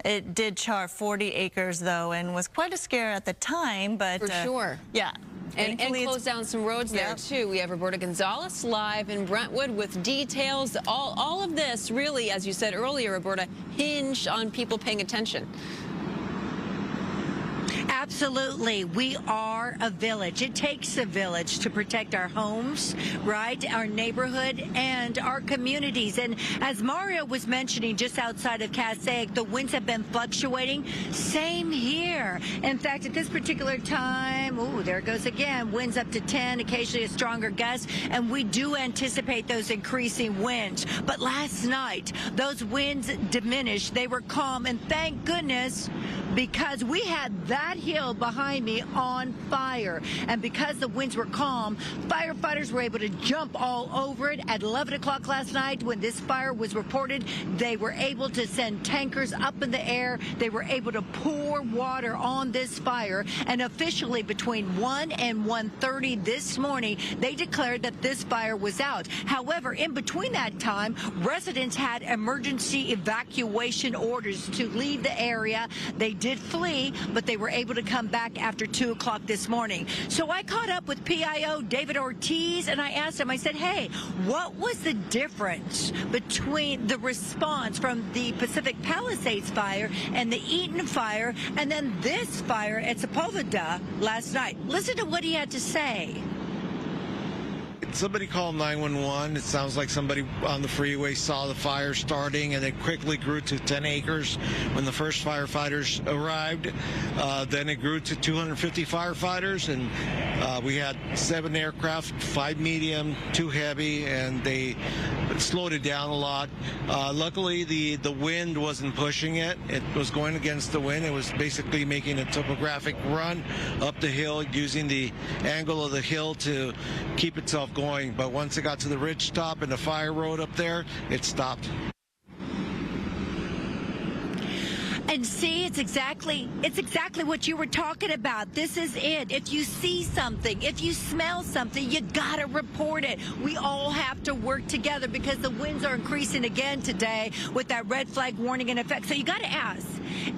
it did char 40 acres, though, and was quite a scare at the time. But for sure. Yeah. And close down some roads there, too. We have Roberta Gonzalez live in Brentwood with details. All of this, really, as you said earlier, Roberta, hinged on people paying attention. Absolutely. We are a village. It takes a village to protect our homes, right? Our neighborhood and our communities. And as Mario was mentioning just outside of Castaic, the winds have been fluctuating. Same here. In fact, at this particular time, there it goes again, winds up to 10, occasionally a stronger gust. And we do anticipate those increasing winds. But last night, those winds diminished. They were calm. And thank goodness, because we had that hill behind me on fire. And because the winds were calm, firefighters were able to jump all over it. At 11 o'clock last night, when this fire was reported, they were able to send tankers up in the air. They were able to pour water on this fire. And officially, between 1 and 1:30 this morning, they declared that this fire was out. However, in between that time, residents had emergency evacuation orders to leave the area. They did flee, but they were able to come back after 2 o'clock this morning. So I caught up with PIO David Ortiz, and I asked him, I said, hey, what was the difference between the response from the Pacific Palisades Fire and the Eaton Fire, and then this fire at Sepulveda last night? Listen to what he had to say. Somebody called 911. It sounds like somebody on the freeway saw the fire starting, and it quickly grew to 10 acres when the first firefighters arrived. Then it grew to 250 firefighters, and we had 7 aircraft, 5 medium, 2 heavy, and they slowed it down a lot. Luckily, the wind wasn't pushing it. It was going against the wind. It was basically making a topographic run up the hill, using the angle of the hill to keep itself going. But once it got to the ridge top and the fire road up there, it stopped. And see, it's exactly what you were talking about. This is it. If you see something, if you smell something, you gotta report it. We all have to work together because the winds are increasing again today with that red flag warning in effect. So you gotta ask,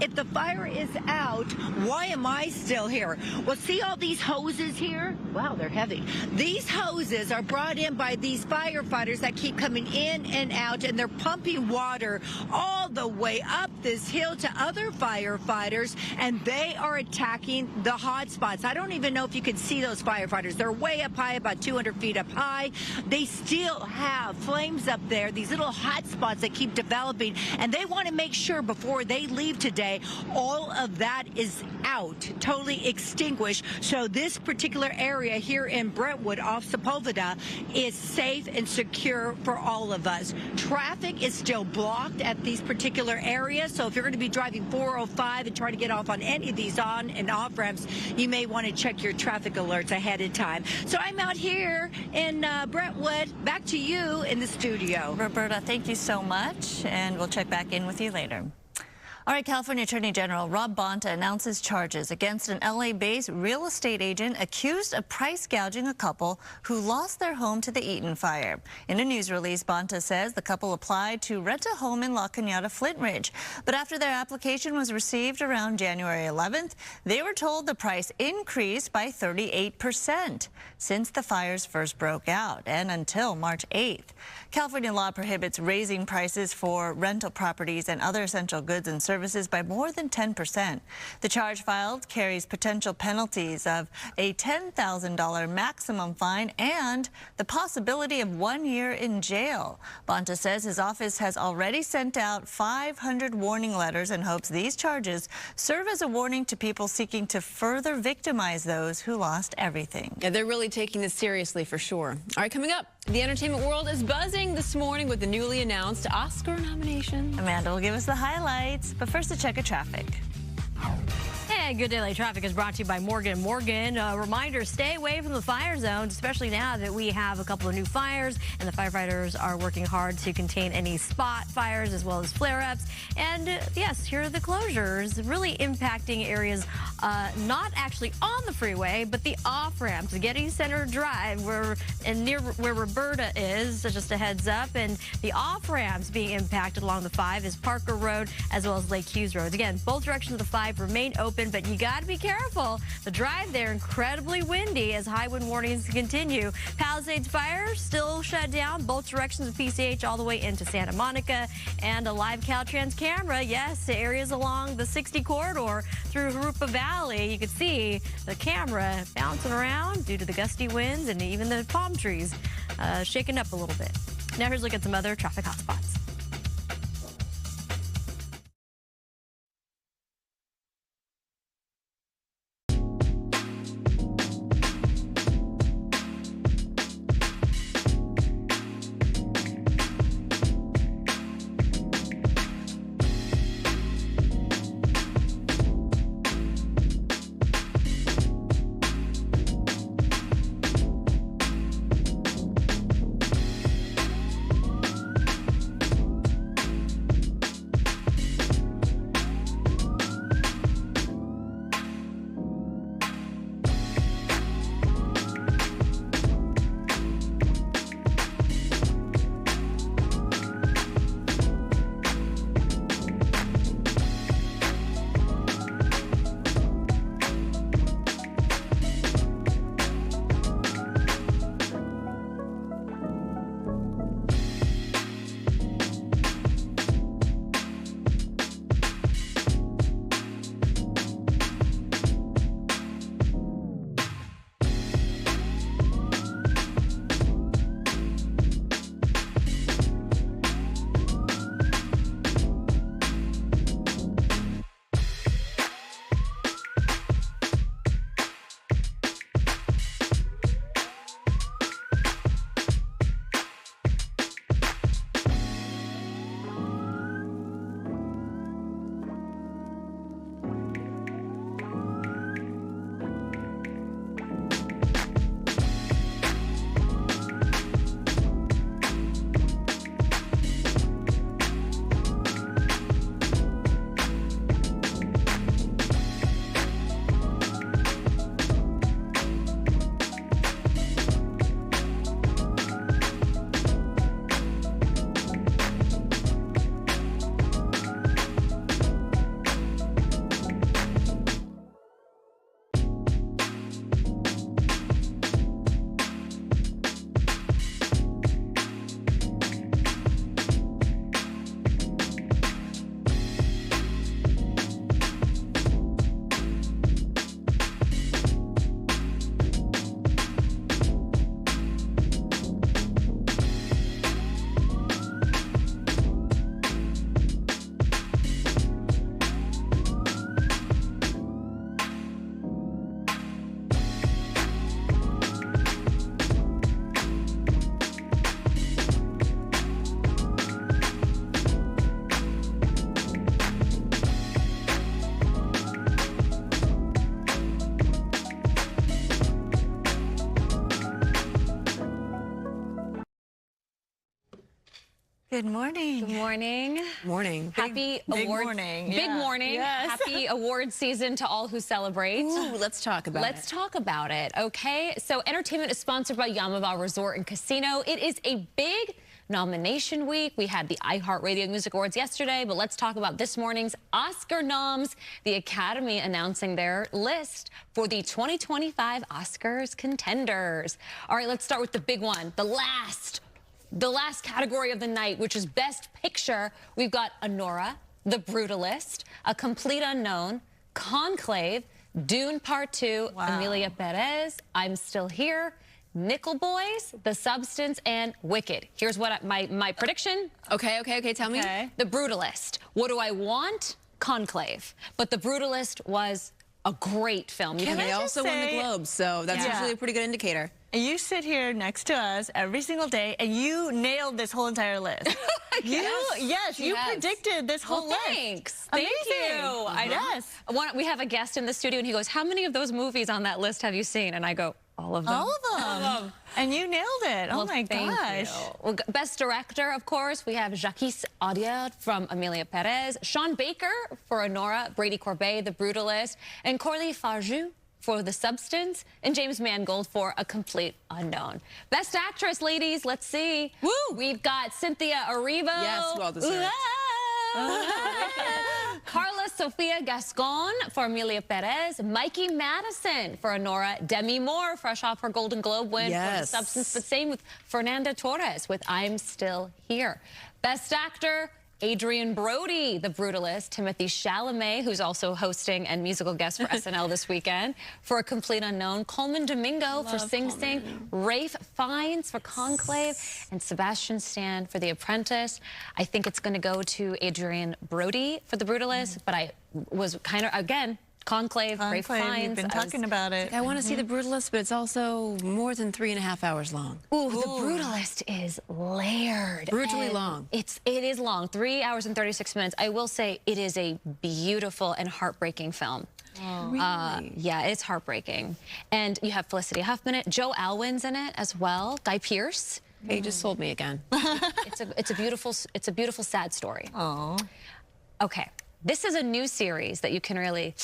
if the fire is out, why am I still here? Well, see all these hoses here? Wow, they're heavy. These hoses are brought in by these firefighters that keep coming in and out, and they're pumping water all the way up this hill to other firefighters, and they are attacking the hot spots. I don't even know if you can see those firefighters. They're way up high, about 200 feet up high. They still have flames up there, these little hot spots that keep developing, and they want to make sure before they leave today, all of that is out, totally extinguished. So this particular area here in Brentwood off Sepulveda is safe and secure for all of us. Traffic is still blocked at these particular areas, so if you're going to be driving driving 405 and trying to get off on any of these on and off ramps, you may want to check your traffic alerts ahead of time. So I'm out here in Brentwood. Back to you in the studio. Roberta, thank you so much, and we'll check back in with you later. All right, California Attorney General Rob Bonta announces charges against an LA-based real estate agent accused of price gouging a couple who lost their home to the Eaton Fire. In a news release, Bonta says the couple applied to rent a home in La Cañada, Flint Ridge. But after their application was received around January 11th, they were told the price increased by 38% since the fires first broke out and until March 8th. California law prohibits raising prices for rental properties and other essential goods and services by more than 10%. The charge filed carries potential penalties of a $10,000 maximum fine and the possibility of 1 year in jail. Bonta says his office has already sent out 500 warning letters and hopes these charges serve as a warning to people seeking to further victimize those who lost everything. Yeah, they're really taking this seriously for sure. All right, coming up, the entertainment world is buzzing this morning with the newly announced Oscar nomination. Amanda will give us the highlights, but first a check of traffic. And Good Daily Traffic is brought to you by Morgan & Morgan. A reminder, stay away from the fire zones, especially now that we have a couple of new fires and the firefighters are working hard to contain any spot fires as well as flare-ups. And yes, here are the closures, really impacting areas not actually on the freeway, but the off-ramps. Getty Center Drive, near where Roberta is, so just a heads up. And the off-ramps being impacted along the 5 is Parker Road as well as Lake Hughes Road. Again, both directions of the 5 remain open, but you got to be careful. The drive there incredibly windy as high wind warnings continue. Palisades Fire still shut down both directions of PCH all the way into Santa Monica. And a live Caltrans camera, yes, areas along the 60 corridor through Jurupa Valley. You could see the camera bouncing around due to the gusty winds and even the palm trees shaking up a little bit. Now here's a look at some other traffic hotspots. Good morning. Good morning. Morning. Happy big award morning. Big Yeah. morning. Yes. Happy award season to all who celebrate. Ooh, let's talk about it. Let's talk about it. Okay. So entertainment is sponsored by Yamava Resort and Casino. It is a big nomination week. We had the iHeartRadio Music Awards yesterday, but let's talk about this morning's Oscar noms. The Academy announcing their list for the 2025 Oscars contenders. All right, let's start with the big one, the last category of the night, which is Best Picture. We've got Anora, The Brutalist, A Complete Unknown, Conclave, Dune Part 2, Emilia Perez, I'm Still Here, Nickel Boys, The Substance, and Wicked. Here's what my prediction. Okay, tell me. The Brutalist. What do I want? Conclave. But The Brutalist was a great film. And they also won the Globes, so that's usually a pretty good indicator. You sit here next to us every single day, and you nailed this whole entire list. You predicted this whole list. Thanks. Amazing. Thank you. I know. Yes. We have a guest in the studio, and he goes, how many of those movies on that list have you seen? And I go, all of them. All of them. And you nailed it. Well, oh, my gosh. Well, Best Director, of course, we have Jacques Audiard from Emilia Perez, Sean Baker for Anora, Brady Corbet, The Brutalist, and Corley Farjou for The Substance, and James Mangold for A Complete Unknown. Best Actress, ladies, let's see. Woo! We've got Cynthia Erivo. Yes, well deserved. Carla Sofia Gascon for Emilia Perez, Mikey Madison for Anora, Demi Moore, fresh off her Golden Globe win for The Substance, but same with Fernanda Torres with I'm Still Here. Best Actor, Adrian Brody, The Brutalist, Timothy Chalamet, who's also hosting and musical guest for SNL this weekend, for A Complete Unknown, Coleman Domingo for Sing Sing, Rafe Fiennes for Conclave, and Sebastian Stan for The Apprentice. I think it's going to go to Adrian Brody for The Brutalist, but I was kind of, again, Conclave, Rafe Fiennes. You've been talking about it. I want to see The Brutalist, but it's also more than 3.5 hours long. Ooh, The Brutalist is layered. Brutally long. It is long, 3 hours and 36 minutes. I will say it is a beautiful and heartbreaking film. Oh. Really? Yeah, it's heartbreaking. And you have Felicity Huffman in it. Joe Alwyn's in it as well. Guy Pearce. Hey, you just sold me again. It's a beautiful sad story. Oh. Okay. This is a new series that you can really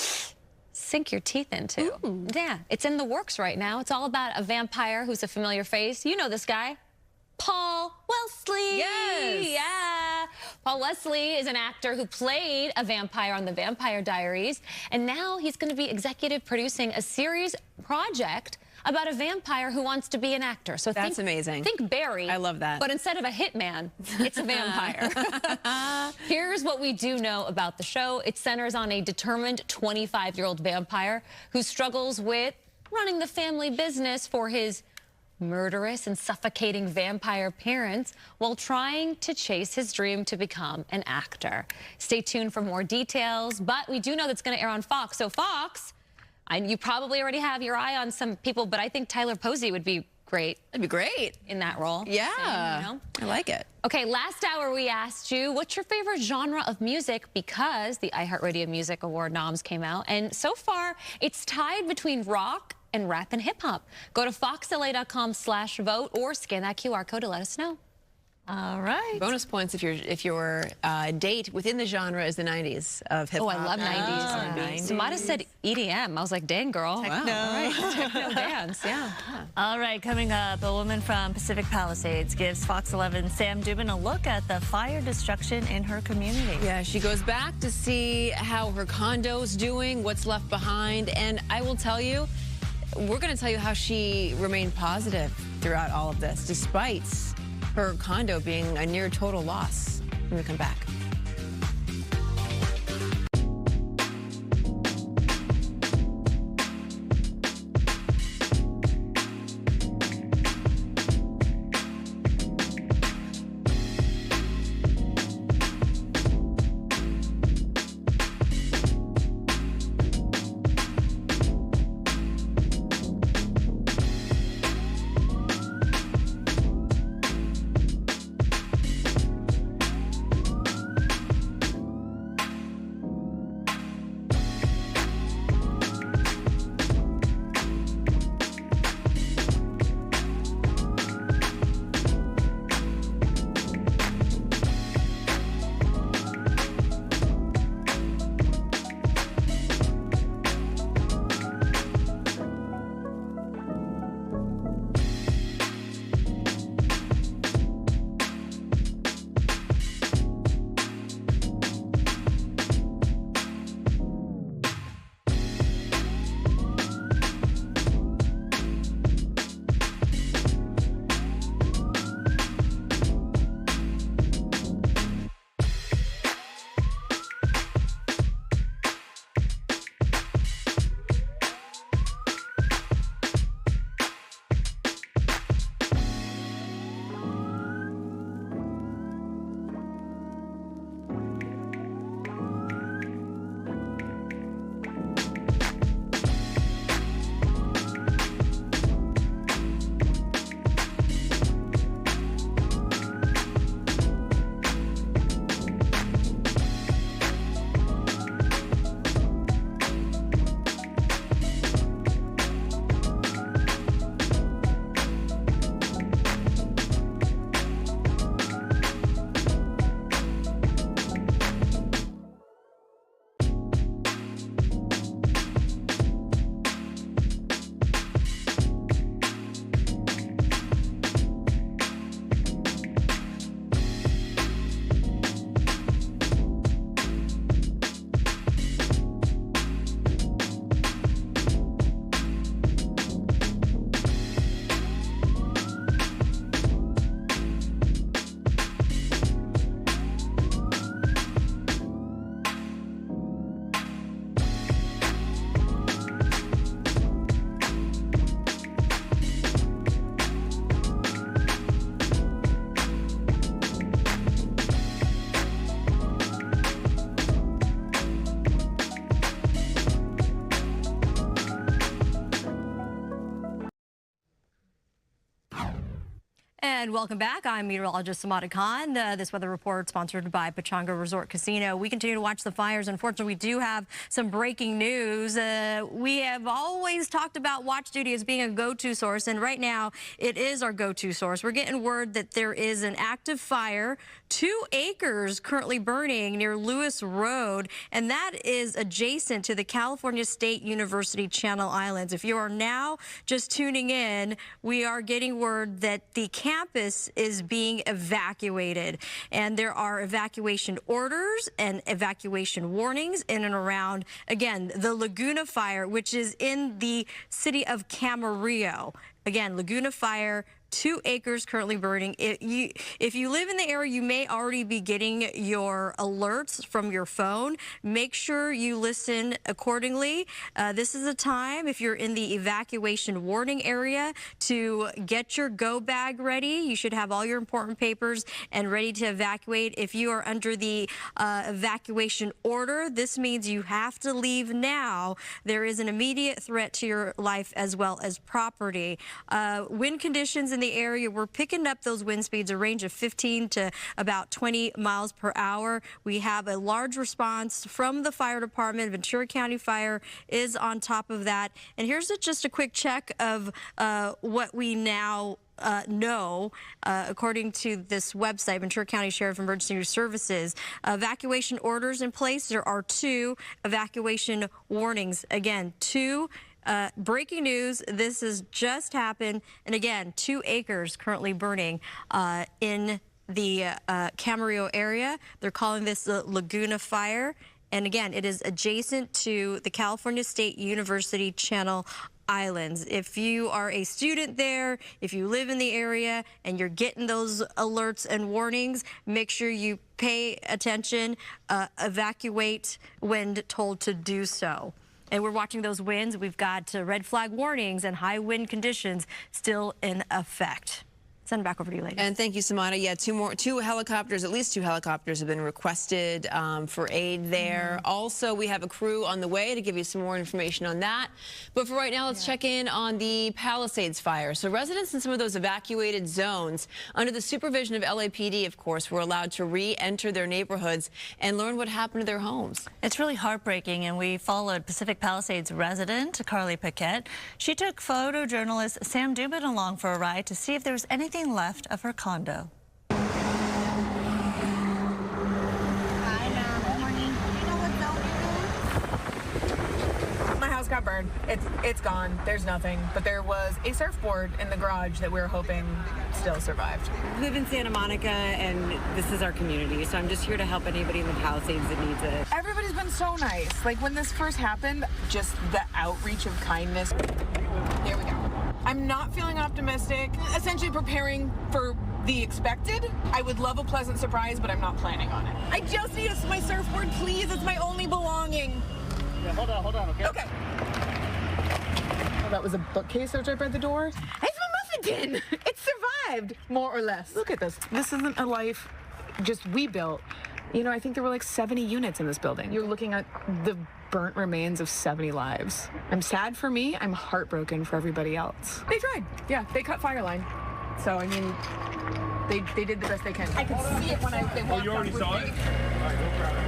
sink your teeth into. Ooh. Yeah, it's in the works right now. It's all about a vampire who's a familiar face. You know this guy, Paul Wesley. Yes. Yeah. Paul Wesley is an actor who played a vampire on The Vampire Diaries, and now he's going to be executive producing a series project about a vampire who wants to be an actor. So that's amazing. Think Barry. I love that. But instead of a hitman, it's a vampire. Here's what we do know about the show. It centers on a determined 25-year-old vampire who struggles with running the family business for his murderous and suffocating vampire parents while trying to chase his dream to become an actor. Stay tuned for more details, but we do know that's going to air on Fox. So Fox, you probably already have your eye on some people, but I think Tyler Posey would be great. That'd be great. In that role. Yeah. Same, I like it. Okay, last hour we asked you, what's your favorite genre of music? Because the iHeartRadio Music Award noms came out, and so far it's tied between rock and rap and hip-hop. Go to foxla.com/vote or scan that QR code to let us know. All right. Bonus points if your date within the genre is the 90s of hip-hop. Oh, I love 90s. 90s. Samada said EDM. I was like, dang, girl. Techno. Wow. All right. Techno dance, yeah. All right, coming up, a woman from Pacific Palisades gives Fox 11's Sam Dubin a look at the fire destruction in her community. Yeah, she goes back to see how her condo's doing, what's left behind, and I will tell you, we're going to tell you how she remained positive throughout all of this, despite her condo being a near total loss. When we come back. And welcome back. I'm meteorologist Samada Khan. This weather report sponsored by Pechanga Resort Casino. We continue to watch the fires. Unfortunately, we do have some breaking news. We have always talked about watch duty as being a go-to source, and right now it is our go-to source. We're getting word that there is an active fire, 2 acres currently burning near Lewis Road, and that is adjacent to the California State University Channel Islands. If you are now just tuning in, we are getting word that the campus is being evacuated, and there are evacuation orders and evacuation warnings in and around, again, the Laguna Fire, which is in the city of Camarillo. Again, Laguna Fire, 2 acres currently burning. If you live in the area, you may already be getting your alerts from your phone. Make sure you listen accordingly. This is a time, if you're in the evacuation warning area, to get your go bag ready. You should have all your important papers and ready to evacuate. If you are under the evacuation order, this means you have to leave now. There is an immediate threat to your life as well as property. Wind conditions in the area, we're picking up those wind speeds, a range of 15 to about 20 miles per hour. We have a large response from the fire department. Ventura County Fire is on top of that. And here's just a quick check of what we now know, according to this website, Ventura County Sheriff Emergency Services. Evacuation orders in place. There are 2 evacuation warnings. Again, 2 breaking news. This has just happened. And again, 2 acres currently burning in the Camarillo area. They're calling this the Laguna Fire. And again, it is adjacent to the California State University Channel Islands. If you are a student there, if you live in the area and you're getting those alerts and warnings, make sure you pay attention, evacuate when told to do so. And we're watching those winds. We've got red flag warnings and high wind conditions still in effect. Send it back over to you, ladies. And thank you, Samada. Yeah, 2 helicopters, at least 2 helicopters have been requested for aid there. Also, we have a crew on the way to give you some more information on that. But for right now, let's check in on the Palisades Fire. So residents in some of those evacuated zones, under the supervision of LAPD, of course, were allowed to re-enter their neighborhoods and learn what happened to their homes. It's really heartbreaking, and we followed Pacific Palisades resident Carly Paquette. She took photojournalist Sam Dubin along for a ride to see if there was anything left of her condo. Hi, Mom. Good morning. You know what zone you're in? My house got burned. It's gone. There's nothing. But there was a surfboard in the garage that we were hoping still survived. We live in Santa Monica, and this is our community, so I'm just here to help anybody in the Palisades that needs it. Everybody's been so nice. Like, when this first happened, just the outreach of kindness. Here we go. I'm not feeling optimistic, essentially preparing for the expected. I would love a pleasant surprise, but I'm not planning on it. I just need my surfboard, please. It's my only belonging. Yeah, hold on, okay? Okay. Oh, that was a bookcase that was right by the door. It's my muffin tin. It survived, more or less. Look at this. This isn't a life just we built. You know, I think there were like 70 units in this building. You're looking at the burnt remains of 70 lives. I'm sad for me. I'm heartbroken for everybody else. They tried. Yeah, they cut fire line. So, I mean, they did the best they can. I could see it when they walked. Oh, you already saw it? All right, no problem.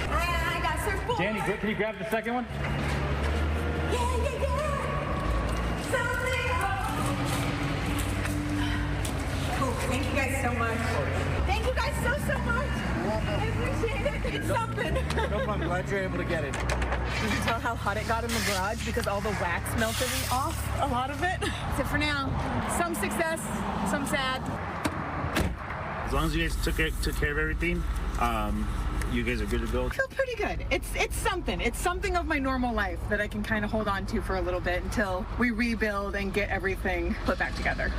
I got surfboard. Danny, can you grab the second one? Yeah. Cool. Thank you guys so much. Thank you guys so much. I appreciate it. It's something. No problem. I'm glad you're able to get it. You can tell how hot it got in the garage because all the wax melted off, a lot of it. So for now, some success, some sad. As long as you guys took care of everything, you guys are good to go. I feel pretty good. It's something. It's something of my normal life that I can kind of hold on to for a little bit until we rebuild and get everything put back together.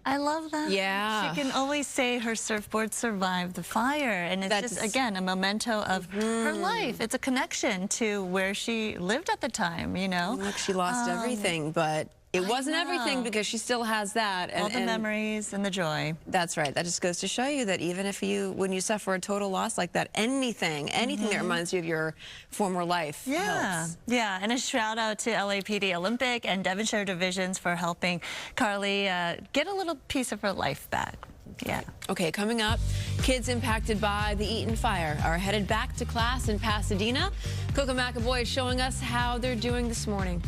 I love that. Yeah. She can always say her surfboard survived the fire. And it's just, again, a memento of her life. It's a connection to where she lived at the time, you know? Look, she lost everything, but It wasn't everything because she still has that. All the memories and the joy. That's right. That just goes to show you that even if when you suffer a total loss like that, anything that reminds you of your former life helps. Yeah, and a shout out to LAPD Olympic and Devonshire divisions for helping Carly get a little piece of her life back. Yeah. Okay, coming up, kids impacted by the Eaton Fire are headed back to class in Pasadena. Coco McAvoy is showing us how they're doing this morning.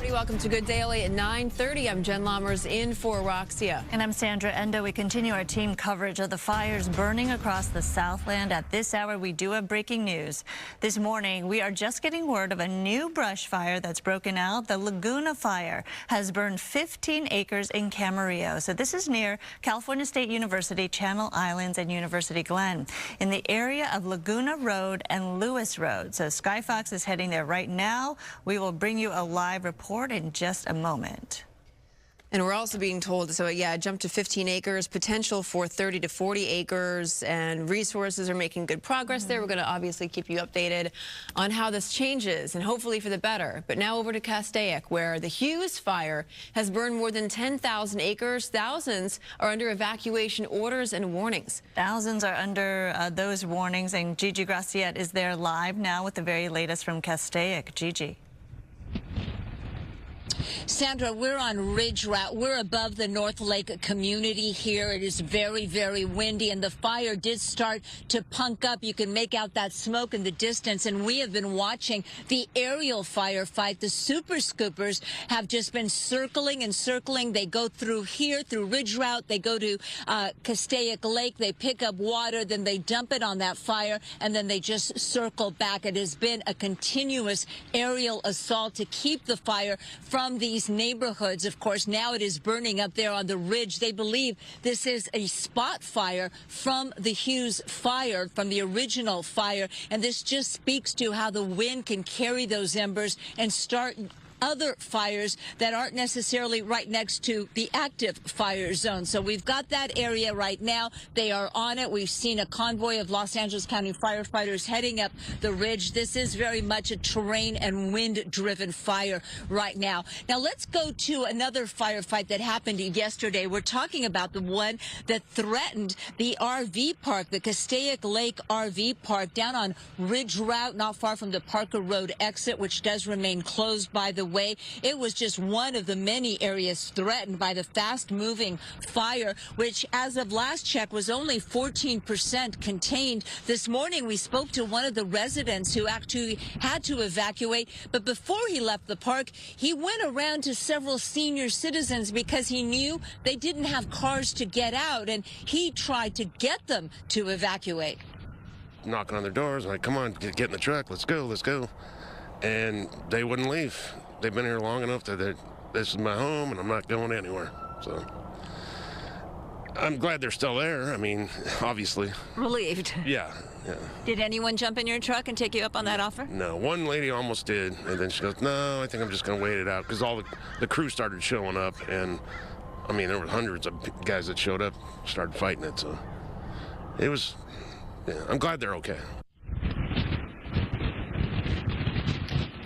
Welcome to Good Daily at 9:30. I'm Jen Lammers in for Roxia. And I'm Sandra Endo. We continue our team coverage of the fires burning across the Southland. At this hour, we do have breaking news. This morning, we are just getting word of a new brush fire that's broken out. The Laguna Fire has burned 15 acres in Camarillo. So this is near California State University, Channel Islands, and University Glen, in the area of Laguna Road and Lewis Road. So Sky Fox is heading there right now. We will bring you a live report in just a moment. And we're also being told, so yeah, jump to 15 acres, potential for 30 to 40 acres, and resources are making good progress there. We're going to obviously keep you updated on how this changes, and hopefully for the better. But now over to Castaic, where the Hughes Fire has burned more than 10,000 acres. Thousands are under evacuation orders and warnings. Thousands are under those warnings, and Gigi Graciette is there live now with the very latest from Castaic. Gigi. Sandra, we're on Ridge Route. We're above the North Lake community here. It is very, very windy, and the fire did start to punk up. You can make out that smoke in the distance, and we have been watching the aerial firefight. The super scoopers have just been circling and circling. They go through here, through Ridge Route. They go to Castaic Lake. They pick up water, then they dump it on that fire, and then they just circle back. It has been a continuous aerial assault to keep the fire from from these neighborhoods. Of course, now it is burning up there on the ridge. They believe this is a spot fire from the Hughes Fire, from the original fire. And this just speaks to how the wind can carry those embers and start other fires that aren't necessarily right next to the active fire zone. So we've got that area right now. They are on it. We've seen a convoy of Los Angeles County firefighters heading up the ridge. This is very much a terrain and wind-driven fire right now. Now let's go to another firefight that happened yesterday. We're talking about the one that threatened the RV park, the Castaic Lake RV park down on Ridge Route, not far from the Parker Road exit, which does remain closed, by the way. It was just one of the many areas threatened by the fast-moving fire, which as of last check was only 14% contained. This morning we spoke to one of the residents who actually had to evacuate, but before he left the park, he went around to several senior citizens because he knew they didn't have cars to get out, and he tried to get them to evacuate. Knocking on their doors, like, come on, get in the truck, let's go, let's go. And they wouldn't leave. They've been here long enough that this is my home and I'm not going anywhere. So I'm glad they're still there. I mean, obviously. Relieved. Yeah. Did anyone jump in your truck and take you up on that offer? No, one lady almost did, and then she goes, no, I think I'm just going to wait it out, because all the crew started showing up, and I mean, there were hundreds of guys that showed up, started fighting it, so it was, yeah, I'm glad they're okay.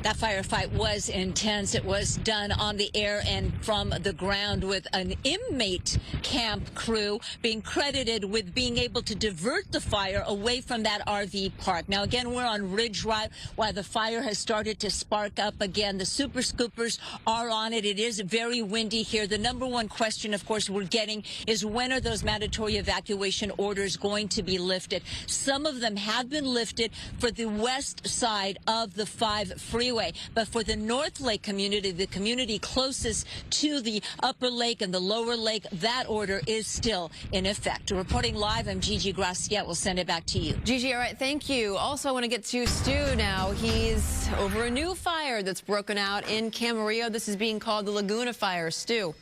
That firefight was intense. It was done on the air and from the ground, with an inmate camp crew being credited with being able to divert the fire away from that RV park. Now, again, we're on Ridge Route while the fire has started to spark up again. The super scoopers are on it. It is very windy here. The number one question, of course, we're getting is, when are those mandatory evacuation orders going to be lifted? Some of them have been lifted for the west side of the 5 freeway. But for the North Lake community, the community closest to the upper lake and the lower lake, that order is still in effect. Reporting live, I'm Gigi Graciette. We'll send it back to you. Gigi, all right, thank you. Also, I want to get to Stu now. He's over a new fire that's broken out in Camarillo. This is being called the Laguna Fire. Stu.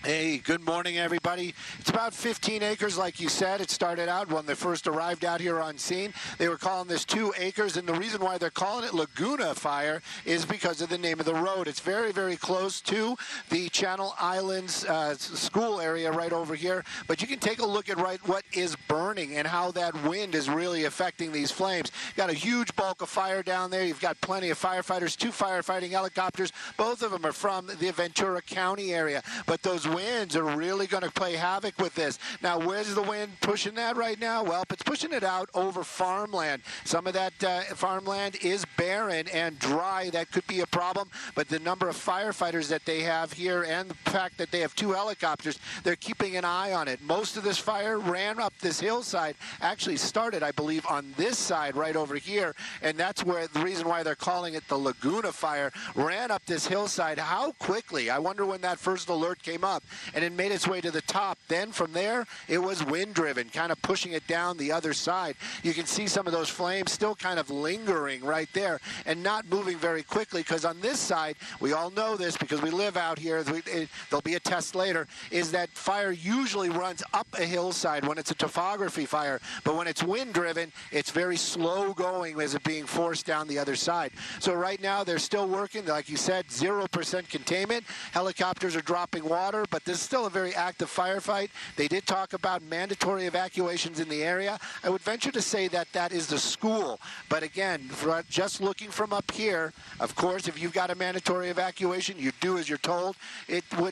Hey, good morning, everybody. It's about 15 acres, like you said. It started out when they first arrived out here on scene. They were calling this 2 acres, and the reason why they're calling it Laguna Fire is because of the name of the road. It's very, very close to the Channel Islands school area right over here. But you can take a look at what is burning and how that wind is really affecting these flames. Got a huge bulk of fire down there. You've got plenty of firefighters, 2 firefighting helicopters. Both of them are from the Ventura County area. But those winds are really going to play havoc with this. Now, where's the wind pushing that right now? Well, it's pushing it out over farmland. Some of that farmland is barren and dry. That could be a problem, but the number of firefighters that they have here and the fact that they have 2 helicopters, they're keeping an eye on it. Most of this fire ran up this hillside, actually started, I believe, on this side right over here, and that's where the reason why they're calling it the Laguna Fire, ran up this hillside. How quickly? I wonder when that first alert came up. And it made its way to the top. Then from there, it was wind-driven, kind of pushing it down the other side. You can see some of those flames still kind of lingering right there and not moving very quickly, because on this side, we all know this because we live out here, there'll be a test later, is that fire usually runs up a hillside when it's a topography fire. But when it's wind-driven, it's very slow going as it being forced down the other side. So right now, they're still working. Like you said, 0% containment. Helicopters are dropping water, but this is still a very active firefight. They did talk about mandatory evacuations in the area. I would venture to say that that is the school. But again, just looking from up here, of course, if you've got a mandatory evacuation, you do as you're told.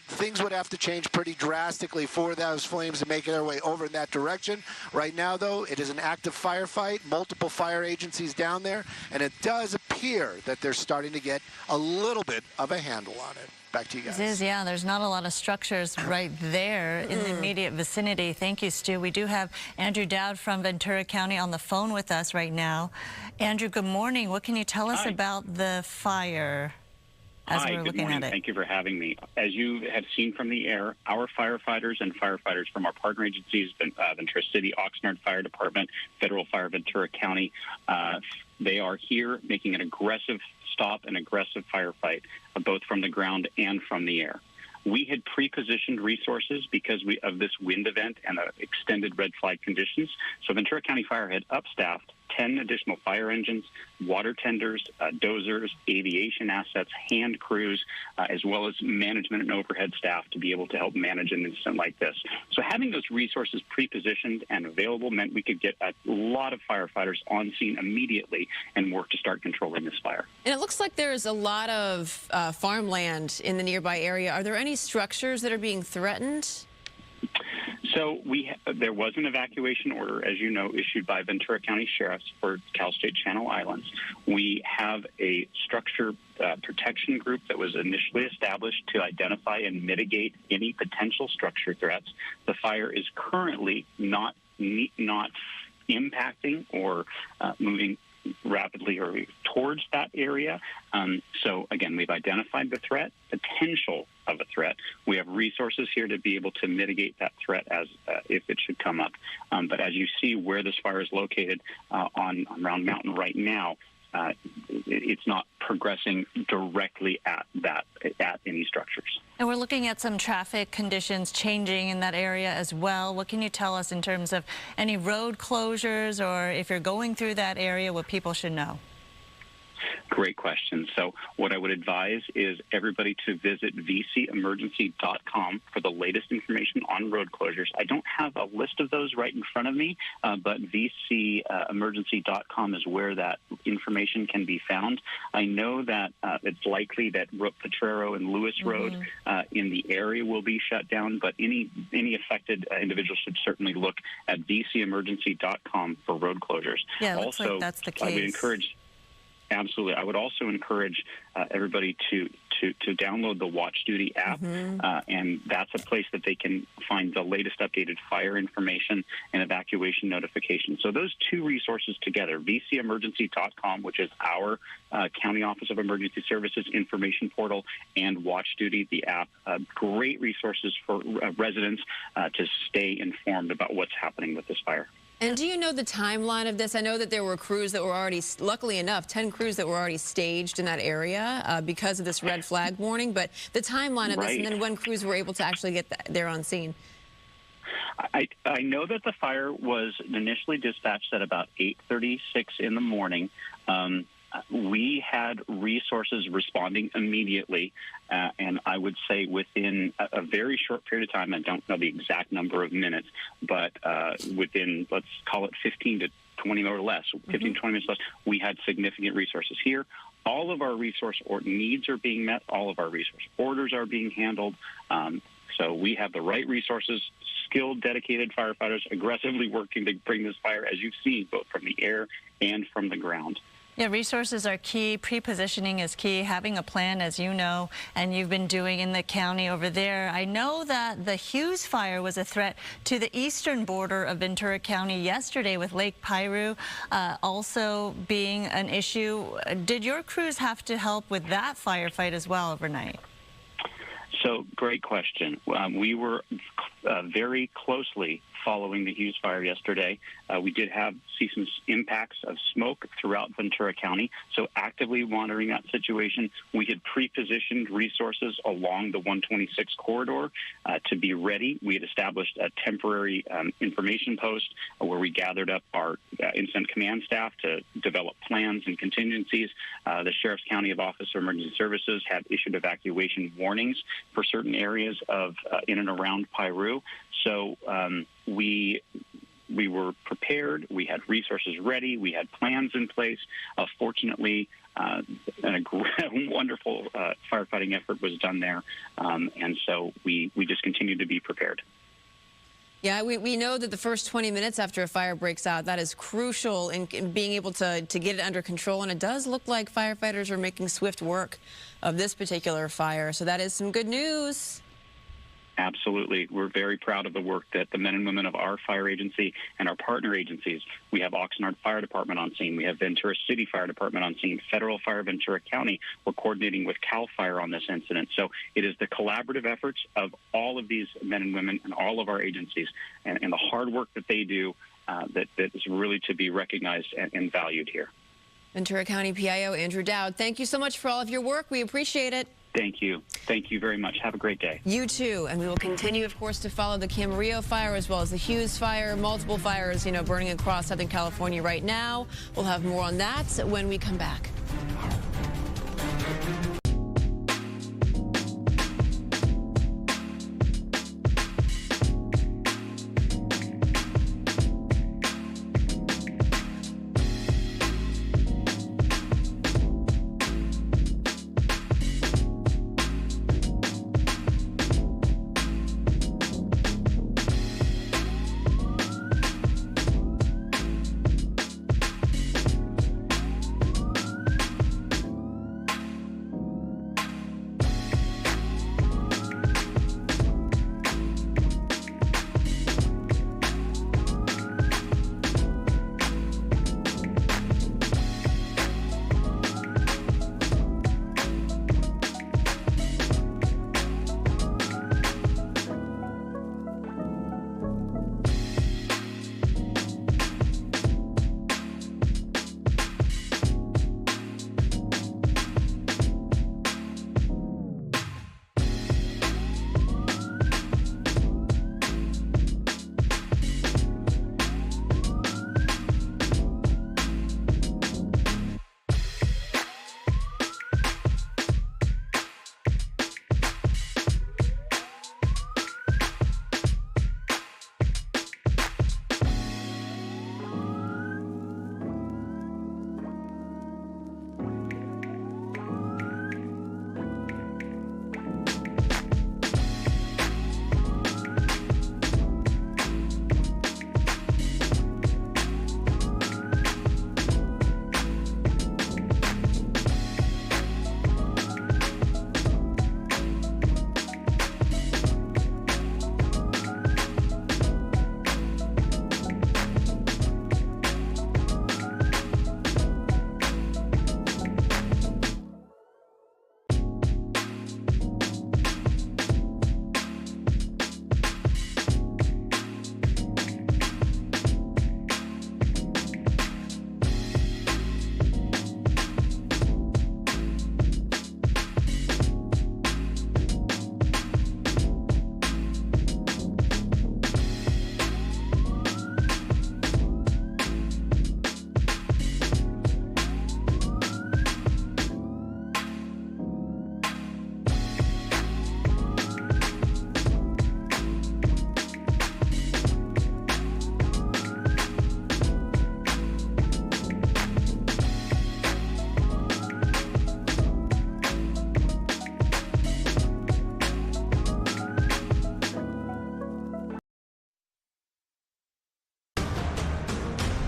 Things would have to change pretty drastically for those flames to make their way over in that direction. Right now, though, it is an active firefight, multiple fire agencies down there, and it does appear that they're starting to get a little bit of a handle on it. Back to you guys. It is, yeah. There's not a lot of structures right there in the immediate vicinity. Thank you, Stu. We do have Andrew Dowd from Ventura County on the phone with us right now. Andrew, good morning. What can you tell us about the fire? as Hi, we're good looking morning. at it? Thank you for having me. As you have seen from the air, our firefighters and firefighters from our partner agencies, Ventura City, Oxnard Fire Department, Federal Fire, Ventura County, they are here making an aggressive stop and aggressive firefight, both from the ground and from the air. We had pre-positioned resources because of this wind event and the extended red flag conditions. So Ventura County Fire had upstaffed 10 additional fire engines, water tenders, dozers, aviation assets, hand crews, as well as management and overhead staff to be able to help manage an incident like this. So having those resources pre-positioned and available meant we could get a lot of firefighters on scene immediately and work to start controlling this fire. And it looks like there's a lot of farmland in the nearby area. Are there any structures that are being threatened? So there was an evacuation order, as you know, issued by Ventura County Sheriffs for Cal State Channel Islands. We have a structure protection group that was initially established to identify and mitigate any potential structure threats. The fire is currently not impacting or moving rapidly or towards that area. So again, we've identified the threat, potential of a threat. We have resources here to be able to mitigate that threat as if it should come up. But as you see where this fire is located on Round Mountain right now, it's not progressing directly at any structures. And we're looking at some traffic conditions changing in that area as well. What can you tell us in terms of any road closures, or if you're going through that area, what people should know? Great question. So what I would advise is everybody to visit vcemergency.com for the latest information on road closures. I don't have a list of those right in front of me, but vcemergency.com is where that information can be found. I know that it's likely that Potrero and Lewis Road in the area will be shut down, but any affected individual should certainly look at vcemergency.com for road closures. Yeah, it looks also, like that's the case. I would encourage. Absolutely. I would also encourage everybody to download the Watch Duty app, and that's a place that they can find the latest updated fire information and evacuation notifications. So those two resources together, vcemergency.com, which is our County Office of Emergency Services information portal, and Watch Duty, the app, great resources for residents to stay informed about what's happening with this fire. And do you know the timeline of this? I know that there were crews that were already, luckily enough, 10 crews that were already staged in that area because of this red flag warning, but the timeline of this and then when crews were able to actually get there on scene. I know that the fire was initially dispatched at about 8:36 in the morning. We had resources responding immediately, and I would say within a very short period of time, I don't know the exact number of minutes, but within, let's call it 15 to 20 or less, 15 to 20 minutes less, we had significant resources here. All of our resource needs are being met. All of our resource orders are being handled. So we have the right resources, skilled, dedicated firefighters aggressively working to bring this fire, as you've seen, both from the air and from the ground. Yeah, resources are key. Pre-positioning is key. Having a plan, as you know, and you've been doing in the county over there. I know that the Hughes Fire was a threat to the eastern border of Ventura County yesterday, with Lake Piru also being an issue. Did your crews have to help with that firefight as well overnight? So, great question. We were very closely following the Hughes Fire yesterday. We did see some impacts of smoke throughout Ventura County, so actively monitoring that situation. We had pre-positioned resources along the 126 corridor to be ready. We had established a temporary information post where we gathered up our incident command staff to develop plans and contingencies. The Sheriff's County Office of Emergency Services had issued evacuation warnings for certain areas of in and around Piru. So we were prepared. We had resources ready. We had plans in place. Fortunately, a wonderful firefighting effort was done there, and so we just continued to be prepared. Yeah, we know that the first 20 minutes after a fire breaks out, that is crucial in being able to get it under control, and it does look like firefighters are making swift work of this particular fire, so that is some good news. Absolutely. We're very proud of the work that the men and women of our fire agency and our partner agencies. We have Oxnard Fire Department on scene. We have Ventura City Fire Department on scene. Federal Fire Ventura County. We're coordinating with CAL FIRE on this incident. So it is the collaborative efforts of all of these men and women and all of our agencies and the hard work that they do that is really to be recognized and valued here. Ventura County PIO Andrew Dowd, thank you so much for all of your work. We appreciate it. Thank you. Thank you very much. Have a great day. You too. And we will continue, of course, to follow the Camarillo Fire as well as the Hughes Fire. Multiple fires, burning across Southern California right now. We'll have more on that when we come back.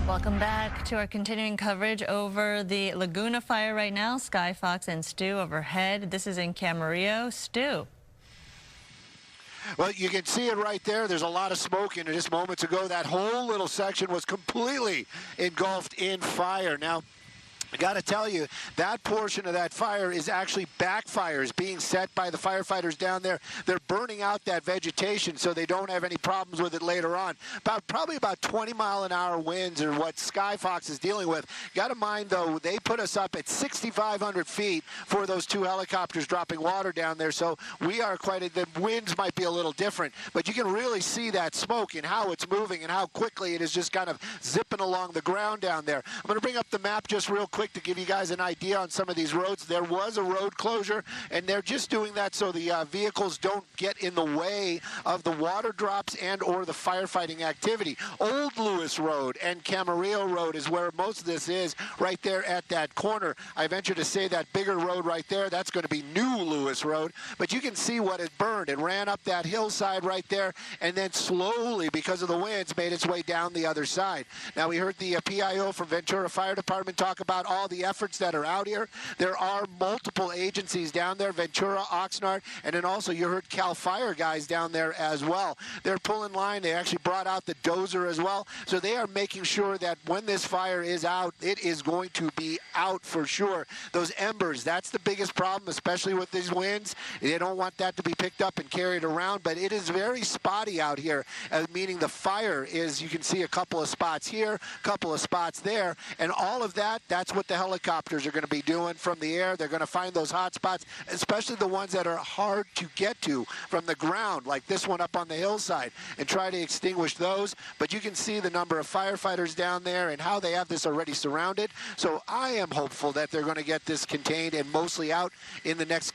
Welcome back to our continuing coverage over the Laguna fire right now. Sky Fox and Stu overhead. This is in Camarillo. Stu. Well, you can see it right there. There's a lot of smoke in it. Just moments ago, that whole little section was completely engulfed in fire. Now, I got to tell you, that portion of that fire is actually backfires being set by the firefighters down there. They're burning out that vegetation so they don't have any problems with it later on. Probably about 20-mile-an-hour winds are what Sky Fox is dealing with. Got to mind, though, they put us up at 6,500 feet for those two helicopters dropping water down there. So we are the winds might be a little different, but you can really see that smoke and how it's moving and how quickly it is just kind of zipping along the ground down there. I'm going to bring up the map just real quick to give you guys an idea on some of these roads. There was a road closure, and they're just doing that so the vehicles don't get in the way of the water drops and or the firefighting activity. Old Lewis Road and Camarillo Road is where most of this is, right there at that corner. I venture to say that bigger road right there, that's going to be New Lewis Road, but you can see what it burned. It ran up that hillside right there, and then slowly, because of the winds, made its way down the other side. Now, we heard the PIO from Ventura Fire Department talk about all the efforts that are out here. There are multiple agencies down there, Ventura, Oxnard, and then also you heard CAL Cal Fire guys down there as well. They're pulling line. They actually brought out the dozer as well. So they are making sure that when this fire is out, it is going to be out for sure. Those embers, that's the biggest problem, especially with these winds. They don't want that to be picked up and carried around, but it is very spotty out here, meaning the fire is, you can see a couple of spots here, a couple of spots there, and all of that, that's what the helicopters are going to be doing from the air. They're going to find those hot spots, especially the ones that are hard to get to from the ground, like this one up on the hillside, and try to extinguish those. But you can see the number of firefighters down there and how they have this already surrounded. So I am hopeful that they're going to get this contained and mostly out in the next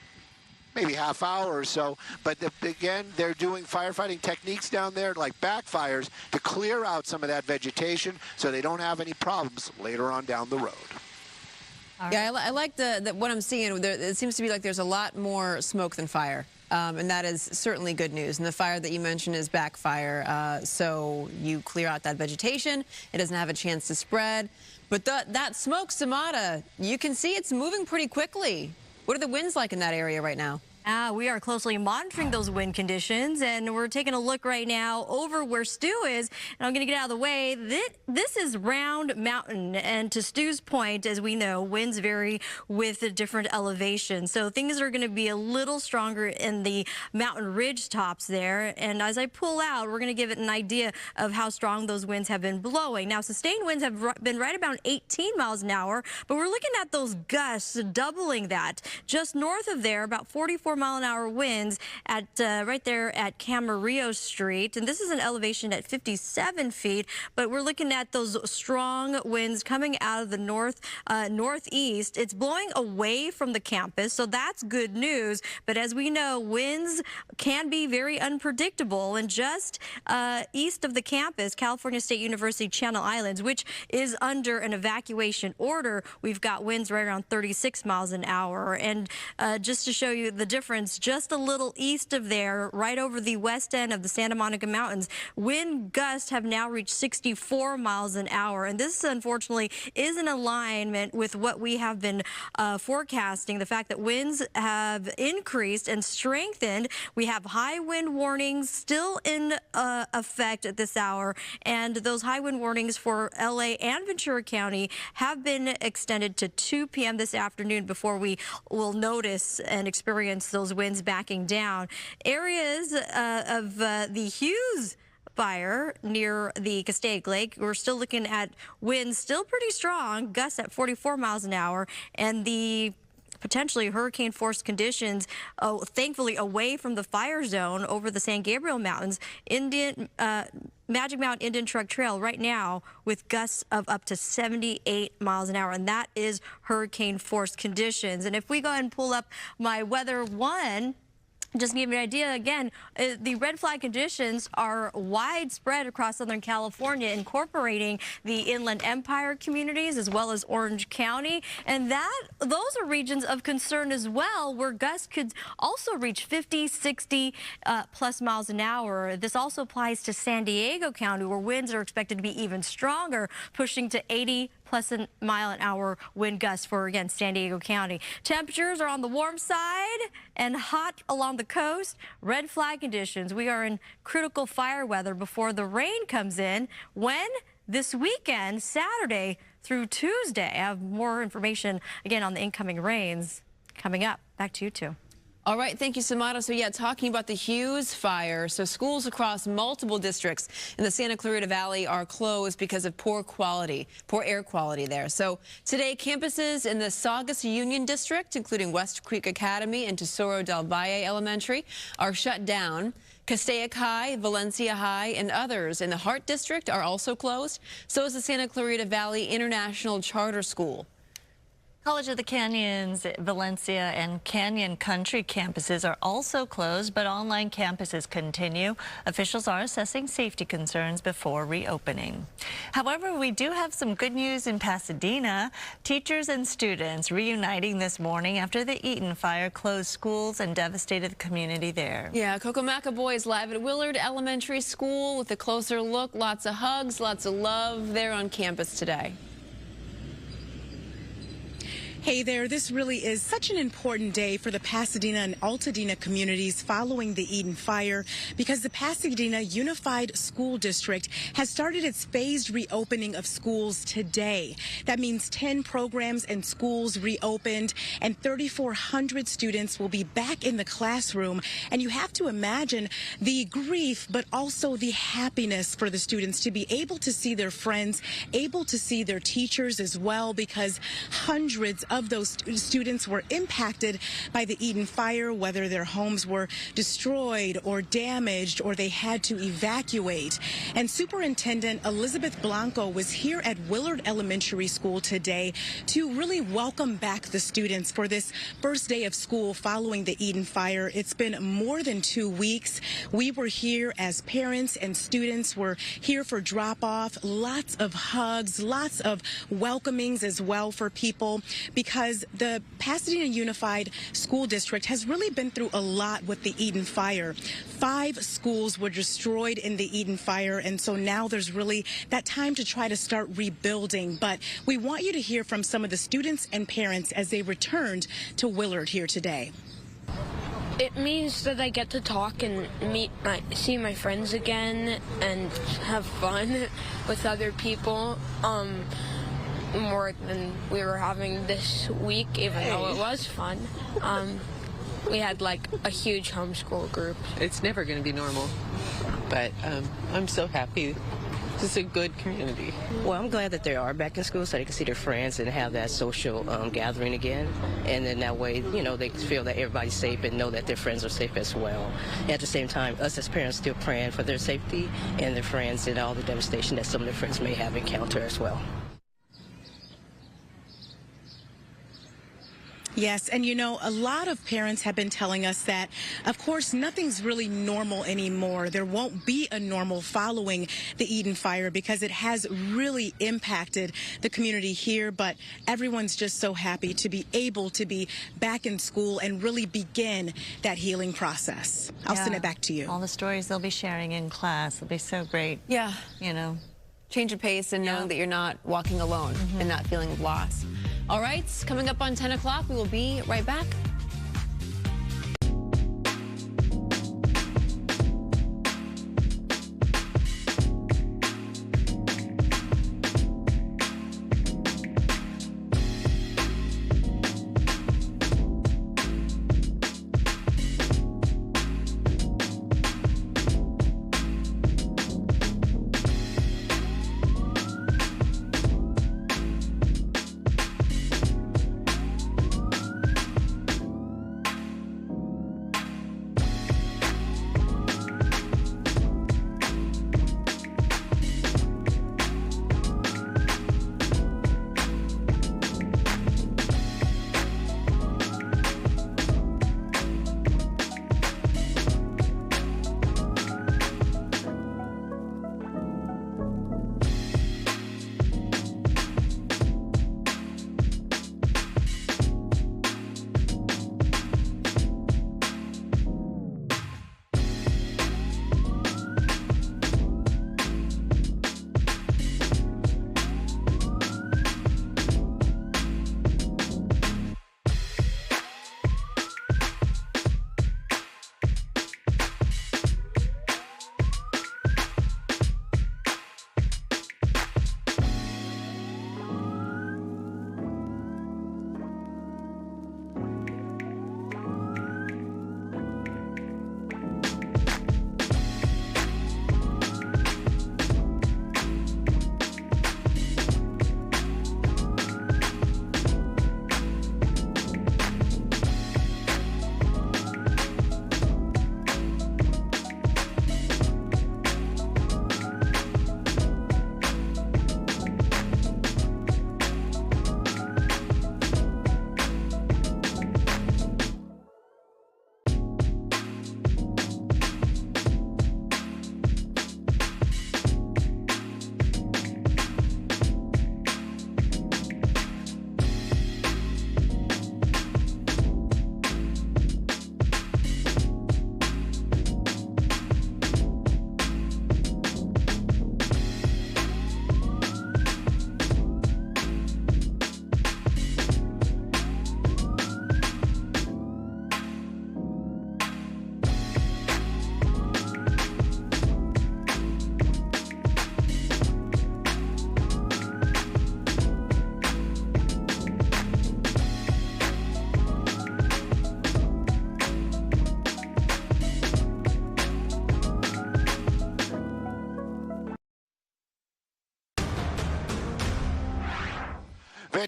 maybe half hour or so. But again, they're doing firefighting techniques down there like backfires to clear out some of that vegetation so they don't have any problems later on down the road. Yeah, I like what I'm seeing. It seems to be like there's a lot more smoke than fire. And that is certainly good news. And the fire that you mentioned is backfire. So you clear out that vegetation. It doesn't have a chance to spread. But that smoke, Samada, you can see it's moving pretty quickly. What are the winds like in that area right now? We are closely monitoring those wind conditions, and we're taking a look right now over where Stu is, and I'm going to get out of the way. This is Round Mountain, and to Stu's point, as we know, winds vary with the different elevations, so things are going to be a little stronger in the mountain ridge tops there, and as I pull out, we're going to give it an idea of how strong those winds have been blowing. Now, sustained winds have been right about 18 miles an hour, but we're looking at those gusts doubling that. Just north of there, about 44-mile-an-hour winds at right there at Camarillo Street, and this is an elevation at 57 feet, but we're looking at those strong winds coming out of the northeast. It's blowing away from the campus, so that's good news, but as we know, winds can be very unpredictable, and just east of the campus, California State University Channel Islands, which is under an evacuation order, we've got winds right around 36 miles an hour, and just to show you the difference, just a little east of there, right over the west end of the Santa Monica Mountains, wind gusts have now reached 64 miles an hour. And this, unfortunately, is in alignment with what we have been forecasting, the fact that winds have increased and strengthened. We have high wind warnings still in effect at this hour, and those high wind warnings for LA and Ventura County have been extended to 2 p.m. this afternoon before we will notice and experience those winds backing down. Areas of the Hughes Fire near the Castaic Lake, we're still looking at winds still pretty strong, gusts at 44 miles an hour, and the potentially hurricane force conditions, thankfully away from the fire zone over the San Gabriel Mountains. Magic Mountain Indian Truck Trail right now with gusts of up to 78 miles an hour, and that is hurricane force conditions. And if we go ahead and pull up my weather one, just to give you an idea, again, the red flag conditions are widespread across Southern California, incorporating the Inland Empire communities as well as Orange County. And those are regions of concern as well, where gusts could also reach 50, 60 plus miles an hour. This also applies to San Diego County, where winds are expected to be even stronger, pushing to 80 plus a mile an hour wind gusts for, again, San Diego County. Temperatures are on the warm side and hot along the coast. Red flag conditions. We are in critical fire weather before the rain comes in. When? This weekend, Saturday through Tuesday. I have more information, again, on the incoming rains coming up. Back to you two. All right, thank you, Samada. So yeah, talking about the Hughes Fire. So schools across multiple districts in the Santa Clarita Valley are closed because of poor air quality there. So today, campuses in the Saugus Union District, including West Creek Academy and Tesoro del Valle Elementary, are shut down. Castaic High, Valencia High, and others in the Hart District are also closed. So is the Santa Clarita Valley International Charter School. College of the Canyons, Valencia, and Canyon Country campuses are also closed, but online campuses continue. Officials are assessing safety concerns before reopening. However, we do have some good news in Pasadena. Teachers and students reuniting this morning after the Eaton Fire closed schools and devastated the community there. Yeah, Coco McAvoy is live at Willard Elementary School with a closer look. Lots of hugs, lots of love there on campus today. Hey there, this really is such an important day for the Pasadena and Altadena communities following the Eaton Fire because the Pasadena Unified School District has started its phased reopening of schools today. That means 10 programs and schools reopened and 3,400 students will be back in the classroom. And you have to imagine the grief, but also the happiness for the students to be able to see their friends, able to see their teachers as well, because hundreds of those students were impacted by the Eaton Fire, whether their homes were destroyed or damaged or they had to evacuate. And Superintendent Elizabeth Blanco was here at Willard Elementary School today to really welcome back the students for this first day of school following the Eaton Fire. It's been more than 2 weeks. We were here as parents and students were here for drop-off, lots of hugs, lots of welcomings as well for people, because the Pasadena Unified School District has really been through a lot with the Eaton Fire. 5 schools were destroyed in the Eaton Fire, and so now there's really that time to try to start rebuilding. But we want you to hear from some of the students and parents as they returned to Willard here today. It means that I get to talk and see my friends again and have fun with other people. More than we were having this week, even though it was fun. We had like a huge homeschool group. It's never going to be normal, but I'm so happy. It's a good community. Well, I'm glad that they are back in school so they can see their friends and have that social gathering again. And then that way, you know, they feel that everybody's safe and know that their friends are safe as well. At the same time, us as parents still praying for their safety and their friends and all the devastation that some of their friends may have encountered as well. Yes, and you know, a lot of parents have been telling us that, of course, nothing's really normal anymore. There won't be a normal following the Eaton Fire because it has really impacted the community here, but everyone's just so happy to be able to be back in school and really begin that healing process. I'll send it back to you. All the stories they'll be sharing in class will be so great. Yeah. You know. Change of pace and knowing that you're not walking alone and that feeling of loss. All right, coming up on 10 o'clock, we will be right back.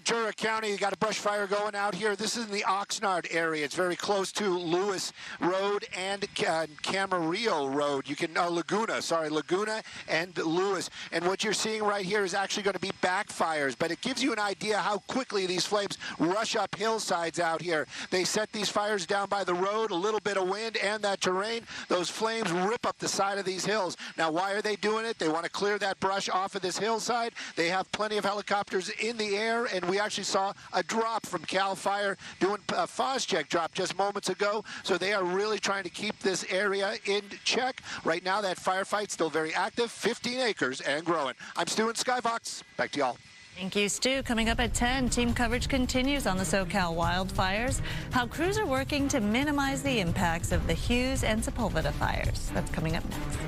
Ventura County, you got a brush fire going out here. This is in the Oxnard area. It's very close to Lewis Road and Camarillo Road. You can, Laguna and Lewis. And what you're seeing right here is actually going to be backfires, but it gives you an idea how quickly these flames rush up hillsides out here. They set these fires down by the road, a little bit of wind and that terrain. Those flames rip up the side of these hills. Now, why are they doing it? They want to clear that brush off of this hillside. They have plenty of helicopters in the air, and we actually saw a drop from Cal Fire doing a Phos-check drop just moments ago. So they are really trying to keep this area in check. Right now, that firefight's still very active, 15 acres and growing. I'm Stu in Skyfox. Back to y'all. Thank you, Stu. Coming up at 10, team coverage continues on the SoCal wildfires, how crews are working to minimize the impacts of the Hughes and Sepulveda fires. That's coming up next.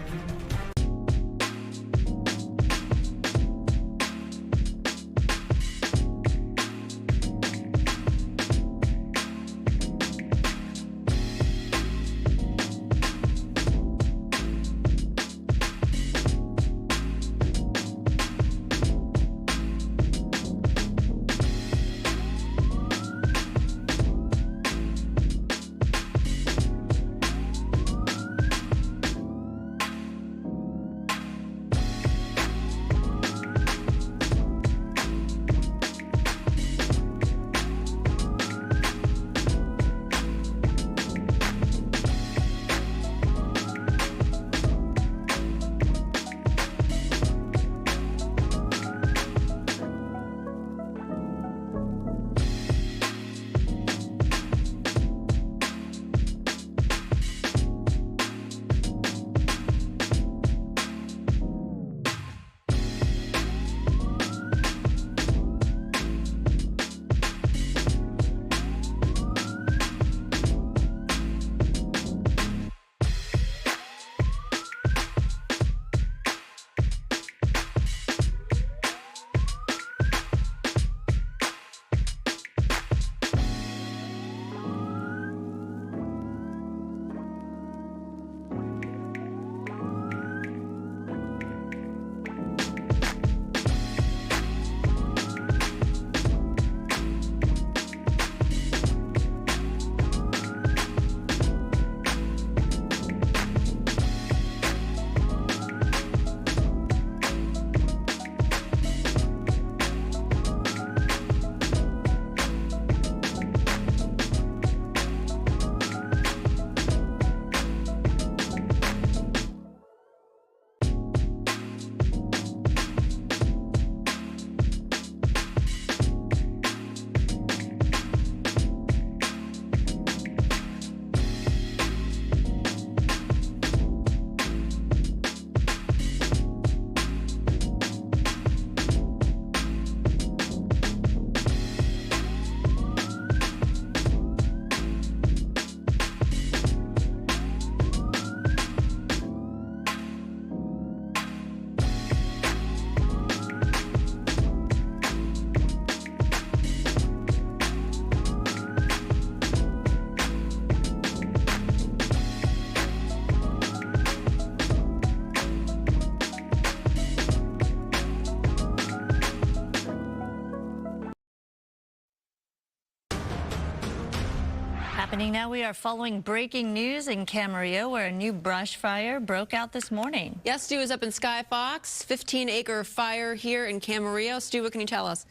Happening now, we are following breaking news in Camarillo, where a new brush fire broke out this morning. Yes, Stu is up in Skyfox. 15-acre fire here in Camarillo. Stu, what can you tell us?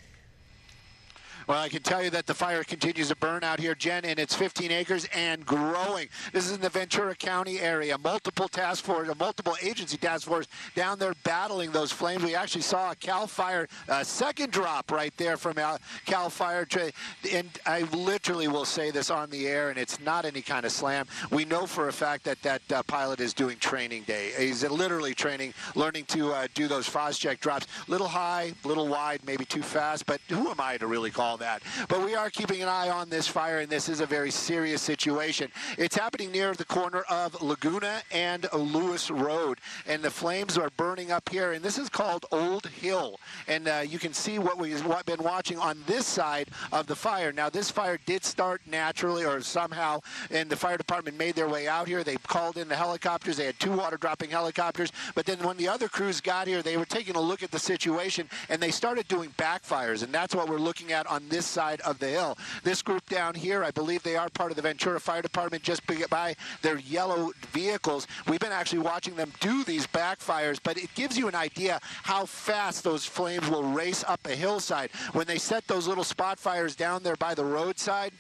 Well, I can tell you that the fire continues to burn out here, Jen, and it's 15 acres and growing. This is in the Ventura County area. Multiple agency task force down there battling those flames. We actually saw a Cal Fire second drop right there from Cal Fire. And I literally will say this on the air, and it's not any kind of slam. We know for a fact that that pilot is doing training day. He's literally training, learning to do those Phos-check drops. Little high, little wide, maybe too fast, but who am I to really call that. But we are keeping an eye on this fire, and this is a very serious situation. It's happening near the corner of Laguna and Lewis Road, and the flames are burning up here, and this is called Old Hill. And you can see what we've been watching on this side of the fire. Now, this fire did start naturally or somehow, and the fire department made their way out here. They called in the helicopters. They had 2 water-dropping helicopters. But then when the other crews got here, they were taking a look at the situation, and they started doing backfires, and that's what we're looking at on this side of the hill. This group down here, I believe they are part of the Ventura Fire Department, just by their yellow vehicles. We've been actually watching them do these backfires, but it gives you an idea how fast those flames will race up a hillside. When they set those little spot fires down there by the roadside,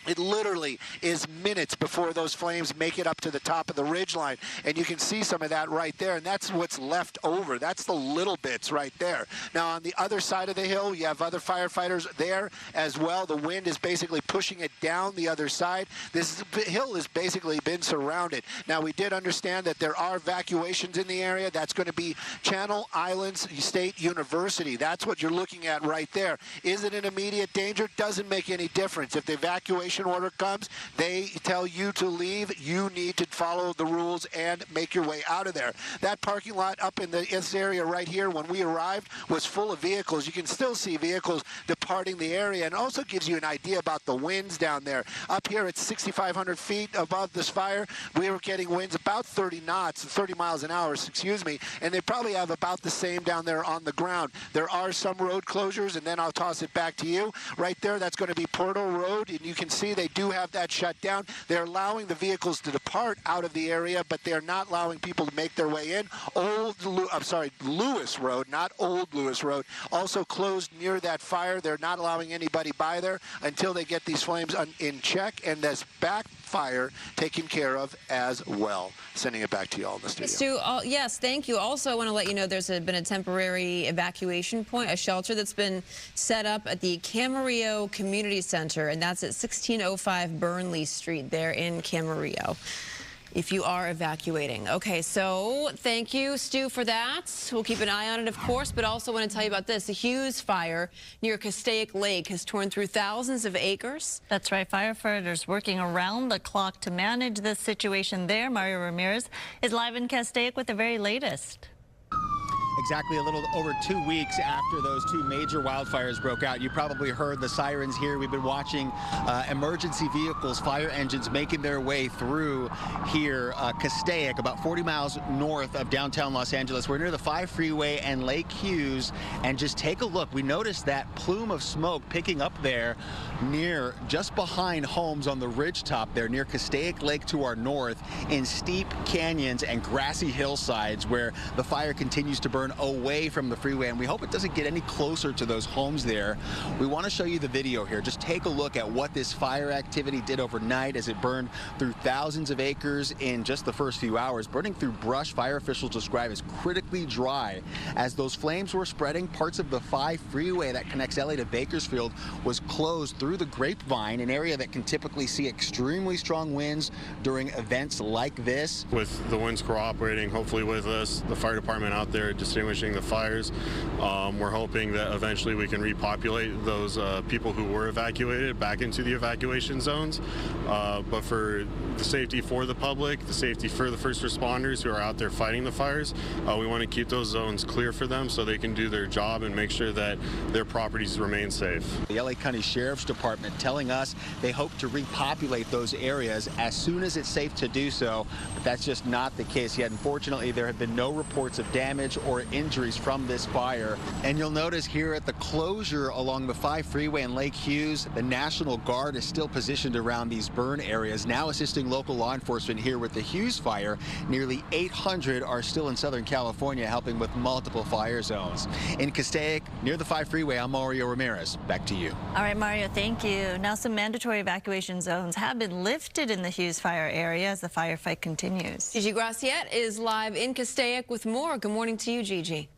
it literally is minutes before those flames make it up to the top of the ridgeline, and you can see some of that right there, and that's what's left over. That's the little bits right there. Now, on the other side of the hill, you have other firefighters there as well. The wind is basically pushing it down the other side. This hill has basically been surrounded. Now, we did understand that there are evacuations in the area. That's going to be Channel Islands State University. That's what you're looking at right there. Is it an immediate danger? Doesn't make any difference. If the evacuation order comes, they tell you to leave, you need to follow the rules and make your way out of there. That parking lot up in this area right here, when we arrived, was full of vehicles. You can still see vehicles departing the area, and also gives you an idea about the winds down there. Up here at 6,500 feet above this fire, we were getting winds about 30 knots, 30 miles an hour, excuse me, and they probably have about the same down there on the ground. There are some road closures, and then I'll toss it back to you. Right there, that's going to be Portal Road, and you can see they do have that shut down. They're allowing the vehicles to depart out of the area, but they're not allowing people to make their way in. Lewis Road, not Old Lewis Road, also closed near that fire. They're not allowing anybody by there until they get these flames in check, and this backfire taken care of as well. Sending it back to you all in the studio. Stu, yes, thank you. Also, I want to let you know there's been a temporary evacuation point, a shelter that's been set up at the Camarillo Community Center, and that's at 1605 Burnley Street there in Camarillo, if you are evacuating. Okay, so thank you, Stu, for that. We'll keep an eye on it, of course, but also want to tell you about this. The Hughes Fire near Castaic Lake has torn through thousands of acres. That's right. Firefighters working around the clock to manage this situation there. Mario Ramirez is live in Castaic with the very latest. Exactly a little over 2 weeks after those 2 major wildfires broke out. You probably heard the sirens here. We've been watching emergency vehicles, fire engines making their way through here, Castaic, about 40 miles north of downtown Los Angeles. We're near the 5 freeway and Lake Hughes, and just take a look. We noticed that plume of smoke picking up there near, just behind homes on the ridge top there near Castaic Lake to our north, in steep canyons and grassy hillsides where the fire continues to burn away from the freeway, and we hope it doesn't get any closer to those homes there. We want to show you the video here. Just take a look at what this fire activity did overnight as it burned through thousands of acres in just the first few hours, burning through brush fire officials describe as critically dry. As those flames were spreading, parts of the 5 freeway that connects LA to Bakersfield was closed through the Grapevine, an area that can typically see extremely strong winds during events like this. With the winds cooperating, hopefully with us, the fire department out there distinguishing the fires, we're hoping that eventually we can repopulate those people who were evacuated back into the evacuation zones. But for the safety for the public, the safety for the first responders who are out there fighting the fires, we want to keep those zones clear for them so they can do their job and make sure that their properties remain safe. The LA County Sheriff's Department telling us they hope to repopulate those areas as soon as it's safe to do so, but that's just not the case yet. Unfortunately, there have been no reports of damage or injuries from this fire. And you'll notice here at the closure along the 5 freeway and Lake Hughes, the National Guard is still positioned around these burn areas, now assisting local law enforcement here with the Hughes Fire. Nearly 800 are still in Southern California helping with multiple fire zones. In Castaic, near the 5 freeway, I'm Mario Ramirez. Back to you. All right, Mario, thank you. Now, some mandatory evacuation zones have been lifted in the Hughes Fire area as the firefight continues. Gigi Graciette is live in Castaic with more. Good morning to you, Gigi.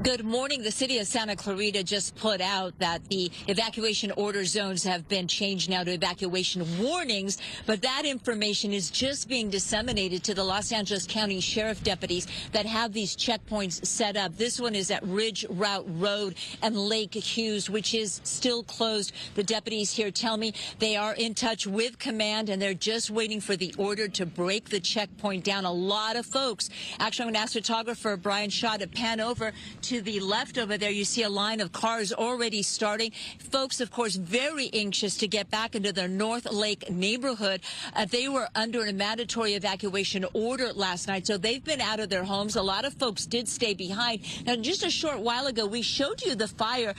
Good morning. The city of Santa Clarita just put out that the evacuation order zones have been changed now to evacuation warnings, but that information is just being disseminated to the Los Angeles County Sheriff deputies that have these checkpoints set up. This one is at Ridge Route Road and Lake Hughes, which is still closed. The deputies here tell me they are in touch with command and they're just waiting for the order to break the checkpoint down. A lot of folks. Actually, I'm going to ask photographer Brian Shaw to pan over to the left over there. You see a line of cars already starting. Folks, of course, very anxious to get back into their North Lake neighborhood. They were under a mandatory evacuation order last night, so they've been out of their homes. A lot of folks did stay behind. Now, just a short while ago, we showed you the fire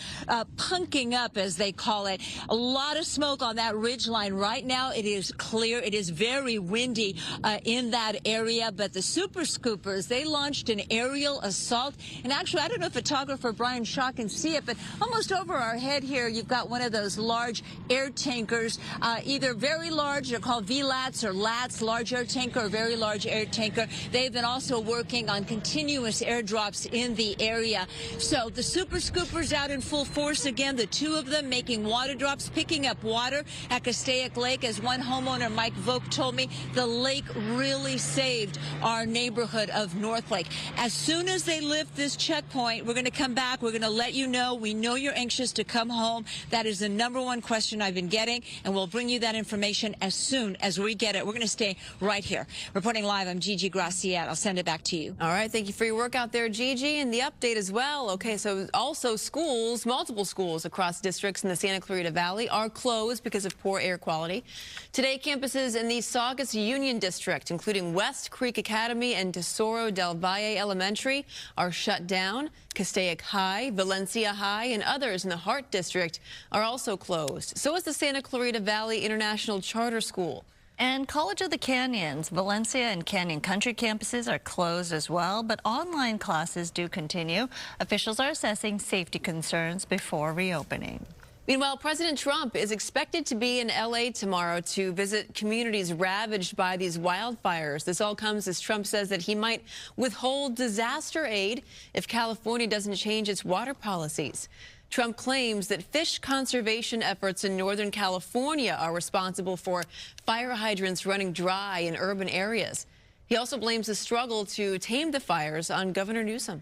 punking up, as they call it. A lot of smoke on that ridge line. Right now, it is clear. It is very windy in that area, but the super scoopers, they launched an aerial assault. And actually, I don't know if photographer Brian Shaw can see it, but almost over our head here, you've got one of those large air tankers, either very large, they're called VLATs or LATs, large air tanker or very large air tanker. They've been also working on continuous airdrops in the area. So the super scoopers out in full force again, the two of them making water drops, picking up water at Castaic Lake. As one homeowner, Mike Vogt, told me, the lake really saved our neighborhood of North Lake. As soon as they lift this checkpoint, we're going to come back. We're going to let you know. We know you're anxious to come home. That is the #1 question I've been getting, and we'll bring you that information as soon as we get it. We're going to stay right here. Reporting live, I'm Gigi Graciette. I'll send it back to you. All right. Thank you for your work out there, Gigi, and the update as well. Okay, so also schools, multiple schools across districts in the Santa Clarita Valley are closed because of poor air quality. Today, campuses in the Saugus Union District, including West Creek Academy and Tesoro del Valle Elementary, are shut down. Castaic High, Valencia High, and others in the Hart District are also closed. So is the Santa Clarita Valley International Charter School. And College of the Canyons, Valencia and Canyon Country campuses are closed as well, but online classes do continue. Officials are assessing safety concerns before reopening. Meanwhile, President Trump is expected to be in L.A. tomorrow to visit communities ravaged by these wildfires. This all comes as Trump says that he might withhold disaster aid if California doesn't change its water policies. Trump claims that fish conservation efforts in Northern California are responsible for fire hydrants running dry in urban areas. He also blames the struggle to tame the fires on Governor Newsom.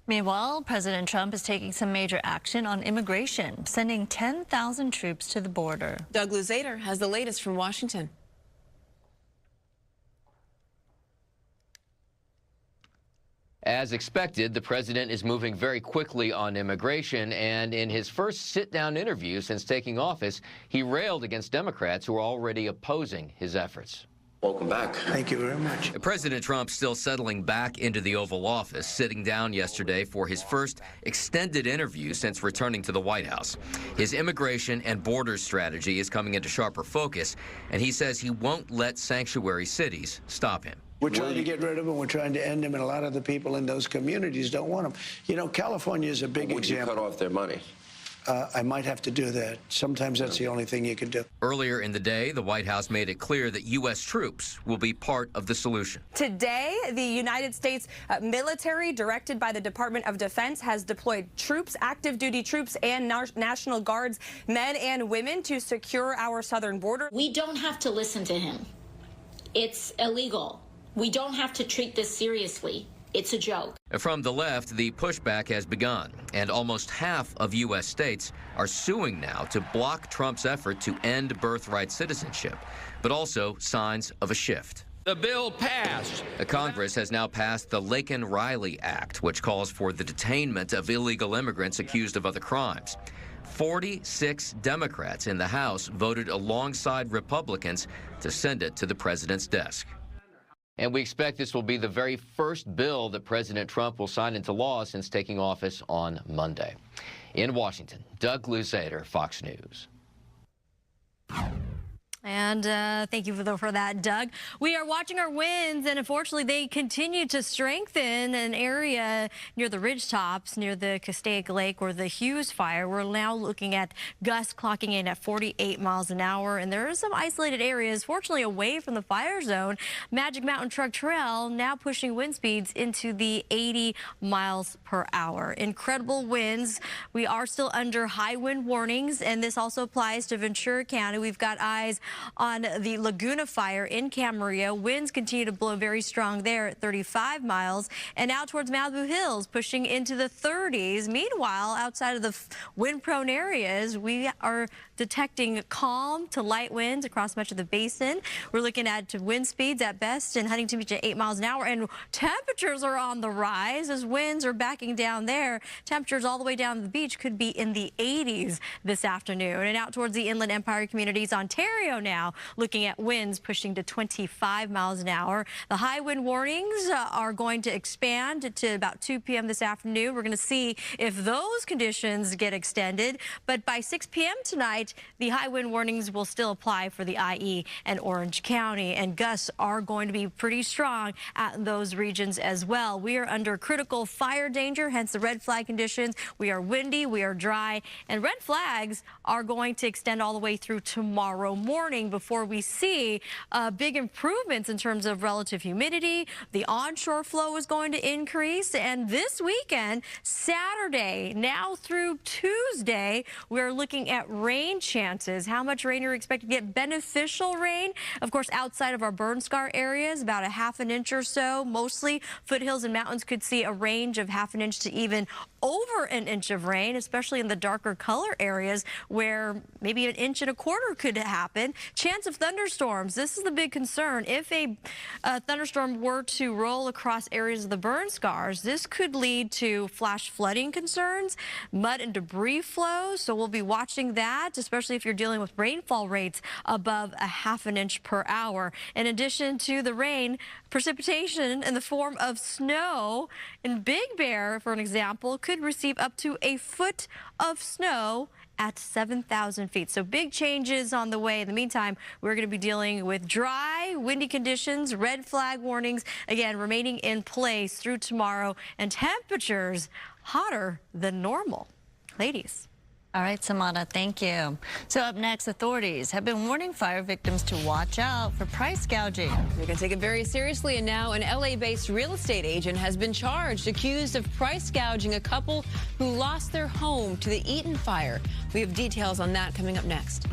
Meanwhile, President Trump is taking some major action on immigration, sending 10,000 troops to the border. Doug Luzader has the latest from Washington. As expected, the president is moving very quickly on immigration, and in his first sit-down interview since taking office, he railed against Democrats who are already opposing his efforts. Welcome back. Thank you very much. President Trump still settling back into the Oval Office, sitting down yesterday for his first extended interview since returning to the White House. His immigration and border strategy is coming into sharper focus, and he says he won't let sanctuary cities stop him. We're trying to get rid of them. We're trying to end them, and a lot of the people in those communities don't want them. You know, California is a big example. Would you cut off their money? I might have to do that. Sometimes that's the only thing you can do. Earlier in the day, the White House made it clear that U.S. troops will be part of the solution. Today, the United States military, directed by the Department of Defense, has deployed troops, active duty troops, and National Guards, men and women, to secure our southern border. We don't have to listen to him. It's illegal. We don't have to treat this seriously. It's a joke. From the left, the pushback has begun, and almost half of U.S. states are suing now to block Trump's effort to end birthright citizenship, but also signs of a shift. The bill passed. Congress has now passed the Laken-Riley Act, which calls for the detainment of illegal immigrants accused of other crimes. 46 Democrats in the House voted alongside Republicans to send it to the president's desk. And we expect this will be the very first bill that President Trump will sign into law since taking office on Monday. In Washington, Doug Luzader, Fox News. And thank you for that, Doug. We are watching our winds, and unfortunately, they continue to strengthen an area near the ridge tops, near the Castaic Lake or the Hughes Fire. We're now looking at gusts clocking in at 48 miles an hour, and there are some isolated areas, fortunately, away from the fire zone. Magic Mountain Truck Trail now pushing wind speeds into the 80 miles per hour. Incredible winds. We are still under high wind warnings, and this also applies to Ventura County. We've got eyes on the Laguna Fire in Camarillo. Winds continue to blow very strong there at 35 miles. And out towards Malibu Hills, pushing into the 30s. Meanwhile, outside of the wind-prone areas, we are detecting calm to light winds across much of the basin. We're looking at wind speeds at best in Huntington Beach at 8 miles an hour. And temperatures are on the rise as winds are backing down there. Temperatures all the way down to the beach could be in the 80s this afternoon. And out towards the Inland Empire communities, Ontario now looking at winds pushing to 25 miles an hour. The high wind warnings are going to expand to about 2 p.m. this afternoon. We're going to see if those conditions get extended. But by 6 p.m. tonight, the high wind warnings will still apply for the IE and Orange County. And gusts are going to be pretty strong at those regions as well. We are under critical fire danger, hence the red flag conditions. We are windy, we are dry, and red flags are going to extend all the way through tomorrow morning before we see big improvements in terms of relative humidity. The onshore flow is going to increase. And this weekend, Saturday, now through Tuesday, we're looking at rain chances. How much rain are we expecting to get? Beneficial rain, of course, outside of our burn scar areas, about a ½ an inch or so. Mostly foothills and mountains could see a range of ½ an inch to even over an inch of rain, especially in the darker color areas where maybe 1.25 inches could happen. Chance of thunderstorms. This is the big concern. If a thunderstorm were to roll across areas of the burn scars, this could lead to flash flooding concerns, mud and debris flows. So we'll be watching that, especially if you're dealing with rainfall rates above a ½ an inch per hour. In addition to the rain, precipitation in the form of snow in Big Bear, for an example, could receive up to a foot of snow at 7,000 feet. So big changes on the way. In the meantime, we're going to be dealing with dry, windy conditions, red flag warnings, again, remaining in place through tomorrow, and temperatures hotter than normal. Ladies. All right, Samana, thank you. So up next, authorities have been warning fire victims to watch out for price gouging. They're going to take it very seriously, and now an LA-based real estate agent has been charged, accused of price gouging a couple who lost their home to the Eaton Fire. We have details on that coming up next.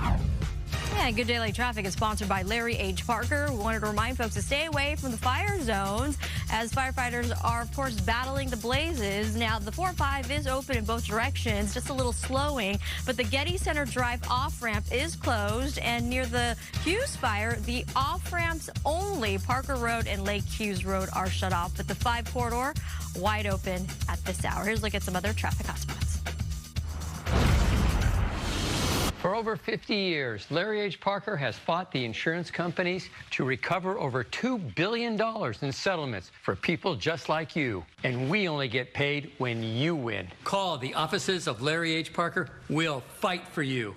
Yeah, Good Daily Traffic is sponsored by Larry H. Parker. We wanted to remind folks to stay away from the fire zones as firefighters are, of course, battling the blazes. Now, the 405 is open in both directions, just a little slowing, but the Getty Center Drive off-ramp is closed, and near the Hughes Fire, the off-ramps only, Parker Road and Lake Hughes Road, are shut off, but the 5 corridor wide open at this hour. Here's a look at some other traffic hotspots. For over 50 years, Larry H. Parker has fought the insurance companies to recover over $2 billion in settlements for people just like you. And we only get paid when you win. Call the offices of Larry H. Parker. We'll fight for you.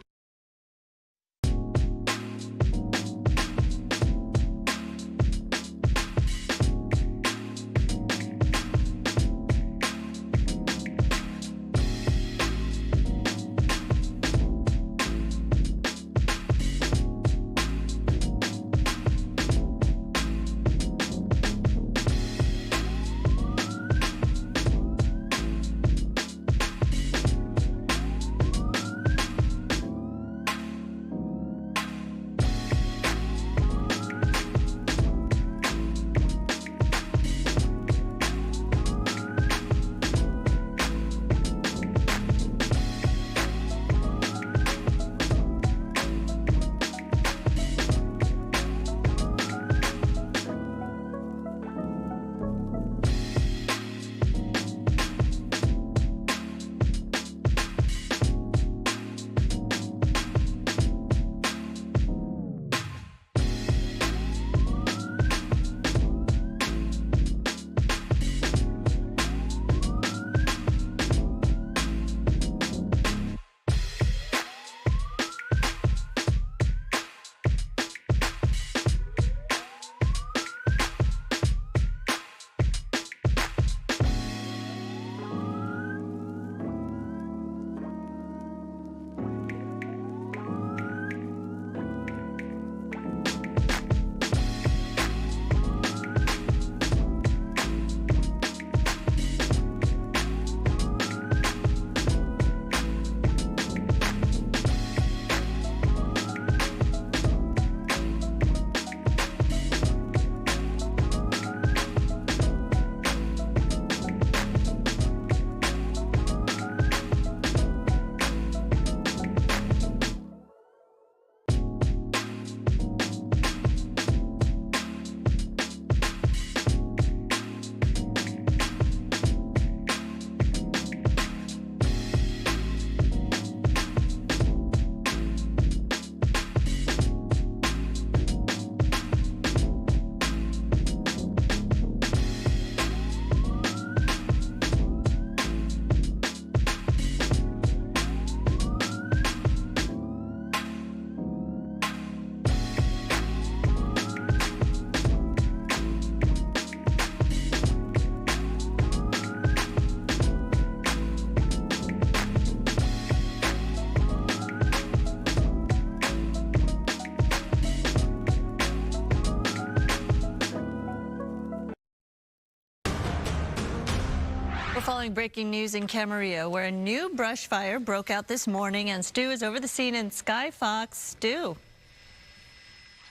following breaking news in Camarillo, where a new brush fire broke out this morning, and Stu is over the scene in Sky Fox. Stu.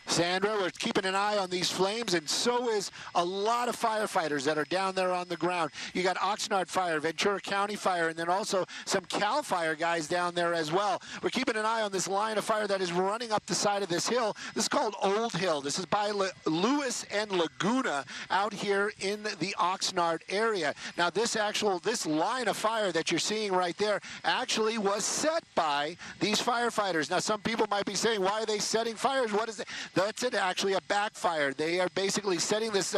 Sandra, we're keeping an eye on these flames, and so is a lot of firefighters that are down there on the ground. You got Oxnard Fire, Ventura County Fire, and then also some Cal Fire guys down there as well. We're keeping an eye on this line of fire that is running up the side of this hill. This is called Old Hill. This is by Lewis and Laguna out here in the Oxnard area. Now, this line of fire that you're seeing right there actually was set by these firefighters. Now, some people might be saying, why are they setting fires? What is it? That's actually a backfire. They are basically setting this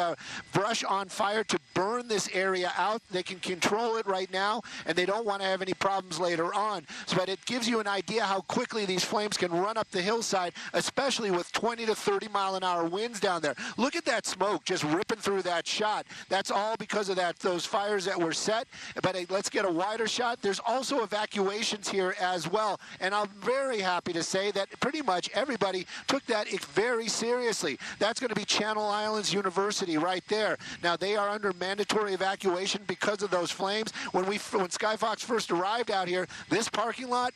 brush on fire to burn this area out. They can control it right now, and they don't want to have any problems later on. But it gives you an idea how quickly these flames can run up the hillside, especially with 20 to 30 mile an hour winds down there. Look at that smoke just ripping through that shot. That's all because of those fires that were set. But let's get a wider shot. There's also evacuations here as well, and I'm very happy to say that pretty much everybody took that very seriously. That's going to be Channel Islands University right there. Now, they are under mandatory evacuation because of those flames. When Sky Fox first arrived out here, this parking lot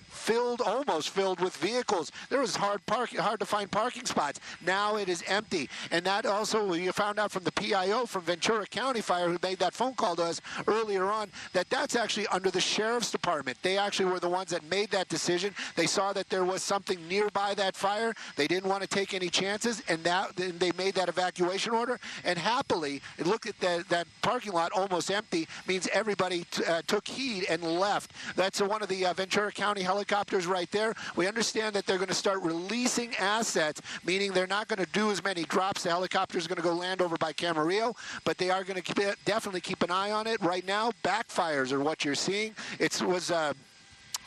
almost filled with vehicles. There was hard to find parking spots. Now it is empty. And that also, you found out from the PIO from Ventura County Fire, who made that phone call to us earlier on, that's actually under the Sheriff's Department. They actually were the ones that made that decision. They saw that there was something nearby that fire. They didn't want to take any chances, and they made that evacuation order. And happily, look at that parking lot almost empty, means everybody took heed and left. That's one of the Ventura County helicopters right there. We understand that they're going to start releasing assets, meaning they're not going to do as many drops. The helicopter is going to go land over by Camarillo, but they are going to definitely keep an eye on it. Right now, backfires are what you're seeing. It was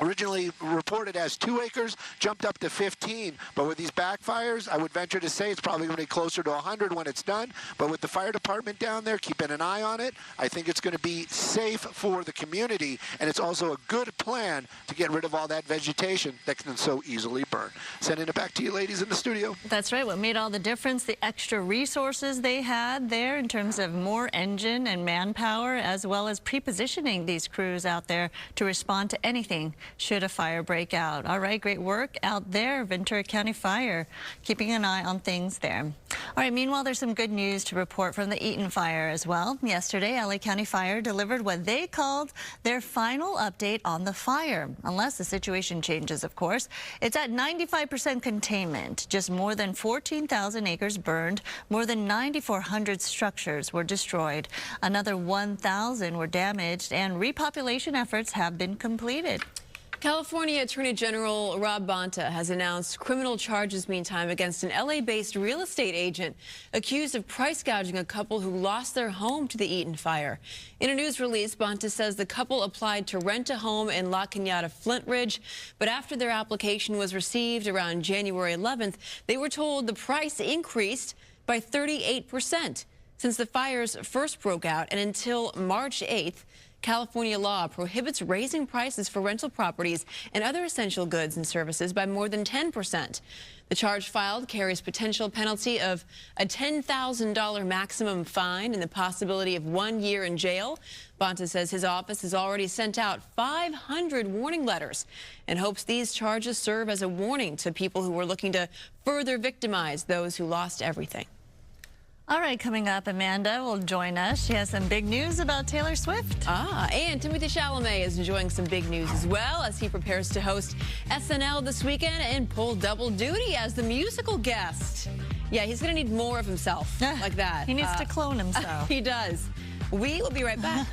originally reported as 2 acres, jumped up to 15. But with these backfires, I would venture to say it's probably going to be closer to 100 when it's done. But with the fire department down there keeping an eye on it, I think it's going to be safe for the community. And it's also a good plan to get rid of all that vegetation that can so easily burn. Sending it back to you ladies in the studio. That's right. What made all the difference, the extra resources they had there in terms of more engine and manpower, as well as pre-positioning these crews out there to respond to anything should a fire break out. All right, great work out there, Ventura County Fire, keeping an eye on things there. All right, meanwhile, there's some good news to report from the Eaton Fire as well. Yesterday, LA County Fire delivered what they called their final update on the fire, unless the situation changes, of course. It's at 95% containment. Just more than 14,000 acres burned. More than 9,400 structures were destroyed. Another 1,000 were damaged, and repopulation efforts have been completed. California Attorney General Rob Bonta has announced criminal charges meantime against an LA-based real estate agent accused of price gouging a couple who lost their home to the Eaton Fire. In a news release, Bonta says the couple applied to rent a home in La Cañada, Flint Ridge, but after their application was received around January 11th, they were told the price increased by 38%. Since the fires first broke out and until March 8th, California law prohibits raising prices for rental properties and other essential goods and services by more than 10%. The charge filed carries potential penalty of a $10,000 maximum fine and the possibility of 1 year in jail. Bonta says his office has already sent out 500 warning letters and hopes these charges serve as a warning to people who are looking to further victimize those who lost everything. All right, coming up, Amanda will join us. She has some big news about Taylor Swift. And Timothée Chalamet is enjoying some big news as well as he prepares to host SNL this weekend and pull double duty as the musical guest. Yeah, he's going to need more of himself like that. He needs to clone himself. He does. We will be right back.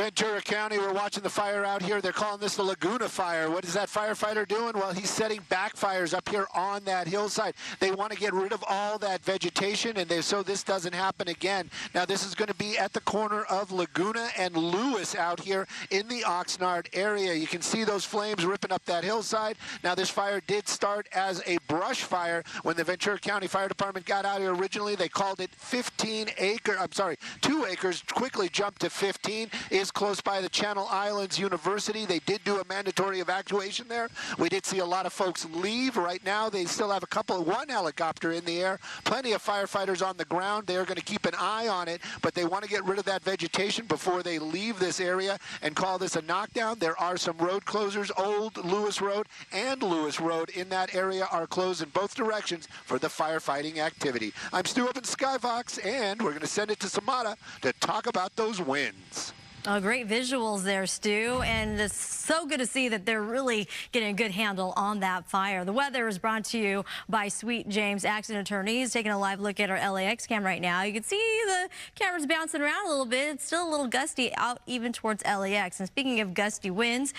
Ventura County, we're watching the fire out here. They're calling this the Laguna Fire. What is that firefighter doing? Well, he's setting backfires up here on that hillside. They want to get rid of all that vegetation, and so this doesn't happen again. Now, this is going to be at the corner of Laguna and Lewis out here in the Oxnard area. You can see those flames ripping up that hillside. Now, this fire did start as a brush fire. When the Ventura County Fire Department got out here originally, they called it 2 acres, quickly jumped to 15, is close by the Channel Islands University. They did do a mandatory evacuation there. We did see a lot of folks leave. Right now, they still have one helicopter in the air, plenty of firefighters on the ground. They are going to keep an eye on it, but they want to get rid of that vegetation before they leave this area and call this a knockdown. There are some road closures. Old Lewis Road and Lewis Road in that area are closed in both directions for the firefighting activity. I'm Stu up in Skyfox, and we're going to send it to Samara to talk about those winds. Oh, great visuals there, Stu, and it's so good to see that they're really getting a good handle on that fire. The weather is brought to you by Sweet James Accident Attorneys. Taking a live look at our LAX cam right now. You can see the cameras bouncing around a little bit. It's still a little gusty out even towards LAX. And speaking of gusty winds,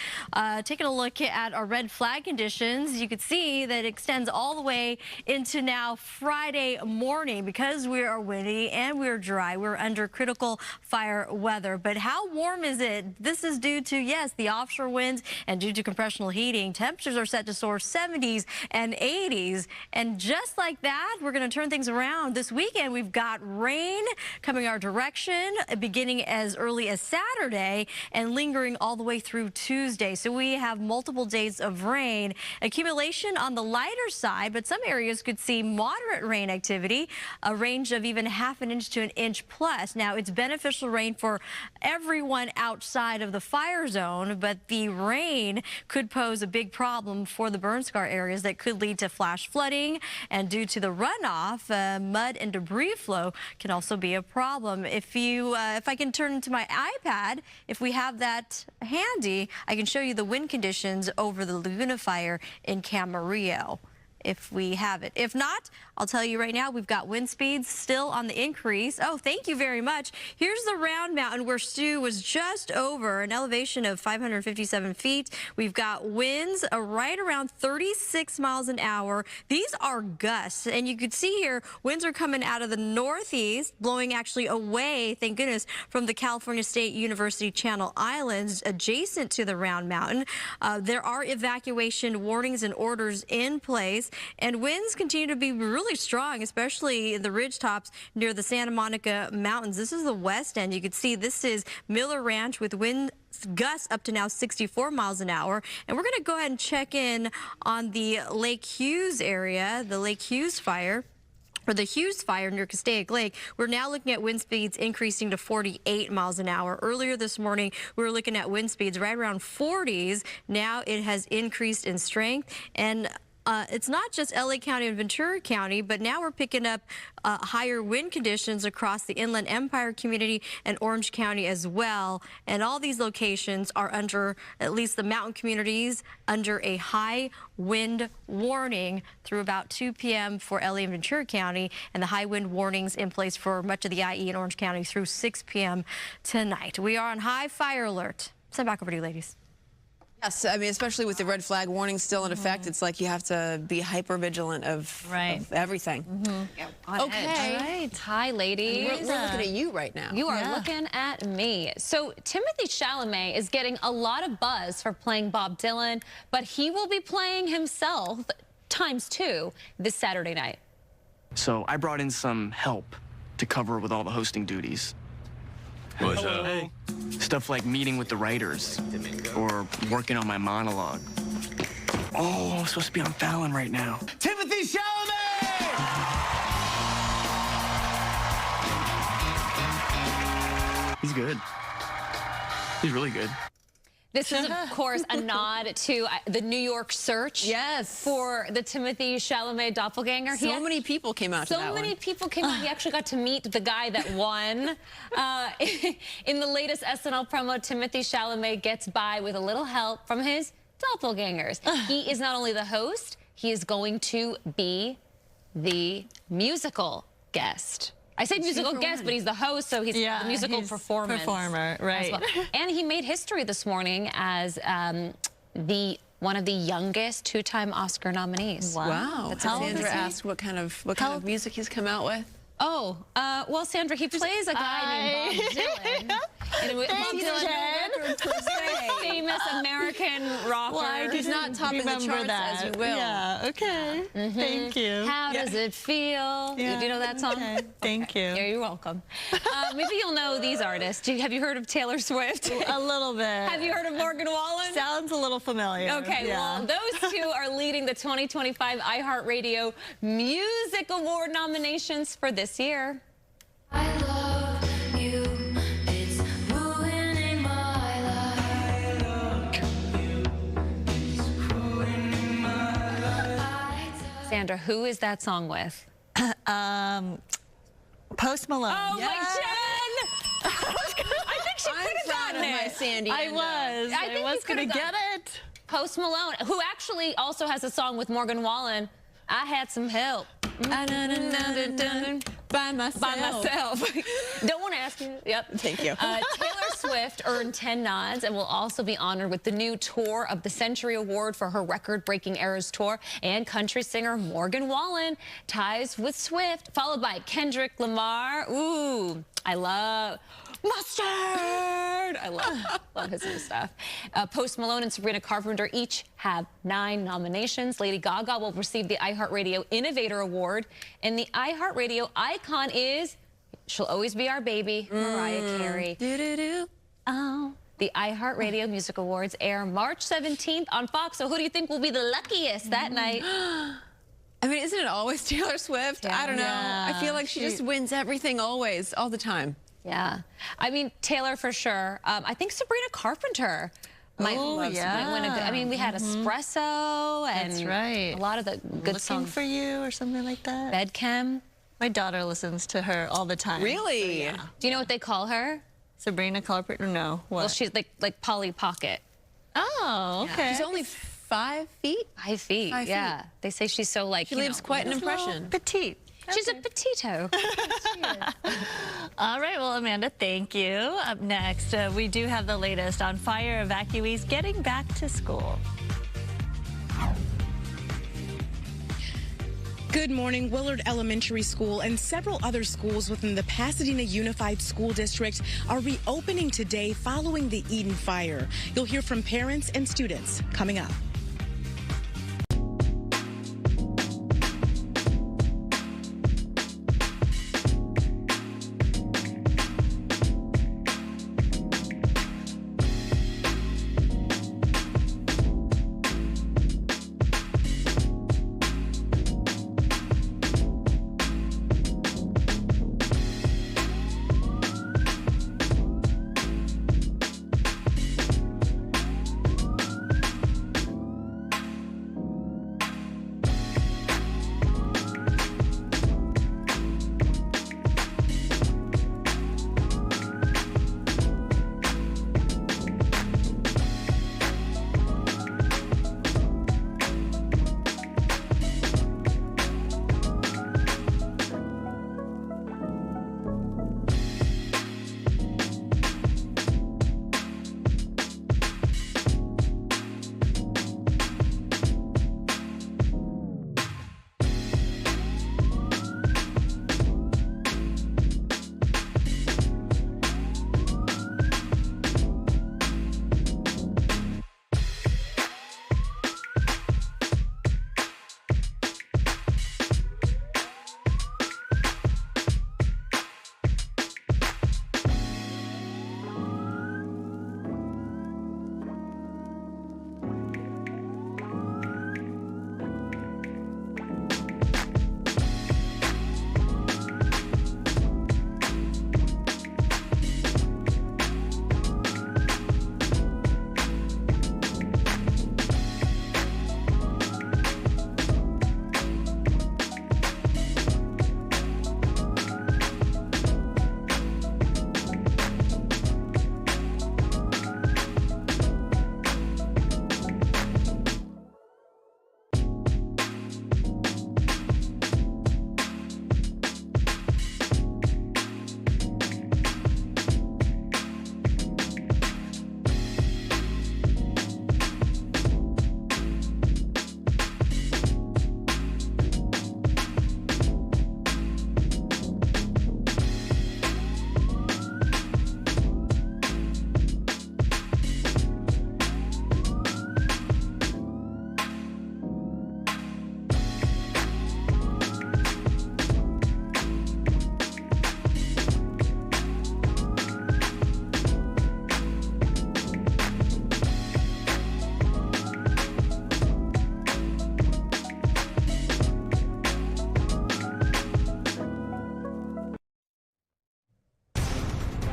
taking a look at our red flag conditions, you can see that it extends all the way into now Friday morning. Because we are windy and we're dry, we're under critical fire weather. But how warm is it? This is due to, yes, the offshore winds, and due to compressional heating. Temperatures are set to soar 70s and 80s. And just like that, we're going to turn things around. This weekend, we've got rain coming our direction, beginning as early as Saturday and lingering all the way through Tuesday. So we have multiple days of rain. Accumulation on the lighter side, but some areas could see moderate rain activity, a range of even ½ an inch to an inch plus. Now, it's beneficial rain for everyone outside of the fire zone, but the rain could pose a big problem for the burn scar areas that could lead to flash flooding. And due to the runoff, mud and debris flow can also be a problem. If I can turn to my iPad, if we have that handy, I can show you the wind conditions over the Laguna Fire in Camarillo, if we have it. If not, I'll tell you right now, we've got wind speeds still on the increase. Oh, thank you very much. Here's the Round Mountain where Stu was just over, an elevation of 557 feet. We've got winds right around 36 miles an hour. These are gusts, and you could see here, winds are coming out of the northeast, blowing actually away, thank goodness, from the California State University Channel Islands adjacent to the Round Mountain. There are evacuation warnings and orders in place, and winds continue to be really strong, especially in the ridge tops near the Santa Monica Mountains. This is the west end. You can see this is Miller Ranch with wind gusts up to now 64 miles an hour. And we're going to go ahead and check in on the Lake Hughes area, the Lake Hughes Fire. For the Hughes Fire near Castaic Lake, we're now looking at wind speeds increasing to 48 miles an hour. Earlier this morning, we were looking at wind speeds right around 40s. Now it has increased in strength. And it's not just LA County and Ventura County, but now we're picking up higher wind conditions across the Inland Empire community and Orange County as well. And all these locations are under, at least the mountain communities, under a high wind warning through about 2 p.m. for LA and Ventura County, and the high wind warnings in place for much of the IE and Orange County through 6 p.m. tonight. We are on high fire alert. Send back over to you, ladies. Yes, I mean, especially with the red flag warning still in effect, it's like you have to be hyper vigilant of everything. Yep. Okay. All right. Hi, ladies. We're looking at you right now. You are looking at me. So Timothée Chalamet is getting a lot of buzz for playing Bob Dylan, but he will be playing himself ×2 this Saturday night. So I brought in some help to cover with all the hosting duties. What's up? Hey. Stuff like meeting with the writers or working on my monologue. Oh, I'm supposed to be on Fallon right now. Timothée Chalamet! He's good. He's really good. This is, of course, a nod to the New York search for the Timothée Chalamet doppelganger. So many people came out to that one. So many people came out. He actually got to meet the guy that won. In the latest SNL promo, Timothée Chalamet gets by with a little help from his doppelgangers. He is not only the host, he is going to be the musical guest. I say musical guest, but he's the host, so he's the musical performer, right. Well. And he made history this morning as one of the youngest two-time Oscar nominees. Wow. Sandra asked what kind of music he's come out with. Oh, well, Sandra, he plays a guy named Bob Dylan. And Thanks, Jen. Famous American rocker. Well, he's not topping the charts as you will. Yeah, okay. Thank you. How does it feel? Yeah. Do you know that song? Okay. Thank you. Yeah, you're welcome. Maybe you'll know these artists. Have you heard of Taylor Swift? A little bit. Have you heard of Morgan Wallen? Sounds a little familiar. Okay, well, those two are leading the 2025 iHeartRadio Music Award nominations for this year. I love you. It's ruining my life. I love you. It's ruining my life. Sandra, who is that song with? Post Malone. Oh, my Jen! I think she could have gotten it. My Sandy. I was going to get it. Post Malone, who actually also has a song with Morgan Wallen, I Had Some Help. By myself. Don't want to ask you. Yep. Thank you. Taylor Swift earned 10 nods and will also be honored with the new Tour of the Century Award for her record-breaking Eras tour. And country singer Morgan Wallen ties with Swift, followed by Kendrick Lamar. Ooh, I love mustard. I love his new stuff. Post Malone and Sabrina Carpenter each have 9 nominations. Lady Gaga will receive the iHeartRadio Innovator Award. And the iHeartRadio icon is, she'll always be our baby, Mariah Carey. Oh. The iHeartRadio Music Awards air March 17th on Fox. So who do you think will be the luckiest that night? I mean, isn't it always Taylor Swift? Yeah. I don't know. I feel like she just wins everything always, all the time. Yeah. I mean, Taylor for sure. I think Sabrina Carpenter might win a good. I mean, we had Espresso and That's right. a lot of the good songs. Looking for You or something like that. Bedchem. My daughter listens to her all the time. Really? So, yeah. Do you know what they call her? Sabrina Carpenter? No. What? Well, she's like Polly Pocket. Oh, okay. She's only 5 feet? 5 feet, 5 feet. yeah. They say she's so like, She leaves quite an impression. Petite. She's a petito. All right, well, Amanda, thank you. Up next, we do have the latest on fire evacuees getting back to school. Good morning. Willard Elementary School and several other schools within the Pasadena Unified School District are reopening today following the Eaton Fire. You'll hear from parents and students coming up.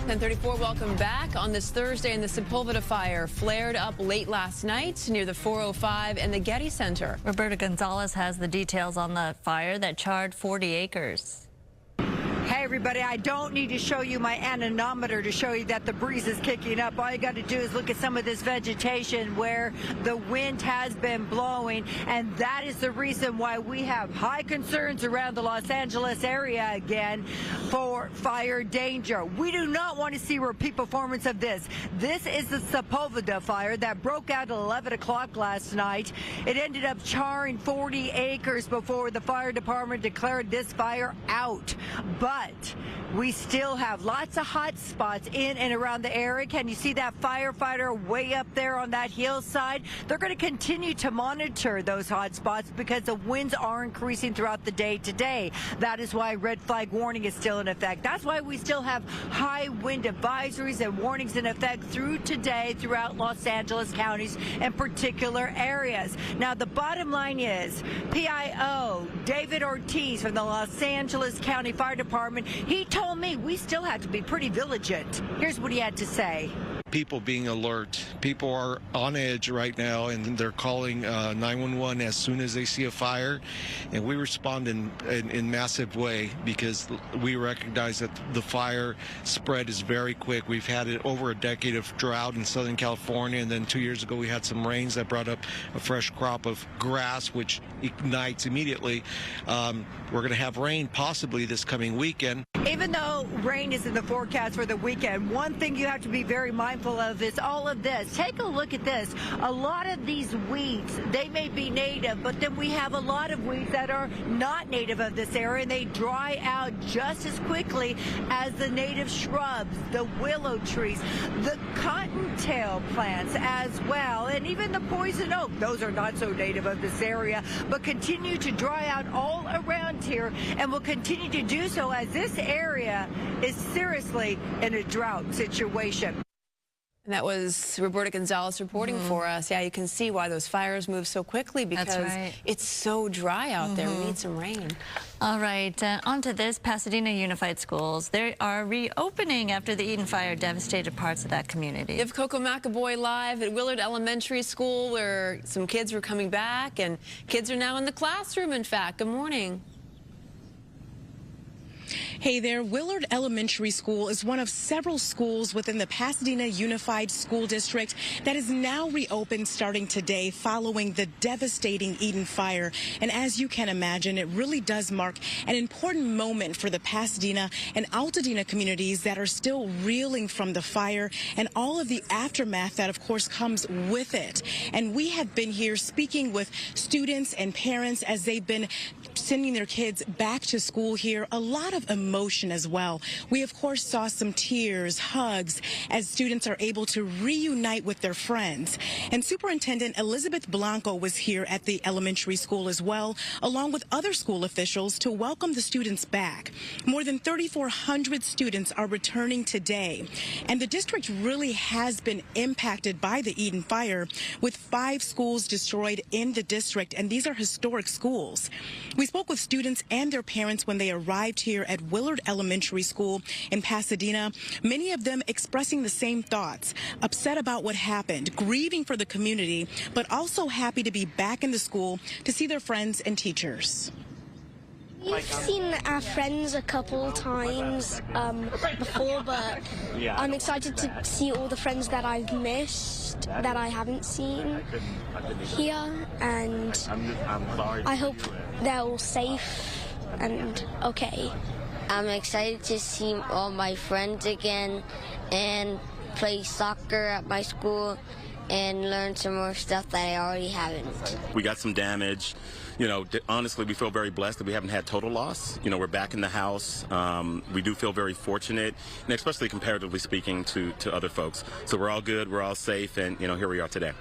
10:34, welcome back on this Thursday. And the Sepulveda Fire flared up late last night near the 405 and the Getty Center. Roberta Gonzalez has the details on the fire that charred 40 acres. Hey everybody, I don't need to show you my anemometer to show you that the breeze is kicking up. All you got to do is look at some of this vegetation where the wind has been blowing, and that is the reason why we have high concerns around the Los Angeles area again for fire danger. We do not want to see repeat performance of this. This is the Sepulveda Fire that broke out at 11 o'clock last night. It ended up charring 40 acres before the fire department declared this fire out. But we still have lots of hot spots in and around the area. Can you see that firefighter way up there on that hillside? They're going to continue to monitor those hot spots because the winds are increasing throughout the day today. That is why red flag warning is still in effect. That's why we still have high wind advisories and warnings in effect through today throughout Los Angeles counties and particular areas. Now, the bottom line is PIO David Ortiz from the Los Angeles County Fire Department, he told me we still have to be pretty vigilant. Here's what he had to say. People being alert. People are on edge right now, and they're calling 911 as soon as they see a fire, and we respond in massive way because we recognize that the fire spread is very quick. We've had over a decade of drought in Southern California, and then 2 years ago we had some rains that brought up a fresh crop of grass, which ignites immediately. We're going to have rain possibly this coming weekend. Even though rain is in the forecast for the weekend, one thing you have to be very mindful of is all of this. Take a look at this. A lot of these weeds, they may be native, but then we have a lot of weeds that are not native of this area, and they dry out just as quickly as the native shrubs, the willow trees, the cottontail plants as well, and even the poison oak. Those are not so native of this area, but continue to dry out all around here and will continue to do so as this area is seriously in a drought situation. And that was Roberta Gonzalez reporting for us. Yeah, you can see why those fires move so quickly because it's so dry out there. We need some rain. All right, on to this. Pasadena Unified Schools. They are reopening after the Eaton Fire devastated parts of that community. We have Coco McAvoy live at Willard Elementary School where some kids were coming back, and kids are now in the classroom, in fact. Good morning. Hey there, Willard Elementary School is one of several schools within the Pasadena Unified School District that is now reopened starting today following the devastating Eaton Fire. And as you can imagine, it really does mark an important moment for the Pasadena and Altadena communities that are still reeling from the fire and all of the aftermath that, of course, comes with it. And we have been here speaking with students and parents as they've been sending their kids back to school here. A lot of emotion as well. We, of course, saw some tears, hugs, as students are able to reunite with their friends. And Superintendent Elizabeth Blanco was here at the elementary school as well, along with other school officials to welcome the students back. More than 3,400 students are returning today. And the district really has been impacted by the Eaton Fire, with 5 schools destroyed in the district, and these are historic schools. We spoke with students and their parents when they arrived here at Willard Elementary School in Pasadena, many of them expressing the same thoughts, upset about what happened, grieving for the community, but also happy to be back in the school to see their friends and teachers. We've seen our friends a couple times before, but I'm excited to see all the friends that I've missed, that I haven't seen here, and I hope they're all safe and okay. I'm excited to see all my friends again and play soccer at my school and learn some more stuff that I already haven't. We got some damage. You know, honestly, we feel very blessed that we haven't had total loss. You know, we're back in the house. We do feel very fortunate, and especially comparatively speaking to other folks. So we're all good, we're all safe, and, you know, here we are today.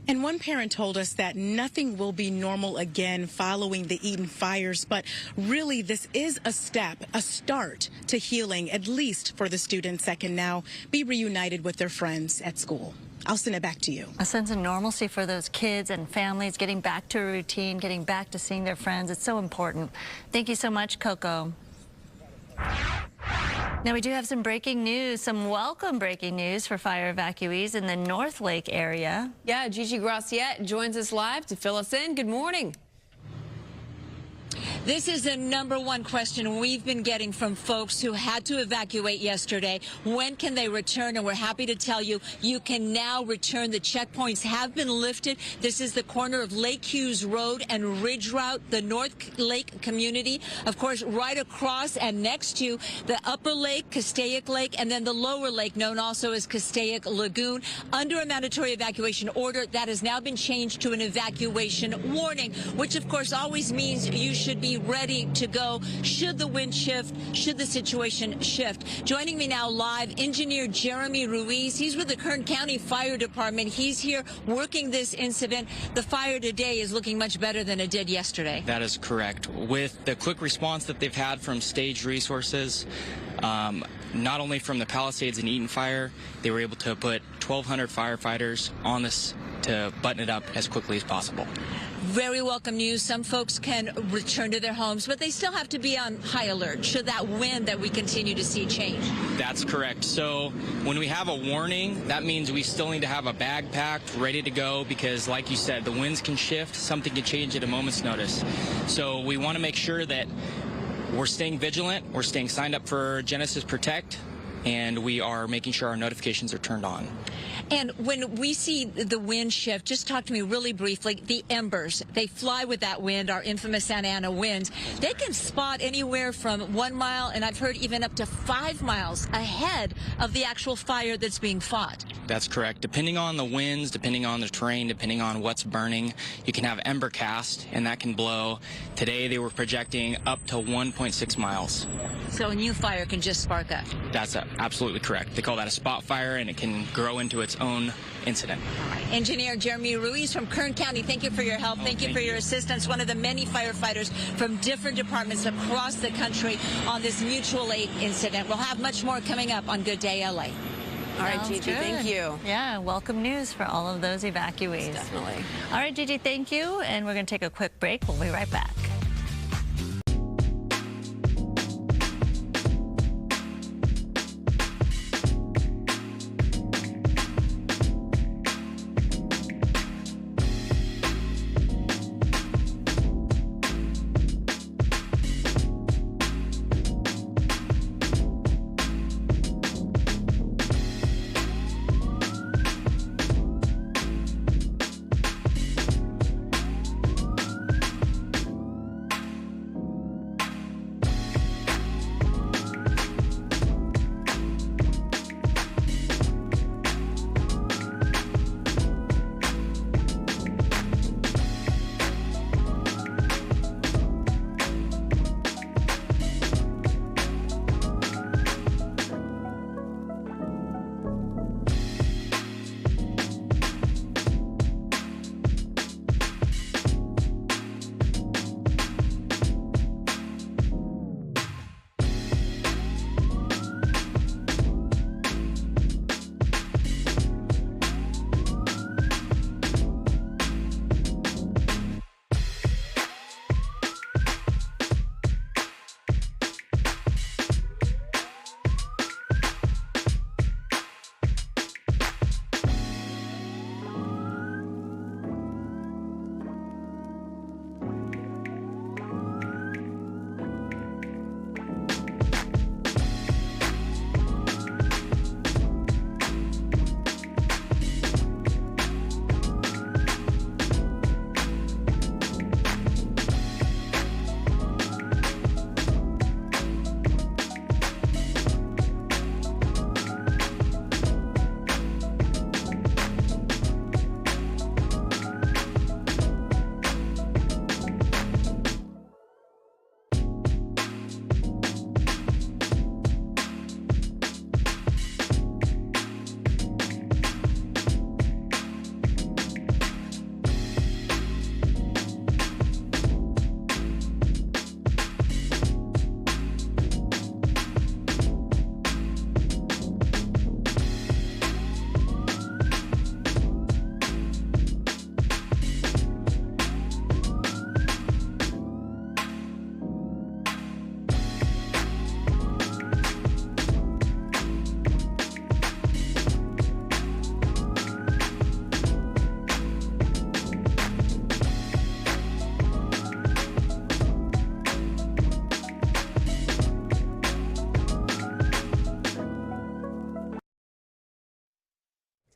And one parent told us that nothing will be normal again following the Eaton fires, but really this is a step, a start to healing, at least for the students that can now be reunited with their friends at school. I'll send it back to you. A sense of normalcy for those kids and families, getting back to a routine, getting back to seeing their friends. It's so important. Thank you so much, Coco. Now, we do have some breaking news, some welcome breaking news for fire evacuees in the North Lake area. Yeah, Gigi Graciette joins us live to fill us in. Good morning. This is the #1 question we've been getting from folks who had to evacuate yesterday. When can they return? And we're happy to tell you, you can now return. The checkpoints have been lifted. This is the corner of Lake Hughes Road and Ridge Route, the North Lake community. Of course, right across and next to the Upper Lake, Castaic Lake, and then the Lower Lake, known also as Castaic Lagoon, under a mandatory evacuation order that has now been changed to an evacuation warning, which of course always means you should be ready to go should the wind shift, should the situation shift. Joining me now live, Engineer Jeremy Ruiz. He's with the Kern County Fire Department. He's here working this incident. The fire today is looking much better than it did yesterday. That is correct. With the quick response that they've had from staged resources, not only from the Palisades and Eaton Fire, they were able to put 1,200 firefighters on this to button it up as quickly as possible. Very welcome news. Some folks can return to their homes, but they still have to be on high alert should that wind that we continue to see change. That's correct. So when we have a warning, that means we still need to have a bag packed, ready to go, because like you said, the winds can shift, something can change at a moment's notice. So we want to make sure that we're staying vigilant, we're staying signed up for Genesis Protect, and we are making sure our notifications are turned on. And when we see the wind shift, just talk to me really briefly. The embers, they fly with that wind, our infamous Santa Ana winds. They can spot anywhere from 1 mile, and I've heard even up to 5 miles ahead of the actual fire that's being fought. That's correct. Depending on the winds, depending on the terrain, depending on what's burning, you can have ember cast, and that can blow. Today they were projecting up to 1.6 miles. So a new fire can just spark up. That's absolutely correct. They call that a spot fire, and it can grow into its own incident. Engineer Jeremy Ruiz from Kern County, thank you for your help. Thank you for your assistance. One of the many firefighters from different departments across the country on this mutual aid incident. We'll have much more coming up on Good Day LA. All right, Gigi, thank you. Yeah, welcome news for all of those evacuees. Definitely. All right, Gigi, thank you. And we're going to take a quick break. We'll be right back.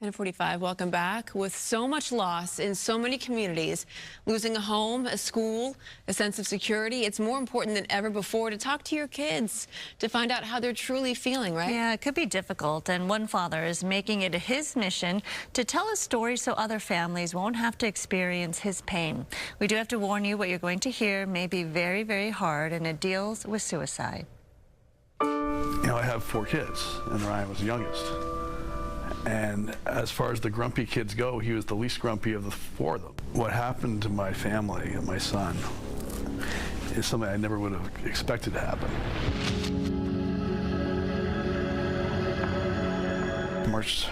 10:45, welcome back. With so much loss in so many communities, losing a home, a school, a sense of security, it's more important than ever before to talk to your kids, to find out how they're truly feeling, right? Yeah, it could be difficult, and one father is making it his mission to tell a story so other families won't have to experience his pain. We do have to warn you, what you're going to hear may be very, very hard, and it deals with suicide. You know, I have 4 kids, and Ryan was the youngest. And as far as the grumpy kids go, he was the least grumpy of the 4 of them. What happened to my family and my son is something I never would have expected to happen. March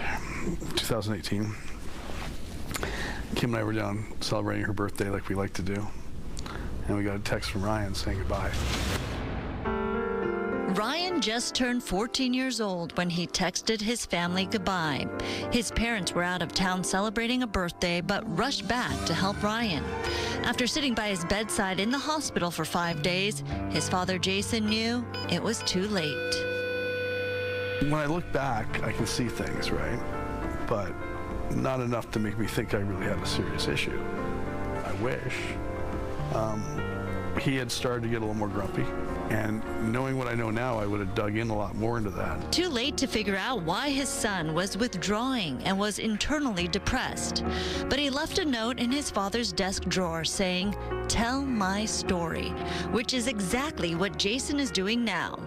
2018, Kim and I were down celebrating her birthday like we like to do. And we got a text from Ryan saying goodbye. Ryan just turned 14 years old when he texted his family goodbye. His parents were out of town celebrating a birthday, but rushed back to help Ryan. After sitting by his bedside in the hospital for 5 days, his father Jason knew it was too late. When I look back, I can see things, right? But not enough to make me think I really had a serious issue. I wish. He had started to get a little more grumpy. And knowing what I know now, I would have dug in a lot more into that. Too late to figure out why his son was withdrawing and was internally depressed. But he left a note in his father's desk drawer saying, "Tell my story," which is exactly what Jason is doing now.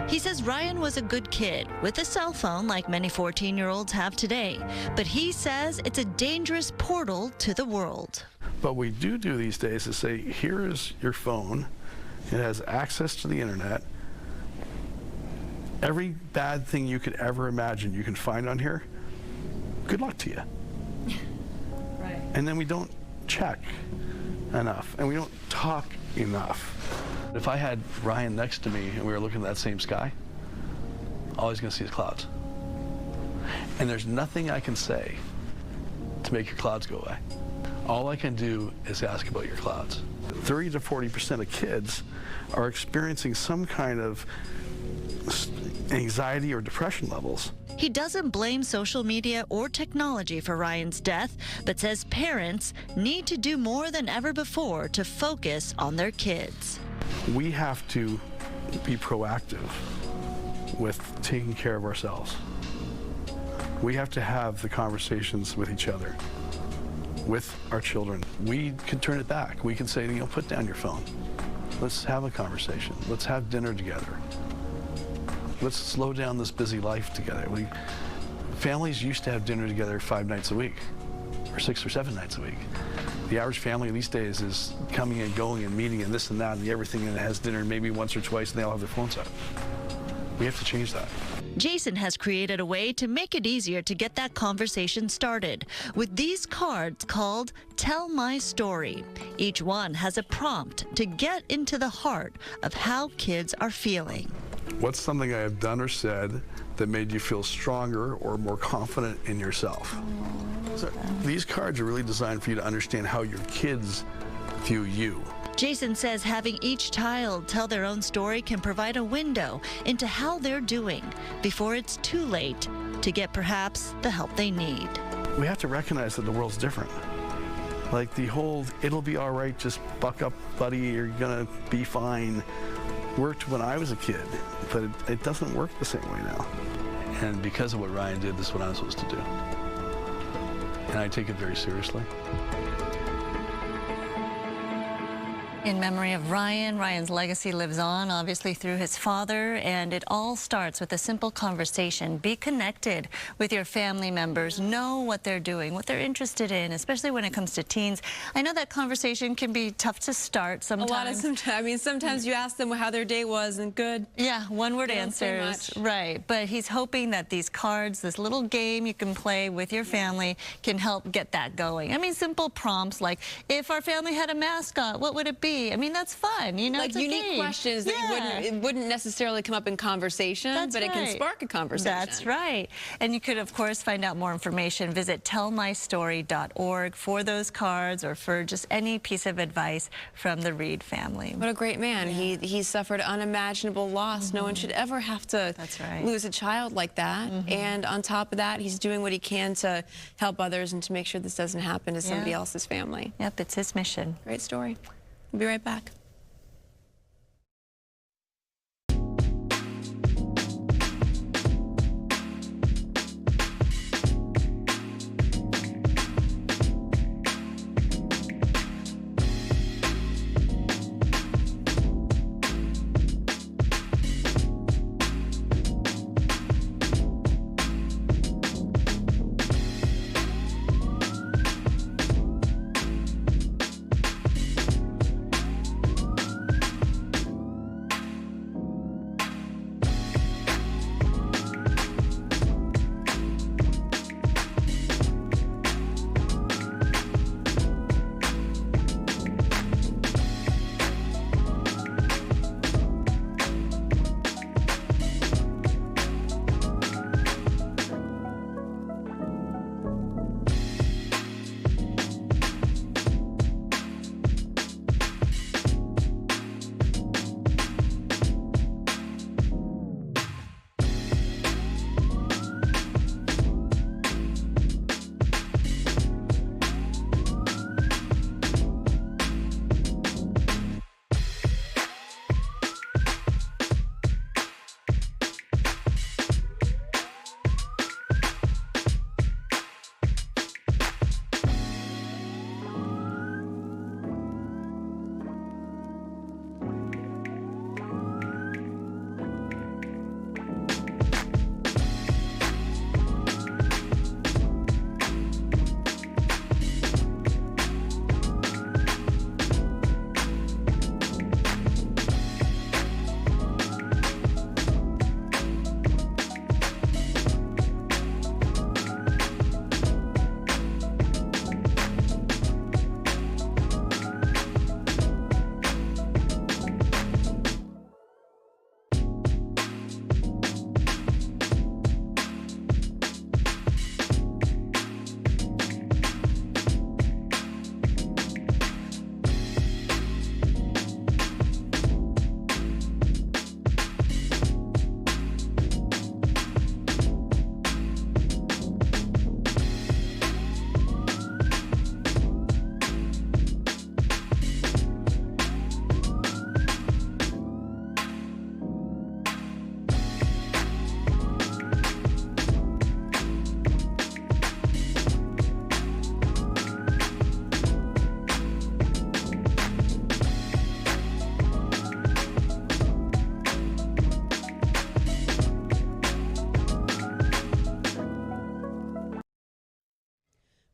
He says Ryan was a good kid with a cell phone like many 14-year-olds have today. But he says it's a dangerous portal to the world. What we do these days is say, here is your phone. It has access to the internet. Every bad thing you could ever imagine you can find on here. Good luck to you. Right. And then we don't check enough, and we don't talk enough. If I had Ryan next to me and we were looking at that same sky, all he's going to see is clouds. And there's nothing I can say to make your clouds go away. All I can do is ask about your clouds. 30 to 40% of kids are experiencing some kind of anxiety or depression levels. He doesn't blame social media or technology for Ryan's death, but says parents need to do more than ever before to focus on their kids. We have to be proactive with taking care of ourselves. We have to have the conversations with each other, with our children. We can turn it back. We can say, you know, put down your phone. Let's have a conversation. Let's have dinner together. Let's slow down this busy life together. Families used to have dinner together 5 nights a week, or 6 or 7 nights a week. The average family these days is coming and going and meeting and this and that and everything, and it has dinner maybe once or twice, and they all have their phones out. We have to change that. Jason has created a way to make it easier to get that conversation started with these cards called Tell My Story. Each one has a prompt to get into the heart of how kids are feeling. What's something I have done or said that made you feel stronger or more confident in yourself? So these cards are really designed for you to understand how your kids view you. Jason says having each child tell their own story can provide a window into how they're doing before it's too late to get perhaps the help they need. We have to recognize that the world's different. Like the whole, it'll be all right, just buck up, buddy, you're gonna be fine, worked when I was a kid, but it doesn't work the same way now. And because of what Ryan did, this is what I'm supposed to do. And I take it very seriously. In memory of Ryan, Ryan's legacy lives on, obviously, through his father, and it all starts with a simple conversation. Be connected with your family members. Know what they're doing, what they're interested in, especially when it comes to teens. I know that conversation can be tough to start sometimes. Sometimes you ask them how their day was, and good. Yeah, one-word answers. Right, but he's hoping that these cards, this little game you can play with your family, can help get that going. I mean, simple prompts like, if our family had a mascot, what would it be? see. I mean, that's fun. You know, like it's a unique game. questions that it wouldn't necessarily come up in conversation, but it can spark a conversation. That's right. And you could, of course, find out more information. Visit tellmystory.org for those cards or for just any piece of advice from the Reed family. What a great man. Yeah. He suffered unimaginable loss. No one should ever have to lose a child like that. And on top of that, he's doing what he can to help others and to make sure this doesn't happen to somebody else's family. Yep, it's his mission. Great story. We'll be right back.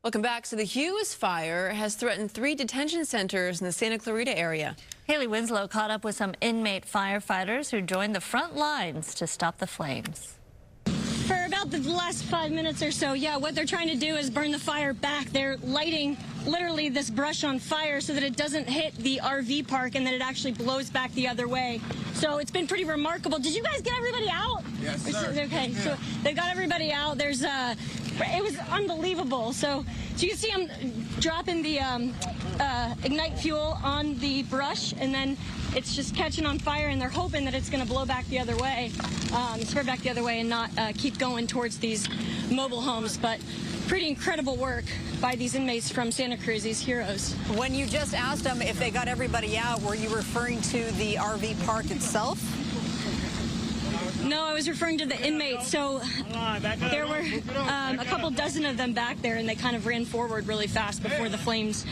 Welcome back. So the Hughes Fire has threatened 3 detention centers in the Santa Clarita area. Haley Winslow caught up with some inmate firefighters who joined the front lines to stop the flames. For about the last 5 minutes or so, what they're trying to do is burn the fire back. They're lighting literally this brush on fire so that it doesn't hit the RV park and that it actually blows back the other way. So it's been pretty remarkable. Did you guys get everybody out? Yes, sir. Okay, so they got everybody out. There's it was unbelievable. So you can see them dropping the ignite fuel on the brush, and then it's just catching on fire, and they're hoping that it's going to blow back the other way, spread back the other way, and not keep going towards these mobile homes. But pretty incredible work by these inmates from Santa Cruz, these heroes. When you just asked them if they got everybody out, were you referring to the RV park itself? No, I was referring to the inmates. So there were a couple dozen of them back there, and they kind of ran forward really fast before the flames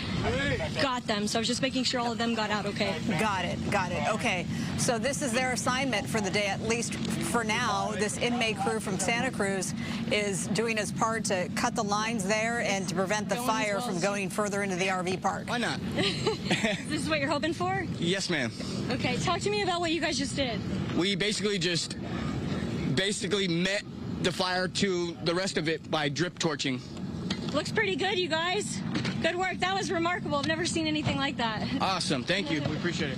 got them. So I was just making sure all of them got out okay. Got it. Okay. So this is their assignment for the day, at least for now. This inmate crew from Santa Cruz is doing its part to cut the lines there and to prevent the fire from going further into the RV park. Why not? This is what you're hoping for? Yes, ma'am. Okay, talk to me about what you guys just did. We basically met the fire to the rest of it by drip torching. Looks pretty good, you guys. Good work. That was remarkable. I've never seen anything like that. Awesome. Thank you. We appreciate it.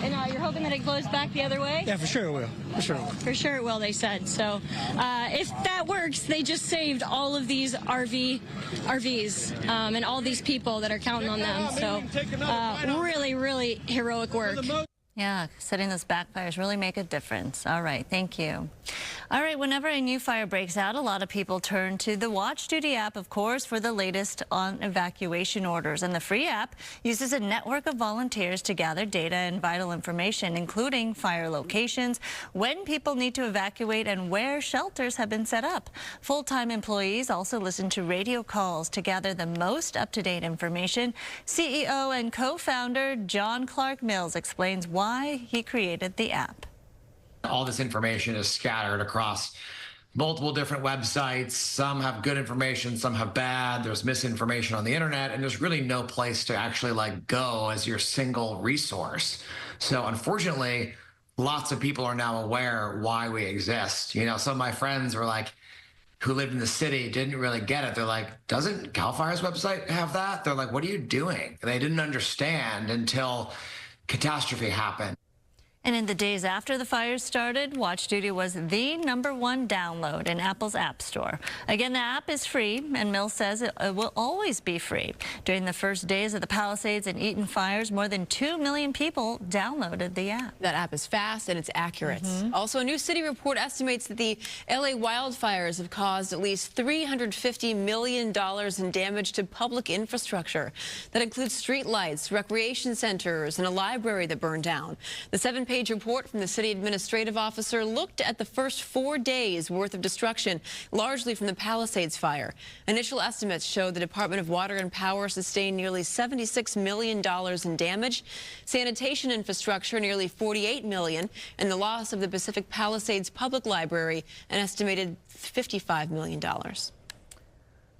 And you're hoping that it blows back the other way? Yeah, for sure it will. For sure it will. For sure it will, they said. So if that works, they just saved all of these RVs and all these people that are counting on them. So really, really heroic work. Yeah, setting those backfires really make a difference. All right, thank you. All right, whenever a new fire breaks out, a lot of people turn to the Watch Duty app, of course, for the latest on evacuation orders. And the free app uses a network of volunteers to gather data and vital information, including fire locations, when people need to evacuate, and where shelters have been set up. Full-time employees also listen to radio calls to gather the most up-to-date information. CEO and co-founder John Clark Mills explains why he created the app. All this information is scattered across multiple different websites. Some have good information, some have bad. There's misinformation on the internet, and there's really no place to actually go as your single resource. So unfortunately, lots of people are now aware why we exist. You know, some of my friends were like, who lived in the city, didn't really get it. They're like, doesn't CAL FIRE's website have that? They're like, what are you doing? And they didn't understand until catastrophe happened. And in the days after the fires started, Watch Duty was the #1 download in Apple's App Store. Again, the app is free, and Mills says it will always be free. During the first days of the Palisades and Eaton fires, more than 2 million people downloaded the app. That app is fast and it's accurate. Also, a new city report estimates that the LA wildfires have caused at least $350 million in damage to public infrastructure. That includes street lights, recreation centers, and a library that burned down. The 7-page report from the city administrative officer looked at the first 4 days worth of destruction, largely from the Palisades Fire. Initial estimates show the Department of Water and Power sustained nearly $76 million in damage, sanitation infrastructure nearly $48 million, and the loss of the Pacific Palisades Public Library an estimated $55 million.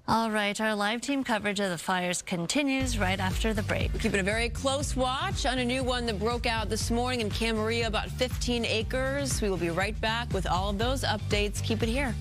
All right, our live team coverage of the fires continues right after the break. We're keeping a very close watch on a new one that broke out this morning in Camarillo, about 15 acres. We will be right back with all of those updates. Keep it here.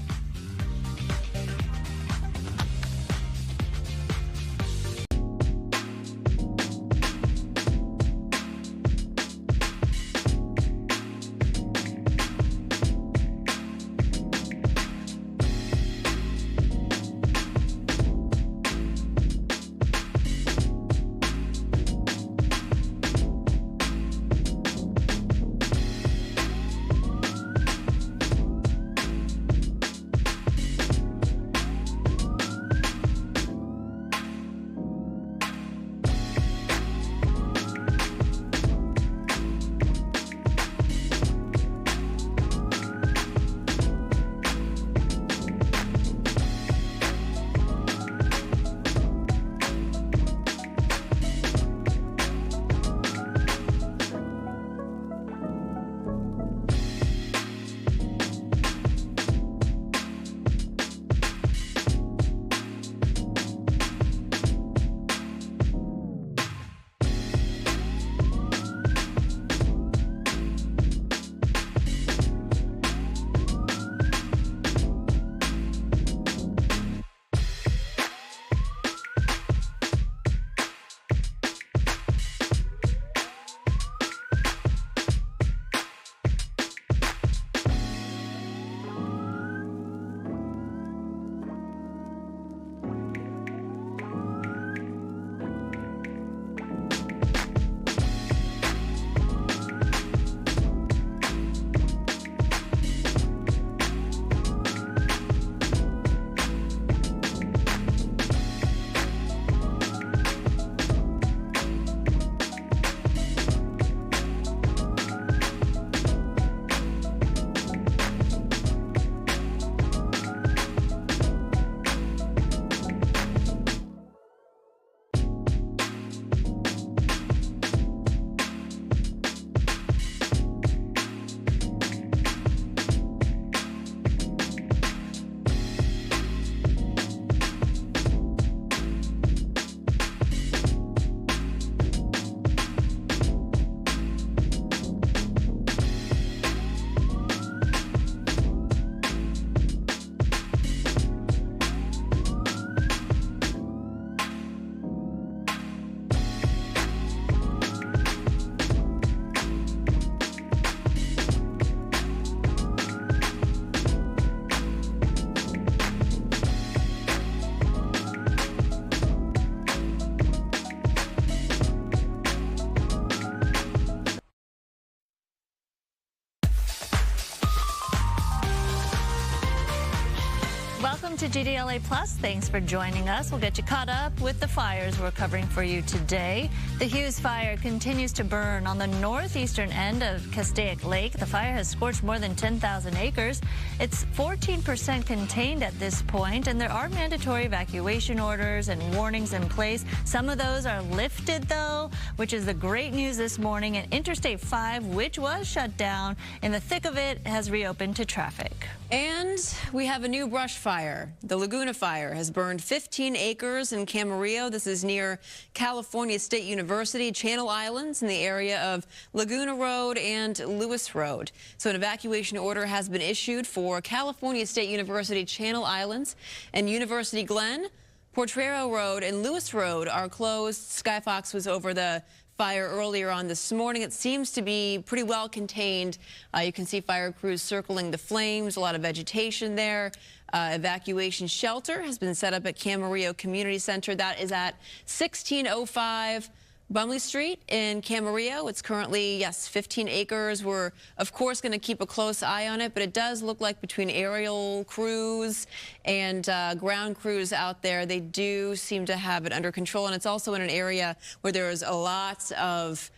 welcome to GDLA Plus. Thanks for joining us. We'll get you caught up with the fires we're covering for you today. The Hughes Fire continues to burn on the northeastern end of Castaic Lake. The fire has scorched more than 10,000 acres. It's 14% contained at this point, and there are mandatory evacuation orders and warnings in place. Some of those are lifted, though, which is the great news this morning. And Interstate 5, which was shut down in the thick of it, has reopened to traffic. And we have a new brush fire. The Laguna Fire has burned 15 acres in Camarillo. This is near California State University, Channel Islands, in the area of Laguna Road and Lewis Road. So an evacuation order has been issued for California State University, Channel Islands, and University Glen. Potrero Road and Lewis Road are closed. Skyfox was over the fire earlier on this morning. It seems to be pretty well contained. You can see fire crews circling the flames, a lot of vegetation there. Evacuation shelter has been set up at Camarillo Community Center. That is at 1605 Bumley Street in Camarillo. It's currently, yes, 15 acres. We're, of course, going to keep a close eye on it, but it does look like between aerial crews and ground crews out there, they do seem to have it under control. And it's also in an area where there is a lot of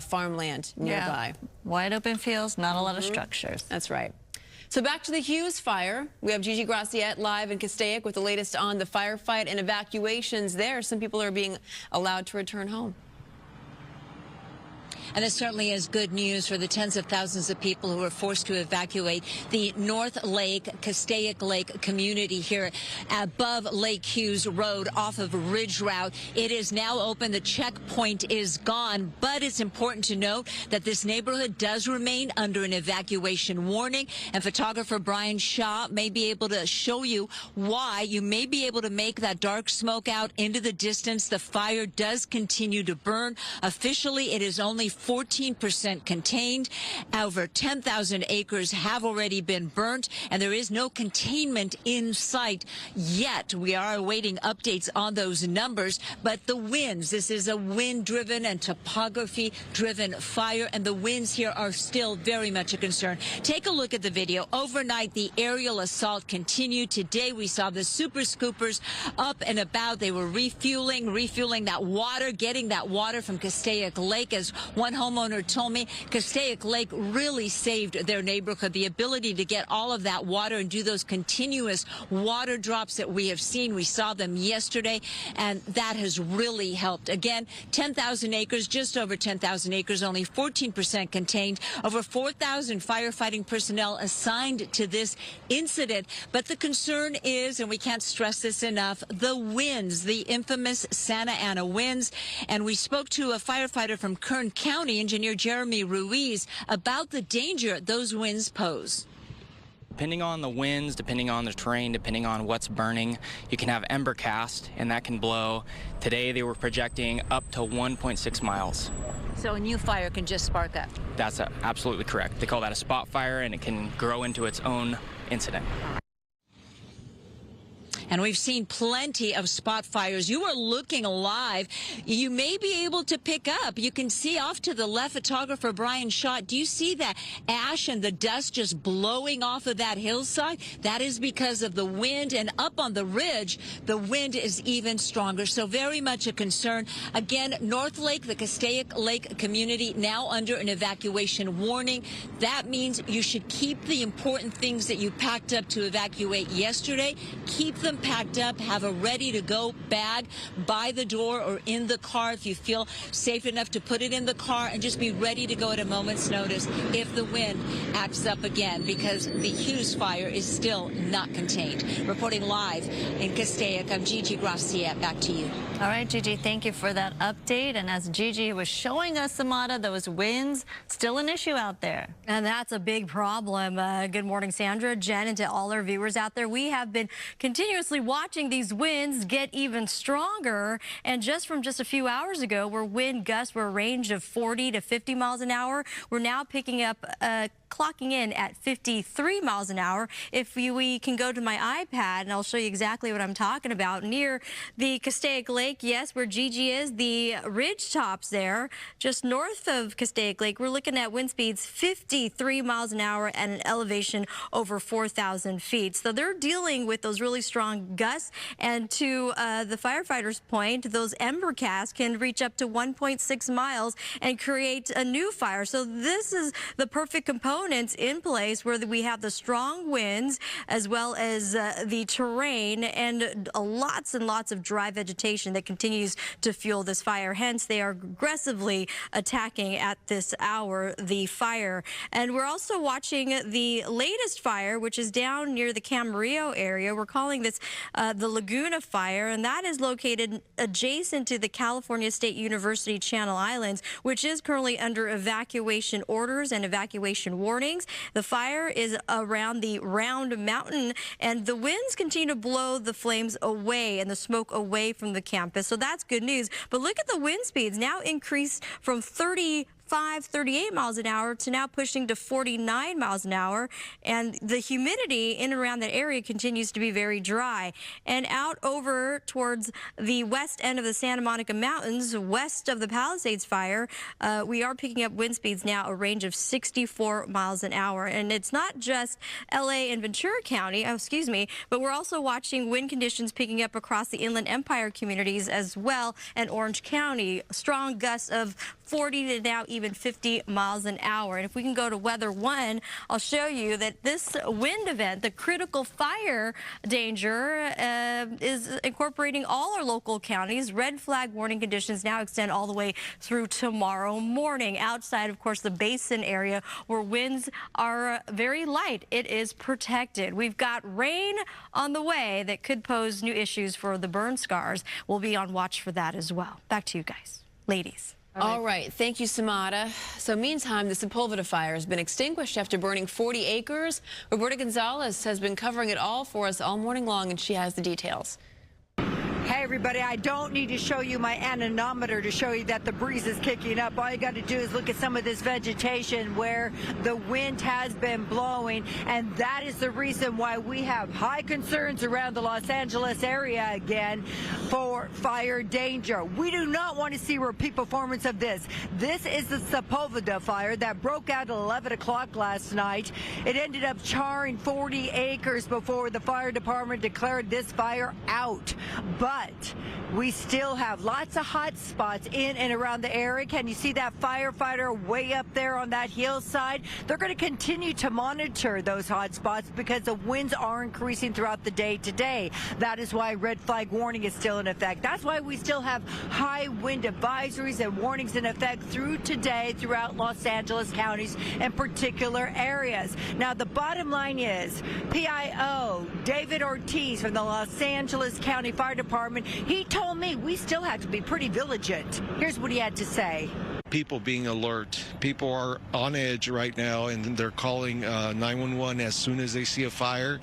farmland nearby. Yeah. Wide open fields, not a lot of structures. That's right. So back to the Hughes Fire. We have Gigi Graciette live in Castaic with the latest on the firefight and evacuations there. Some people are being allowed to return home. And this certainly is good news for the tens of thousands of people who were forced to evacuate the North Lake, Castaic Lake community here above Lake Hughes Road off of Ridge Route. It is now open. The checkpoint is gone, but it's important to note that this neighborhood does remain under an evacuation warning. And photographer Brian Shaw may be able to show you why you may be able to make that dark smoke out into the distance. The fire does continue to burn. Officially, it is only 14% contained. Over 10,000 acres have already been burnt, and there is no containment in sight yet. We are awaiting updates on those numbers, but the winds, this is a wind-driven and topography-driven fire, and the winds here are still very much a concern. Take a look at the video. Overnight, the aerial assault continued. Today, we saw the super scoopers up and about. They were refueling that water, getting that water from Castaic Lake. As one homeowner told me, Castaic Lake really saved their neighborhood. The ability to get all of that water and do those continuous water drops that we have seen. We saw them yesterday, and that has really helped. Again, 10,000 acres, just over 10,000 acres, only 14% contained. Over 4,000 firefighting personnel assigned to this incident. But the concern is, and we can't stress this enough, the winds, the infamous Santa Ana winds. And we spoke to a firefighter from Kern County, Engineer Jeremy Ruiz, about the danger those winds pose. Depending on the winds, depending on the terrain, depending on what's burning, you can have ember cast, and that can blow. Today they were projecting up to 1.6 miles. So a new fire can just spark up. That's absolutely correct. They call that a spot fire, and it can grow into its own incident. And we've seen plenty of spot fires. You are looking live. You may be able to pick up. You can see off to the left, photographer Brian Shaw. Do you see that ash and the dust just blowing off of that hillside? That is because of the wind. And up on the ridge, the wind is even stronger. So very much a concern. Again, North Lake, the Castaic Lake community, now under an evacuation warning. That means you should keep the important things that you packed up to evacuate yesterday. Keep them packed up, have a ready-to-go bag by the door or in the car if you feel safe enough to put it in the car, and just be ready to go at a moment's notice if the wind acts up again, because the Hughes Fire is still not contained. Reporting live in Castaic, I'm Gigi Graciette. Back to you. All right, Gigi, thank you for that update. And as Gigi was showing us, Samada, those winds, still an issue out there. And that's a big problem. Good morning, Sandra, Jen, and to all our viewers out there. We have been continuously watching these winds get even stronger. And just from just a few hours ago, where wind gusts were a range of 40 to 50 miles an hour, we're now picking up clocking in at 53 miles an hour. If we can go to my iPad, and I'll show you exactly what I'm talking about. Near the Castaic Lake, yes, where Gigi is, the ridge tops there, just north of Castaic Lake, we're looking at wind speeds 53 miles an hour and an elevation over 4,000 feet. So they're dealing with those really strong gusts, and to the firefighters' point, those ember casts can reach up to 1.6 miles and create a new fire. So this is the perfect components in place where we have the strong winds as well as the terrain and lots and lots of dry vegetation that continues to fuel this fire. Hence, they are aggressively attacking at this hour the fire. And we're also watching the latest fire, which is down near the Camarillo area. We're calling this the Laguna Fire, and that is located adjacent to the California State University Channel Islands, which is currently under evacuation orders and evacuation warnings. The fire is around the Round Mountain, and the winds continue to blow the flames away and the smoke away from the campus. So that's good news. But look at the wind speeds now increased from 38 miles an hour to now pushing to 49 miles an hour, and the humidity in and around that area continues to be very dry. And out over towards the west end of the Santa Monica Mountains, west of the Palisades Fire, we are picking up wind speeds now a range of 64 miles an hour. And it's not just LA and Ventura County, but we're also watching wind conditions picking up across the Inland Empire communities as well, and Orange County, strong gusts of 40 to now even 50 miles an hour. And if we can go to Weather 1, I'll show you that this wind event, the critical fire danger, is incorporating all our local counties. Red flag warning conditions now extend all the way through tomorrow morning. Outside, of course, the basin area where winds are very light, it is protected. We've got rain on the way that could pose new issues for the burn scars. We'll be on watch for that as well. Back to you guys. Ladies. All right. Thank you, Samada. So meantime, the Sepulveda Fire has been extinguished after burning 40 acres. Roberta Gonzalez has been covering it all for us all morning long, and she has the details. Hey everybody, I don't need to show you my anemometer to show you that the breeze is kicking up. All you got to do is look at some of this vegetation where the wind has been blowing, and that is the reason why we have high concerns around the Los Angeles area again for fire danger. We do not want to see repeat performance of this. This is the Sepulveda Fire that broke out at 11 o'clock last night. It ended up charring 40 acres before the fire department declared this fire out. But we still have lots of hot spots in and around the area. Can you see that firefighter way up there on that hillside? They're going to continue to monitor those hot spots because the winds are increasing throughout the day today. That is why red flag warning is still in effect. That's why we still have high wind advisories and warnings in effect through today throughout Los Angeles counties and particular areas. Now, the bottom line is PIO David Ortiz from the Los Angeles County Fire Department, he told me we still have to be pretty vigilant. Here's what he had to say. People being alert. People are on edge right now, and they're calling 911 as soon as they see a fire,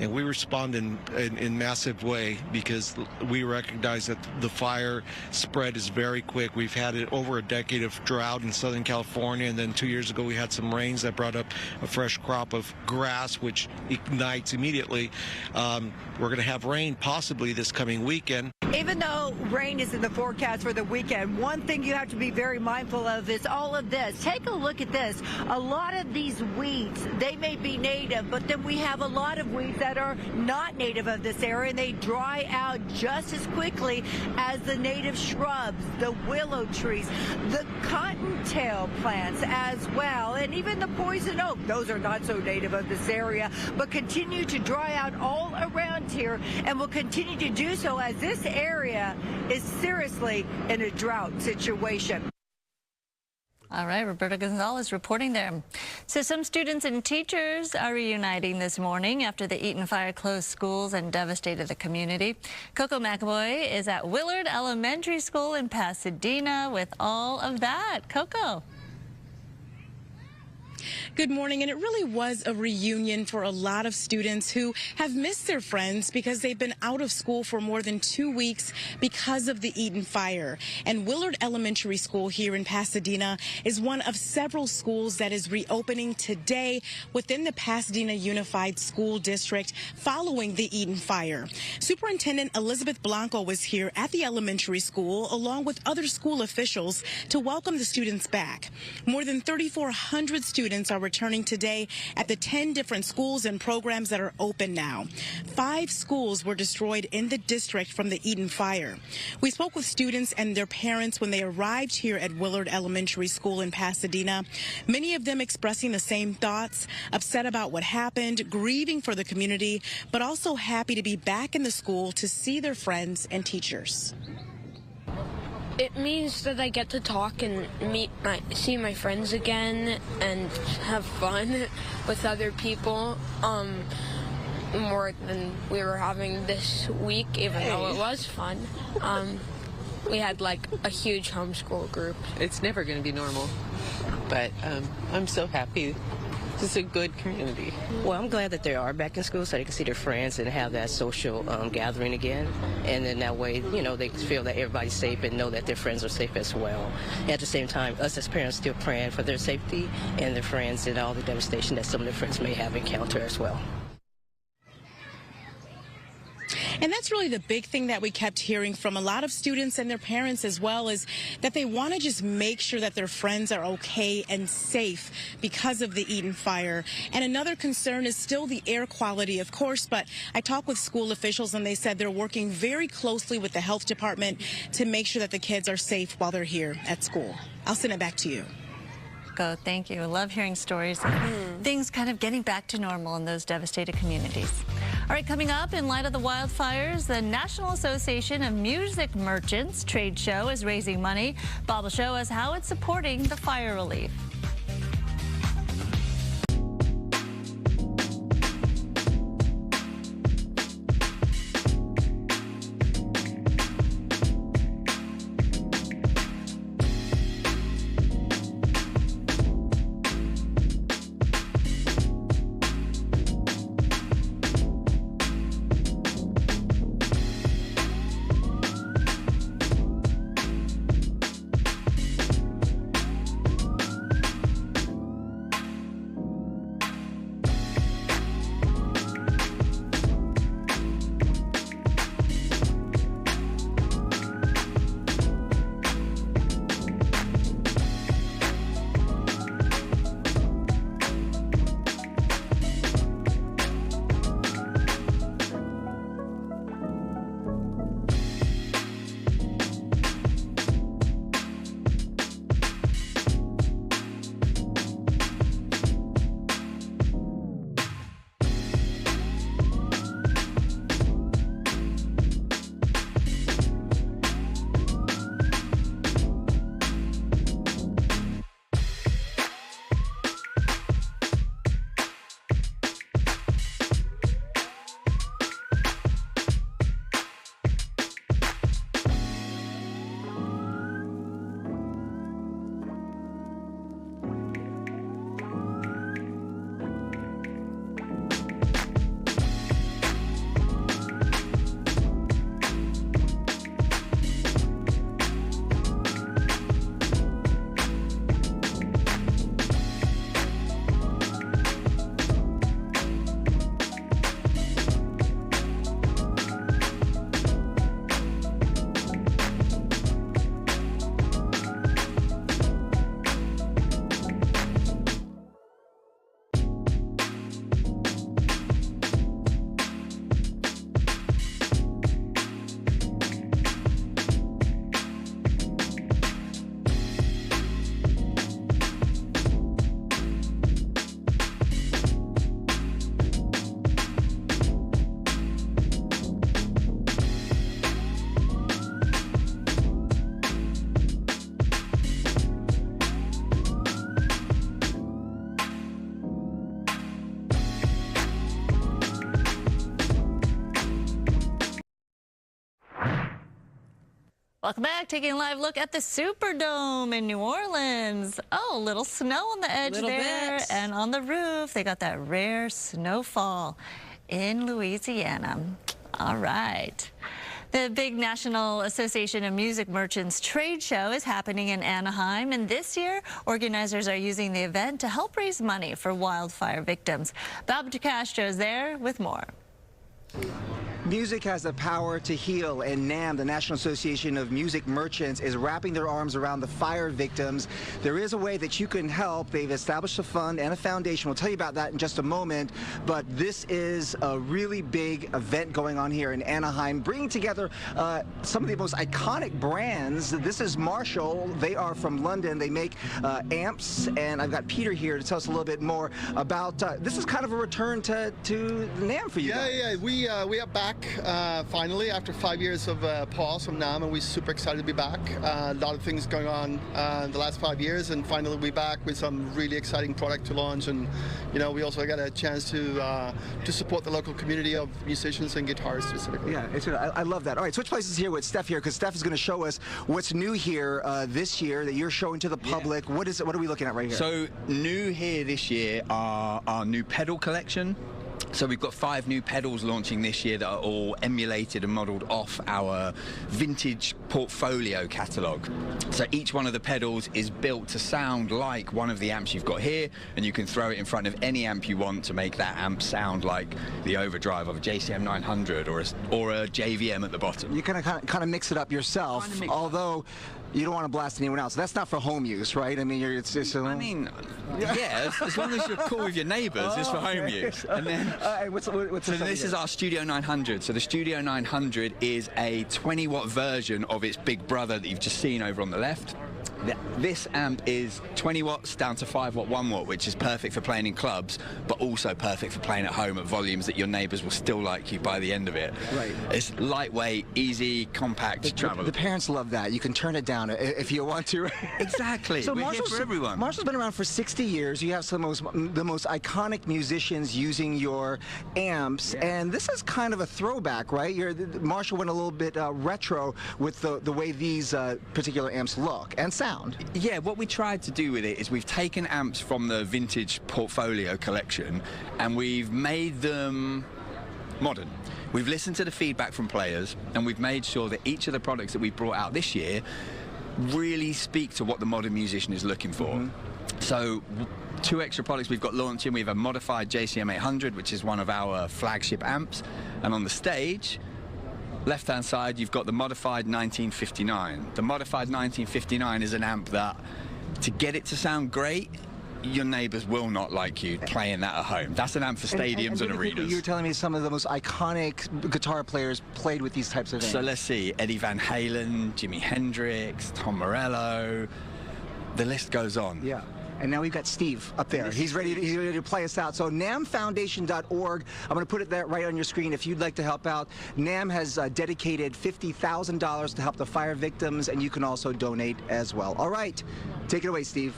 and we respond in massive way because we recognize that the fire spread is very quick. We've had it over a decade of drought in Southern California, and then 2 years ago we had some rains that brought up a fresh crop of grass, which ignites immediately. We're going to have rain possibly this coming weekend. Even though rain is in the forecast for the weekend, one thing you have to be very mindful of is all of this. Take a look at this. A lot of these weeds, they may be native, but then we have a lot of weeds that are not native of this area, and they dry out just as quickly as the native shrubs, the willow trees, the cottontail plants as well, and even the poison oak. Those are not so native of this area, but continue to dry out all around here and will continue to do so as this area is seriously in a drought situation. All right, Roberta Gonzalez reporting there. So some students and teachers are reuniting this morning after the Eaton Fire closed schools and devastated the community. Coco McAvoy is at Willard Elementary School in Pasadena with all of that. Coco. Good morning, and it really was a reunion for a lot of students who have missed their friends because they've been out of school for more than 2 weeks because of the Eaton Fire. And Willard Elementary School here in Pasadena is one of several schools that is reopening today within the Pasadena Unified School District following the Eaton Fire. Superintendent Elizabeth Blanco was here at the elementary school along with other school officials to welcome the students back. More than 3,400 students are returning today at the 10 different schools and programs that are open now. 5 schools were destroyed in the district from the Eaton Fire. We spoke with students and their parents when they arrived here at Willard Elementary School in Pasadena. Many of them expressing the same thoughts, upset about what happened, grieving for the community, but also happy to be back in the school to see their friends and teachers. It means that I get to talk and see my friends again and have fun with other people more than we were having this week, even though it was fun. We had like a huge homeschool group. It's never going to be normal, but I'm so happy. It's a good community. Well, I'm glad that they are back in school so they can see their friends and have that social gathering again. And then that way, you know, they feel that everybody's safe and know that their friends are safe as well. At the same time, us as parents still praying for their safety and their friends and all the devastation that some of their friends may have encountered as well. And that's really the big thing that we kept hearing from a lot of students and their parents as well, is that they want to just make sure that their friends are okay and safe because of the Eaton Fire. And another concern is still the air quality, of course, but I talked with school officials and they said they're working very closely with the health department to make sure that the kids are safe while they're here at school. I'll send it back to you. Thank you. I love hearing stories of things kind of getting back to normal in those devastated communities. All right, coming up, in light of the wildfires, the National Association of Music Merchants trade show is raising money. Bob will show us how it's supporting the fire relief. Welcome back. Taking a live look at the Superdome in New Orleans. Oh, a little snow on the edge there. And on the roof, they got that rare snowfall in Louisiana. All right. The big National Association of Music Merchants trade show is happening in Anaheim, and this year, organizers are using the event to help raise money for wildfire victims. Bob DeCastro is there with more. Music has the power to heal, and NAM, the National Association of Music Merchants, is wrapping their arms around the fire victims. There is a way that you can help. They've established a fund and a foundation. We'll tell you about that in just a moment, but this is a really big event going on here in Anaheim, bringing together some of the most iconic brands. This is Marshall. They are from London. They make amps, and I've got Peter here to tell us a little bit more about this is kind of a return to NAM for you guys. Yeah, we are back finally after 5 years of pause from NAM, and we're super excited to be back. A lot of things going on in the last 5 years, and finally we're back with some really exciting product to launch. And you know, we also got a chance to support the local community of musicians and guitarists specifically. Yeah, I love that. All right, switch places here with Steph here, because Steph is going to show us what's new here this year that you're showing to the public. Yeah. What is it? What are we looking at right here? So new here this year are our new pedal collection. So we've got 5 new pedals launching this year that are all emulated and modelled off our vintage portfolio catalogue. So each one of the pedals is built to sound like one of the amps you've got here, and you can throw it in front of any amp you want to make that amp sound like the overdrive of a JCM 900 or a JVM at the bottom. You kind of mix it up yourself, although you don't want to blast anyone else. That's not for home use, right? I mean, it's just. I mean, yeah, as long as you're cool with your neighbours, it's for home use. And then, so this is our Studio 900. So the Studio 900 is a 20-watt version of its big brother that you've just seen over on the left. This amp is 20 watts down to 5 watt, 1 watt, which is perfect for playing in clubs, but also perfect for playing at home at volumes that your neighbours will still like you by the end of it. Right. It's lightweight, easy, compact travel. The parents love that. You can turn it down if you want to. Exactly. So we're here for everyone. Marshall's been around for 60 years. You have some of the most iconic musicians using your amps, and this is kind of a throwback, right? Marshall went a little bit retro with the way these particular amps look and sound. Yeah, what we tried to do with it is we've taken amps from the vintage portfolio collection and we've made them modern. We've listened to the feedback from players, and we've made sure that each of the products that we brought out this year really speak to what the modern musician is looking for. Mm-hmm. So 2 extra products we've got launching. We have a modified JCM 800, which is one of our flagship amps, and on the stage, left-hand side, you've got the modified 1959. The modified 1959 is an amp that, to get it to sound great, your neighbours will not like you playing that at home. That's an amp for stadiums and arenas. You were telling me some of the most iconic guitar players played with these types of amps. So let's see, Eddie Van Halen, Jimi Hendrix, Tom Morello, the list goes on. Yeah. And now we've got Steve up there. He's ready to play us out. So namfoundation.org. I'm going to put it there right on your screen if you'd like to help out. NAM has dedicated $50,000 to help the fire victims, and you can also donate as well. All right. Take it away, Steve.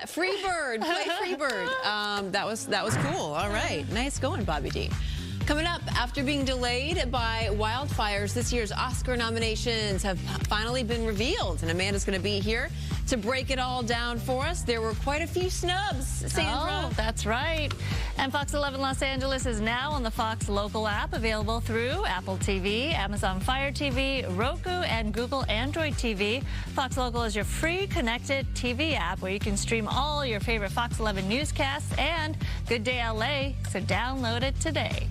Freebird, play Freebird. That was cool. All right, nice going, Bobby D. Coming up, after being delayed by wildfires, this year's Oscar nominations have finally been revealed, and Amanda's going to be here to break it all down for us. There were quite a few snubs, Sandra. Oh, that's right. And Fox 11 Los Angeles is now on the Fox Local app, available through Apple TV, Amazon Fire TV, Roku, and Google Android TV. Fox Local is your free connected TV app where you can stream all your favorite Fox 11 newscasts and Good Day LA, so download it today.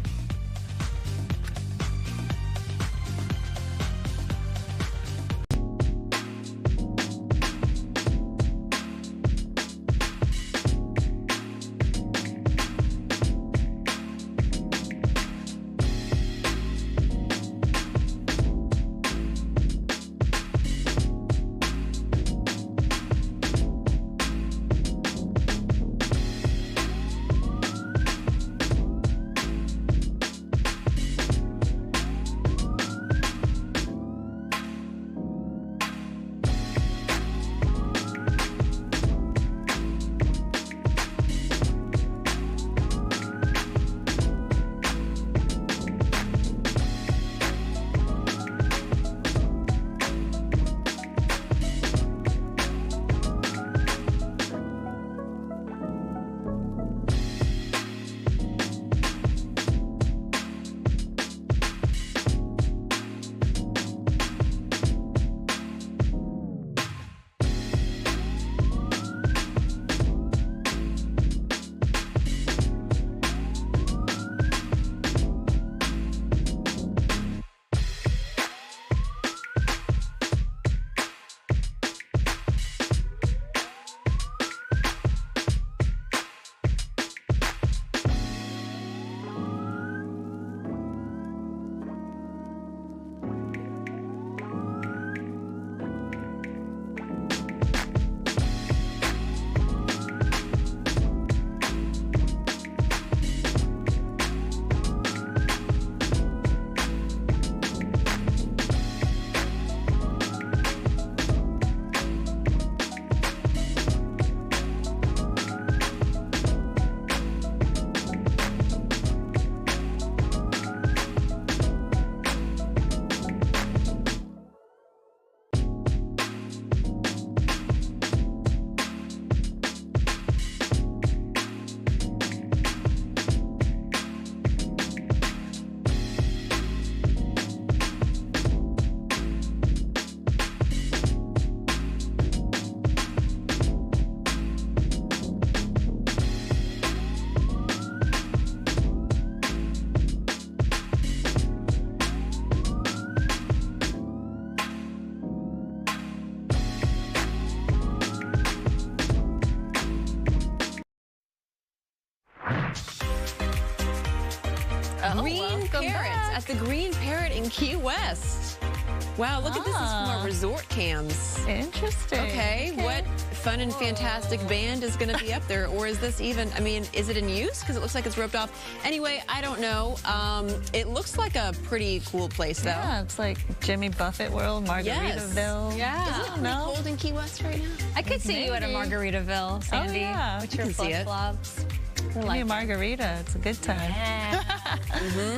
Green Parrots at the Green Parrot in Key West. Wow, look at this. This is from our resort cams. Interesting. Okay, what fun and fantastic band is going to be up there? Or is this even, I mean, is it in use? Because it looks like it's roped off. Anyway, I don't know. It looks like a pretty cool place, though. Yeah, it's like Jimmy Buffett World, Margaritaville. Yeah. Isn't it pretty cold in Key West right now? I could see you at a Margaritaville, Sandy, with your flip-flops. Like a margarita. It's a good time.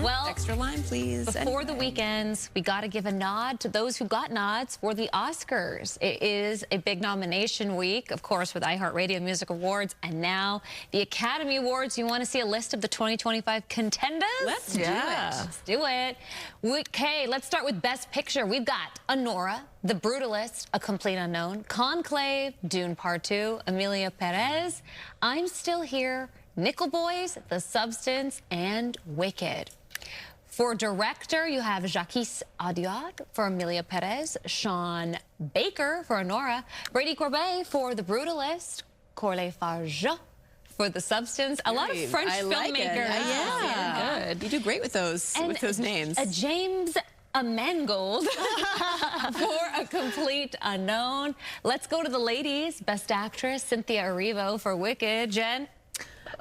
Well, extra lime, please. Before the weekends, we got to give a nod to those who got nods for the Oscars. It is a big nomination week, of course, with iHeartRadio Music Awards, and now the Academy Awards. You want to see a list of the 2025 contenders? Let's do it. Let's do it. Okay, let's start with Best Picture. We've got Anora, The Brutalist, A Complete Unknown, Conclave, Dune Part 2, Emilia Perez, I'm Still Here, Nickel Boys, The Substance, and Wicked. For director, you have Jacques Audiard for Emilia Perez, Sean Baker for Anora, Brady Corbet for The Brutalist, Corley Farge for The Substance. A lot of French filmmakers. Yeah, good. You do great with those names. James Mangold for A Complete Unknown. Let's go to the ladies. Best Actress, Cynthia Erivo for Wicked. Jen?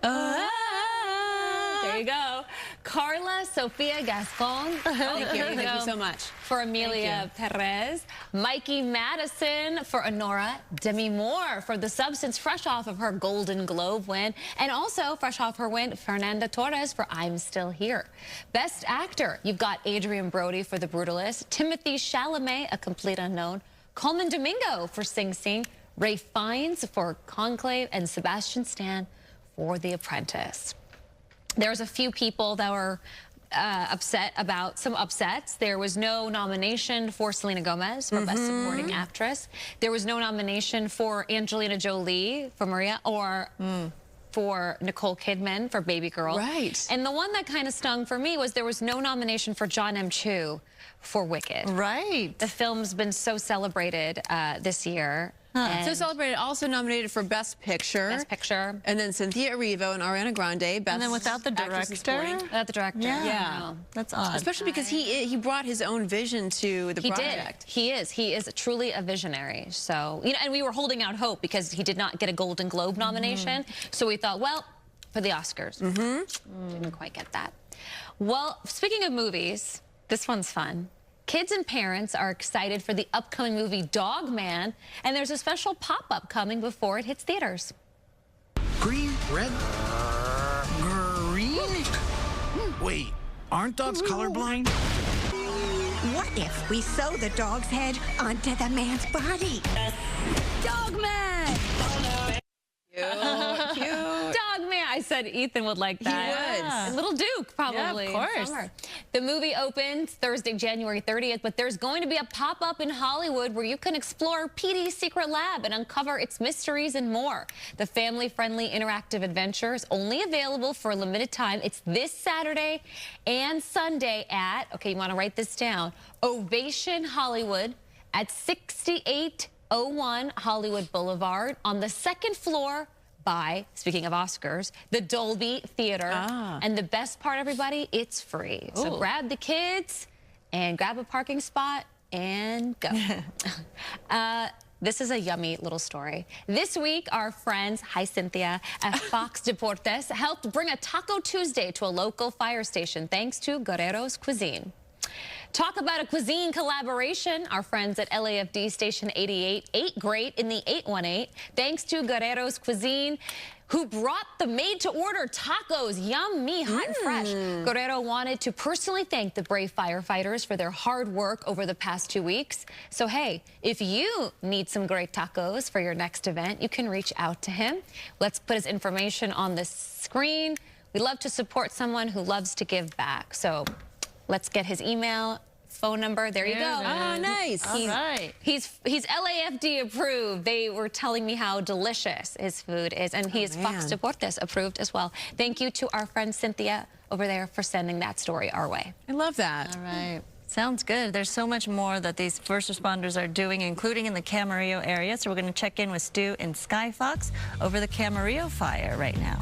There you go. Carla Sofia Gascon. Thank you so much. For Emilia Perez. Mikey Madison for Anora. Demi Moore for The Substance, fresh off of her Golden Globe win. And also, fresh off her win, Fernanda Torres for I'm Still Here. Best Actor, you've got Adrian Brody for The Brutalist. Timothy Chalamet, A Complete Unknown. Coleman Domingo for Sing Sing. Ray Fiennes for Conclave. And Sebastian Stan for The Apprentice. There's a few people that were upset about some upsets. There was no nomination for Selena Gomez for Best Supporting Actress. There was no nomination for Angelina Jolie for Maria or for Nicole Kidman for Baby Girl. Right. And the one that kind of stung for me was there was no nomination for John M. Chu for Wicked. Right. The film's been so celebrated this year. So celebrated, also nominated for Best Picture. Best Picture. And then Cynthia Erivo and Ariana Grande. Best And then without the director? Without the director. Yeah. That's odd. Especially because he brought his own vision to the project. He is truly a visionary. So, you know, and we were holding out hope because he did not get a Golden Globe nomination. So we thought, well, for the Oscars. Didn't quite get that. Well, speaking of movies, this one's fun. Kids and parents are excited for the upcoming movie Dog Man, and there's a special pop-up coming before it hits theaters. Green, red, green? Wait, aren't dogs colorblind? What if we sew the dog's head onto the man's body? Dog Man! Cute. Dog Man! I said Ethan would like that. He would. And Little Duke, probably. Yeah, of course. The movie opens Thursday, January 30th, but there's going to be a pop-up in Hollywood where you can explore PD's secret lab and uncover its mysteries and more. The family-friendly interactive adventure is only available for a limited time. It's this Saturday and Sunday at, okay, you want to write this down, Ovation Hollywood at 6801 Hollywood Boulevard on the second floor by, speaking of Oscars, the Dolby Theater. And the best part, everybody, it's free. So grab the kids and grab a parking spot and go. This is a yummy little story. This week, our friends, hi Cynthia, at Fox Deportes helped bring a Taco Tuesday to a local fire station thanks to Guerrero's Cuisine. Talk about a cuisine collaboration. Our friends at LAFD Station 88 ate great in the 818 thanks to Guerrero's Cuisine, who brought the made-to-order tacos. Yummy, hot and fresh. Guerrero wanted to personally thank the brave firefighters for their hard work over the past 2 weeks. So, hey, if you need some great tacos for your next event, you can reach out to him. Let's put his information on the screen. We love to support someone who loves to give back. So let's get his email, phone number. There you go. Oh, nice. All right. He's LAFD approved. They were telling me how delicious his food is, and he is Fox Deportes approved as well. Thank you to our friend Cynthia over there for sending that story our way. I love that. All right. Sounds good. There's so much more that these first responders are doing, including in the Camarillo area. So we're going to check in with Stu and Sky Fox over the Camarillo fire right now.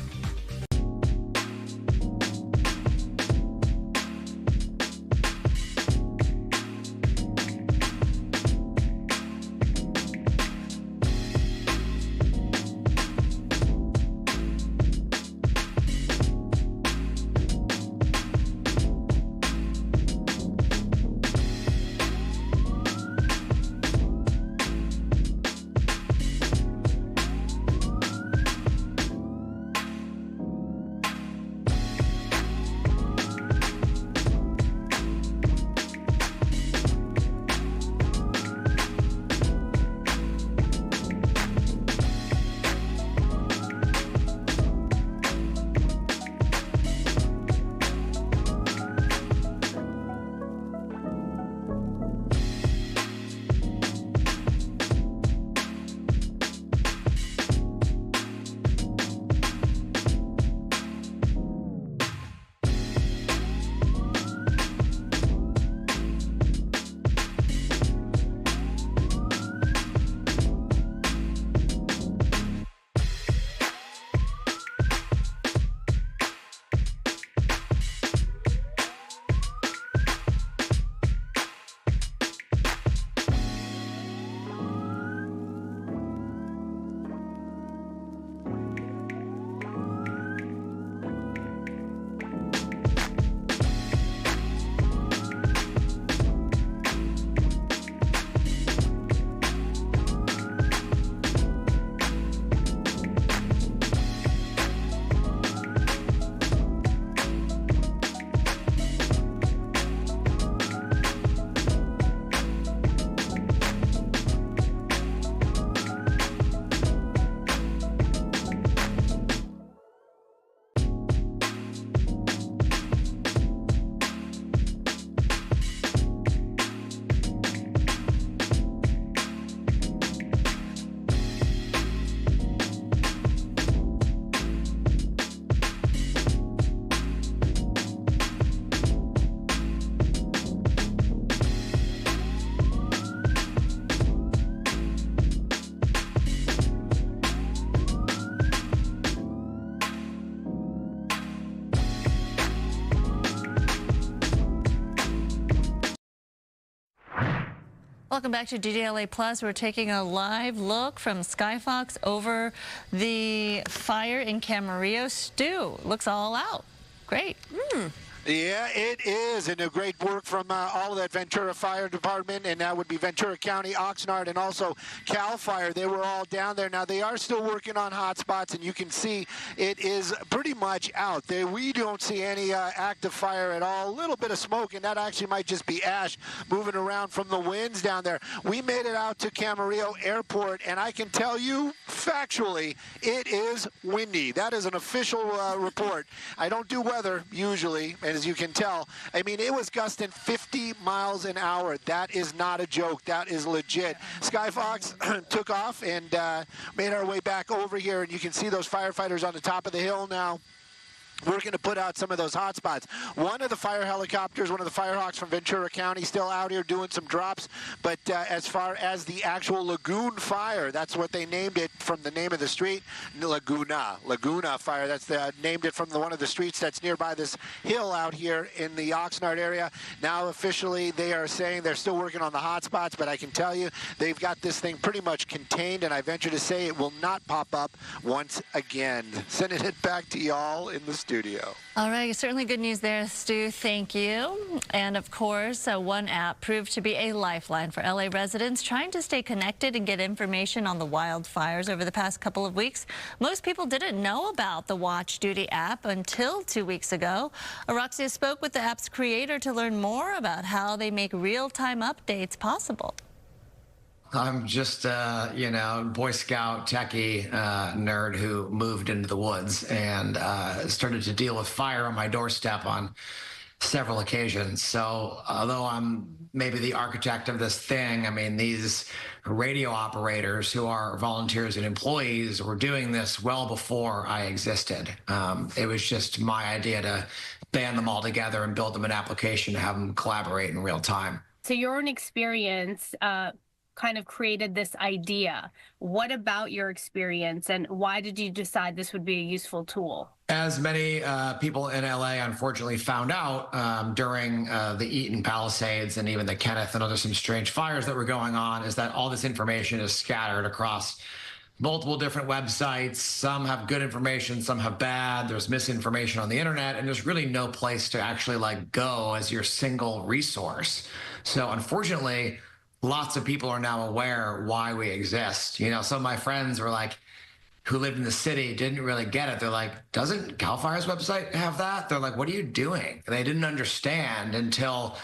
Welcome back to DDLA Plus. We're taking a live look from Skyfox over the fire in Camarillo. Stu, looks all out. Great. Yeah, it is, and a great work from all of that Ventura Fire Department, and that would be Ventura County, Oxnard, and also Cal Fire. They were all down there. Now, they are still working on hot spots, and you can see it is pretty much out. We don't see any active fire at all. A little bit of smoke, and that actually might just be ash moving around from the winds down there. We made it out to Camarillo Airport, and I can tell you, factually, it is windy. That is an official report. I don't do weather, usually, and as you can tell, I mean, it was gusting 50 miles an hour. That is not a joke. That is legit. Skyfox took off and made our way back over here, and you can see those firefighters on the top of the hill now. We're going to put out some of those hot spots. One of the fire helicopters, one of the Firehawks from Ventura County, still out here doing some drops. But as far as the actual Lagoon Fire, that's what they named it from the name of the street, Laguna Fire. That's named it from one of the streets that's nearby this hill out here in the Oxnard area. Now officially they are saying they're still working on the hot spots, but I can tell you they've got this thing pretty much contained, and I venture to say it will not pop up once again. Sending it back to y'all in the studio. All right, certainly good news there, Stu. Thank you. And of course, one app proved to be a lifeline for LA residents trying to stay connected and get information on the wildfires over the past couple of weeks. Most people didn't know about the Watch Duty app until 2 weeks ago. Araxia spoke with the app's creator to learn more about how they make real-time updates possible. I'm just, you know, Boy Scout techie nerd who moved into the woods and started to deal with fire on my doorstep on several occasions. So although I'm maybe the architect of this thing, I mean, these radio operators who are volunteers and employees were doing this well before I existed. It was just my idea to band them all together and build them an application to have them collaborate in real time. So your own experience kind of created this idea. What about your experience, and why did you decide this would be a useful tool? As many people in LA unfortunately found out during the Eaton Palisades and even the Kenneth and some strange fires that were going on, is that all this information is scattered across multiple different websites. Some have good information, some have bad. There's misinformation on the internet, and there's really no place to actually go as your single resource. So unfortunately, lots of people are now aware why we exist. You know, some of my friends were like, who lived in the city, didn't really get it. They're like, doesn't Cal Fire's website have that? They're like, what are you doing? And they didn't understand until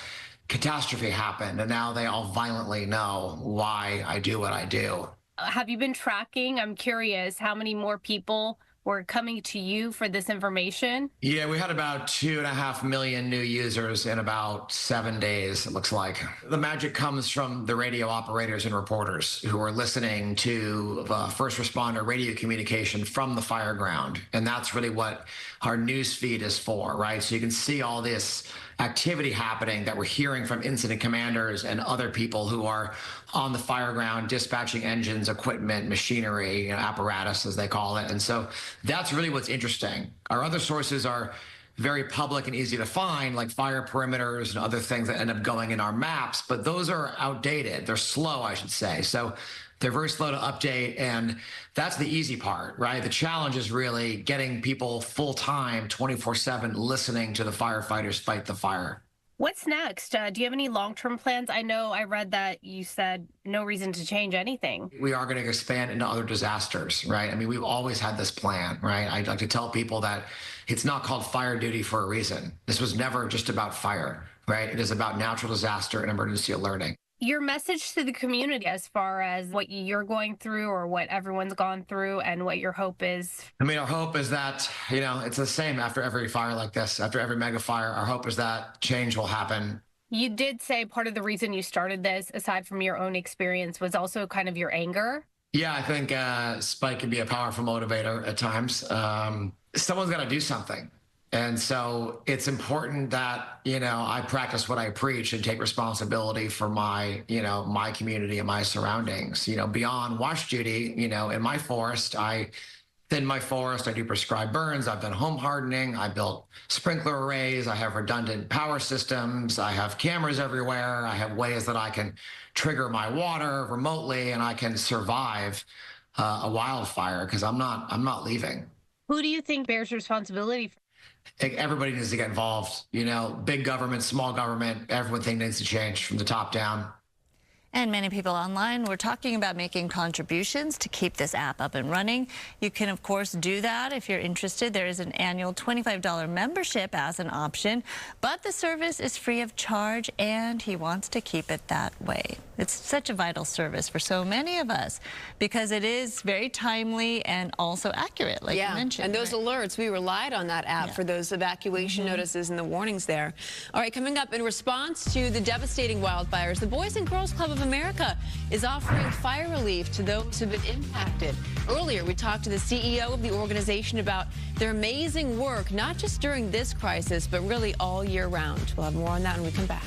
catastrophe happened, and now they all violently know why I do what I do. Have you been tracking? I'm curious how many more people were coming to you for this information? Yeah, we had about 2.5 million new users in about 7 days, it looks like. The magic comes from the radio operators and reporters who are listening to first responder radio communication from the fire ground. And that's really what our news feed is for, right? So you can see all this activity happening that we're hearing from incident commanders and other people who are on the fire ground dispatching engines, equipment, machinery, you know, apparatus as they call it. And so that's really what's interesting. Our other sources are very public and easy to find, like fire perimeters and other things that end up going in our maps, but those are outdated. They're slow, I should say. So they're very slow to update, and that's the easy part, right? The challenge is really getting people full-time, 24/7, listening to the firefighters fight the fire. What's next? Do you have any long-term plans? I know I read that you said no reason to change anything. We are going to expand into other disasters, right? I mean, we've always had this plan, right? I'd like to tell people that it's not called fire duty for a reason. This was never just about fire, right? It is about natural disaster and emergency alerting. Your message to the community as far as what you're going through or what everyone's gone through and what your hope is? I mean, our hope is that, you know, it's the same after every fire like this, after every mega fire. Our hope is that change will happen. You did say part of the reason you started this, aside from your own experience, was also kind of your anger. Yeah, I think spike can be a powerful motivator at times. Someone's got to do something. And so it's important that, you know, I practice what I preach and take responsibility for my, you know, my community and my surroundings. You know, beyond watch duty, you know, in my forest, I thin my forest. I do prescribed burns. I've done home hardening. I built sprinkler arrays. I have redundant power systems. I have cameras everywhere. I have ways that I can trigger my water remotely, and I can survive a wildfire because I'm not leaving. Who do you think bears responsibility for? Everybody needs to get involved. You know, big government, small government, everything needs to change from the top down. And many people online were talking about making contributions to keep this app up and running. You can, of course, do that if you're interested. There is an annual $25 membership as an option, but the service is free of charge, and he wants to keep it that way. It's such a vital service for so many of us because it is very timely and also accurate, like you mentioned. And those alerts, we relied on that app for those evacuation notices and the warnings there. All right, coming up, in response to the devastating wildfires, the Boys and Girls Club of America is offering fire relief to those who've been impacted. Earlier, we talked to the CEO of the organization about their amazing work, not just during this crisis, but really all year round. We'll have more on that when we come back.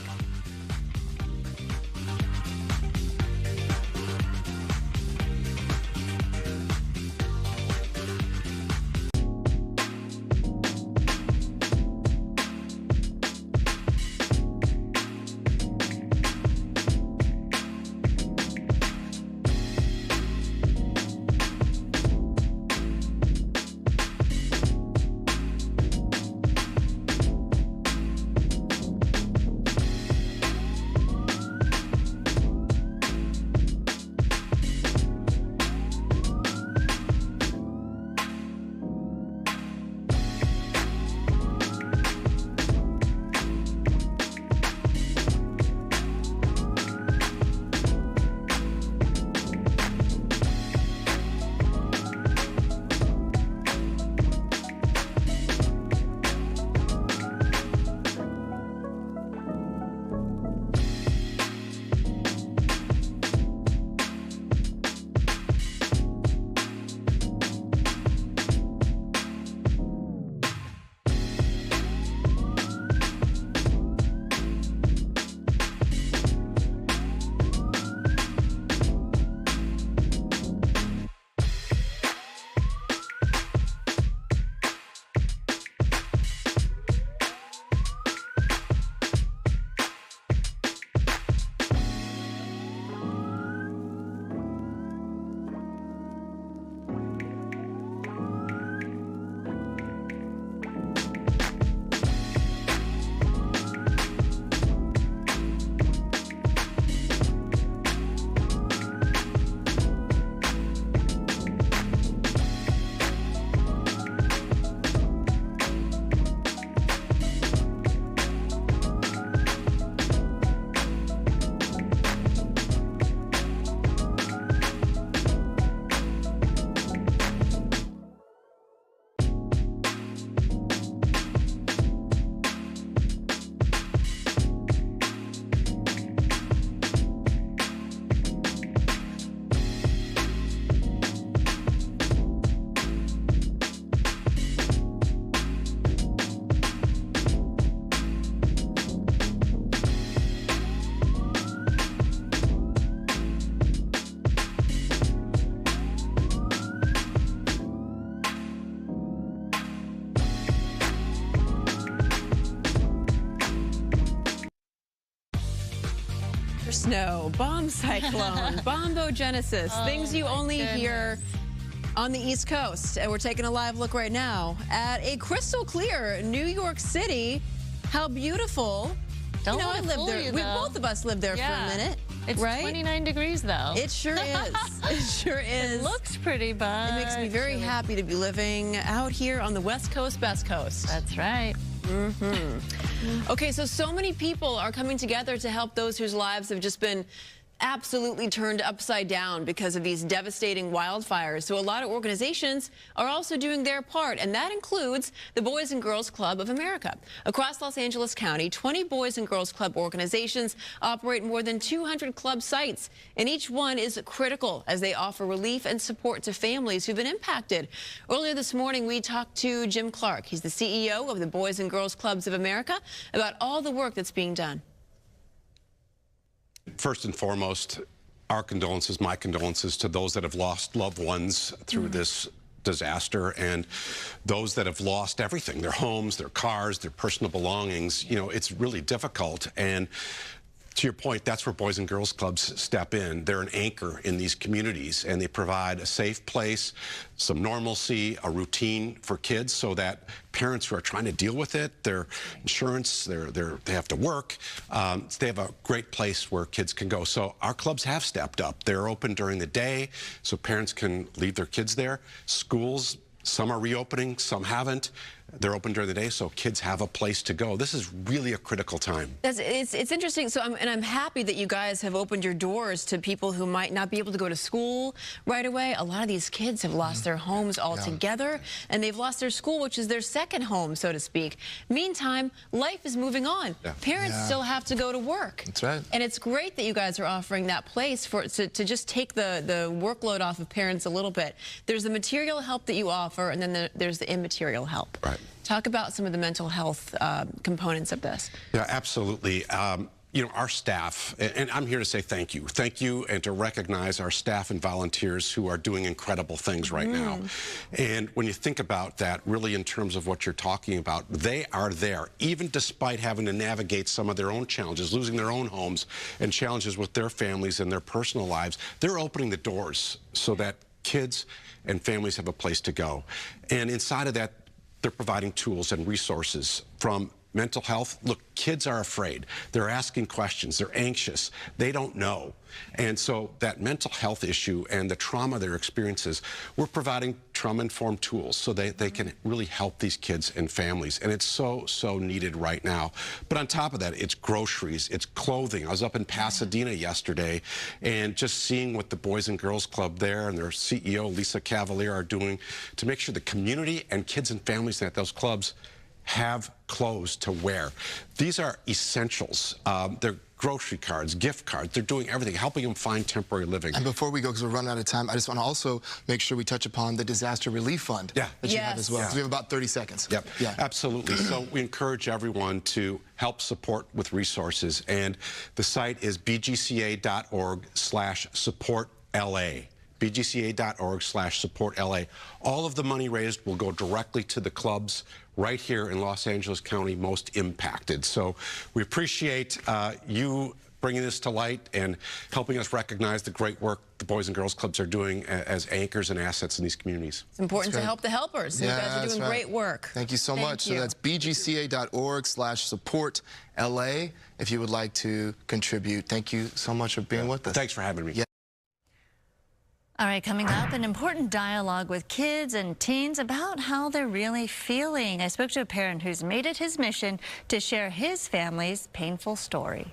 Snow, bomb cyclone, bombogenesis, things you only hear on the East Coast. And we're taking a live look right now at a crystal clear New York City. How beautiful. Don't I want to lived fool there. you, We though. both of us lived there for a minute. It's right? 29 degrees, though. It sure is. It sure is. It looks pretty, but it makes me very happy to be living out here on the West Coast, best coast. That's right. Okay, so many people are coming together to help those whose lives have just been absolutely turned upside down because of these devastating wildfires. So a lot of organizations are also doing their part, and that includes the Boys and Girls Club of America. Across Los Angeles County, 20 Boys and Girls Club organizations operate more than 200 club sites, and each one is critical as they offer relief and support to families who've been impacted. Earlier this morning, we talked to Jim Clark. He's the CEO of the Boys and Girls Clubs of America about all the work that's being done. First and foremost, our condolences, my condolences to those that have lost loved ones through this disaster, and those that have lost everything, their homes, their cars, their personal belongings, you know, it's really difficult. And to your point, that's where Boys and Girls Clubs step in. They're an anchor in these communities, and they provide a safe place, some normalcy, a routine for kids so that parents who are trying to deal with it, their insurance, they have to work, they have a great place where kids can go. So our clubs have stepped up. They're open during the day so parents can leave their kids there. Schools, some are reopening, some haven't. They're open during the day, so kids have a place to go. This is really a critical time. It's interesting. So, I'm happy that you guys have opened your doors to people who might not be able to go to school right away. A lot of these kids have lost their homes altogether, and they've lost their school, which is their second home, so to speak. Meantime, life is moving on. Parents still have to go to work. That's right. And it's great that you guys are offering that place to just take the workload off of parents a little bit. There's the material help that you offer, and then there's the immaterial help. Right. Talk about some of the mental health components of this. Yeah, absolutely. You know, our staff, and I'm here to say thank you. Thank you, and to recognize our staff and volunteers who are doing incredible things right now. And when you think about that, really in terms of what you're talking about, they are there, even despite having to navigate some of their own challenges, losing their own homes, and challenges with their families and their personal lives. They're opening the doors so that kids and families have a place to go. And inside of that, they're providing tools and resources from mental health. Look, kids are afraid. They're asking questions. They're anxious. They don't know. And so that mental health issue and the trauma they're experiencing, we're providing trauma-informed tools so they can really help these kids and families. And it's so, so needed right now. But on top of that, it's groceries, it's clothing. I was up in Pasadena yesterday, and just seeing what the Boys and Girls Club there and their CEO, Lisa Cavalier, are doing to make sure the community and kids and families at those clubs have clothes to wear. These are essentials. They're grocery cards, gift cards. They're doing everything, helping them find temporary living. And before we go, because we're running out of time, I just want to also make sure we touch upon the disaster relief fund that you have as well. So we have about 30 seconds. Yep, absolutely. So we encourage everyone to help support with resources. And the site is bgca.org/supportla. bgca.org/supportla. All of the money raised will go directly to the clubs right here in Los Angeles County most impacted. So we appreciate you bringing this to light and helping us recognize the great work the Boys and Girls Clubs are doing as anchors and assets in these communities. It's important to help the helpers. You guys are doing great work. Thank you so much. So that's bgca.org/supportla if you would like to contribute. Thank you so much for being with us. Thanks for having me. All right, coming up, an important dialogue with kids and teens about how they're really feeling. I spoke to a parent who's made it his mission to share his family's painful story.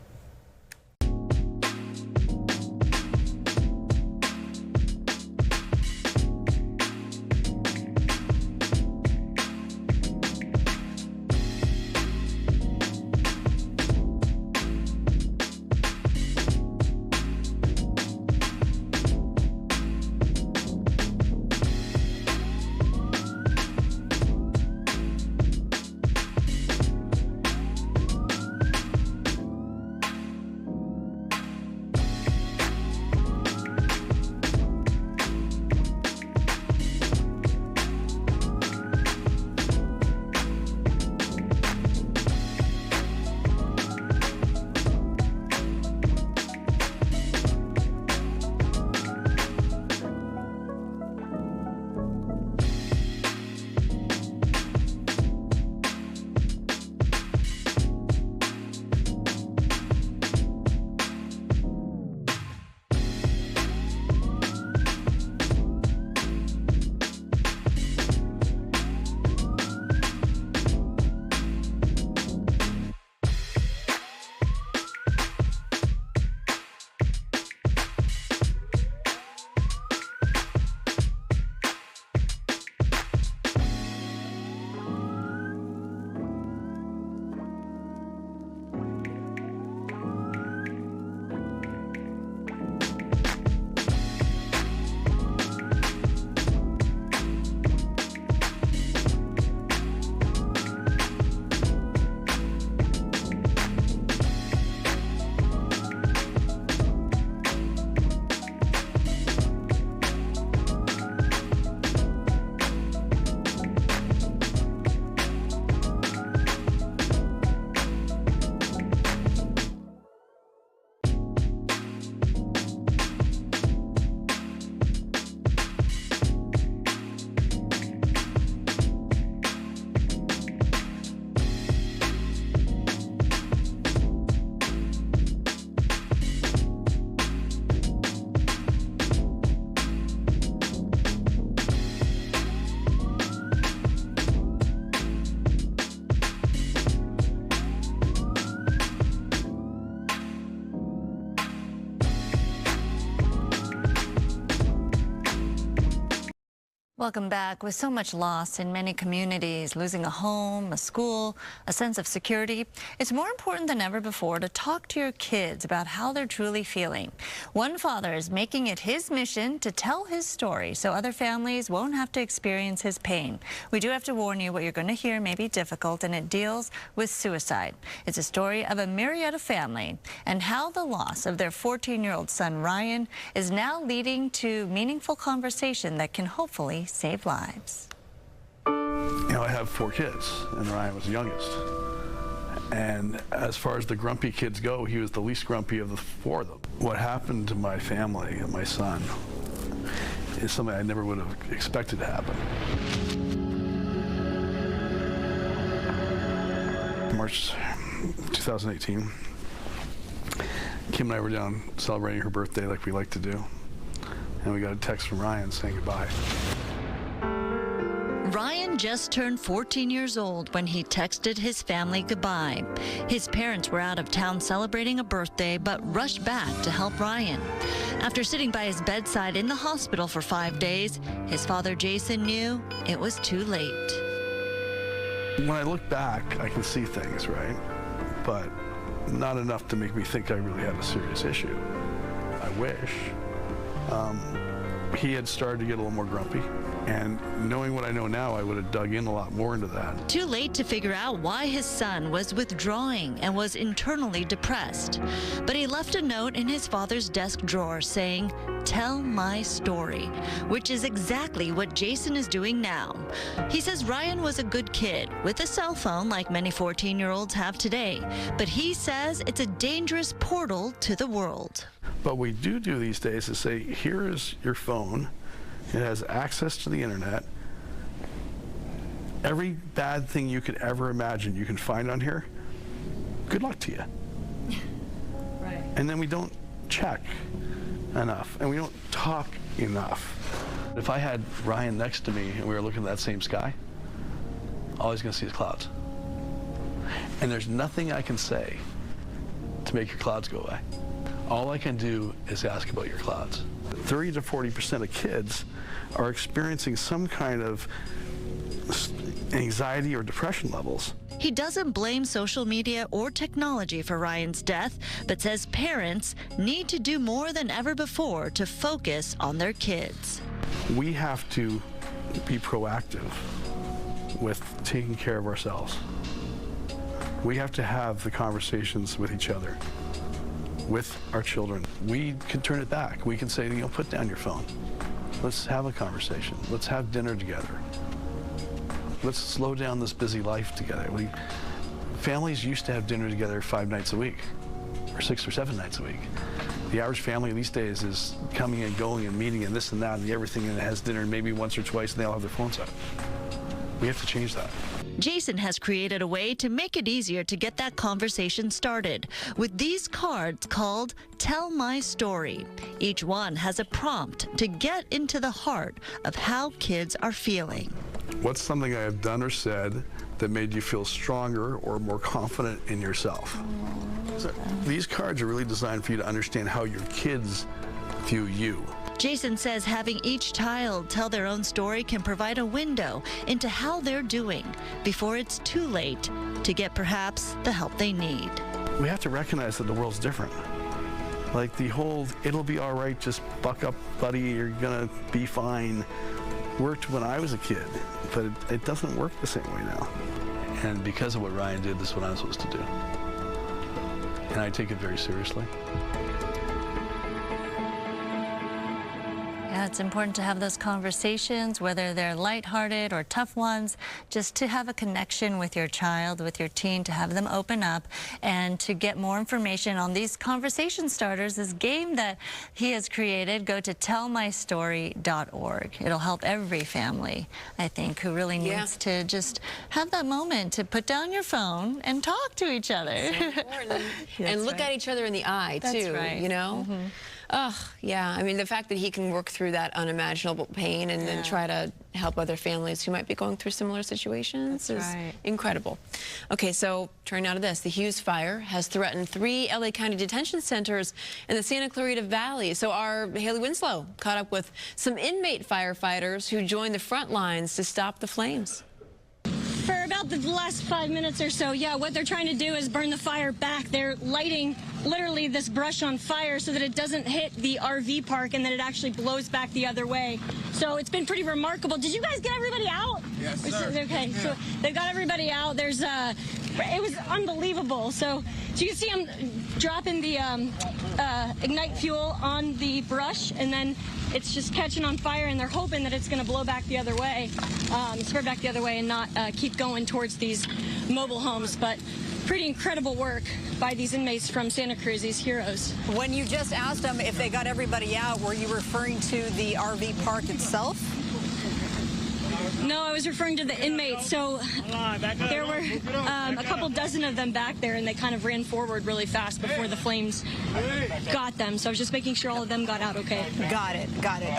Welcome back. With so much loss in many communities, losing a home, a school, a sense of security, it's more important than ever before to talk to your kids about how they're truly feeling. One father is making it his mission to tell his story so other families won't have to experience his pain. We do have to warn you, what you're going to hear may be difficult, and it deals with suicide. It's a story of a Marietta family and how the loss of their 14-year-old son, Ryan, is now leading to meaningful conversation that can hopefully save lives. You know, I have 4 kids, and Ryan was the youngest. And as far as the grumpy kids go, he was the least grumpy of the 4 of them. What happened to my family and my son is something I never would have expected to happen. March 2018, Kim and I were down celebrating her birthday like we like to do, and we got a text from Ryan saying goodbye. Ryan just turned 14 years old when he texted his family goodbye. His parents were out of town celebrating a birthday, but rushed back to help Ryan. After sitting by his bedside in the hospital for 5 days, his father Jason knew it was too late. When I look back, I can see things, right? But not enough to make me think I really had a serious issue. I wish. He had started to get a little more grumpy. And knowing what I know now, I would have dug in a lot more into that. Too late to figure out why his son was withdrawing and was internally depressed. But he left a note in his father's desk drawer saying, "Tell my story," which is exactly what Jason is doing now. He says Ryan was a good kid with a cell phone like many 14-year-olds have today. But he says it's a dangerous portal to the world. What we do these days is say, here is your phone. It has access to the internet. Every bad thing you could ever imagine you can find on here. Good luck to you. Right. And then we don't check enough, and we don't talk enough. If I had Ryan next to me and we were looking at that same sky, all he's gonna see is clouds. And there's nothing I can say to make your clouds go away. All I can do is ask about your clouds. 30 to 40% of kids are experiencing some kind of anxiety or depression levels. He doesn't blame social media or technology for Ryan's death, but says parents need to do more than ever before to focus on their kids. We have to be proactive with taking care of ourselves. We have to have the conversations with each other, with our children. We can turn it back. We can say, you know, put down your phone. Let's have a conversation. Let's have dinner together. Let's slow down this busy life together. Families used to have dinner together 5 nights a week, or 6 or 7 nights a week. The average family these days is coming and going and meeting and this and that and everything, and has dinner maybe once or twice, and they all have their phones out. We have to change that. Jason has created a way to make it easier to get that conversation started with these cards called Tell My Story. Each one has a prompt to get into the heart of how kids are feeling. What's something I have done or said that made you feel stronger or more confident in yourself? So these cards are really designed for you to understand how your kids view you. Jason says having each child tell their own story can provide a window into how they're doing before it's too late to get perhaps the help they need. We have to recognize that the world's different. Like the whole, it'll be all right, just buck up, buddy, you're gonna be fine, worked when I was a kid, but it doesn't work the same way now. And because of what Ryan did, this is what I'm supposed to do. And I take it very seriously. Yeah, it's important to have those conversations, whether they're lighthearted or tough ones, just to have a connection with your child, with your teen, to have them open up and to get more information on these conversation starters, this game that he has created. Go to tellmystory.org. It'll help every family, I think, who really needs to just have that moment to put down your phone and talk to each other. And look at each other in the eye, too, That's right. you know? Yeah. I mean, the fact that he can work through that unimaginable pain and then try to help other families who might be going through similar situations is incredible. Okay, so turning now to this. The Hughes Fire has threatened 3 LA County detention centers in the Santa Clarita Valley. So our Haley Winslow caught up with some inmate firefighters who joined the front lines to stop the flames. For about the last 5 minutes or so, what they're trying to do is burn the fire back. They're lighting literally this brush on fire so that it doesn't hit the RV park and that it actually blows back the other way. So it's been pretty remarkable. Did you guys get everybody out? Yes, sir. Okay, so they've got everybody out. There's it was unbelievable. So you can see them dropping the ignite fuel on the brush, and then it's just catching on fire, and they're hoping that it's going to blow back the other way, spread back the other way, and not keep going towards these mobile homes. But pretty incredible work by these inmates from Santa Cruz, these heroes. When you just asked them if they got everybody out, were you referring to the RV park itself? No, I was referring to the inmates. So there were a couple dozen of them back there, and they kind of ran forward really fast before the flames got them. So I was just making sure all of them got out okay. Got it.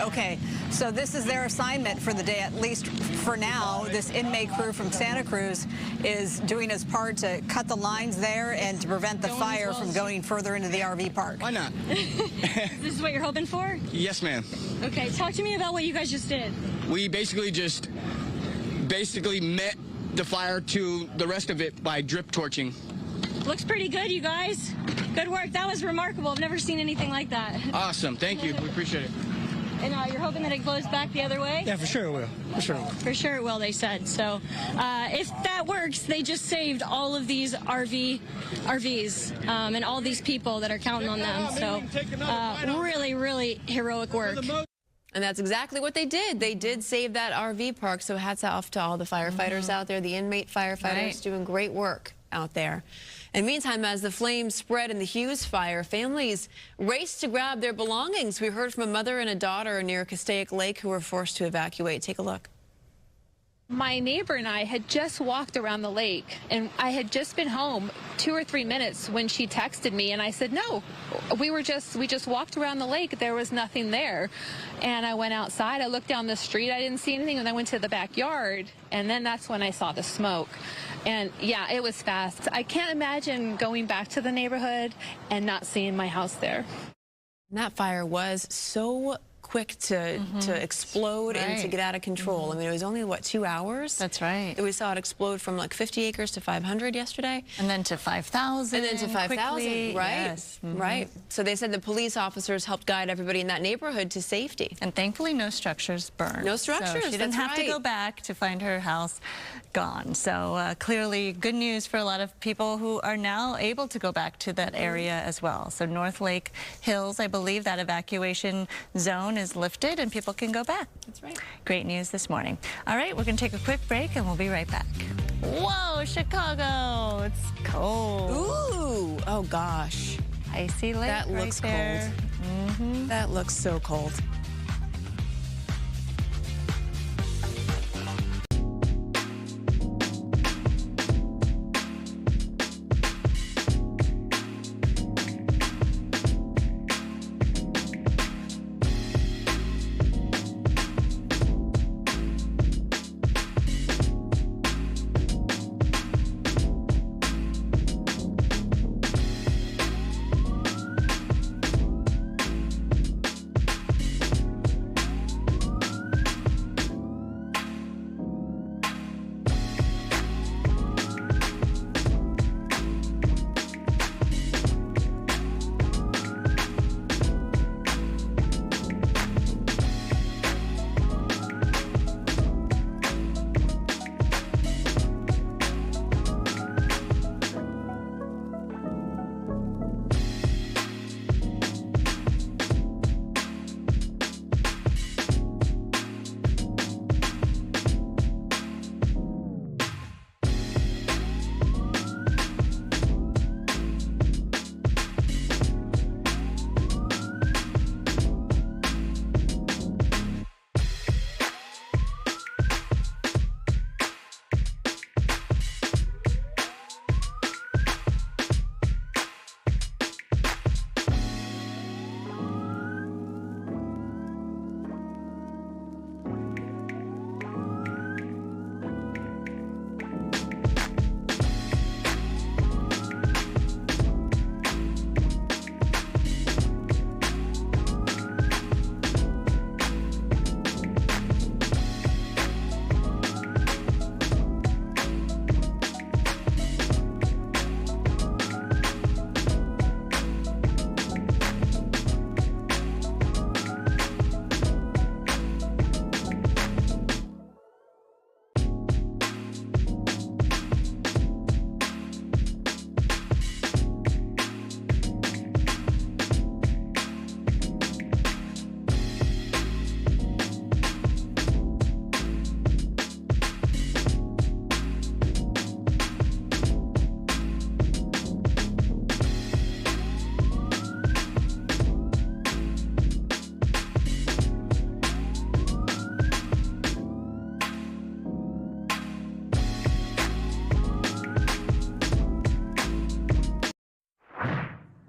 Okay. So this is their assignment for the day, at least for now. This inmate crew from Santa Cruz is doing its part to cut the lines there and to prevent the fire from going further into the RV park. Why not? This is what you're hoping for? Yes, ma'am. Okay, talk to me about what you guys just did. We basically met the fire to the rest of it by drip torching. Looks pretty good, you guys. Good work. That was remarkable. I've never seen anything like that. Awesome. Thank you. We appreciate it. And you're hoping that it blows back the other way? Yeah, for sure it will. For sure it will. For sure it will, they said. So if that works, they just saved all of these RVs and all these people that are counting on them. So really, really heroic work. And that's exactly what they did. They did save that RV park, so hats off to all the firefighters out there, the inmate firefighters doing great work out there. And meantime, as the flames spread in the Hughes Fire, families raced to grab their belongings. We heard from a mother and a daughter near Castaic Lake who were forced to evacuate. Take a look. My neighbor and I had just walked around the lake, and I had just been home 2 or 3 minutes when she texted me, and I said, no, we just walked around the lake. There was nothing there. And I went outside. I looked down the street. I didn't see anything, and I went to the backyard, and then that's when I saw the smoke. And yeah, it was fast. I can't imagine going back to the neighborhood and not seeing my house there. And that fire was so quick to explode and to get out of control. I mean, it was only, what, 2 hours? That's right. We saw it explode from like 50 acres to 500 yesterday. And then to 5,000. And then to 5,000, right? Yes. Right. So they said the police officers helped guide everybody in that neighborhood to safety. And thankfully, no structures burned. No structures, so she didn't have to go back to find her house gone. So clearly good news for a lot of people who are now able to go back to that area as well. So North Lake Hills, I believe that evacuation zone is lifted and people can go back. That's right. Great news this morning. All right, we're going to take a quick break and we'll be right back. Whoa, Chicago, it's cold. Ooh, oh gosh. Icy Lake. That looks there. cold. That looks so cold.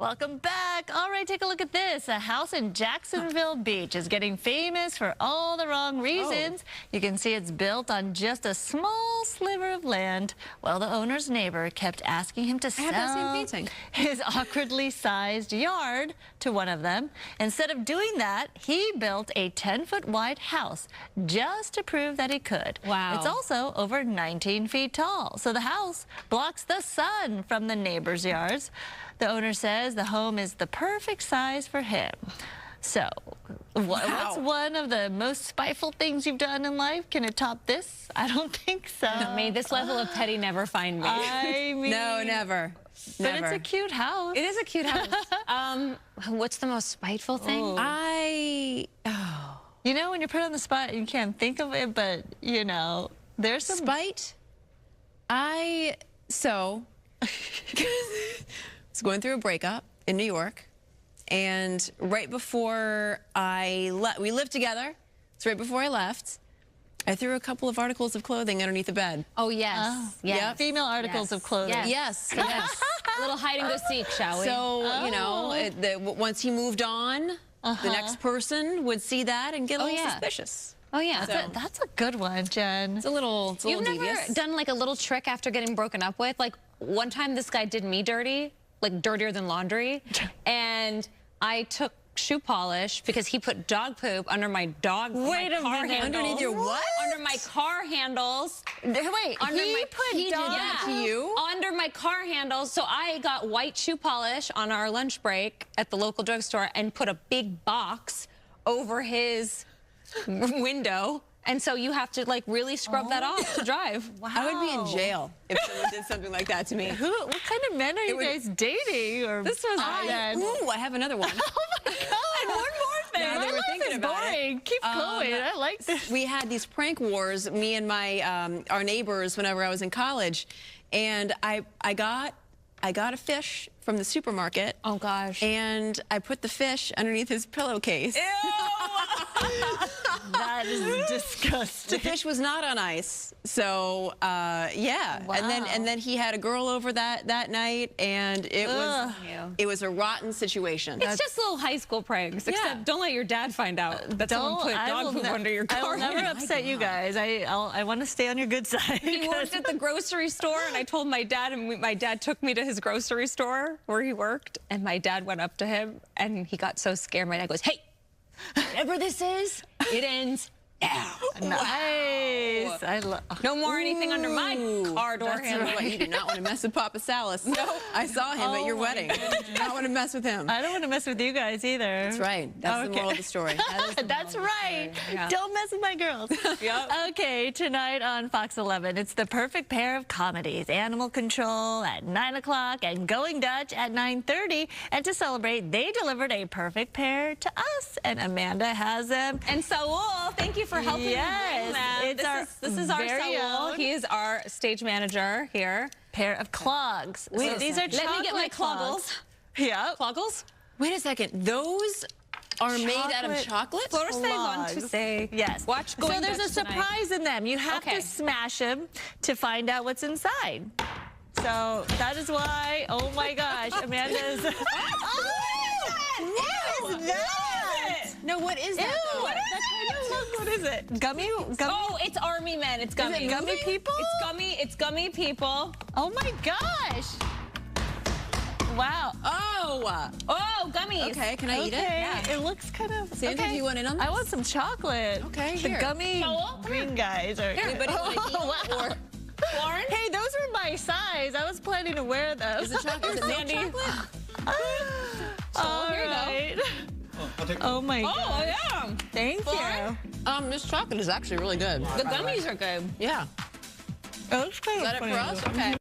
Welcome back. All right, take a look at this. A house in Jacksonville Beach is getting famous for all the wrong reasons. You can see it's built on just a small sliver of land. Well, the owner's neighbor kept asking him to sell his awkwardly sized yard to one of them. Instead of doing that, he built a 10-foot wide house just to prove that he could. Wow. It's also over 19 feet tall, so the house blocks the sun from the neighbor's yards. The owner says the home is the perfect size for him. So, what's one of the most spiteful things you've done in life? Can it top this? I don't think so. May this level of petty never find me. I mean, No, never. But it's a cute house. It is a cute house. What's the most spiteful thing? You know, when you're put on the spot and you can't think of it, but, you know, there's some... Spite? So, was going through a breakup in New York, and right before we lived together, so right before I left, I threw a couple of articles of clothing underneath the bed. Oh, yes. Yes. Yep. Female articles of clothing. Yes. A little hide and go seek, shall we? So, you know, once he moved on, the next person would see that and get a little suspicious. Oh, yeah. That's a good one, Jen. It's a little You've devious. never done like a little trick after getting broken up with? Like one time this guy did me dirty, like dirtier than laundry, and I took shoe polish because he put dog poop under my car handles. Underneath your what? Under my car handles. Wait, he did that to you? Under my car handles. So I got white shoe polish on our lunch break at the local drugstore and put a big box over his window. And so you have to like really scrub that off to drive. Wow. I would be in jail if someone did something like that to me. What kind of men are you guys dating? Or this was Ooh, I have another one. Oh my God! One more thing. Now that we're thinking about boring. Keep going. I like this. We had these prank wars, me and my our neighbors, whenever I was in college, and I got a fish from the supermarket. Oh gosh. And I put the fish underneath his pillowcase. Ew! That is disgusting. The fish was not on ice, so yeah. Wow. And then he had a girl over that night, and it was a rotten situation. It's just little high school pranks, except don't let your dad find out that someone put dog poop under your car. I will never upset you guys. I want to stay on your good side. He worked at the grocery store, and I told my dad, and my dad took me to his grocery store where he worked, and my dad went up to him, and he got so scared. My dad goes, "Hey, whatever this is, it ends now." Nice. No more anything under my car door handle. You do not want to mess with Papa Salas. No, I saw him at your wedding. You do not want to mess with him. I don't want to mess with you guys either. That's right. That's the moral of the story. That's right. Yeah. Don't mess with my girls. Yep. Okay, tonight on Fox 11, it's the perfect pair of comedies. Animal Control at 9 o'clock and Going Dutch at 9:30. And to celebrate, they delivered a perfect pair to us, and Amanda has them. And Saul, thank you for helping me bring them. This is our Saul. He is our stage manager here. Pair of clogs. Wait, these are let me get my cloggles. Yeah. Cloggles? Wait a second. Those are made out of chocolate? First I want to say, yes. Watch So there's a surprise in them. You have to smash them to find out what's inside. So that is why, oh my gosh, Amanda's... What is that? No, what is that? Ew, what is it? Gummy? Oh, it's army men. It's gummy. Is it gummy people? It's gummy people. Oh my gosh. Wow. Oh, gummies. Okay, can I eat it? Yeah. It looks kind of... Sandra, do you want in on this? I want some chocolate. Okay, The here. gummy green guys are... Here, anybody want to eat or... Lauren? Hey, those are my size. I was planning to wear those. Is it chocolate? Is it milk chocolate? All right. Oh my god. Oh, yeah. Thank you. This chocolate is actually really good. The gummies are good. Yeah. Oh, is that it for us? Okay.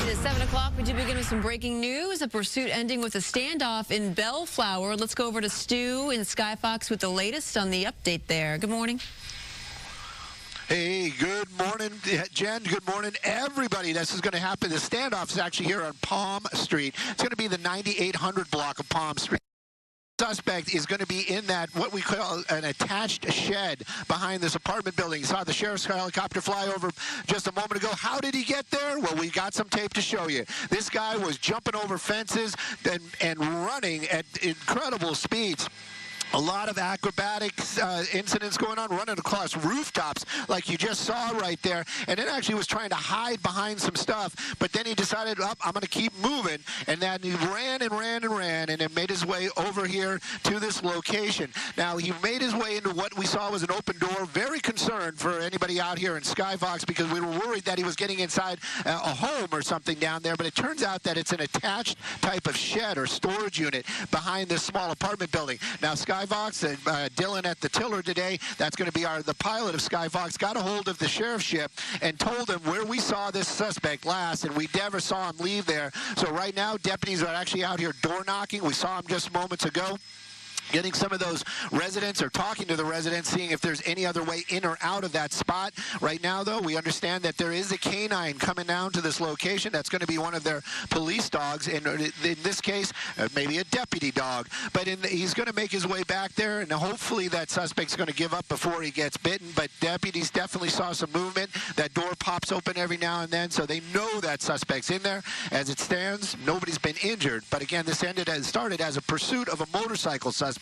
It is 7 o'clock. We do begin with some breaking news. A pursuit ending with a standoff in Bellflower. Let's go over to Stu in Skyfox with the latest on the update there. Good morning. Hey, good morning, Jen. Good morning, everybody. This is going to happen. The standoff is actually here on Palm Street. It's going to be the 9800 block of Palm Street. Suspect is going to be in that, what we call an attached shed behind this apartment building. You saw the sheriff's helicopter fly over just a moment ago. How did he get there? Well, we got some tape to show you. This guy was jumping over fences and running at incredible speeds. A lot of acrobatic incidents going on, running across rooftops like you just saw right there, and then actually was trying to hide behind some stuff, but then he decided, oh, I'm going to keep moving, and then he ran and ran and ran, and then made his way over here to this location. Now, he made his way into what we saw was an open door. Very concerned for anybody out here in Skyfox, because we were worried that he was getting inside a home or something down there, but it turns out that it's an attached type of shed or storage unit behind this small apartment building. Now, Skyfox, Dylan at the tiller today, that's going to be the pilot of Skyfox, got a hold of the sheriff's ship and told him where we saw this suspect last, and we never saw him leave there. So right now, deputies are actually out here door knocking. We saw him just moments ago, getting some of those residents or talking to the residents, seeing if there's any other way in or out of that spot. Right now, though, we understand that there is a canine coming down to this location. That's going to be one of their police dogs, and in this case, maybe a deputy dog. But he's going to make his way back there, and hopefully that suspect's going to give up before he gets bitten. But deputies definitely saw some movement. That door pops open every now and then, so they know that suspect's in there. As it stands, nobody's been injured. But again, this started as a pursuit of a motorcycle suspect.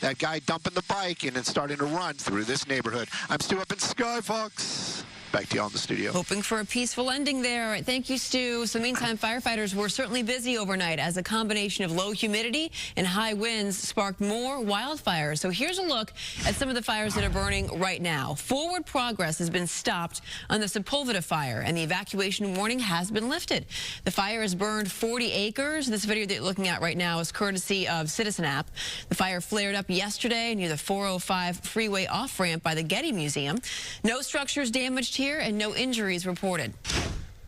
That guy dumping the bike and then starting to run through this neighborhood. I'm Stu up in Skyfox. Back to you all in the studio. Hoping for a peaceful ending there. Thank you, Stu. So meantime, firefighters were certainly busy overnight as a combination of low humidity and high winds sparked more wildfires. So here's a look at some of the fires that are burning right now. Forward progress has been stopped on the Sepulveda Fire, and the evacuation warning has been lifted. The fire has burned 40 acres. This video that you're looking at right now is courtesy of Citizen App. The fire flared up yesterday near the 405 freeway off-ramp by the Getty Museum. No structures damaged here and no injuries reported.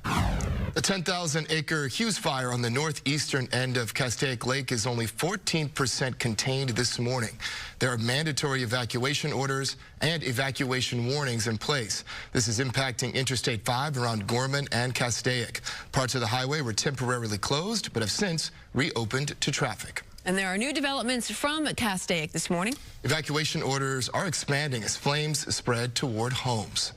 The 10,000-acre Hughes Fire on the northeastern end of Castaic Lake is only 14% contained this morning. There are mandatory evacuation orders and evacuation warnings in place. This is impacting Interstate 5 around Gorman and Castaic. Parts of the highway were temporarily closed, but have since reopened to traffic. And there are new developments from Castaic this morning. Evacuation orders are expanding as flames spread toward homes.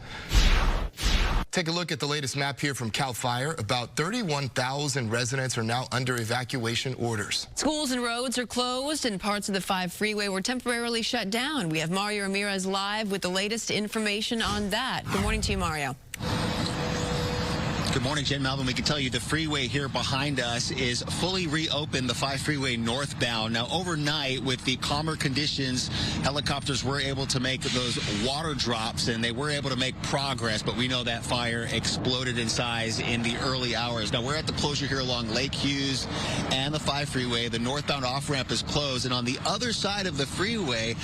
Take a look at the latest map here from Cal Fire. About 31,000 residents are now under evacuation orders. Schools and roads are closed, and parts of the 5 freeway were temporarily shut down. We have Mario Ramirez live with the latest information on that. Good morning to you, Mario. Good morning, Jen Melvin. We can tell you the freeway here behind us is fully reopened, the 5 freeway northbound. Now, overnight, with the calmer conditions, helicopters were able to make those water drops, and they were able to make progress, but we know that fire exploded in size in the early hours. Now, we're at the closure here along Lake Hughes and the 5 freeway. The northbound off-ramp is closed, and on the other side of the freeway,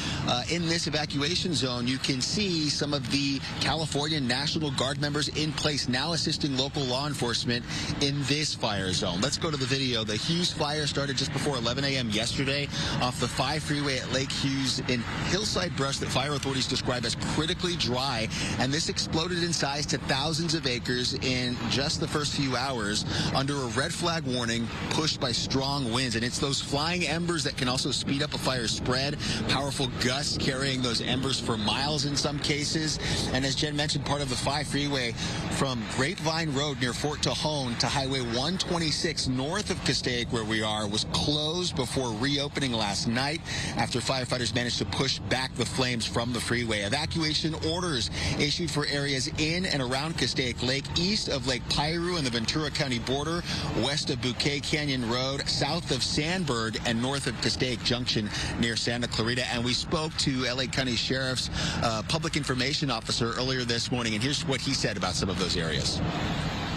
in this evacuation zone, you can see some of the California National Guard members in place now assisting local law enforcement in this fire zone. Let's go to the video. The Hughes Fire started just before 11 a.m. yesterday off the 5 freeway at Lake Hughes in hillside brush that fire authorities describe as critically dry, and this exploded in size to thousands of acres in just the first few hours under a red flag warning pushed by strong winds. And it's those flying embers that can also speed up a fire spread, powerful gusts carrying those embers for miles in some cases. And as Jen mentioned, part of the 5 freeway from Grapevine Road near Fort Tejon to Highway 126 north of Castaic, where we are, was closed before reopening last night after firefighters managed to push back the flames from the freeway. Evacuation orders issued for areas in and around Castaic Lake, east of Lake Piru and the Ventura County border, west of Bouquet Canyon Road, south of Sandberg, and north of Castaic Junction near Santa Clarita. And we spoke to L.A. County Sheriff's public information officer earlier this morning, and here's what he said about some of those areas.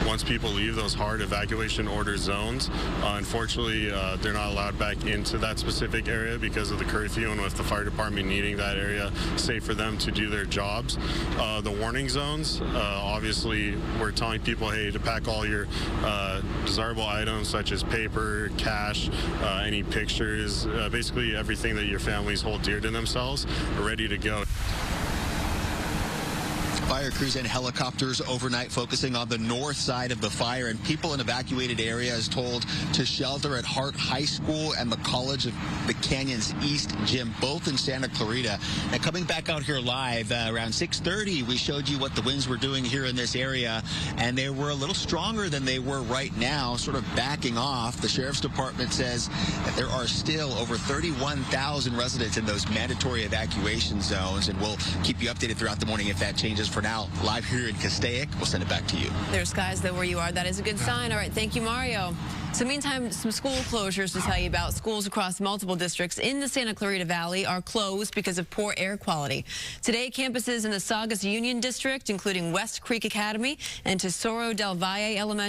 Once people leave those hard evacuation order zones, unfortunately, they're not allowed back into that specific area because of the curfew, and with the fire department needing that area safe for them to do their jobs. The warning zones, obviously, we're telling people, hey, to pack all your desirable items such as paper, cash, any pictures, basically everything that your families hold dear to themselves, are ready to go. Fire crews and helicopters overnight focusing on the north side of the fire, and people in evacuated areas told to shelter at Hart High School and the College of the Canyons East Gym, both in Santa Clarita. And coming back out here live around 6:30, we showed you what the winds were doing here in this area, and they were a little stronger than they were right now, sort of backing off. The Sheriff's Department says that there are still over 31,000 residents in those mandatory evacuation zones, and we'll keep you updated throughout the morning if that changes. For now, live here in Castaic, we'll send it back to you. There's skies though where you are. That is a good sign. All right, thank you, Mario. So meantime, some school closures to tell you about. Schools across multiple districts in the Santa Clarita Valley are closed because of poor air quality. Today, campuses in the Saugus Union District, including West Creek Academy and Tesoro del Valle Elementary,